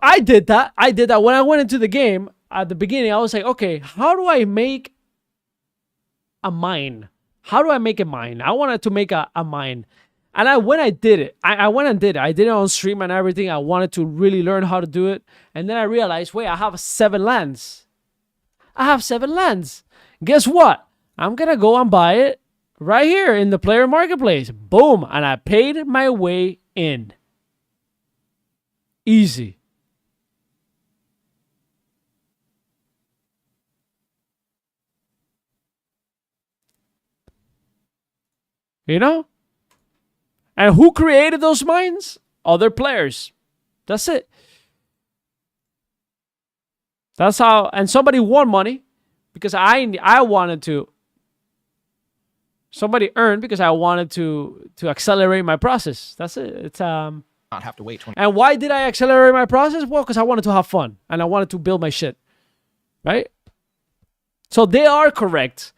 I did that. I did that when I went into the game at the beginning. I was like, okay, how do I make a mine? How do I make a mine? I wanted to make a mine. And I went and did it. I went and did it. I did it on stream and everything. I wanted to really learn how to do it. And then I realized, wait, I have 7 lands. I have 7 lands. Guess what? I'm going to go and buy it right here in the player marketplace. Boom. And I paid my way in. Easy. You know? And who created those mines? Other players. That's it. That's how. And somebody won money because I wanted to. Somebody earned because I wanted to accelerate my process. That's it. It's Not have to wait 20. And why did I accelerate my process? Well, because I wanted to have fun and I wanted to build my shit. Right? So they are correct.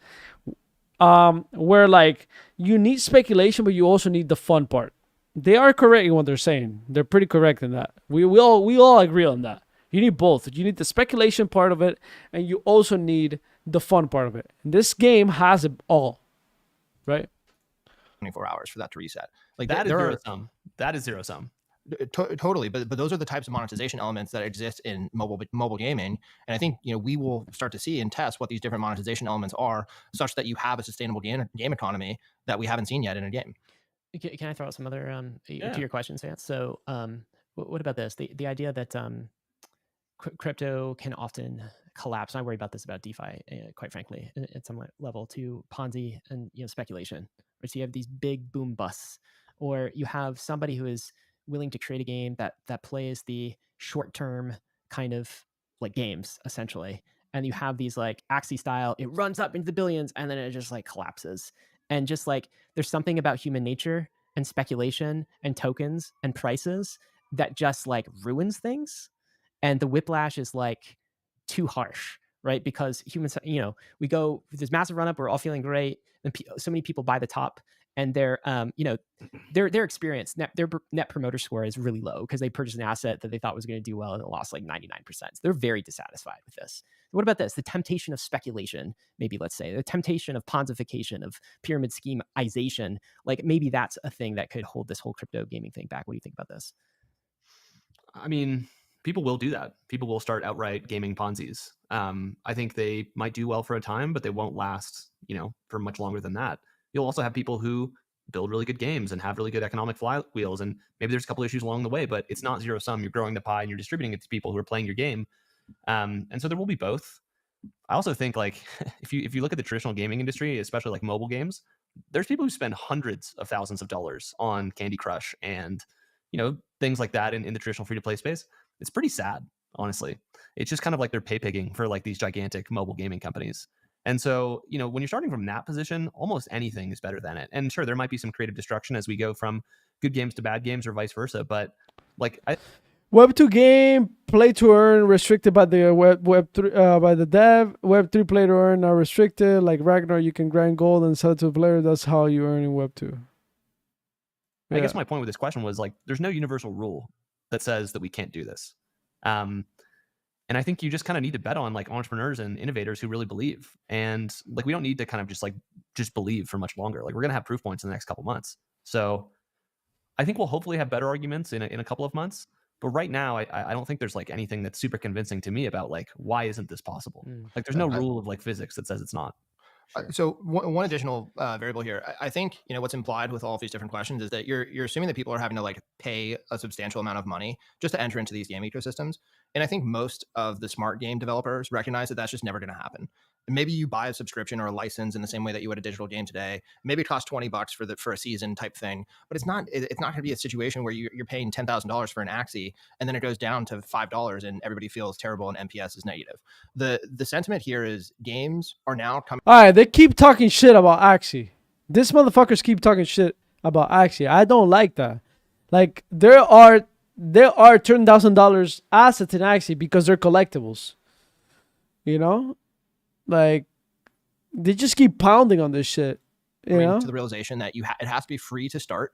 Where like you need speculation, but you also need the fun part. They are correct in what they're saying. They're pretty correct in that. We all agree on that. You need both. You need the speculation part of it, and you also need the fun part of it. And this game has it all, right? 24 hours for that to reset. Like That is there zero are sum. That is zero sum. totally, but those are the types of monetization elements that exist in mobile gaming, and I think we will start to see and test what these different monetization elements are, such that you have a sustainable game economy that we haven't seen yet in a game. Can I throw out some other Yeah. to your question, Vance? So, what about this? The idea that crypto can often collapse. And I worry about this about DeFi, quite frankly, at some level, to Ponzi and speculation. Or so you have these big boom busts, or you have somebody who is willing to create a game that plays the short term kind of like games essentially, and you have these like Axie style. It runs up into the billions and then it just like collapses. And just like there's something about human nature and speculation and tokens and prices that just like ruins things. And the whiplash is like too harsh, right? Because humans, we go, there's massive run up, we're all feeling great. And so many people buy the top and their experience, their net promoter score is really low because they purchased an asset that they thought was going to do well and it lost like 99%. So they're very dissatisfied with this. What about this? The temptation of speculation, maybe let's say, the temptation of ponzification, of pyramid schemization, like maybe that's a thing that could hold this whole crypto gaming thing back. What do you think about this? I mean, people will do that. People will start outright gaming Ponzi's. I think they might do well for a time, but they won't last, for much longer than that. You'll also have people who build really good games and have really good economic flywheels, and maybe there's a couple issues along the way, but it's not zero sum. You're growing the pie and you're distributing it to people who are playing your game. And so there will be both. I also think like if you look at the traditional gaming industry, especially like mobile games, there's people who spend hundreds of thousands of dollars on Candy Crush and things like that in the traditional free-to-play space. It's pretty sad, honestly. It's just kind of like they're pay pigging for like these gigantic mobile gaming companies. And so, when you're starting from that position, almost anything is better than it. And sure, there might be some creative destruction as we go from good games to bad games or vice versa. But like Web 2 game, play to earn, restricted by the Web 3 by the dev. Web 3 play to earn are restricted. Like Ragnar, you can grind gold and sell it to a player. That's how you earn in Web 2. I guess my point with this question was like, there's no universal rule that says that we can't do this. And I think you just kind of need to bet on like entrepreneurs and innovators who really believe. And like, we don't need to kind of just believe for much longer. Like we're going to have proof points in the next couple months. So I think we'll hopefully have better arguments in a couple of months. But right now, I don't think there's like anything that's super convincing to me about like, why isn't this possible? Like there's no rule of like physics that says it's not. So one additional variable here, I think what's implied with all of these different questions is that you're assuming that people are having to like pay a substantial amount of money just to enter into these game ecosystems, and I think most of the smart game developers recognize that that's just never going to happen. Maybe you buy a subscription or a license in the same way that you would a digital game today. Maybe it costs $20 for a season type thing, but it's not going to be a situation where you're paying $10,000 for an Axie and then it goes down to $5 and everybody feels terrible and NPS is negative. The sentiment here is games are now coming. All right, they keep talking shit about Axie. This motherfuckers keep talking shit about Axie. I don't like that. Like there are $10,000 assets in Axie because they're collectibles. Like they just keep pounding on this shit. To the realization that it has to be free to start.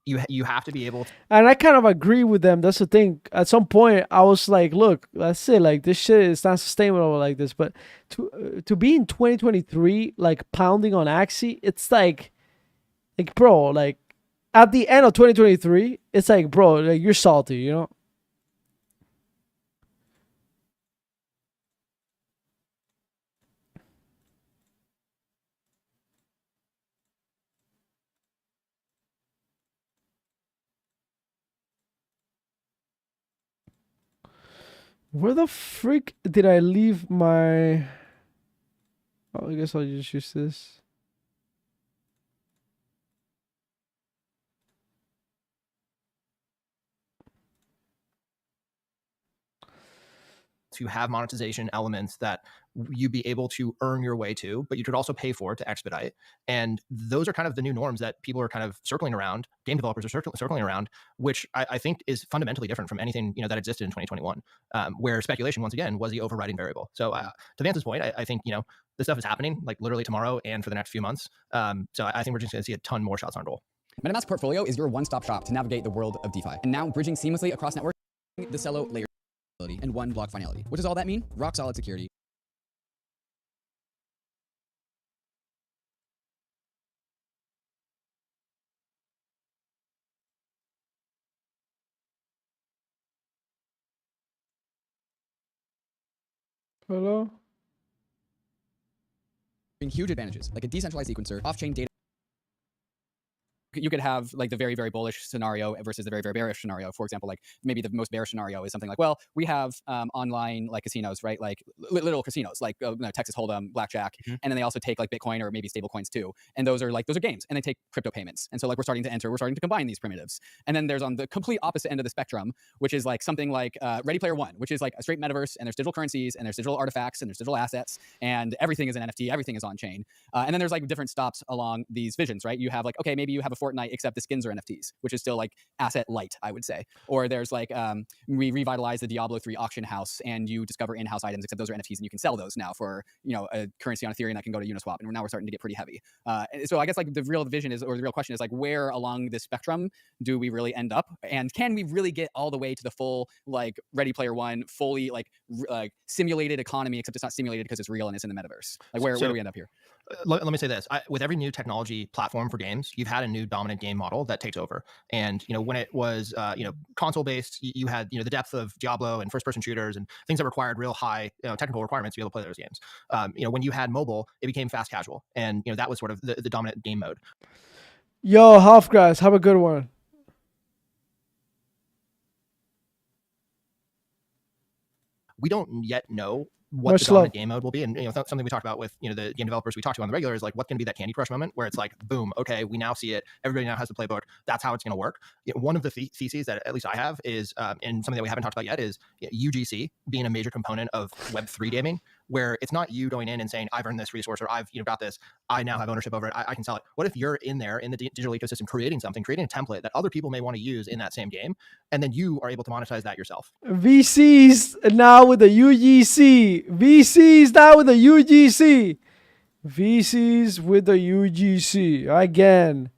you have to be able to And I kind of agree with them. That's the thing. At some point, I was like, "Look, that's it. Like this shit is not sustainable like this." But to be in 2023, like pounding on Axie, it's like bro, like at the end of 2023, it's like, bro, like you're salty, you know? Where the freak did I leave my? Oh, I guess I'll just use this. have monetization elements that you be able to earn your way to, but you could also pay for to expedite. And those are kind of the new norms that people are kind of circling around. Game developers are circling around, which I think is fundamentally different from anything that existed in 2021, where speculation once again was the overriding variable. So to Vance's point, I think this stuff is happening like literally tomorrow and for the next few months. So I think we're just going to see a ton more shots on goal. MetaMask Portfolio is your one-stop shop to navigate the world of DeFi, and now bridging seamlessly across networks, the Celo layer and one block finality. What does all that mean? Rock solid security. Hello? Huge advantages, like a decentralized sequencer, off-chain data. You could have like the very, very bullish scenario versus the very, very bearish scenario. For example, like maybe the most bearish scenario is something like, well, we have online like casinos, right? Like little casinos, like Texas Hold'em, Blackjack, and then they also take like Bitcoin or maybe stable coins too. And those are games, and they take crypto payments. And so like we're starting to combine these primitives. And then there's on the complete opposite end of the spectrum, which is like something like Ready Player One, which is like a straight metaverse, and there's digital currencies, and there's digital artifacts, and there's digital assets, and everything is an NFT, everything is on chain. And then there's like different stops along these visions, right? You have like, okay, maybe you have a Fortnite, except the skins are NFTs, which is still like asset light, I would say. Or there's like, we revitalize the Diablo 3 auction house, and you discover in-house items, except those are NFTs, and you can sell those now for, a currency on Ethereum that can go to Uniswap. And now we're starting to get pretty heavy. So I guess like the real vision is, or the real question is like, where along this spectrum do we really end up? And can we really get all the way to the full, like Ready Player One, fully like simulated economy, except it's not simulated because it's real and it's in the metaverse? Like where do we end up here? Let me say this. With every new technology platform for games, you've had a new dominant game model that takes over. And when it was console based, you had the depth of Diablo and first person shooters and things that required real high technical requirements to be able to play those games. When you had mobile, it became fast casual, and that was sort of the dominant game mode. Yo, Halfgrass, have a good one. We don't yet know what the dominant game mode will be. And something we talked about with the game developers we talk to on the regular is like, what's going to be that Candy Crush moment where it's like, boom, okay, we now see it, everybody now has the playbook, that's how it's going to work. One of the theses that at least I have is, and something that we haven't talked about yet, is UGC being a major component of Web3 gaming, where it's not you going in and saying, I've earned this resource, or I've got this, I now have ownership over it, I can sell it. What if you're in there in the digital ecosystem creating something, creating a template that other people may want to use in that same game, and then you are able to monetize that yourself? VCs now with the UGC. VCs now with the UGC. VCs with the UGC. Again.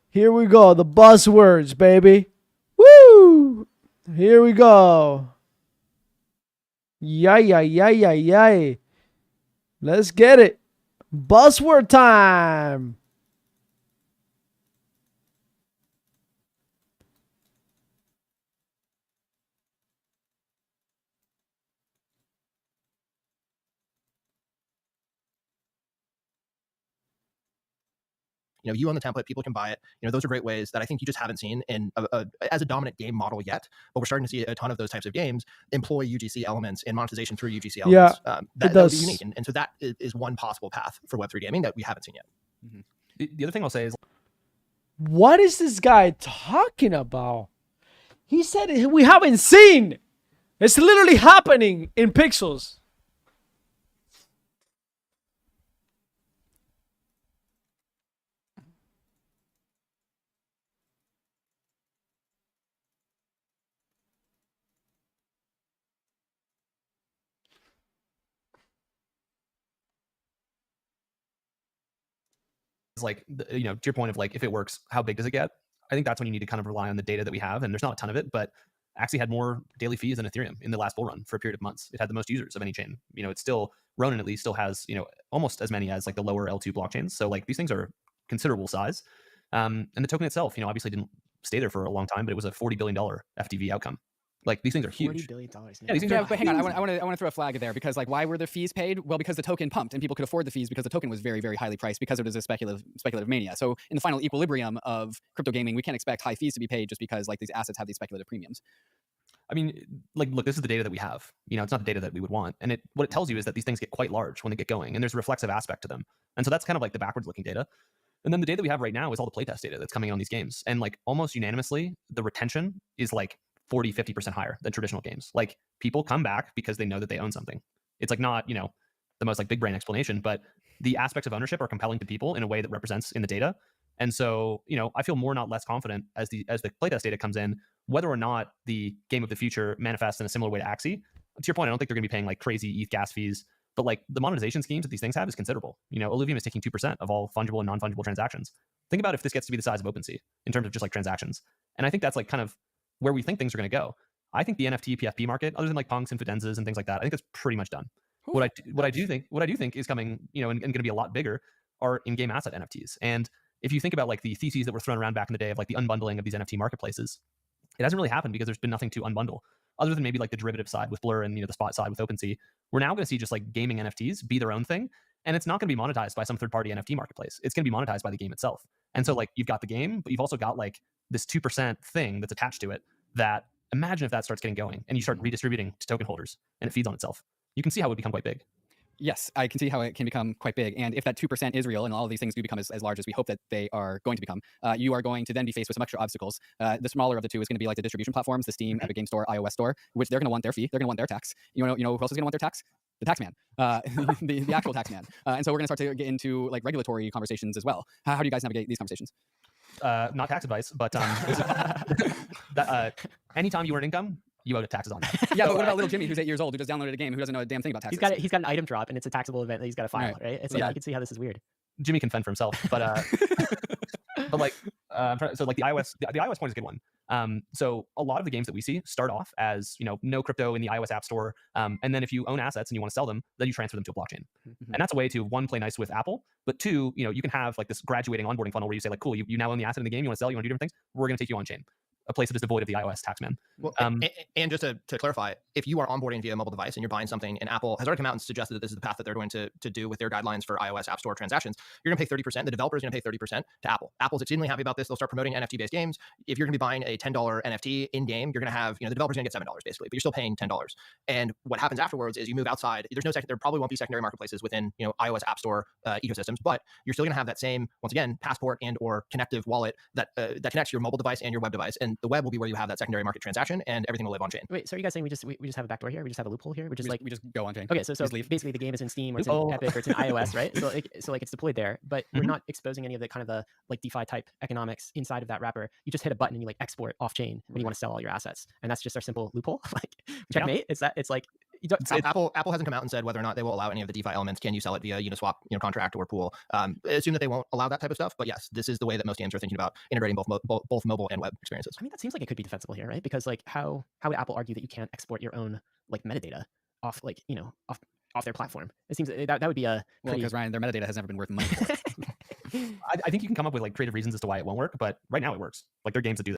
Here we go. The buzzwords, baby. Woo! Here we go. Yay. Let's get it. Buzzword time. You own the template, people can buy it. Those are great ways that I think you just haven't seen in as a dominant game model yet. But we're starting to see a ton of those types of games employ UGC elements and monetization through UGC elements. Yeah, that would be unique. And so that is one possible path for Web3 gaming that we haven't seen yet. Mm-hmm. The other thing I'll say is, what is this guy talking about? He said we haven't seen. It's literally happening in pixels. like, to your point of like, if it works, how big does it get? I think that's when you need to kind of rely on the data that we have, and there's not a ton of it, but Axie had more daily fees than Ethereum in the last bull run for a period of months. It had the most users of any chain. It's still, Ronin at least still has, almost as many as like the lower L2 blockchains. So like these things are considerable size. And the token itself, obviously didn't stay there for a long time, but it was a $40 billion FTV outcome. Like these things are huge. $40 billion. Yeah, these things Yeah, are but hang on, huge. I want to throw a flag there because like why were the fees paid? Well, because the token pumped and people could afford the fees because the token was very, very highly priced because it was a speculative mania. So in the final equilibrium of crypto gaming, we can't expect high fees to be paid just because like these assets have these speculative premiums. I mean, like, look, this is the data that we have. It's not the data that we would want. And what it tells you is that these things get quite large when they get going, and there's a reflexive aspect to them. And so that's kind of like the backwards looking data. And then the data we have right now is all the playtest data that's coming on these games. And like almost unanimously, the retention is like 40, 50% higher than traditional games. Like people come back because they know that they own something. It's like not, the most like big brain explanation, but the aspects of ownership are compelling to people in a way that represents in the data. And so, I feel more, not less confident as the playtest data comes in, whether or not the game of the future manifests in a similar way to Axie. To your point, I don't think they're going to be paying like crazy ETH gas fees, but like the monetization schemes that these things have is considerable. Illuvium is taking 2% of all fungible and non-fungible transactions. Think about if this gets to be the size of OpenSea in terms of just like transactions. And I think that's like kind of where we think things are going to go. I think the NFT PFP market, other than like punks and fidenzas and things like that, I think that's pretty much done. What I do think is coming, and going to be a lot bigger are in-game asset NFTs. And if you think about like the theses that were thrown around back in the day of like the unbundling of these NFT marketplaces, it hasn't really happened because there's been nothing to unbundle other than maybe like the derivative side with Blur and the spot side with OpenSea. We're now going to see just like gaming NFTs be their own thing, and it's not going to be monetized by some third-party NFT marketplace. It's going to be monetized by the game itself. And so like you've got the game, but you've also got like this 2% thing that's attached to it that, imagine if that starts getting going and you start redistributing to token holders and it feeds on itself. You can see how it would become quite big. Yes, I can see how it can become quite big. And if that 2% is real and all of these things do become as large as we hope that they are going to become, you are going to then be faced with some extra obstacles. The smaller of the two is going to be like the distribution platforms, the Steam, Epic Game Store, iOS Store, which they're going to want their fee. They're going to want their tax. You know who else is going to want their tax? The tax man, the actual tax man. And so we're going to start to get into like regulatory conversations as well. How do you guys navigate these conversations? Not tax advice, but anytime you earn income, you owe taxes on that. Yeah, but what about little Jimmy, who's 8 years old, who just downloaded a game, who doesn't know a damn thing about taxes? He's got an item drop, and it's a taxable event that he's got to file, right? It's like, I can see how this is weird. Jimmy can fend for himself, but but like so like the iOS point is a good one. So a lot of the games that we see start off as no crypto in the iOS app store, and then if you own assets and you want to sell them, then you transfer them to a blockchain, and that's a way to, one, play nice with Apple, but two, you can have like this graduating onboarding funnel where you say like, cool, you now own the asset in the game, you want to sell, you want to do different things, we're going to take you on chain. A place that is devoid of the iOS taxman. Well, and just to clarify, if you are onboarding via a mobile device and you're buying something, and Apple has already come out and suggested that this is the path that they're going to do with their guidelines for iOS App Store transactions, you're going to pay 30%. The developer is going to pay 30% to Apple. Apple's exceedingly happy about this. They'll start promoting NFT-based games. If you're going to be buying a $10 NFT in game, you're going to have, the developer's going to get $7 basically, but you're still paying $10. And what happens afterwards is you move outside. There's no there probably won't be secondary marketplaces within iOS App Store ecosystems, but you're still going to have that same, once again, passport and or connective wallet that connects your mobile device and your web device, and the web will be where you have that secondary market transaction, and everything will live on chain. Wait, so are you guys saying we just have a backdoor here? We just have a loophole here? We just go on chain. Okay, so basically the game is in Steam or it's in Epic or it's in iOS, right? So it's deployed there, but we're not exposing any of the kind of the like DeFi type economics inside of that wrapper. You just hit a button and you like export off chain when you want to sell all your assets, and that's just our simple loophole. Like checkmate. It's like Apple hasn't come out and said whether or not they will allow any of the DeFi elements. Can you sell it via Uniswap, contract or pool? Assume that they won't allow that type of stuff. But yes, this is the way that most games are thinking about integrating both mobile and web experiences. I mean, that seems like it could be defensible here, right? Because like how would Apple argue that you can't export your own like metadata off like off their platform? It seems that would be a because Ryan, their metadata has never been worth money. I think you can come up with like creative reasons as to why it won't work, but right now it works. Like there are games that do that.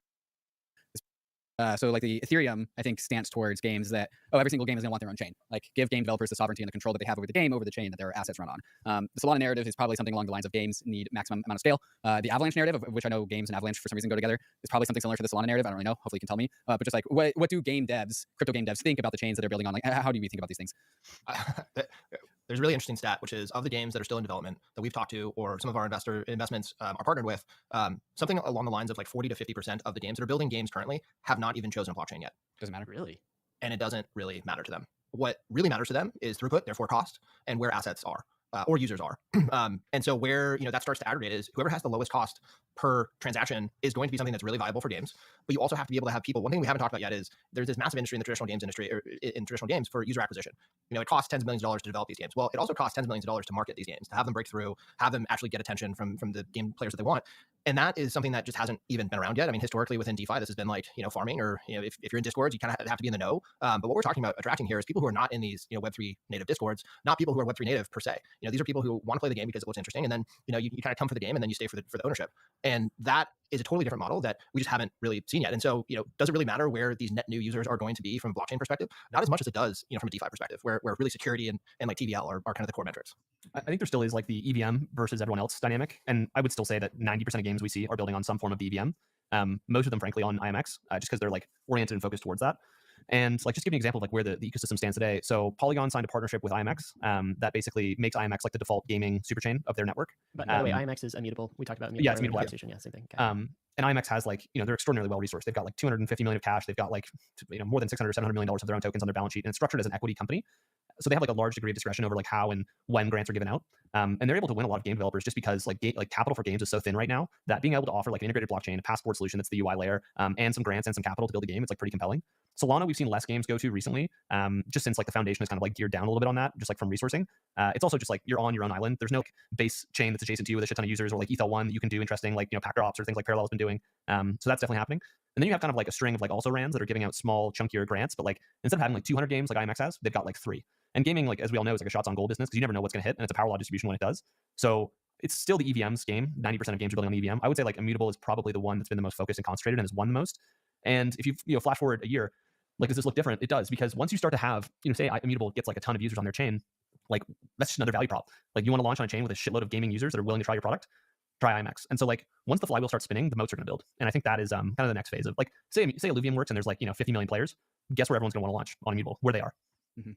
So like the Ethereum, I think, stance towards games that, every single game is going to want their own chain. Like give game developers the sovereignty and the control that they have over the game, over the chain that their assets run on. The Solana narrative is probably something along the lines of games need maximum amount of scale. The Avalanche narrative, of which I know games and Avalanche for some reason go together, is probably something similar to the Solana narrative. I don't really know. Hopefully you can tell me. But just like, what do crypto game devs think about the chains that they're building on? Like how do we think about these things? There's a really interesting stat, which is of the games that are still in development that we've talked to, or some of our investments are partnered with, something along the lines of like 40 to 50% of the games that are building games currently have not even chosen a blockchain yet. Doesn't matter. Really? And it doesn't really matter to them. What really matters to them is throughput, therefore cost, and where assets are. Or users are. And so where that starts to aggregate is whoever has the lowest cost per transaction is going to be something that's really viable for games. But you also have to be able to have people. One thing we haven't talked about yet is there's this massive industry in the traditional games industry, or in traditional games, for user acquisition. It costs tens of millions of dollars to develop these games. Well, it also costs tens of millions of dollars to market these games, to have them break through, have them actually get attention from the game players that they want. And that is something that just hasn't even been around yet. I mean, historically within DeFi, this has been like, farming, or, if you're in Discords, you kind of have to be in the know. But what we're talking about attracting here is people who are not in these, Web3 native Discords, not people who are Web3 native per se. These are people who want to play the game because it looks interesting. And then, you kind of come for the game and then you stay for the ownership. And that is a totally different model that we just haven't really seen yet. And so, does it really matter where these net new users are going to be from a blockchain perspective? Not as much as it does, from a DeFi perspective, where really security and like TVL are kind of the core metrics. I think there still is like the EVM versus everyone else dynamic. And I would still say that 90% of games we see are building on some form of the EVM. Most of them, frankly, on IMX, just because they're like oriented and focused towards that. And like, just give you an example of like where the ecosystem stands today. So Polygon signed a partnership with IMX that basically makes IMX like the default gaming superchain of their network. But by the way, IMX is immutable. We talked about immutable. Yeah, it's immutable. Yeah, same thing. Okay. And IMX has like, they're extraordinarily well resourced. They've got like 250 million of cash. They've got like, more than 600, $700 million of their own tokens on their balance sheet, and it's structured as an equity company. So they have like a large degree of discretion over like how and when grants are given out. And they're able to win a lot of game developers just because like capital for games is so thin right now that being able to offer like an integrated blockchain, a passport solution that's the UI layer, and some grants and some capital to build a game, it's like pretty compelling. Solana, we've seen less games go to recently, just since like the foundation is kind of like geared down a little bit on that, just like from resourcing. It's also just like you're on your own island. There's no like, base chain that's adjacent to you with a shit ton of users, or like ETH1 that you can do interesting like Packer Ops or things like Parallel has been doing. So that's definitely happening. And then you have kind of like a string of like also rans that are giving out small chunkier grants, but like instead of having like 200 games like IMX has, they've got like 3. And gaming, like as we all know, is like a shots on goal business because you never know what's going to hit, and it's a power law distribution when it does. So it's still the EVM's game. 90% of games are building on the EVM. I would say like Immutable is probably the one that's been the most focused and concentrated and has won the most. And if you flash forward a year, like does this look different? It does, because once you start to have, say Immutable gets like a ton of users on their chain, like that's just another value prop. Like you want to launch on a chain with a shitload of gaming users that are willing to try your product, try IMX. And so like once the flywheel starts spinning, the moats are going to build. And I think that is kind of the next phase of like say Illuvium works and there's like 50 million players. Guess where everyone's going to want to launch on Immutable? Where they are. Mm-hmm.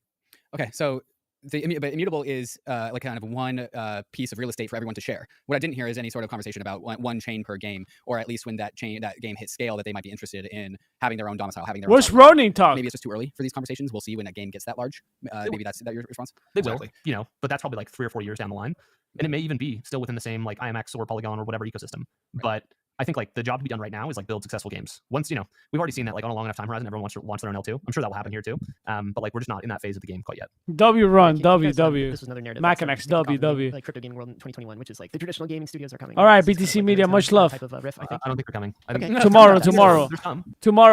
Okay, so but Immutable is like kind of one piece of real estate for everyone to share. What I didn't hear is any sort of conversation about one chain per game, or at least when that game hits scale, that they might be interested in having their own domicile, having their What's own running talk? Maybe it's just too early for these conversations. We'll see when that game gets that large. Maybe that's your response. They will, but that's probably like 3 or 4 years down the line, and it may even be still within the same like IMX or Polygon or whatever ecosystem. Right. But I think like the job to be done right now is like build successful games. Once we've already seen that like on a long enough time horizon, everyone wants to launch their own L2. I'm sure that will happen here too. But like we're just not in that phase of the game quite yet. W run, W. This was another narrative. Macanex, W. Like crypto gaming world in 2021, which is like the traditional gaming studios are coming. All right, It's BTC kind of like Media, the much love. type of riff, I think. I don't think they're coming. I think Tomorrow.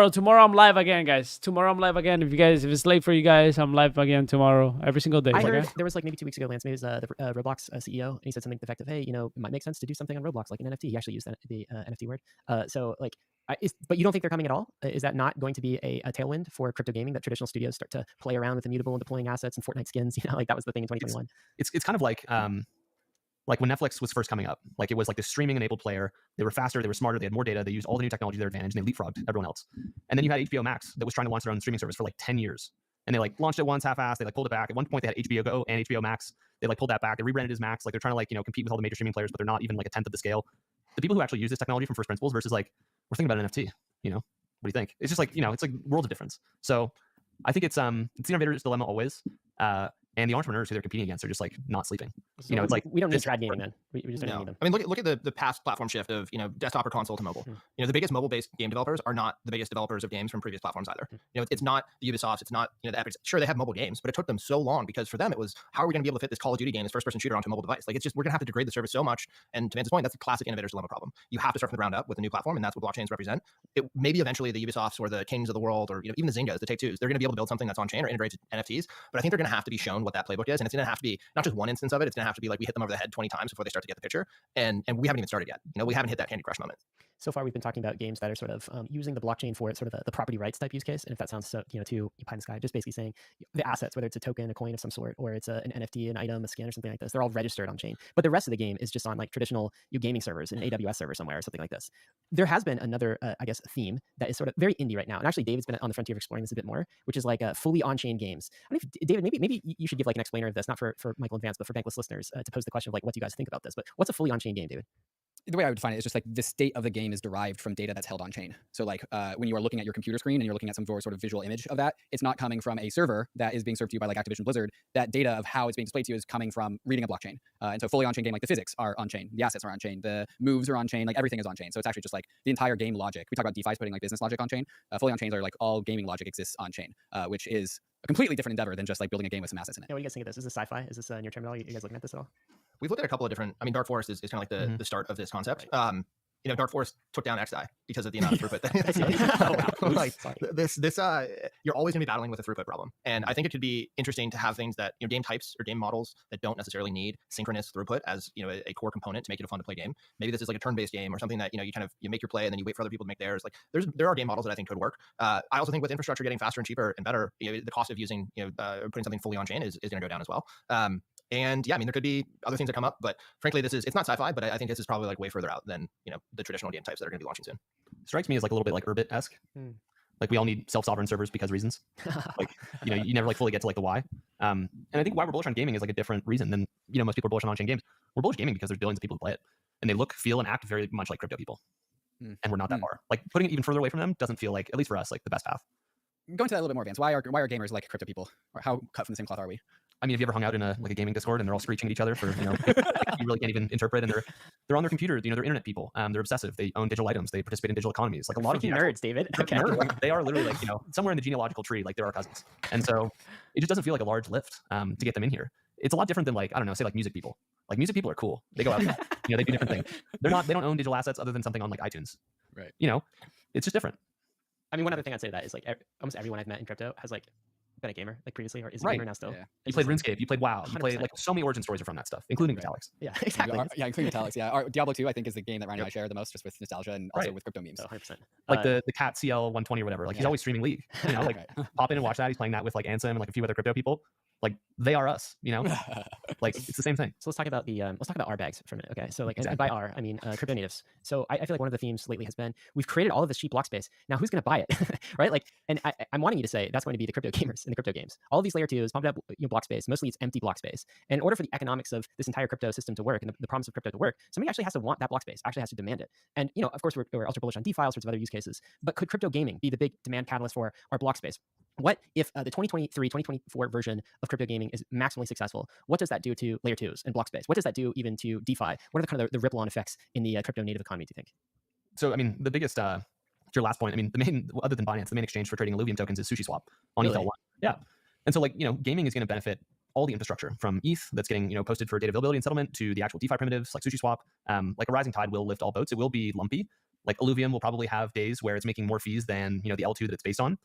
Tomorrow I'm live again, guys. Tomorrow I'm live again. If it's late for you guys, I'm live again tomorrow, every single day. I heard there was like maybe 2 weeks ago, Lance, maybe it was the Roblox CEO, and he said something to the effect of, hey, it might make sense to do something on Roblox, like an NFT. He actually used the NFT word. So like, but you don't think they're coming at all? Is that not going to be a tailwind for crypto gaming, that traditional studios start to play around with Immutable and deploying assets and Fortnite skins? Like that was the thing in 2021. It's kind of like when Netflix was first coming up, like it was like the streaming enabled player. They were faster, they were smarter, they had more data, they used all the new technology to their advantage, and they leapfrogged everyone else. And then you had HBO Max that was trying to launch their own streaming service for like 10 years. And they like launched it once half-assed, they like pulled it back. At one point they had HBO Go and HBO Max. They like pulled that back. They rebranded as Max. Like they're trying to like, compete with all the major streaming players, but they're not even like a tenth of the scale. The people who actually use this technology from first principles versus like, we're thinking about an NFT, what do you think? It's just like, it's like worlds of difference. So I think it's the innovator's dilemma always. And the entrepreneurs who they're competing against are just like not sleeping. So it's like we don't need trad gaming then. We just don't need them. I mean, look at the past platform shift of desktop or console to mobile. The biggest mobile-based game developers are not the biggest developers of games from previous platforms either. It's not the Ubisofts, it's not the Epics. Sure, they have mobile games, but it took them so long because for them it was, how are we going to be able to fit this Call of Duty game, this first-person shooter, onto a mobile device? Like it's just, we're going to have to degrade the service so much. And to Vance's point, that's the classic innovator's dilemma problem. You have to start from the ground up with a new platform, and that's what blockchains represent. Maybe eventually the Ubisofts or the Kings of the world, or even the Zyngas, the Take-Twos, they're going to be able to build something that's on chain or integrated NFTs. But I think they're going to have to be shown what that playbook is, and it's going to have to be not just one instance of it. It's going to have to be like we hit them over the head 20 times before they start to get the picture, and we haven't even started yet. We haven't hit that Candy Crush moment. So far, we've been talking about games that are sort of using the blockchain for sort of the property rights type use case. And if that sounds so, too pie in the sky, just basically saying the assets, whether it's a token, a coin of some sort, or it's an NFT, an item, a skin, or something like this, they're all registered on chain. But the rest of the game is just on like traditional gaming servers, an AWS server somewhere, or something like this. There has been another, theme that is sort of very indie right now. And actually, David's been on the frontier of exploring this a bit more, which is like fully on-chain games. I don't know if, David, maybe you should give like an explainer of this, not for Michael and Vance, but for Bankless listeners, to pose the question of like, what do you guys think about this? But what's a fully on-chain game, David? The way I would define it is just like the state of the game is derived from data that's held on chain. So like when you are looking at your computer screen and you're looking at some sort of visual image of that, it's not coming from a server that is being served to you by like Activision Blizzard. That data of how it's being displayed to you is coming from reading a blockchain. And so fully on-chain game, like the physics are on-chain, the assets are on-chain, the moves are on-chain, like everything is on-chain. So it's actually just like the entire game logic. We talk about DeFi putting like business logic on-chain. Fully on-chains are like all gaming logic exists on-chain, which is a completely different endeavor than just like building a game with some assets in it. Yeah, what do you guys think of this? Is this sci-fi? Is this near terminal? You guys looking at this at all? We've looked at a couple of different, Dark Forest is kind of like the start of this concept. Right. Dark Forest took down XDAI because of the amount of throughput. You're always going to be battling with a throughput problem. And I think it could be interesting to have things that, game types or game models that don't necessarily need synchronous throughput as, a core component to make it a fun to play game. Maybe this is like a turn-based game or something that, you make your play and then you wait for other people to make theirs. Like there are game models that I think could work. I also think with infrastructure getting faster and cheaper and better, the cost of using, putting something fully on chain is going to go down as well. And yeah, there could be other things that come up, but frankly, it's not sci-fi, but I think this is probably like way further out than, the traditional game types that are going to be launching soon. Strikes me as like a little bit like Urbit-esque. Like we all need self-sovereign servers because reasons. Like, you never like fully get to like the why. And I think why we're bullish on gaming is like a different reason than, most people are bullish on on-chain games. We're bullish gaming because there's billions of people who play it and they look, feel, and act very much like crypto people. And we're not that far. Like putting it even further away from them doesn't feel like, at least for us, like the best path. Go into that a little bit more, Vance. Why are gamers like crypto people? Or how cut from the same cloth are we? Have you ever hung out in a gaming Discord and they're all screeching at each other for, you really can't even interpret, and they're on their computer, they're internet people. They're obsessive. They own digital items. They participate in digital economies. Like a lot of nerds, David. Okay. Nerds, they are literally like, somewhere in the genealogical tree, like they're our cousins. And so it just doesn't feel like a large lift to get them in here. It's a lot different than like, I don't know, say like music people. Like music people are cool. They go out, they do different things. They don't own digital assets other than something on like iTunes. Right. It's just different. One other thing I'd say to that is like almost everyone I've met in crypto has like been a gamer like previously, or is a gamer now still. Yeah. You played RuneScape, you played WoW, you played like so many origin stories are from that stuff, including Metallics. Yeah, exactly. Including Metallics. Yeah, Diablo 2 I think is the game that Ryan and I share the most, just with nostalgia and also with crypto memes. 100%. Like the cat CL 120 or whatever. Like he's always streaming League. Like pop in and watch that. He's playing that with like Ansem and like a few other crypto people. Like they are us, like it's the same thing. So let's talk about R bags for a minute. Okay. So like, and by R, I mean crypto natives. So I feel like one of the themes lately has been, we've created all of this cheap block space. Now who's going to buy it? Right? Like, and I'm wanting you to say that's going to be the crypto gamers in the crypto games. All of these layer twos, pumped up block space, mostly it's empty block space. And in order for the economics of this entire crypto system to work and the promise of crypto to work, somebody actually has to want that block space, actually has to demand it. And, of course, we're ultra bullish on DeFi, all sorts of other use cases. But could crypto gaming be the big demand catalyst for our block space? What if the 2023, 2024 version of crypto gaming is maximally successful? What does that do to layer twos and block space? What does that do even to DeFi? What are the kind of the ripple-on effects in the crypto native economy, do you think? So, the biggest, to your last point, the main, other than Binance, the main exchange for trading Illuvium tokens is SushiSwap on ETH L1. Yeah. And so, gaming is going to benefit all the infrastructure from ETH that's getting, posted for data availability and settlement to the actual DeFi primitives like SushiSwap. Like a rising tide will lift all boats. It will be lumpy. Like Illuvium will probably have days where it's making more fees than, the L2 that it's based on.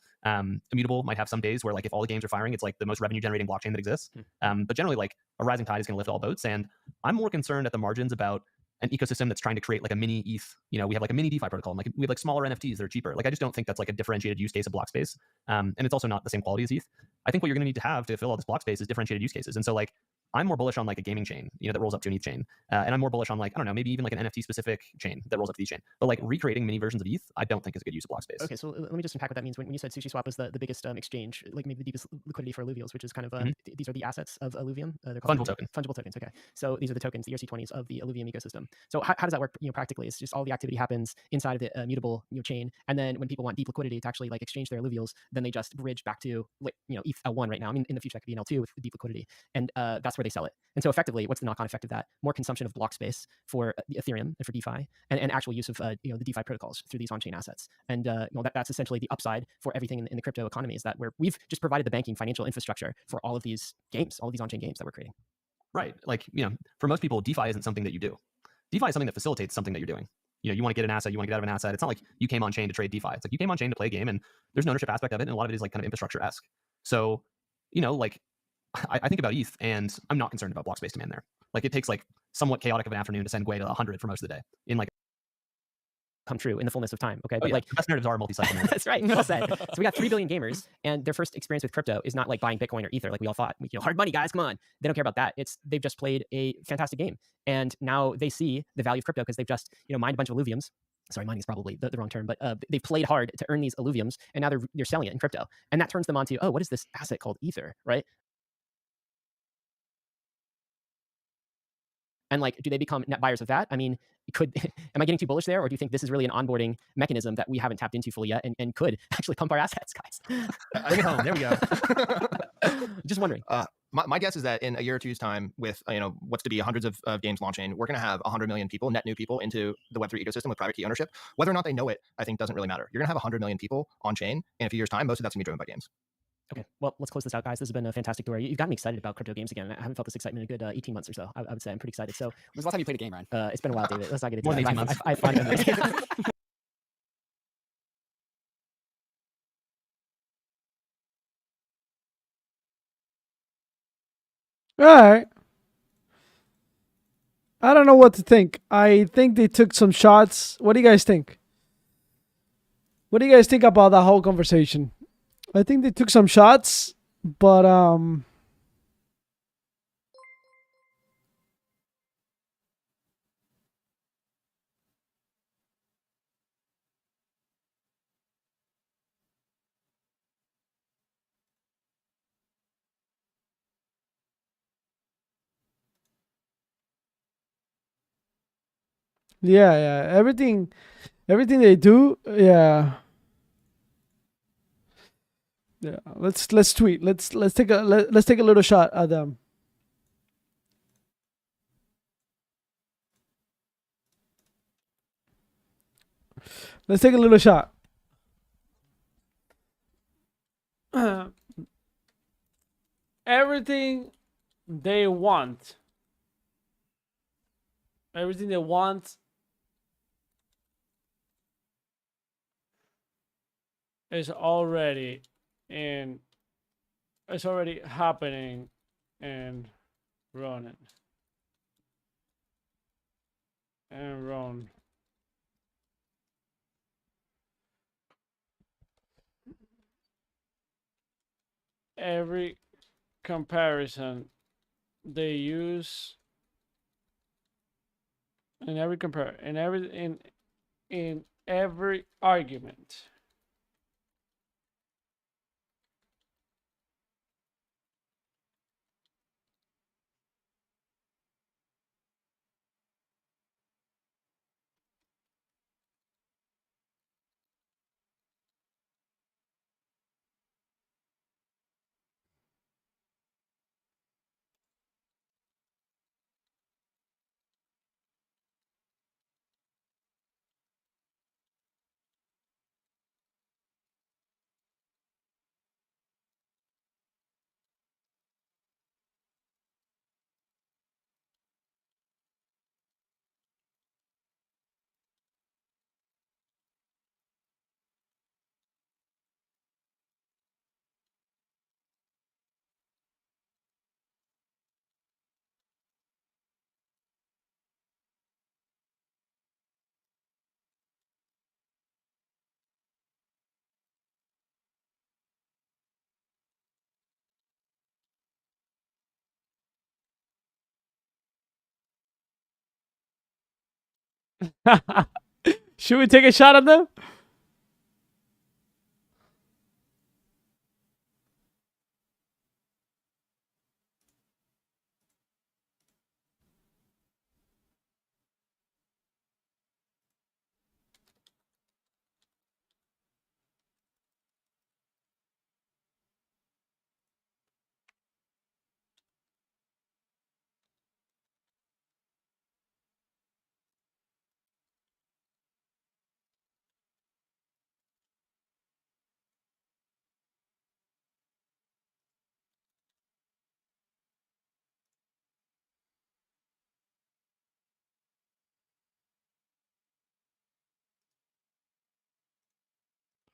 Immutable might have some days where like if all the games are firing, it's like the most revenue generating blockchain that exists. But generally like a rising tide is going to lift all boats. And I'm more concerned at the margins about an ecosystem that's trying to create like a mini ETH. We have like a mini DeFi protocol and like we have like smaller NFTs that are cheaper. Like I just don't think that's like a differentiated use case of block space. And it's also not the same quality as ETH. I think what you're going to need to have to fill all this block space is differentiated use cases. And so like I'm more bullish on like a gaming chain, that rolls up to an ETH chain. And I'm more bullish on like, I don't know, maybe even like an NFT specific chain that rolls up to the ETH chain. But like recreating mini versions of ETH, I don't think is a good use of block space. Okay, so let me just unpack what that means. When you said SushiSwap was the biggest exchange, like maybe the deepest liquidity for alluvials, which is kind of, these are the assets of Illuvium. They're called fungible tokens. Okay. So these are the tokens, the ERC20s of the Illuvium ecosystem. So how does that work, practically? It's just all the activity happens inside of the mutable chain. And then when people want deep liquidity to actually like exchange their alluvials, then they just bridge back to like, ETH L1 right now. In the future, that could be an L2 with deep liquidity. And that's where they sell it. And so effectively, what's the knock-on effect of that? More consumption of block space for the Ethereum and for DeFi, and actual use of the DeFi protocols through these on-chain assets. And that's essentially the upside for everything in the crypto economy, is that we've just provided the banking financial infrastructure for all of these games, all of these on-chain games that we're creating. Right. Like, for most people, DeFi isn't something that you do. DeFi is something that facilitates something that you're doing. You want to get an asset, you want to get out of an asset. It's not like you came on chain to trade DeFi. It's like you came on chain to play a game, and there's an ownership aspect of it, and a lot of it is like kind of infrastructure-esque. So, like I think about ETH, and I'm not concerned about block space demand there. Like it takes like somewhat chaotic of an afternoon to send Gwei to 100 for most of the day in like come true in the fullness of time. Okay. But like the best narratives are multi-cycle. That's right. Well said. So we got 3 billion gamers, and their first experience with crypto is not like buying Bitcoin or Ether like we all thought. Hard money, guys, come on. They don't care about that. They've just played a fantastic game, and now they see the value of crypto because they've just mined a bunch of alluviums. Sorry, mining is probably the wrong term, but they played hard to earn these alluviums, and now they're selling it in crypto, and that turns them on to, oh, what is this asset called Ether, right? And like, do they become net buyers of that? Am I getting too bullish there? Or do you think this is really an onboarding mechanism that we haven't tapped into fully yet and could actually pump our assets, guys? Bring it home. There we go. Just wondering. My guess is that in a year or two's time, with what's to be hundreds of games launching, we're going to have 100 million people, net new people, into the Web3 ecosystem with private key ownership. Whether or not they know it, I think doesn't really matter. You're going to have 100 million people on chain in a few years' time. Most of that's going to be driven by games. Okay, well, let's close this out, guys. This has been a fantastic tour. You've got me excited about crypto games again. I haven't felt this excitement in a good 18 months or so. I would say I'm pretty excited. So, When's the last time you played a game, Ryan? it's been a while, David. Let's not get into More than that. 18 months. I have fond memories. All right. I don't know what to think. I think they took some shots. What do you guys think? What do you guys think about that whole conversation? I think they took some shots, but yeah. Everything they do, yeah. Yeah. Let's tweet. Let's take let's take a little shot at them. Let's take a little shot. Everything they want. Everything they want is already in. It's already happening and running. And run. Every comparison they use in every in every argument. Should we take a shot at them?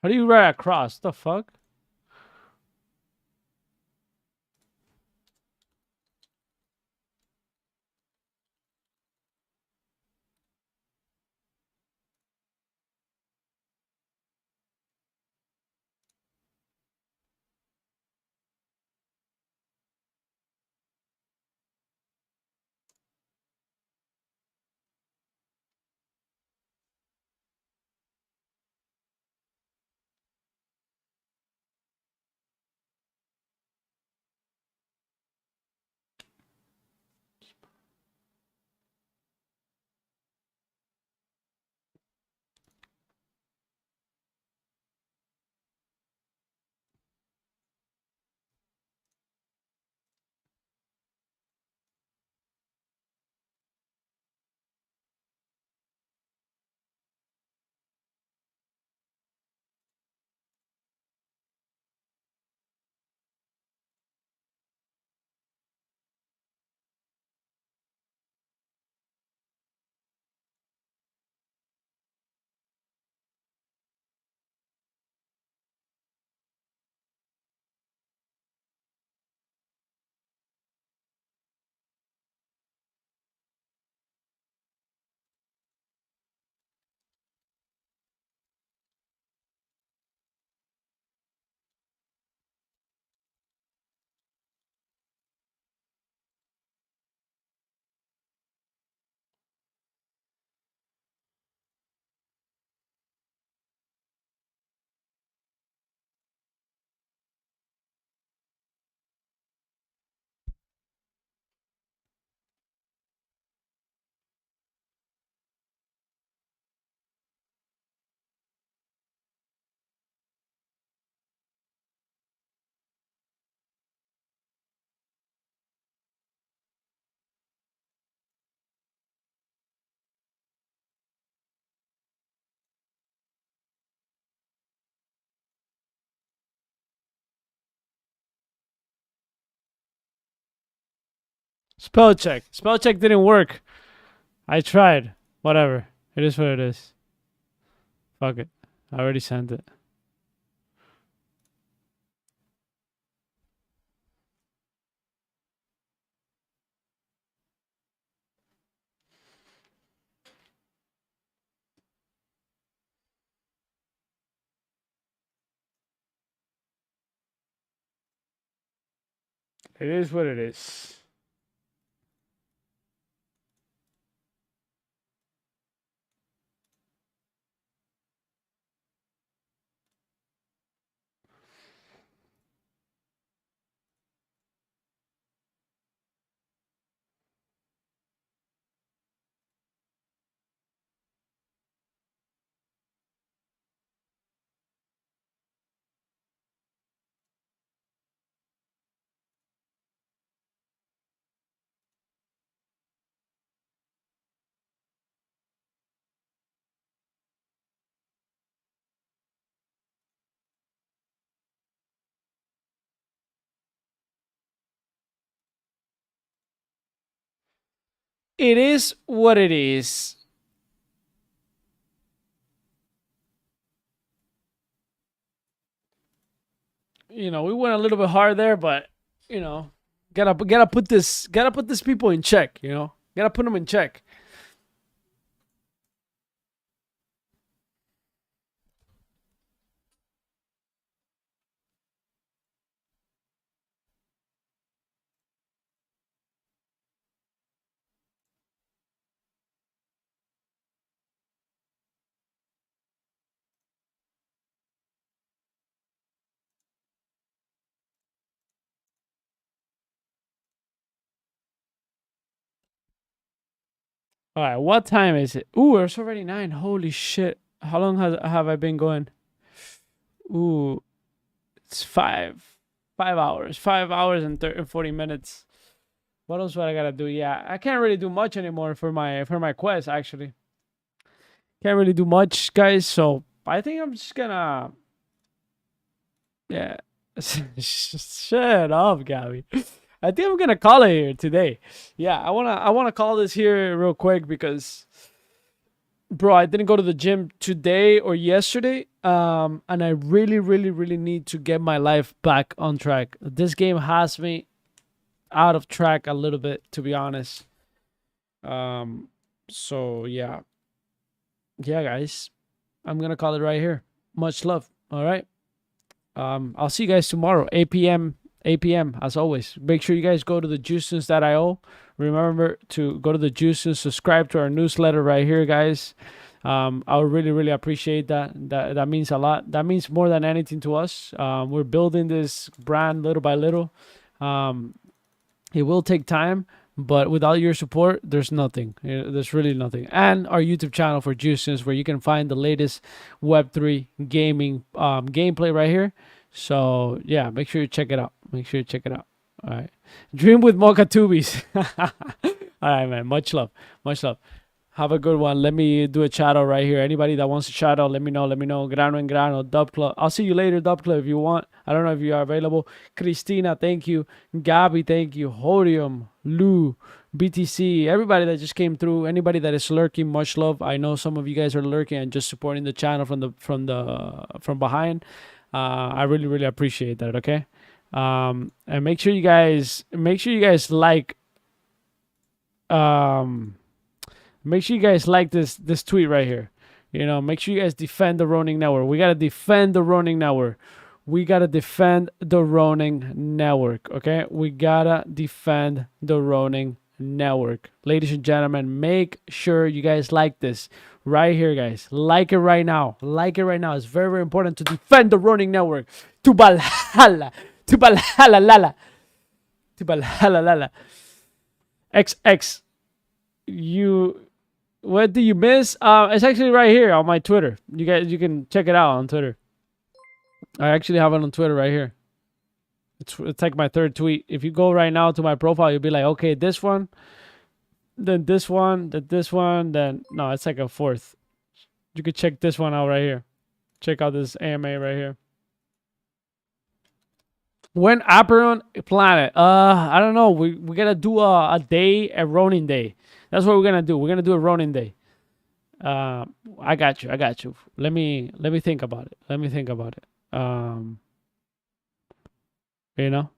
How do you write across? The fuck? Spell check. Spell check didn't work. I tried. Whatever. It is what it is. Fuck it. I already sent it. It is what it is. It is what it is. You know, we went a little bit hard there, but you know, gotta put this people in check. You know, gotta put them in check. All right, what time is it? Ooh, it's already 9. Holy shit! How long have I been going? Ooh, it's 5 hours. 5 hours and 40 minutes. What else would I gotta do? Yeah, I can't really do much anymore for my quest. Actually, can't really do much, guys. So I think I'm just gonna, yeah. Shut up, Gabby. I think I'm gonna call it here today. Yeah, I wanna call this here real quick because, bro, I didn't go to the gym today or yesterday. And I really need to get my life back on track. This game has me out of track a little bit, to be honest. So yeah, guys, I'm gonna call it right here. Much love. All right. I'll see you guys tomorrow, 8 p.m. as always. Make sure you guys go to the juicens.io. Remember to go to the juicens, subscribe to our newsletter right here, guys. I would really appreciate that. That means a lot. That means more than anything to us. We're building this brand little by little. It will take time, but without your support, there's nothing. There's really nothing. And our YouTube channel for Juicens, where you can find the latest Web3 gaming gameplay right here. So yeah, make sure you check it out. All right. Dream with Mocha Tubies. All right, man. Much love. Have a good one. Let me do a shout out right here. Anybody that wants to shout out, let me know. Grano and Grano, Dub Club. I'll see you later, Dub Club, if you want. I don't know if you are available. Christina, thank you. Gabby, thank you. Horium, Lou, BTC, everybody that just came through. Anybody that is lurking, much love. I know some of you guys are lurking and just supporting the channel from behind. I really appreciate that. Okay. And make sure you guys like. Make sure you guys like this tweet right here. You know, make sure you guys defend the Ronin Network. We gotta defend the Ronin Network. Okay, we gotta defend the Ronin Network. Ladies and gentlemen, make sure you guys like this right here, guys. Like it right now. It's very important to defend the Ronin Network. To Valhalla, lala. XX. What do you miss? It's actually right here on my Twitter. You can check it out on Twitter. I actually have it on Twitter right here. It's like my third tweet. If you go right now to my profile, you'll be like, okay, this one, then this one, then no, it's like a fourth. You could check this one out right here. Check out this AMA right here. When Aperon Planet? I don't know. We gotta do a day, a Ronin day. That's what we're gonna do. We're gonna do a Ronin day. I got you. I got you. Let me think about it. Let me think about it. You know.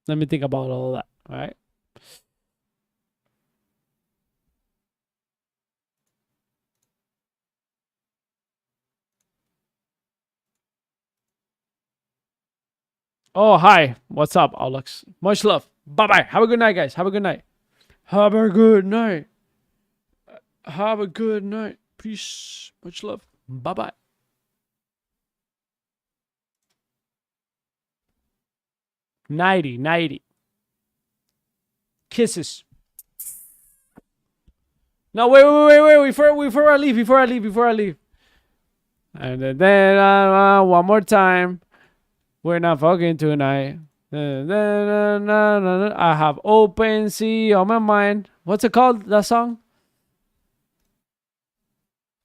Let me think about all that. All right. Oh, hi. What's up, Alex? Much love. Bye-bye. Have a good night, guys. Have a good night. Have a good night. Have a good night. Peace. Much love. Bye-bye. Nighty. Kisses. No, wait. Before I leave. And then one more time. We're not fucking tonight. I have open sea on my mind. What's it called, that song?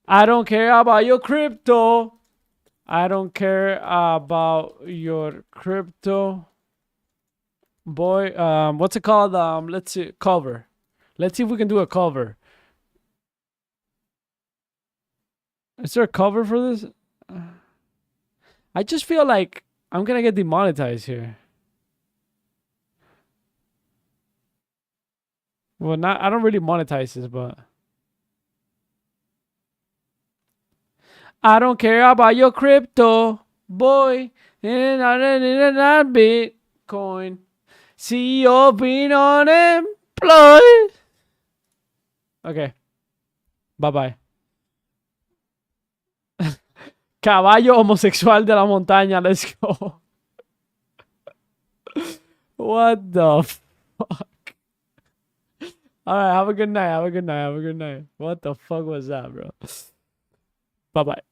I don't care about your crypto. I don't care about your crypto. Boy, what's it called? Let's see, cover. Let's see if we can do a cover. Is there a cover for this? I just feel like I'm gonna get demonetized here. Well, not I don't really monetize this, but I don't care about your crypto, boy. Not Bitcoin. CEO being unemployed. Okay. Bye. Caballo homosexual de la montaña. Let's go. What the fuck? Alright, have a good night. What the fuck was that, bro? Bye.